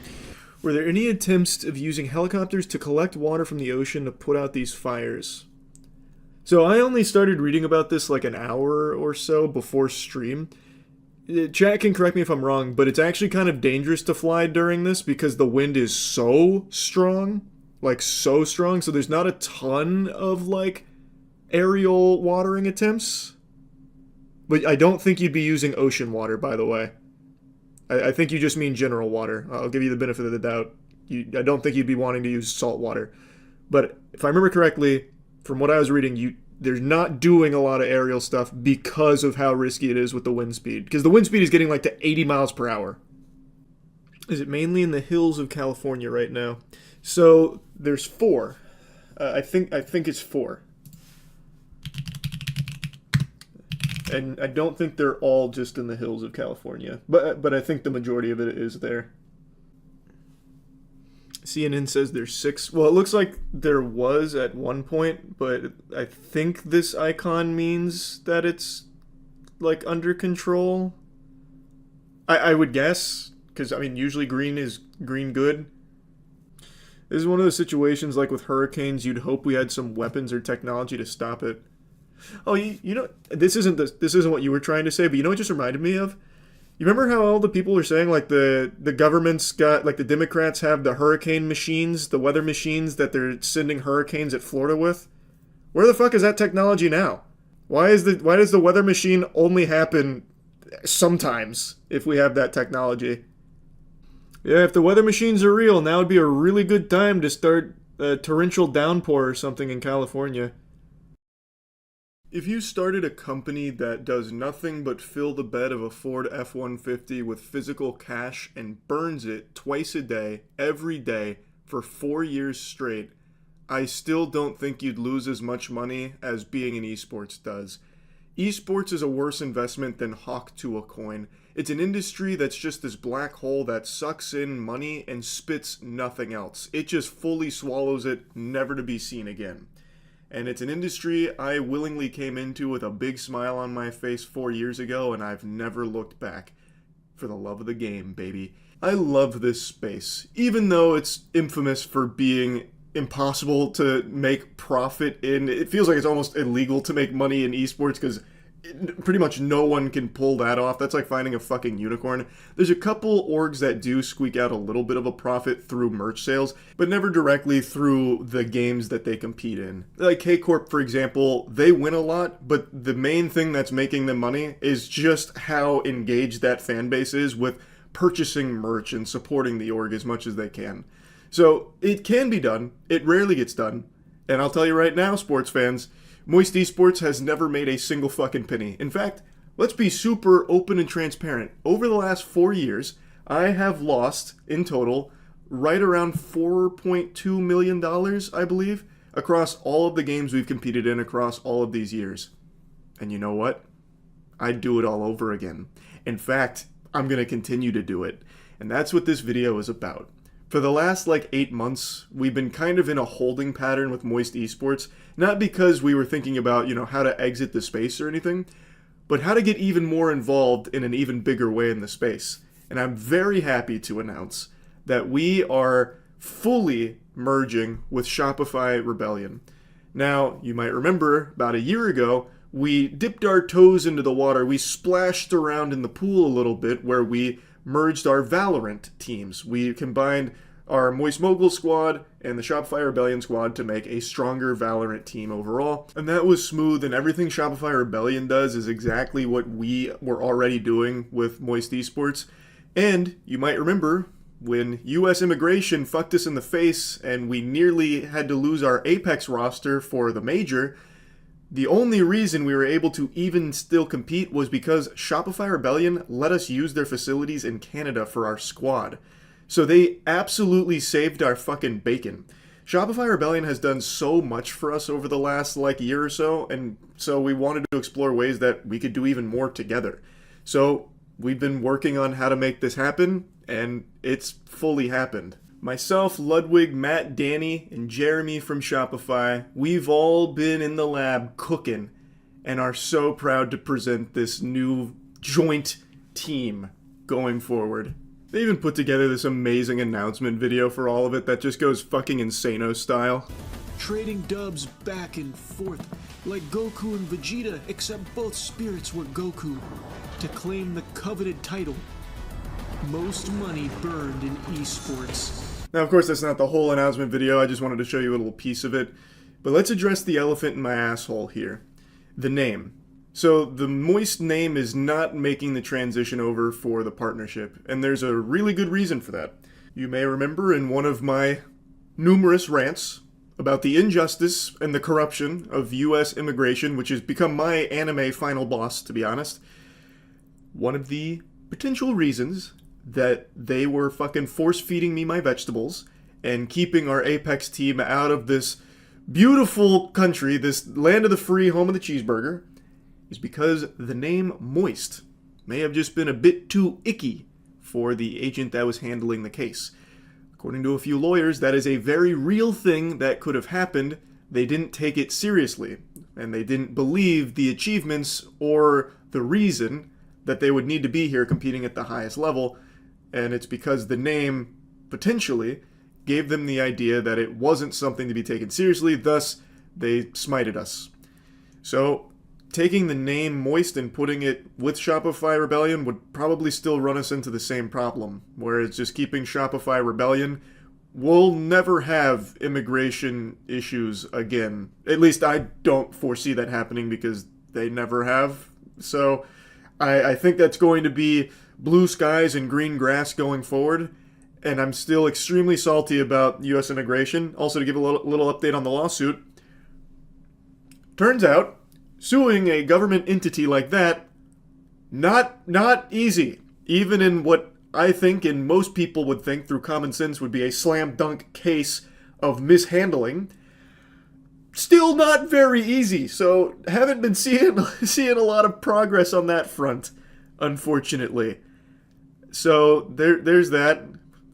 Were there any attempts of using helicopters to collect water from the ocean to put out these fires? So I only started reading about this like an hour or so before stream. Chat can correct me if I'm wrong, but it's actually kind of dangerous to fly during this because the wind is so strong. Like, so strong. So there's not a ton of, like, aerial watering attempts. But I don't think you'd be using ocean water, by the way. I think you just mean general water. I'll give you the benefit of the doubt. I don't think you'd be wanting to use salt water. But if I remember correctly, from what I was reading, they're not doing a lot of aerial stuff because of how risky it is with the wind speed. Because the wind speed is getting like to 80 miles per hour. Is it mainly in the hills of California right now? So there's 4. I think it's 4. And I don't think they're all just in the hills of California, but I think the majority of it is there. CNN says there's 6. Well, it looks like there was at one point, but I think this icon means that it's like under control. I would guess, because I mean usually green is green good. This is one of those situations like with hurricanes, you'd hope we had some weapons or technology to stop it. Oh, you know, this isn't what you were trying to say, but you know what it just reminded me of? You remember how all the people are saying like the government's got, like the Democrats have the hurricane machines, the weather machines that they're sending hurricanes at Florida with? Where the fuck is that technology now? Why does the weather machine only happen sometimes if we have that technology? Yeah, if the weather machines are real, now would be a really good time to start a torrential downpour or something in California. If you started a company that does nothing but fill the bed of a Ford F-150 with physical cash and burns it twice a day, every day, for 4 years straight, I still don't think you'd lose as much money as being in esports does. Esports is a worse investment than hawk to a coin. It's an industry that's just this black hole that sucks in money and spits nothing else. It just fully swallows it, never to be seen again. And it's an industry I willingly came into with a big smile on my face 4 years ago, and I've never looked back. For the love of the game, baby. I love this space, even though it's infamous for being impossible to make profit in. It feels like it's almost illegal to make money in esports because pretty much no one can pull that off. That's like finding a fucking unicorn. There's a couple orgs that do squeak out a little bit of a profit through merch sales, but never directly through the games that they compete in. Like K-Corp, for example, they win a lot, but the main thing that's making them money is just how engaged that fan base is with purchasing merch and supporting the org as much as they can. So it can be done. It rarely gets done. And I'll tell you right now, sports fans, Moist Esports has never made a single fucking penny. In fact, let's be super open and transparent. Over the last 4 years, I have lost, in total, right around $4.2 million, I believe, across all of the games we've competed in across all of these years. And you know what? I'd do it all over again. In fact, I'm going to continue to do it. And that's what this video is about. For the last 8 months, we've been kind of in a holding pattern with Moist Esports, not because we were thinking about, how to exit the space or anything, but how to get even more involved in an even bigger way in the space. And I'm very happy to announce that we are fully merging with Shopify Rebellion. Now, you might remember, about a year ago, we dipped our toes into the water. We splashed around in the pool a little bit where we merged our Valorant teams. We combined our Moist Mogul squad and the Shopify Rebellion squad to make a stronger Valorant team overall. And that was smooth, and everything Shopify Rebellion does is exactly what we were already doing with Moist Esports. And you might remember when US immigration fucked us in the face and we nearly had to lose our Apex roster for the major, the only reason we were able to even still compete was because Shopify Rebellion let us use their facilities in Canada for our squad. So they absolutely saved our fucking bacon. Shopify Rebellion has done so much for us over the last year or so, and so we wanted to explore ways that we could do even more together. So we've been working on how to make this happen, and it's fully happened. Myself, Ludwig, Matt, Danny, and Jeremy from Shopify, we've all been in the lab cooking and are so proud to present this new joint team going forward. They even put together this amazing announcement video for all of it that just goes fucking Insano style. Trading dubs back and forth, like Goku and Vegeta, except both spirits were Goku, to claim the coveted title. Most money burned in esports. Now, of course, that's not the whole announcement video. I just wanted to show you a little piece of it. But let's address the elephant in my asshole here. The name. So, the Moist name is not making the transition over for the partnership, and there's a really good reason for that. You may remember in one of my numerous rants about the injustice and the corruption of U.S. immigration, which has become my anime final boss, to be honest, one of the potential reasons that they were fucking force-feeding me my vegetables and keeping our Apex team out of this beautiful country, this land of the free, home of the cheeseburger, is because the name Moist may have just been a bit too icky for the agent that was handling the case. According to a few lawyers, that is a very real thing that could have happened. They didn't take it seriously, and they didn't believe the achievements or the reason that they would need to be here competing at the highest level, and it's because the name, potentially, gave them the idea that it wasn't something to be taken seriously, thus they smited us. So, taking the name Moist and putting it with Shopify Rebellion would probably still run us into the same problem, where it's just keeping Shopify Rebellion. We'll never have immigration issues again. At least I don't foresee that happening because they never have. So, I think that's going to be blue skies and green grass going forward. And I'm still extremely salty about U.S. immigration. Also, to give a little update on the lawsuit. Turns out, suing a government entity like that, not easy. Even in what I think and most people would think through common sense would be a slam dunk case of mishandling. Still not very easy. So haven't been seeing a lot of progress on that front, unfortunately. So there's that.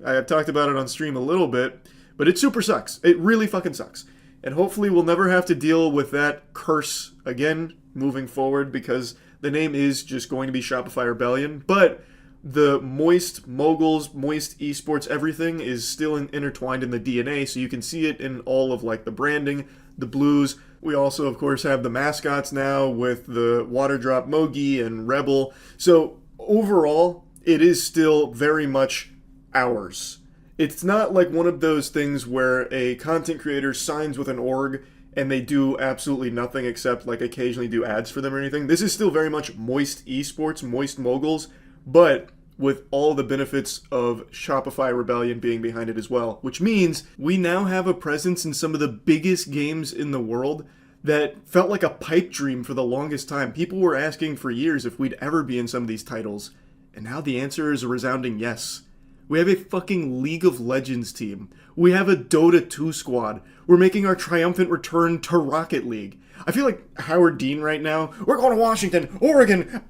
I have talked about it on stream a little bit, but it super sucks. It really fucking sucks. And hopefully we'll never have to deal with that curse again moving forward, because the name is just going to be Shopify Rebellion. But the Moist Moguls, Moist Esports, everything is still intertwined in the DNA, so you can see it in all of like the branding, the blues. We also, of course, have the mascots now with the Water Drop Mogi and Rebel. So overall, it is still very much ours. It's not like one of those things where a content creator signs with an org and they do absolutely nothing except like occasionally do ads for them or anything. This is still very much Moist Esports, Moist Moguls, but with all the benefits of Shopify Rebellion being behind it as well, which means we now have a presence in some of the biggest games in the world that felt like a pipe dream for the longest time. People were asking for years if we'd ever be in some of these titles, and now the answer is a resounding yes. We have a fucking League of Legends team. We have a Dota 2 squad. We're making our triumphant return to Rocket League. I feel like Howard Dean right now. We're going to Washington, Oregon.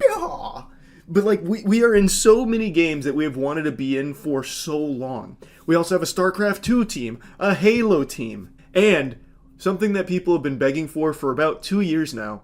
But like we are in so many games that we have wanted to be in for so long. We also have a StarCraft 2 team, a Halo team, and something that people have been begging for about 2 years now.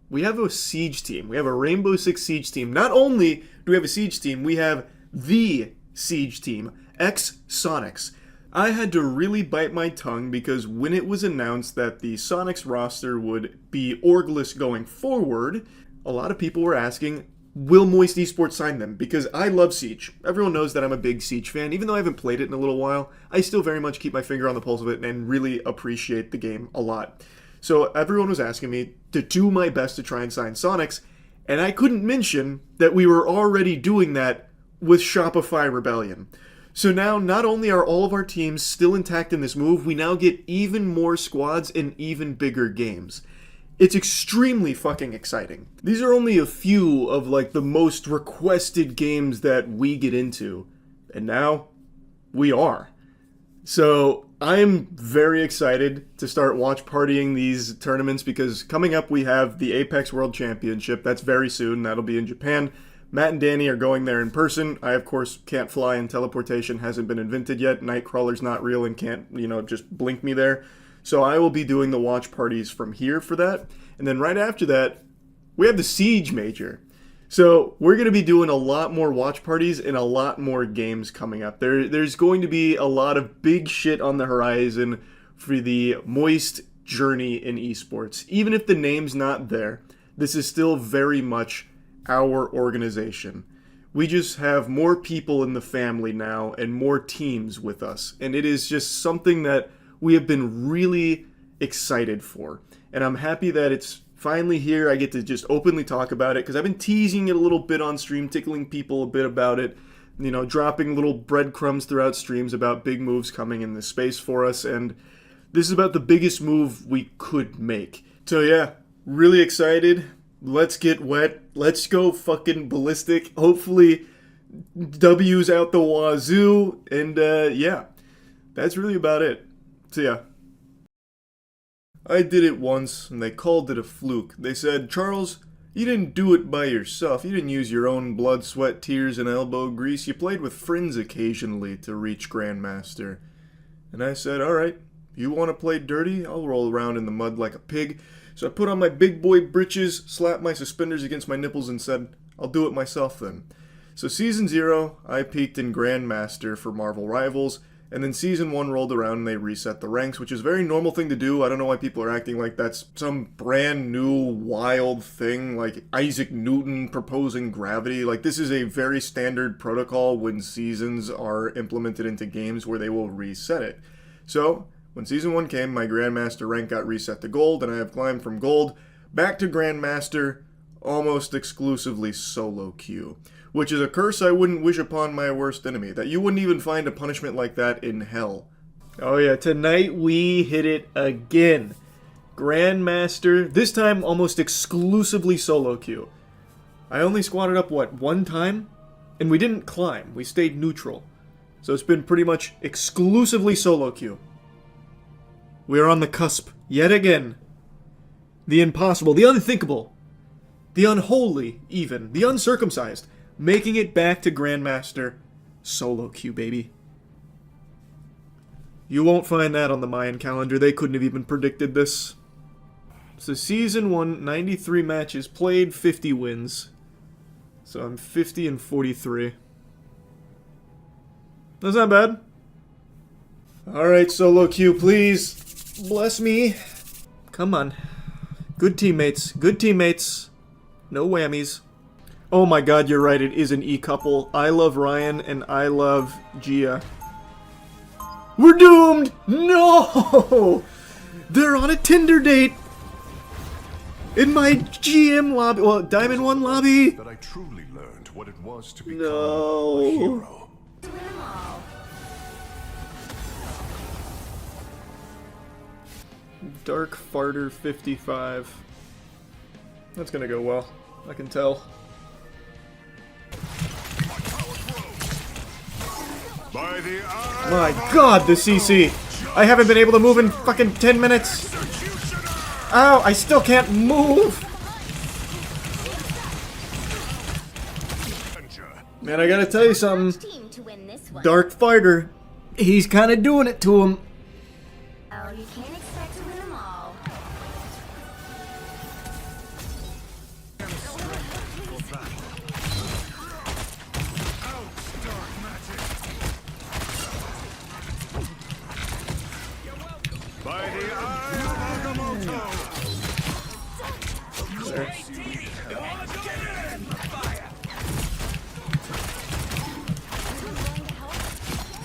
We have a Siege team. We have a Rainbow Six Siege team. Not only do we have a Siege team, we have the Siege team, ex-Sonics. I had to really bite my tongue because when it was announced that the Sonics roster would be orgless going forward, a lot of people were asking, will Moist Esports sign them? Because I love Siege. Everyone knows that I'm a big Siege fan. Even though I haven't played it in a little while, I still very much keep my finger on the pulse of it and really appreciate the game a lot. So everyone was asking me to do my best to try and sign Sonics, and I couldn't mention that we were already doing that with Shopify Rebellion. So now, not only are all of our teams still intact in this move, we now get even more squads and even bigger games. It's extremely fucking exciting. These are only a few of like the most requested games that we get into. And now, we are. So, I'm very excited to start watch partying these tournaments because coming up we have the Apex World Championship. That's very soon. That'll be in Japan. Matt and Danny are going there in person. I, of course, can't fly and teleportation hasn't been invented yet. Nightcrawler's not real and can't, just blink me there. So I will be doing the watch parties from here for that. And then right after that, we have the Siege Major. So we're going to be doing a lot more watch parties and a lot more games coming up. There's going to be a lot of big shit on the horizon for the Moist journey in esports. Even if the name's not there, this is still very much our organization. We just have more people in the family now and more teams with us. And it is just something that we have been really excited for. And I'm happy that it's finally here. I get to just openly talk about it because I've been teasing it a little bit on stream, tickling people a bit about it. you know, dropping little breadcrumbs throughout streams about big moves coming in this space for us, and this is about the biggest move we could make. So yeah, really excited. Let's get wet. Let's go fucking ballistic. Hopefully W's out the wazoo, and yeah, that's really about it. So yeah. I did it once, and they called it a fluke. They said, "Charles, you didn't do it by yourself. You didn't use your own blood, sweat, tears, and elbow grease. You played with friends occasionally to reach Grandmaster." And I said, "Alright, you want to play dirty? I'll roll around in the mud like a pig." So I put on my big boy britches, slapped my suspenders against my nipples, and said, "I'll do it myself then." So Season 0, I peaked in Grandmaster for Marvel Rivals, and then Season 1 rolled around and they reset the ranks, which is a very normal thing to do. I don't know why people are acting like that's some brand new wild thing, like Isaac Newton proposing gravity. Like, this is a very standard protocol when seasons are implemented into games where they will reset it. So, when Season 1 came, my Grandmaster rank got reset to Gold, and I have climbed from Gold back to Grandmaster almost exclusively solo queue. Which is a curse I wouldn't wish upon my worst enemy, that you wouldn't even find a punishment like that in hell. Oh yeah, tonight we hit it again. Grandmaster, this time almost exclusively solo queue. I only squatted up, what, one time? And we didn't climb, we stayed neutral. So it's been pretty much exclusively solo queue. We are on the cusp, yet again. The impossible, the unthinkable, the unholy even, the uncircumcised. Making it back to Grandmaster solo queue, baby. You won't find that on the Mayan calendar. They couldn't have even predicted this. So Season 1, 93 matches played, 50 wins. So I'm 50 and 43. That's not bad. Alright, solo queue, please. Bless me. Come on. Good teammates. Good teammates. No whammies. Oh my god, you're right, it is an E-couple. I love Ryan, and I love Gia. We're doomed! No! They're on a Tinder date! In my GM lobby, well, Diamond 1 lobby! That I truly learned what it was to become No. a hero. Dark Farter 55. That's gonna go well, I can tell. My god, the CC! I haven't been able to move in fucking 10 minutes! Ow, I still can't move! Man, I gotta tell you something. Dark Fighter, he's kinda doing it to him. Oh, you can't expect to win them all. By the eye of Agamotto!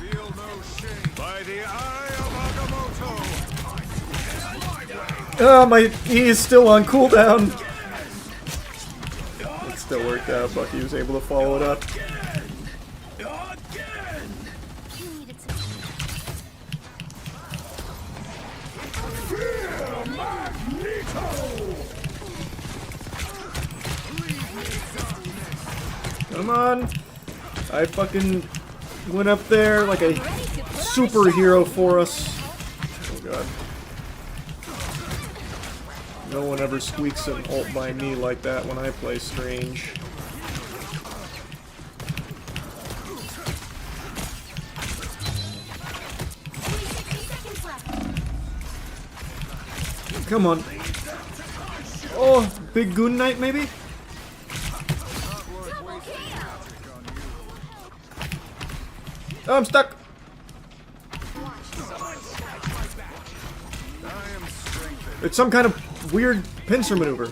Feel no shame. By the eye of Agamotto! Oh, he is still on cooldown. It still worked out, Bucky was able to follow it up. Come on! I fucking went up there like a superhero for us. Oh god. No one ever squeaks an ult by me like that when I play Strange. Come on. Oh, big Goon Knight maybe? Oh, I'm stuck. It's some kind of weird pincer maneuver.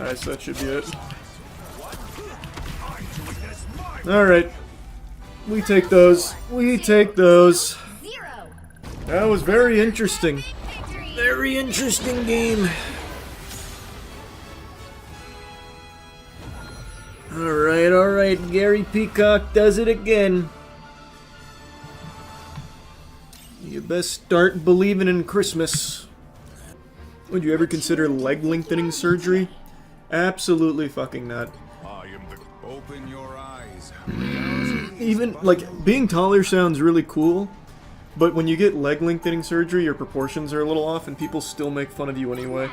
Nice, that should be it. Alright. We take those. We take those. That was very interesting. Very interesting game. Alright, Gary Peacock does it again. You best start believing in Christmas. Would you ever consider leg lengthening surgery? Absolutely fucking not. Open your eyes. Even, like, being taller sounds really cool, but when you get leg lengthening surgery, your proportions are a little off and people still make fun of you anyway.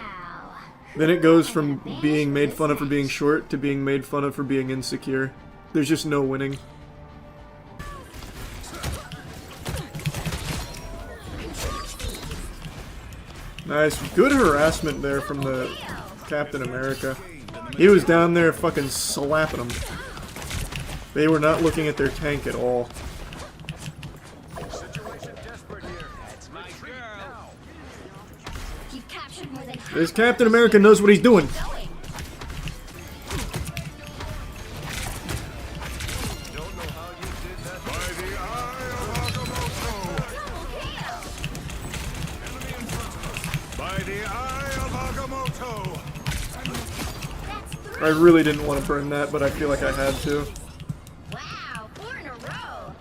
Then it goes from being made fun of for being short to being made fun of for being insecure. There's just no winning. Nice. Good harassment there from the Captain America. He was down there fucking slapping them. They were not looking at their tank at all. This Captain America knows what he's doing. I really didn't want to burn that, but I feel like I had to. Wow, 4 in a row.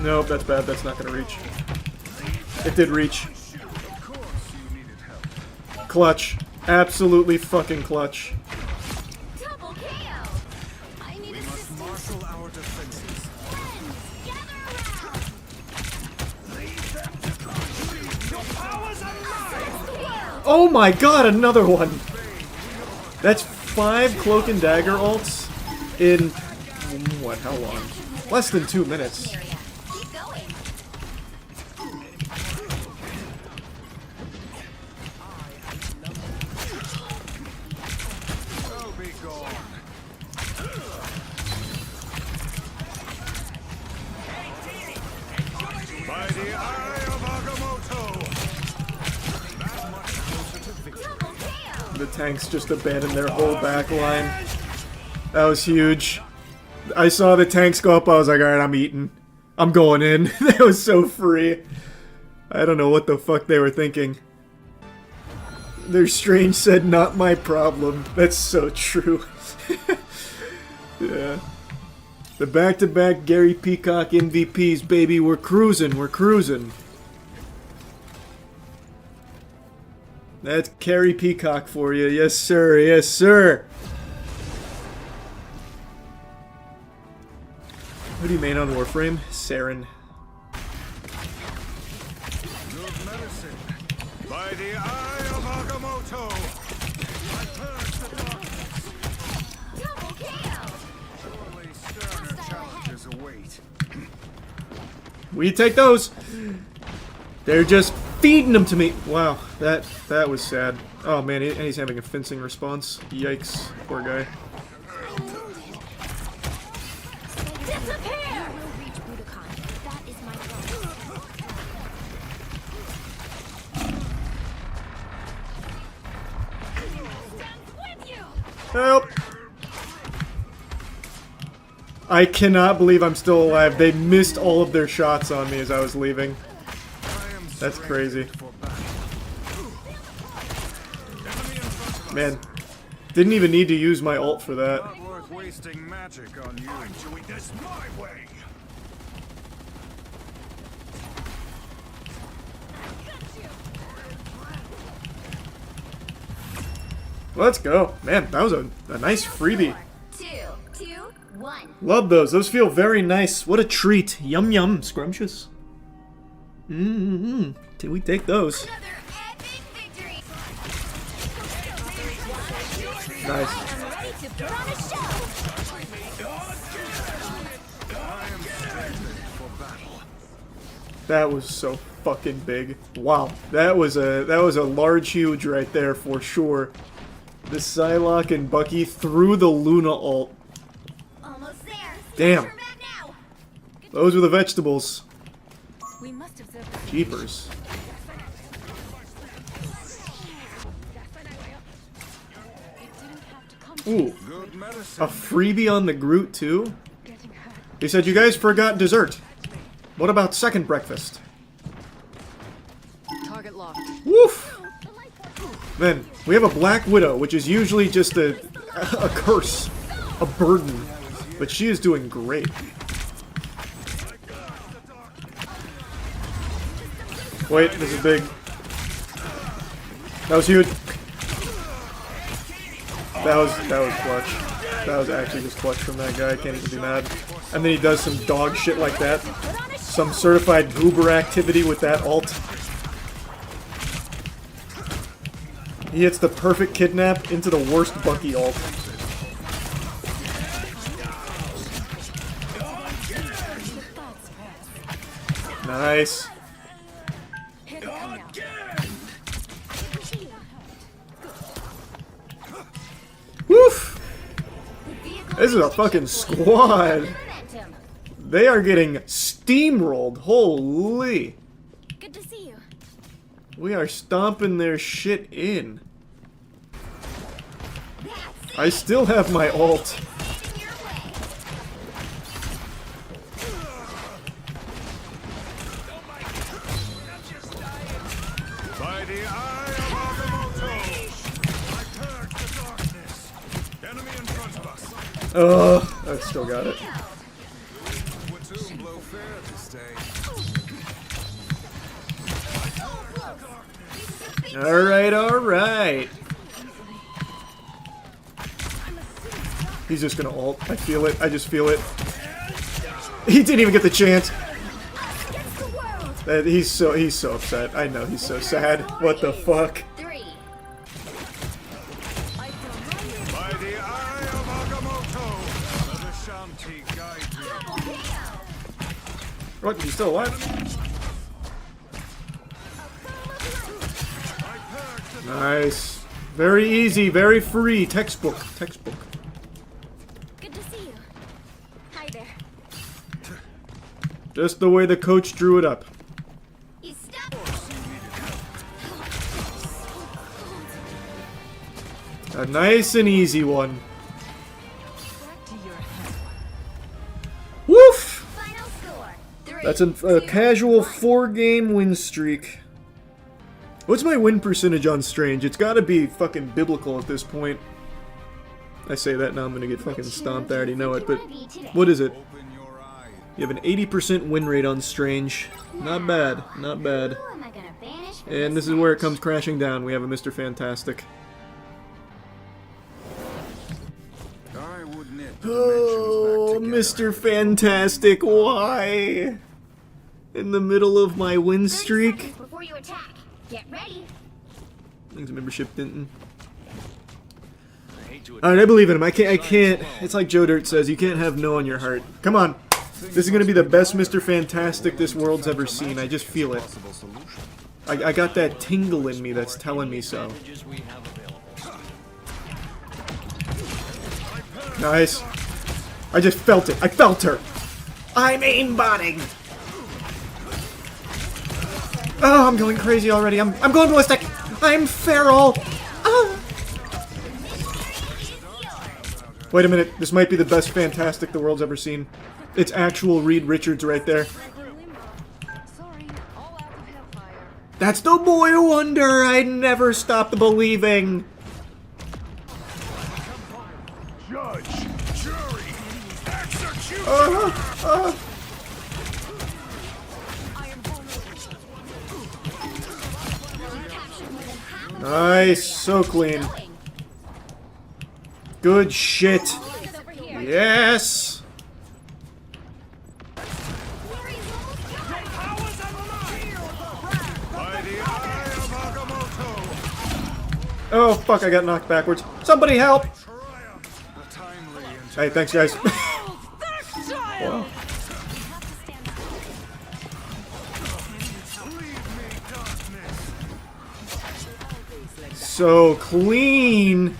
Nope, that's bad. That's not going to reach. It did reach. Clutch. Absolutely fucking clutch. Oh my god, another one! That's 5 Cloak and Dagger ults in, what, how long? Less than 2 minutes. The tanks just abandoned their whole back line. That was huge. I saw the tanks go up, I was like, alright, I'm eating. I'm going in. That was so free. I don't know what the fuck they were thinking. Their Strange said, not my problem. That's so true. Yeah. The back-to-back Gary Peacock MVPs, baby. We're cruising, we're cruising. That's Gary Peacock for you. Yes, sir. Yes, sir. Who do you main on Warframe? Saren. Good medicine. By the eye of Agamotto. I purge the darkness. Double kill. Surely sterner challenges await. We take those. They're just feeding them to me. Wow, that was sad. Oh man, and he's having a fencing response. Yikes, poor guy. Disappear. Help! I cannot believe I'm still alive. They missed all of their shots on me as I was leaving. That's crazy. Man, didn't even need to use my ult for that. Not worth wasting magic on you. I'm doing this my way. Let's go. Man, that was a nice freebie. 3, 2, 1. Love those. Those feel very nice. What a treat. Yum yum. Scrumptious. Till we take those. Nice. That was so fucking big. Wow. That was a large huge right there for sure. The Psylocke and Bucky through the Luna ult. Almost there. Damn. Those were the vegetables. We must observe the Jeepers. Ooh. A freebie on the Groot, too? He said, you guys forgot dessert. What about second breakfast? Target locked. Woof! Man, we have a Black Widow, which is usually just a curse. A burden. But she is doing great. Wait, this is big. That was huge. That was clutch. That was actually just clutch from that guy. I can't even be mad. And then he does some dog shit like that. Some certified goober activity with that ult. He hits the perfect kidnap into the worst Bucky ult. Nice. Woof! This is a fucking squad. They are getting steamrolled. Holy. Good to see you. We are stomping their shit in. I still have my ult. By the eye of Agamotto, I purge the darkness. Enemy in front of us. Oh, I still got it. Would soon blow fair to stay. Alright, alright. He's just gonna ult. I feel it. I just feel it. He didn't even get the chance. He's so upset. I know he's so sad. What the fuck? By the eye of Agamotto, let the Shanti guide you. What? He's still alive? Nice. Very easy. Very free. Textbook. Textbook. Good to see you. Hi there. Just the way the coach drew it up. A nice and easy one. Woof! That's a casual 4-game win streak. What's my win percentage on Strange? It's gotta be fucking biblical at this point. I say that now I'm gonna get fucking stomped. I already know it, but what is it? You have an 80% win rate on Strange. Not bad, not bad. And this is where it comes crashing down. We have a Mr. Fantastic. Oh, Mr. Fantastic, why? In the middle of my win streak? Before you attack, get ready. Thanks, membership, Denton. Alright, I believe in him. I can't. It's like Joe Dirt says, you can't have no in your heart. Come on. This is gonna be the best Mr. Fantastic this world's ever seen. I just feel it. I got that tingle in me that's telling me so. Nice. I just felt it. I felt her. I'm aimbotting. Oh, I'm going crazy already. I'm going ballistic. I'm feral. Ah. Wait a minute. This might be the best Fantastic the world's ever seen. It's actual Reed Richards right there. That's the boy wonder. I never stopped believing. Judge, jury, execution. Nice, so clean. Good shit. Yes. Oh fuck, I got knocked backwards. Somebody help! Hey, thanks guys. Wow. So clean.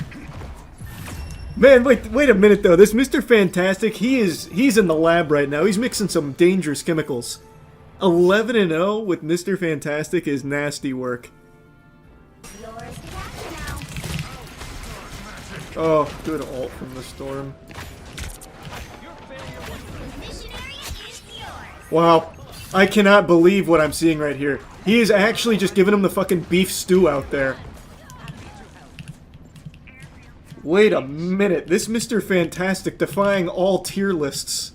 Man, wait a minute though. This Mr. Fantastic, he's in the lab right now. He's mixing some dangerous chemicals. 11-0 with Mr. Fantastic is nasty work. Oh, good ult from the storm. Wow, I cannot believe what I'm seeing right here. He is actually just giving him the fucking beef stew out there. Wait a minute, this Mr. Fantastic defying all tier lists.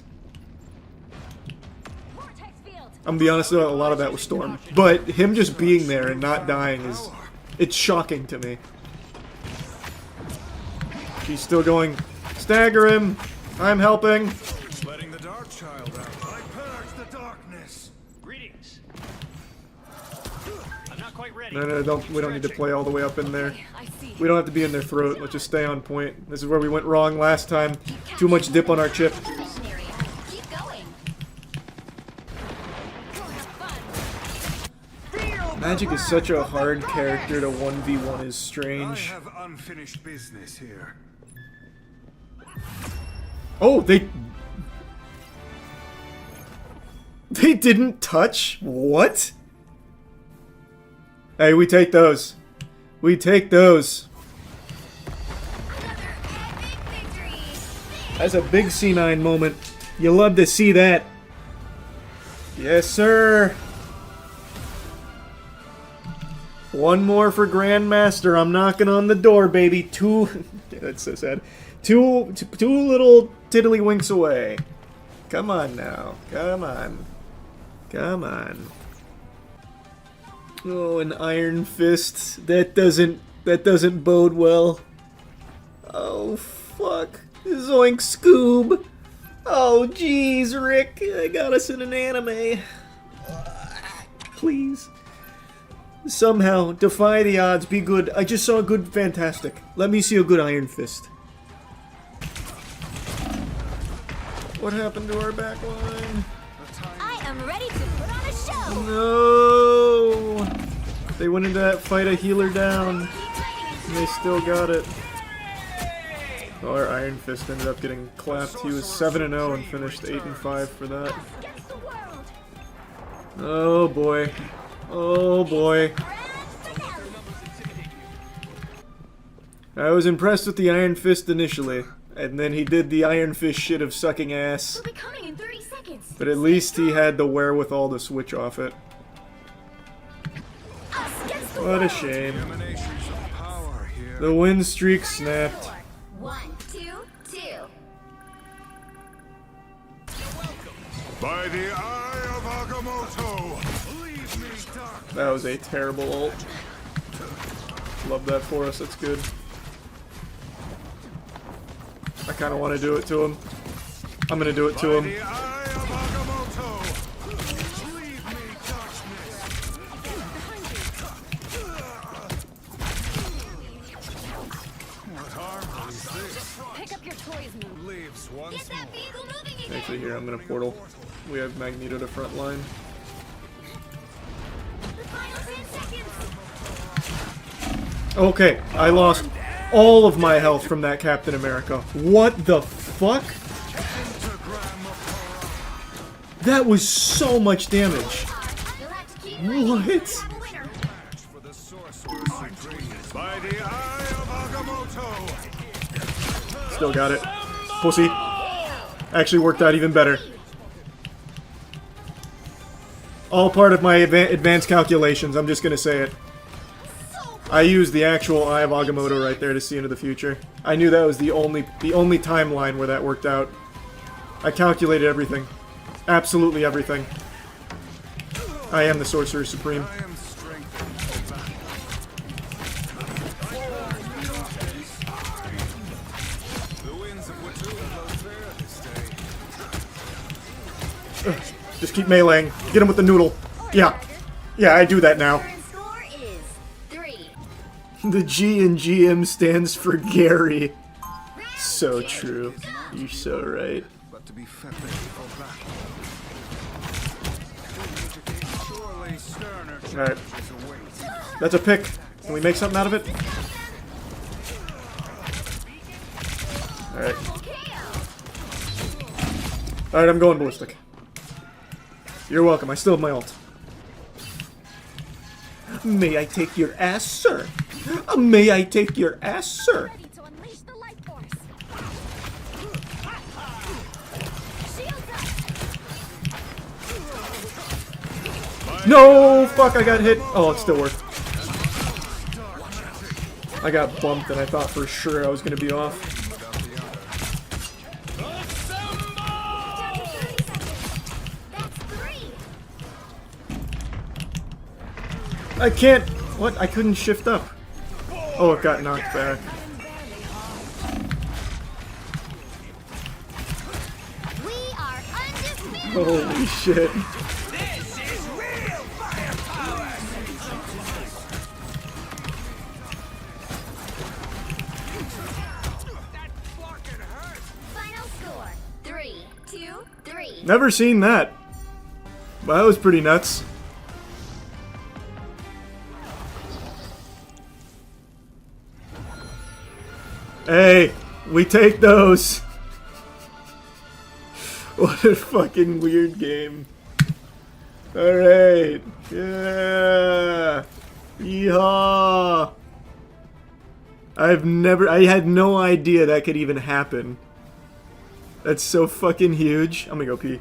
I'm gonna be honest, though, a lot of that was Storm. But him just being there and not dying is... it's shocking to me. She's still going, stagger him! I'm helping! Letting the dark child out. I purge the darkness. Greetings. I'm not quite ready. No, we don't need to play all the way up in there. We don't have to be in their throat. Let's just stay on point. This is where we went wrong last time. Too much dip on our chip. Magic is such a hard character to 1v1 is strange. I have unfinished business here. Oh, they didn't touch? What? Hey, we take those. We take those. That's a big C9 moment. You love to see that. Yes, sir. One more for Grandmaster. I'm knocking on the door, baby. That's so sad. Two little tiddlywinks away. Come on now. Come on. Come on. Oh, an Iron Fist. That doesn't bode well. Oh, fuck. Zoink Scoob. Oh, jeez, Rick. I got us in an anime. Please. Somehow, defy the odds, be good. I just saw a good Fantastic. Let me see a good Iron Fist. What happened to our backline? I am ready to put on a show. No! They went into that fight a healer down. And they still got it. Oh, our Iron Fist ended up getting clapped. He was 7-0 and finished 8-5 for that. Oh boy. Oh boy. I was impressed with the Iron Fist initially, and then he did the Iron Fist shit of sucking ass. But at least he had the wherewithal to switch off it. What a shame. The win streak snapped. 1, 2, 2. By the eye of Agamotto, leave me dark. That was a terrible ult. Love that for us, that's good. I kind of want to do it to him. I'm going to do it to him. Pick up your toys, Moon. Leaves once Get that vehicle moving again. Actually, here, I'm going to portal. We have Magneto to front line. Okay, I lost all of my health from that Captain America. What the fuck? That was so much damage. What? By the eye of Agamotto. Still got it. Pussy. Actually worked out even better. All part of my advanced calculations, I'm just gonna say it. I used the actual Eye of Agamotto right there to see into the future. I knew that was the only timeline where that worked out. I calculated everything. Absolutely everything. I am the Sorcerer Supreme. Just keep meleeing. Get him with the noodle. Yeah. Yeah, I do that now. The G in GM stands for Gary. So true. You're so right. Alright. That's a pick. Can we make something out of it? Alright. Alright, I'm going ballistic. You're welcome, I still have my ult. May I take your ass, sir? May I take your ass, sir? No! Fuck, I got hit. Oh, it still worked. I got bumped and I thought for sure I was going to be off. I can't... What? I couldn't shift up. Oh, it got knocked back. Holy shit. Never seen that. Well, that was pretty nuts. Hey, we take those. What a fucking weird game. Alright. Yeah. Yeehaw. I had no idea that could even happen. That's so fucking huge. I'm gonna go pee.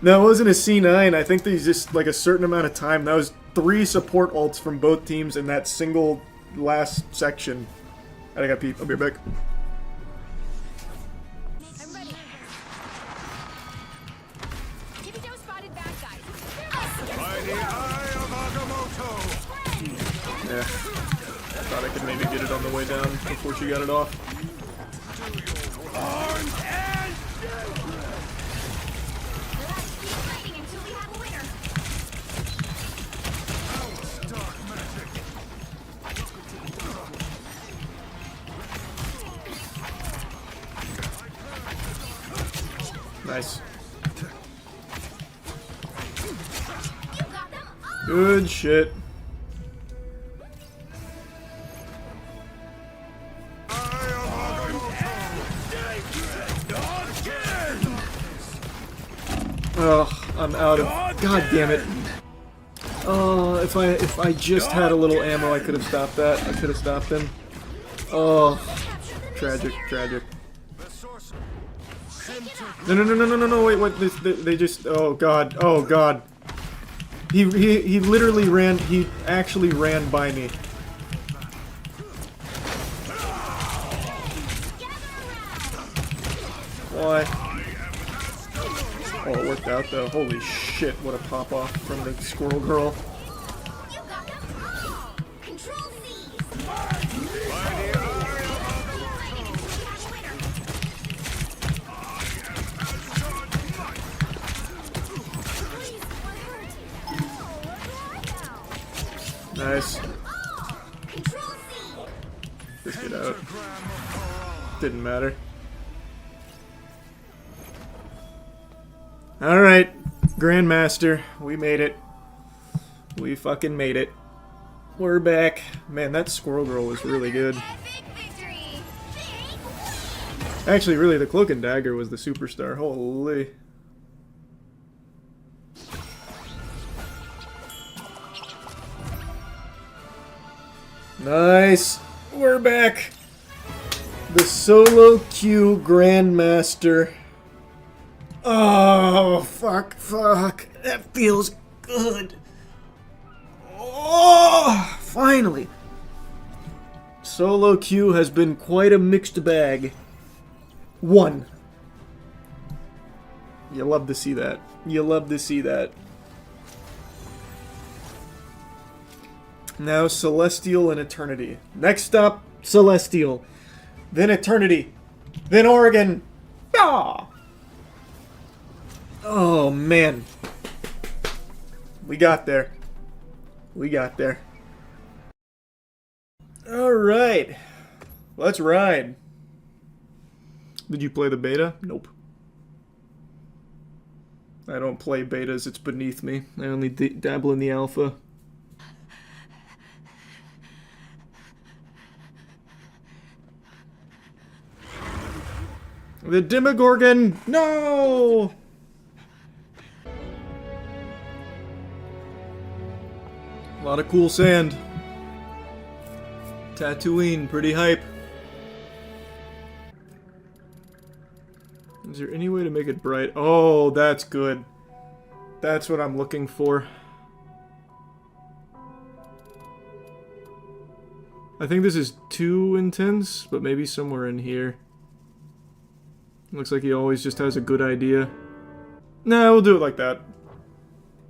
No, it wasn't a C9. I think there's just like a certain amount of time. That was 3 support ults from both teams in that single last section. I gotta pee. I'll be right back. Yeah. I thought I could maybe get it on the way down before she got it off. Nice. Good shit. Ugh, I'm out of... God damn it. Oh, if I just had a little ammo, I could have stopped that. I could have stopped him. Oh, tragic, tragic. No, wait, what, they just... Oh, God, oh, God. He literally ran, he actually ran by me. Why? Oh, it worked out though. Holy shit, what a pop off from the squirrel girl. Nice. Just get out. Didn't matter. Alright, Grandmaster, we made it. We fucking made it. We're back. Man, that squirrel girl was really good. Actually, really, the Cloak and Dagger was the superstar. Holy. Nice. We're back. The solo queue Grandmaster. Oh, fuck. That feels good. Oh, finally. Solo queue has been quite a mixed bag. 1. You love to see that. You love to see that. Now Celestial and Eternity. Next up, Celestial. Then Eternity. Then Oregon. Ah! Oh, man. We got there. We got there. Alright. Let's ride. Did you play the beta? Nope. I don't play betas. It's beneath me. I only dabble in the alpha. The Demogorgon! No! A lot of cool sand. Tatooine, pretty hype. Is there any way to make it bright? Oh, that's good. That's what I'm looking for. I think this is too intense, but maybe somewhere in here. Looks like he always just has a good idea. Nah, we'll do it like that.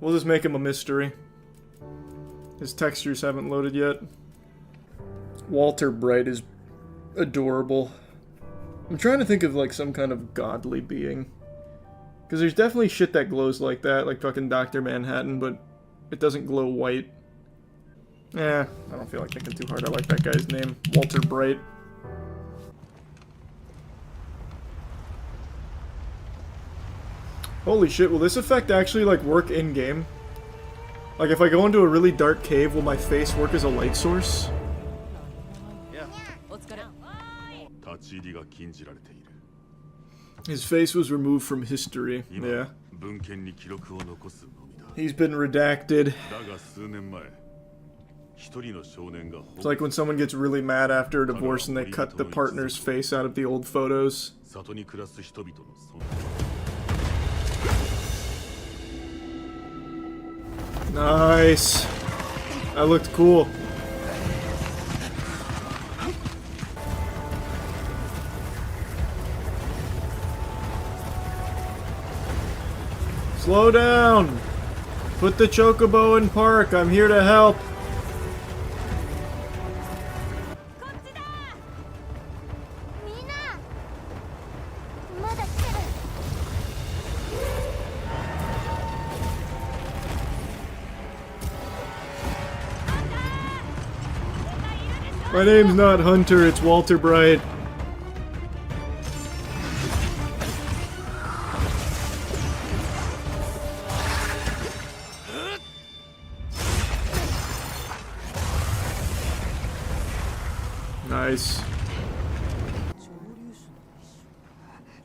We'll just make him a mystery. His textures haven't loaded yet. Walter Bright is adorable. I'm trying to think of like some kind of godly being. Because there's definitely shit that glows like that, like fucking Dr. Manhattan, but it doesn't glow white. I don't feel like thinking too hard. I like that guy's name, Walter Bright. Holy shit, will this effect actually like work in-game? Like if I go into a really dark cave, will my face work as a light source? Yeah. Let's go. His face was removed from history. Yeah. He's been redacted. It's like when someone gets really mad after a divorce and they cut the partner's face out of the old photos. Nice. That looked cool. Slow down. Put the chocobo in park. I'm here to help. My name's not Hunter, it's Walter Bright. Nice.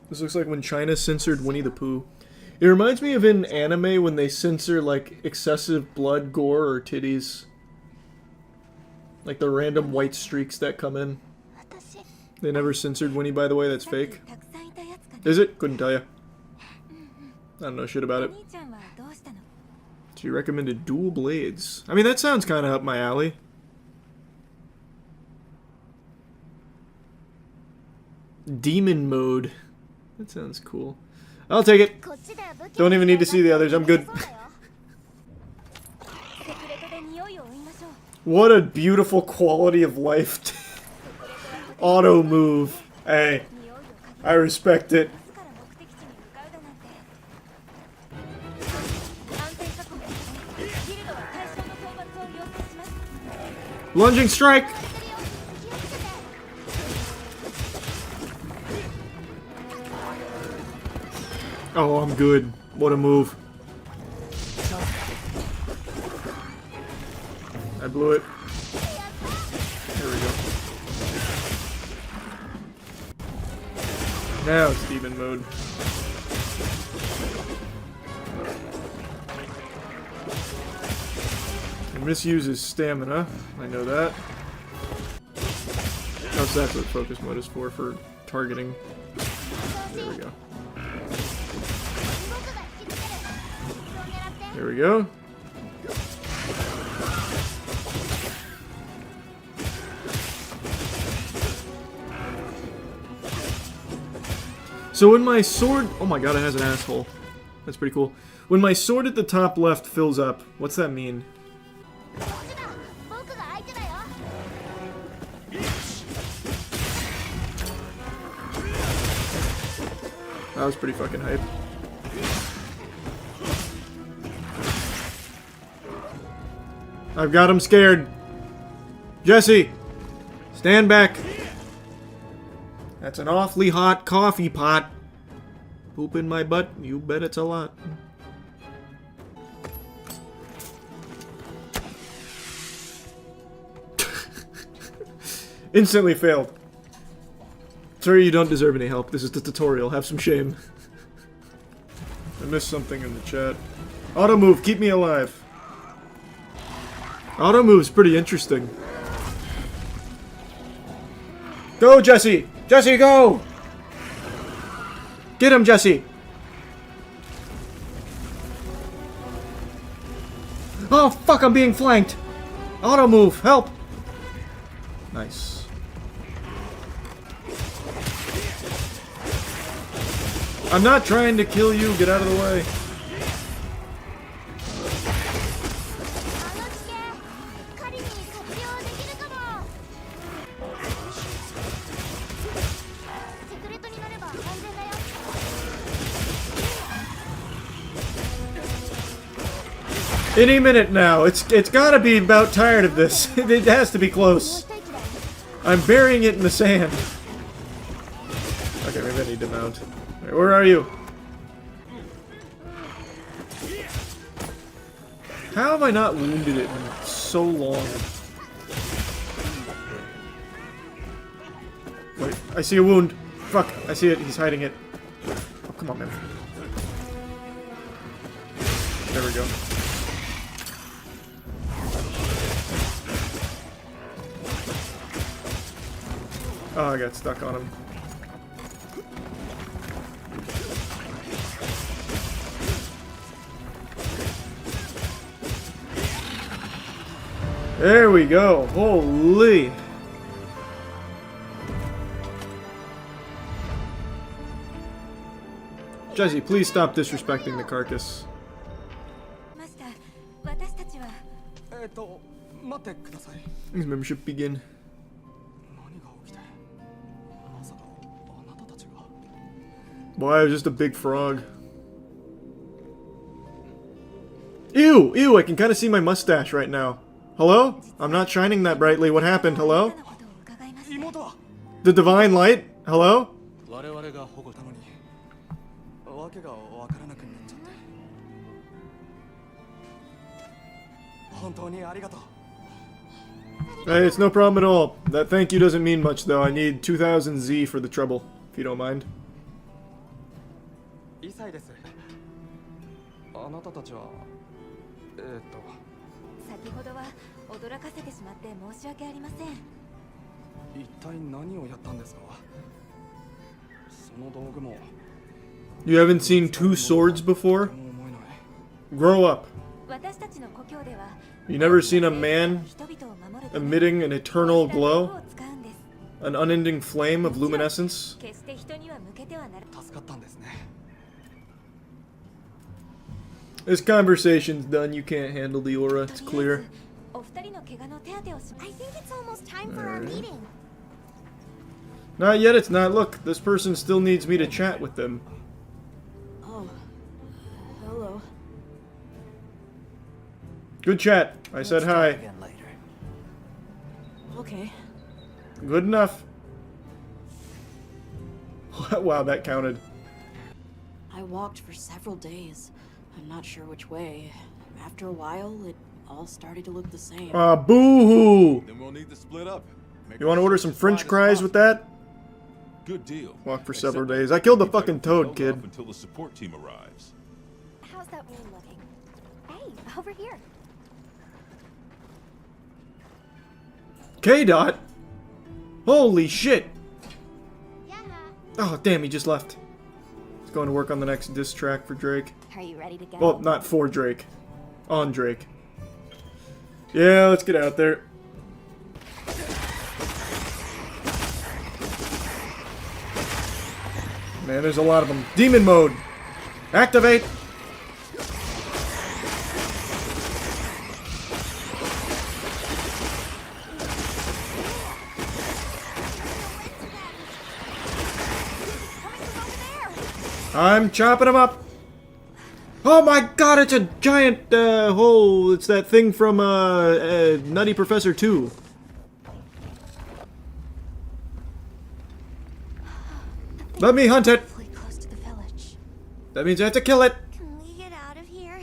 This looks like when China censored Winnie the Pooh. It reminds me of in anime when they censor like excessive blood, gore, or titties. Like the random white streaks that come in. They never censored Winnie, by the way, that's fake. Is it? Couldn't tell you. I don't know shit about it. She recommended dual blades. I mean, that sounds kind of up my alley. Demon mode. That sounds cool. I'll take it. Don't even need to see the others. I'm good. What a beautiful quality of life. Auto move. Hey, I respect it. Lunging strike. Oh, I'm good. What a move. I blew it. There we go. Now it's demon mode. It misuses stamina. I know that. Oh, so that's what focus mode is for targeting. There we go. There we go. So when my sword... Oh my god, it has an asshole. That's pretty cool. When my sword at the top left fills up, what's that mean? That was pretty fucking hype. I've got him scared. Jesse! Stand back. That's an awfully hot coffee pot. Poop in my butt? You bet it's a lot. Instantly failed. Sorry, you don't deserve any help. This is the tutorial. Have some shame. I missed something in the chat. Auto move, keep me alive. Auto move's pretty interesting. Go, Jesse! Jesse, go! Get him, Jesse! Oh, fuck, I'm being flanked! Auto move, help! Nice. I'm not trying to kill you, get out of the way. Any minute now. It's gotta be about tired of this. It has to be close. I'm burying it in the sand. Okay, maybe I need to mount. Right, where are you? How have I not wounded it in so long? Wait, I see a wound. Fuck, I see it. He's hiding it. Oh, come on, man. There we go. Oh, I got stuck on him. There we go. Holy. Jesse, please stop disrespecting the carcass. Does membership begin? Boy, I was just a big frog. Ew! Ew, I can kind of see my mustache right now. Hello? I'm not shining that brightly. What happened? Hello? The divine light? Hello? Hey, it's no problem at all. That thank you doesn't mean much, though. I need 2000 Z for the trouble, if you don't mind. You haven't seen two swords before? Grow up. You never seen a man emitting an eternal glow? An unending flame of luminescence? This conversation's done. You can't handle the aura. It's clear. I think it's almost time for our meeting. Not yet, it's not. Look, this person still needs me to chat with them. Oh. Hello. Good chat. I said hi. Okay. Good enough. Wow, that counted. I walked for several days. I'm not sure which way. After a while, it all started to look the same. Boo-hoo! Then we'll need to split up. You want to order some French fries with that? Good deal. Walk for several days. I killed the fucking toad, kid. Until the support team arrives. How's that wound looking? Hey, over here. K-Dot? Holy shit! Oh, damn, he just left. He's going to work on the next diss track for Drake. Are you ready to go? Well, not for Drake. On Drake. Yeah, let's get out there. Man, there's a lot of them. Demon mode! Activate! I'm chopping them up! Oh my god, it's a giant hole! It's that thing from Nutty Professor 2. Let me hunt it! That means I have to kill it! Can we get out of here?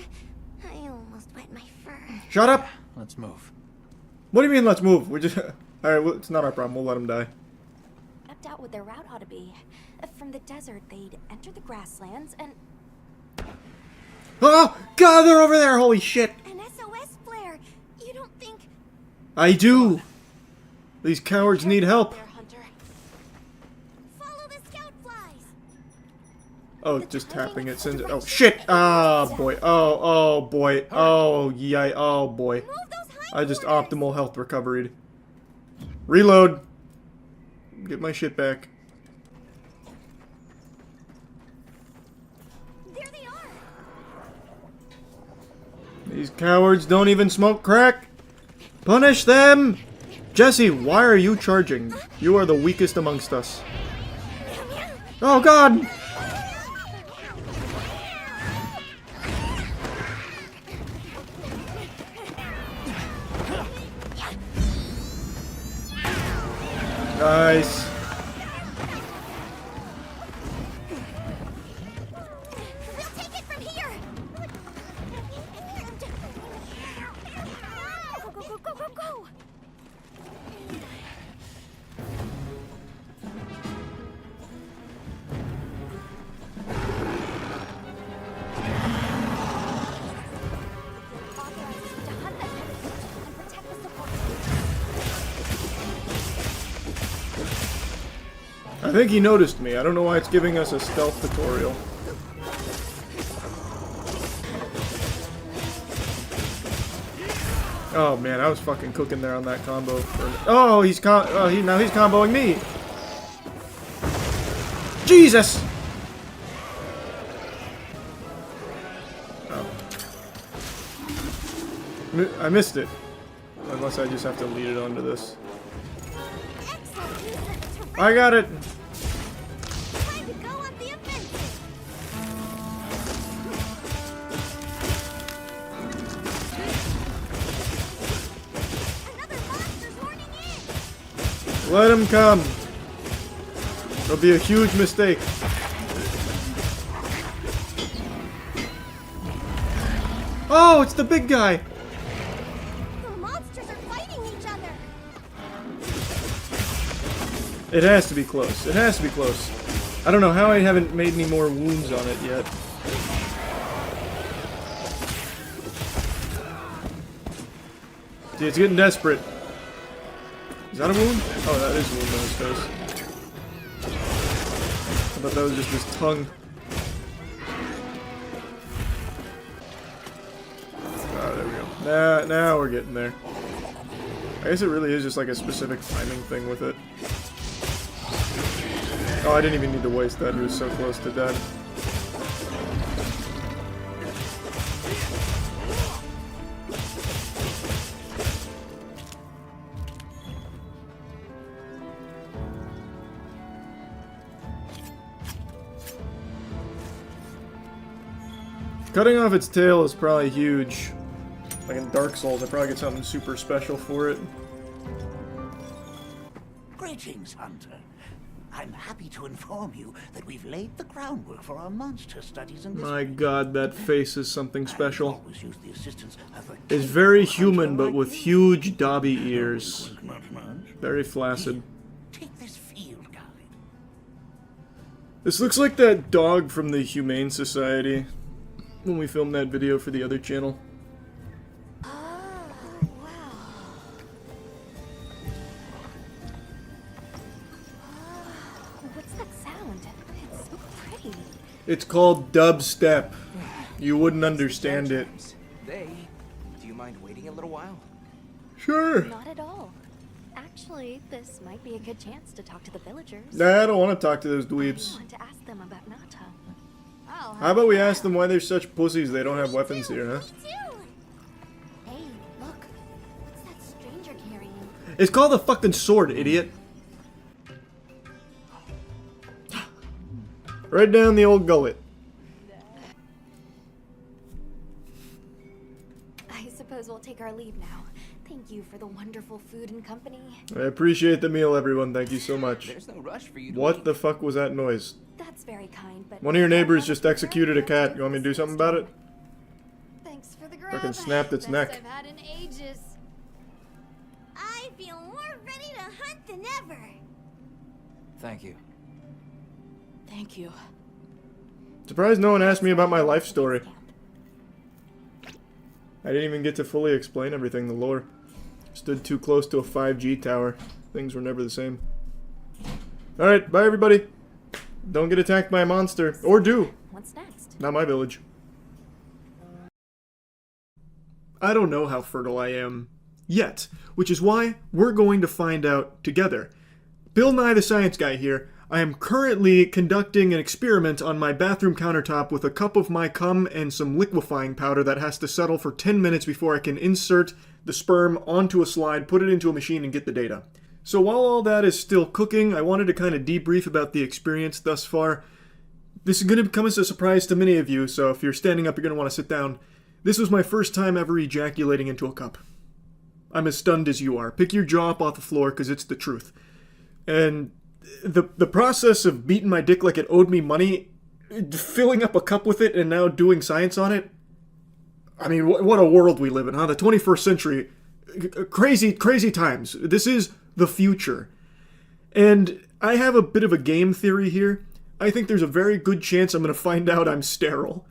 I almost wet my fur. Shut up! Let's move. What do you mean, let's move? We're just... Alright, well, it's not our problem. We'll let him die. out what their route ought to be. From the desert, they'd enter the grasslands and... Oh, God, they're over there! Holy shit! An SOS flare! You don't think... I do! These cowards need help. Follow the scout flies! Oh, just tapping it sends it. Oh, shit! Ah, boy. Oh boy. Oh, yeah. Oh, boy. I just optimal health recovered. Reload. Get my shit back. There they are! These cowards don't even smoke crack. Punish them! Jesse, why are you charging? You are the weakest amongst us. Oh, God! Nice. We'll take it from here! Go, go, go, go, go, go! I think he noticed me. I don't know why it's giving us a stealth tutorial. Oh man, I was fucking cooking there on that combo. Oh, now he's comboing me. Jesus! Oh. I missed it. Unless I just have to lead it onto this. I got it! Time to go on the offensive! Another monster's horning in! Let him come! It'll be a huge mistake. Oh, it's the big guy! The monsters are fighting each other! It has to be close. It has to be close. I don't know how I haven't made any more wounds on it yet. See, it's getting desperate. Is that a wound? Oh, that is a wound on his face. I thought that was just his tongue. Oh, there we go. Now we're getting there. I guess it really is just like a specific timing thing with it. Oh, I didn't even need to waste that. He was so close to death. Cutting off its tail is probably huge. Like in Dark Souls, I probably get something super special for it. Greetings, Hunter. I'm happy to inform you that we've laid the groundwork for our monster studies in this. My god, that face is something special. Always use the assistance of a It's very human, but with huge dobby ears. Very flaccid. Take this field guide. This looks like that dog from the Humane Society when we filmed that video for the other channel. It's called dubstep. You wouldn't understand it. Do you mind waiting a little while? Sure. Not at all. Actually, this might be a good chance to talk to the villagers. Nah, I don't want to talk to those dweebs. I want to ask them about Nata. How about we ask them why they're such pussies they don't have weapons here, huh? Hey, look. What's that stranger carrying? It's called a fucking sword, idiot. Right down the old gullet. I suppose we'll take our leave now. Thank you for the wonderful food and company. I appreciate the meal, everyone. Thank you so much. There's no rush for you to What the fuck was that noise? That's very kind, but One of your neighbors just executed a cat. You want me to do something about it? thanks for the grab. Fucking snapped its neck. I've had in ages. I feel more ready to hunt than ever. Thank you. Thank you. Surprised no one asked me about my life story. I didn't even get to fully explain everything, the lore. Stood too close to a 5G tower. Things were never the same. Alright, bye everybody. Don't get attacked by a monster. Or do. What's next? Not my village. I don't know how fertile I am yet, which is why we're going to find out together. Bill Nye the Science Guy here. I am currently conducting an experiment on my bathroom countertop with a cup of my cum and some liquefying powder that has to settle for 10 minutes before I can insert the sperm onto a slide, put it into a machine, and get the data. So while all that is still cooking, I wanted to kind of debrief about the experience thus far. This is going to come as a surprise to many of you, so if you're standing up, you're going to want to sit down. This was my first time ever ejaculating into a cup. I'm as stunned as you are. Pick your jaw up off the floor, because it's the truth. And the process of beating my dick like it owed me money, filling up a cup with it, and now doing science on it. I mean, what a world we live in, huh? The 21st century. Crazy, crazy times. This is the future. And I have a bit of a game theory here. I think there's a very good chance I'm going to find out I'm sterile.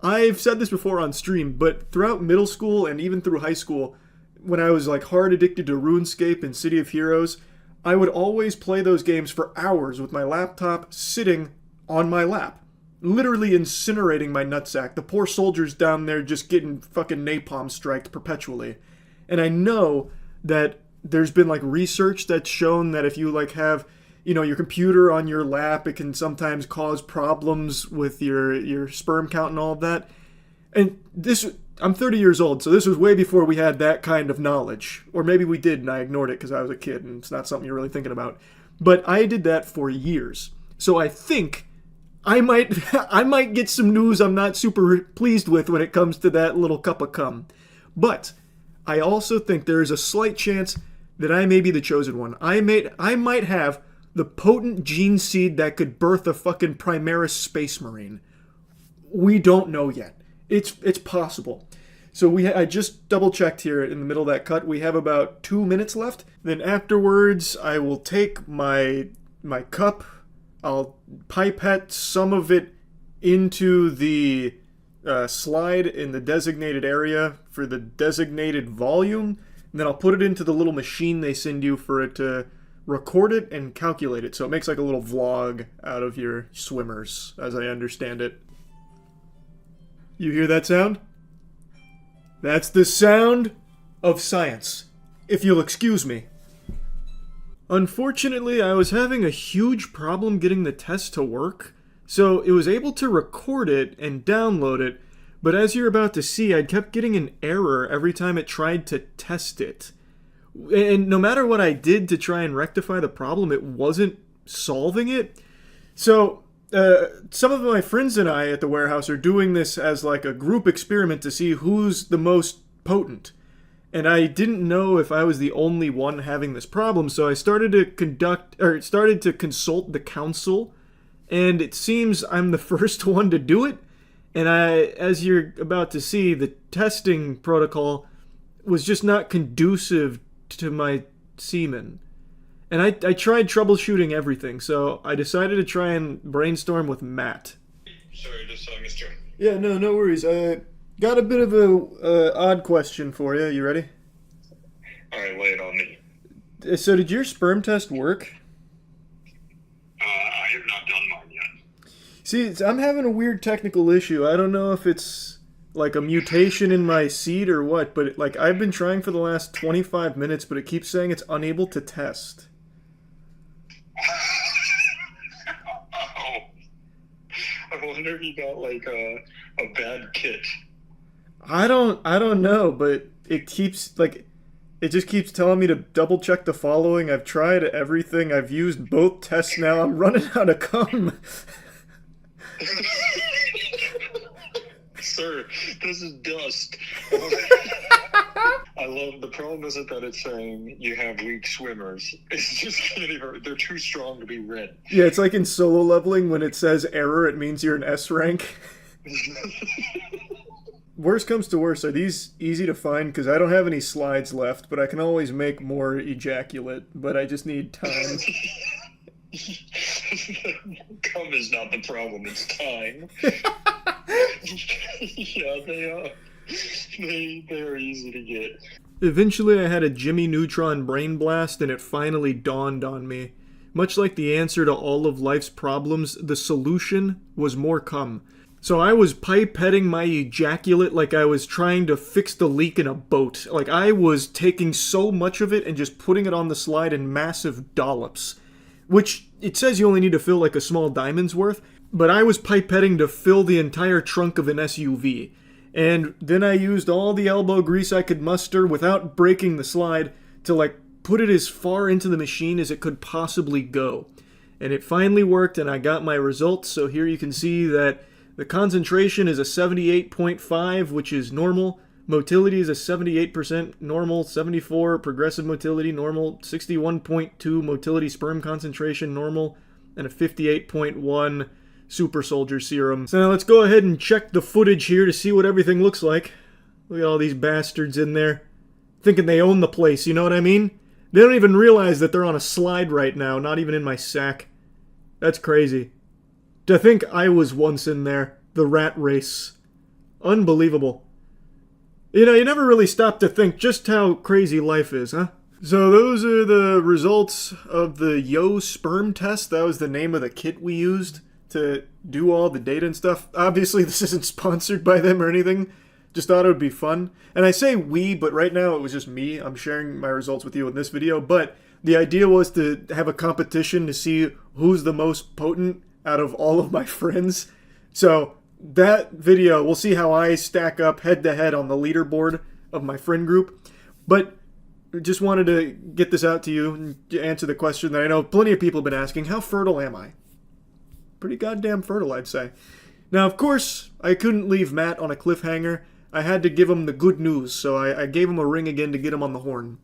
I've said this before on stream, but throughout middle school and even through high school, when I was like hard addicted to RuneScape and City of Heroes, I would always play those games for hours with my laptop sitting on my lap. Literally incinerating my nutsack. The poor soldiers down there just getting fucking napalm striked perpetually. And I know that there's been like research that's shown that if you like have, you know, your computer on your lap, it can sometimes cause problems with your sperm count and all of that. And this, I'm 30 years old, so this was way before we had that kind of knowledge. Or maybe we did and I ignored it because I was a kid and it's not something you're really thinking about. But I did that for years. So I think I might get some news I'm not super pleased with when it comes to that little cup of cum. But I also think there is a slight chance that I may be the chosen one. I might have the potent gene seed that could birth a fucking Primaris Space Marine. We don't know yet. It's possible. So I just double checked here in the middle of that cut. We have about 2 minutes left. Then afterwards, I will take my cup. I'll pipette some of it into the slide in the designated area for the designated volume. And then I'll put it into the little machine they send you for it to record it and calculate it. So it makes like a little vlog out of your swimmers, as I understand it. You hear that sound? That's the sound of science, if you'll excuse me. Unfortunately, I was having a huge problem getting the test to work, so it was able to record it and download it, but as you're about to see, I kept getting an error every time it tried to test it. And no matter what I did to try and rectify the problem, it wasn't solving it. So some of my friends and I at the warehouse are doing this as like a group experiment to see who's the most potent. And I didn't know if I was the only one having this problem, so I started to consult the council, and it seems I'm the first one to do it. And as you're about to see, the testing protocol was just not conducive to my semen. And I tried troubleshooting everything, so I decided to try and brainstorm with Matt. Sorry, just saw Mr. Yeah, no worries. Got a bit of a odd question for you. You ready? Alright, lay it on me. So did your sperm test work? I have not done mine yet. See, I'm having a weird technical issue. I don't know if it's like a mutation in my seed or what, but like I've been trying for the last 25 minutes, but it keeps saying it's unable to test. Oh. I wonder if you got like a bad kit. I don't know, but it just keeps telling me to double check the following. I've tried everything. I've used both tests now. I'm running out of cum. Sir, this is dust. I love the problem isn't that it's saying you have weak swimmers. It's just they're too strong to be red. Yeah, it's like in solo leveling when it says error, it means you're an S rank. Worst comes to worst, are these easy to find? Because I don't have any slides left, but I can always make more ejaculate, but I just need time. Cum is not the problem, it's time. Yeah, they are. They are easy to get. Eventually I had a Jimmy Neutron brain blast and it finally dawned on me. Much like the answer to all of life's problems, the solution was more cum. So I was pipetting my ejaculate like I was trying to fix the leak in a boat. Like I was taking so much of it and just putting it on the slide in massive dollops. Which, it says you only need to fill like a small diamond's worth, but I was pipetting to fill the entire trunk of an SUV. And then I used all the elbow grease I could muster without breaking the slide to like put it as far into the machine as it could possibly go. And it finally worked and I got my results, so here you can see that the concentration is a 78.5, which is normal. Motility is a 78% normal, 74 progressive motility normal, 61.2 motility sperm concentration normal, and a 58.1 super soldier serum. So now let's go ahead and check the footage here to see what everything looks like. Look at all these bastards in there, thinking they own the place, you know what I mean? They don't even realize that they're on a slide right now, not even in my sack. That's crazy. To think I was once in there, the rat race. Unbelievable. You know, you never really stop to think just how crazy life is, huh? So those are the results of the Yo sperm test. That was the name of the kit we used to do all the data and stuff. Obviously, this isn't sponsored by them or anything. Just thought it would be fun. And I say we, but right now it was just me. I'm sharing my results with you in this video. But the idea was to have a competition to see who's the most potent out of all of my friends. So that video, we'll see how I stack up head-to-head on the leaderboard of my friend group. But just wanted to get this out to you and answer the question that I know plenty of people have been asking. How fertile am I? Pretty goddamn fertile, I'd say. Now, of course, I couldn't leave Matt on a cliffhanger. I had to give him the good news, so I gave him a ring again to get him on the horn.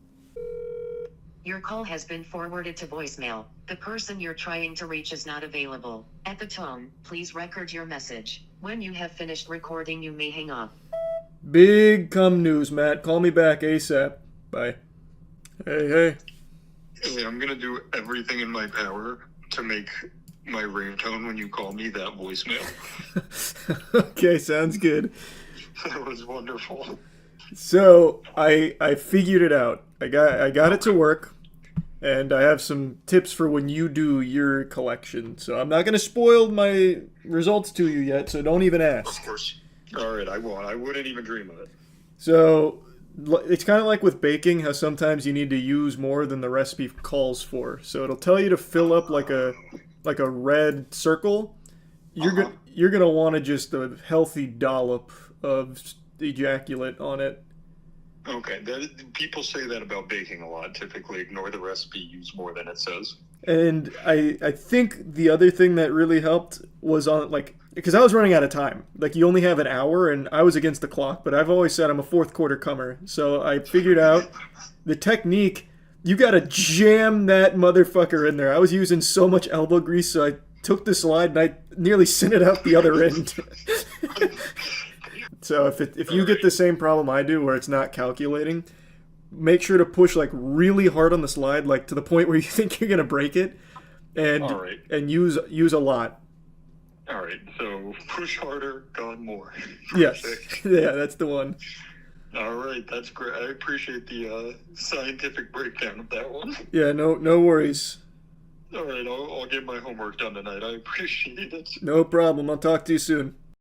Your call has been forwarded to voicemail. The person you're trying to reach is not available. At the tone, please record your message. When you have finished recording, you may hang up. Big cum news, Matt. Call me back ASAP. Bye. Hey. Hey, I'm gonna do everything in my power to make my ringtone when you call me that voicemail. Okay, sounds good. That was wonderful. So I figured it out. I got it to work, and I have some tips for when you do your collection. So I'm not gonna spoil my results to you yet, so don't even ask. Of course. All right, I won't. I wouldn't even dream of it. So it's kind of like with baking, how sometimes you need to use more than the recipe calls for. So it'll tell you to fill up like a red circle. You're gonna want to just a healthy dollop of ejaculate on it. Okay, people say that about baking a lot. Typically ignore the recipe, use more than it says. And I think the other thing that really helped was on, like, because I was running out of time. Like, you only have an hour, and I was against the clock, but I've always said I'm a fourth quarter comer. So I figured out the technique. You gotta jam that motherfucker in there. I was using so much elbow grease, so I took the slide and I nearly sent it out the other end. So if you get the same problem I do where it's not calculating, make sure to push like really hard on the slide, like to the point where you think you're gonna break it, and and use a lot. All right, so push harder, gone more. Yes, yeah, that's the one. All right, that's great. I appreciate the scientific breakdown of that one. Yeah, no worries. All right, I'll get my homework done tonight. I appreciate it. No problem. I'll talk to you soon.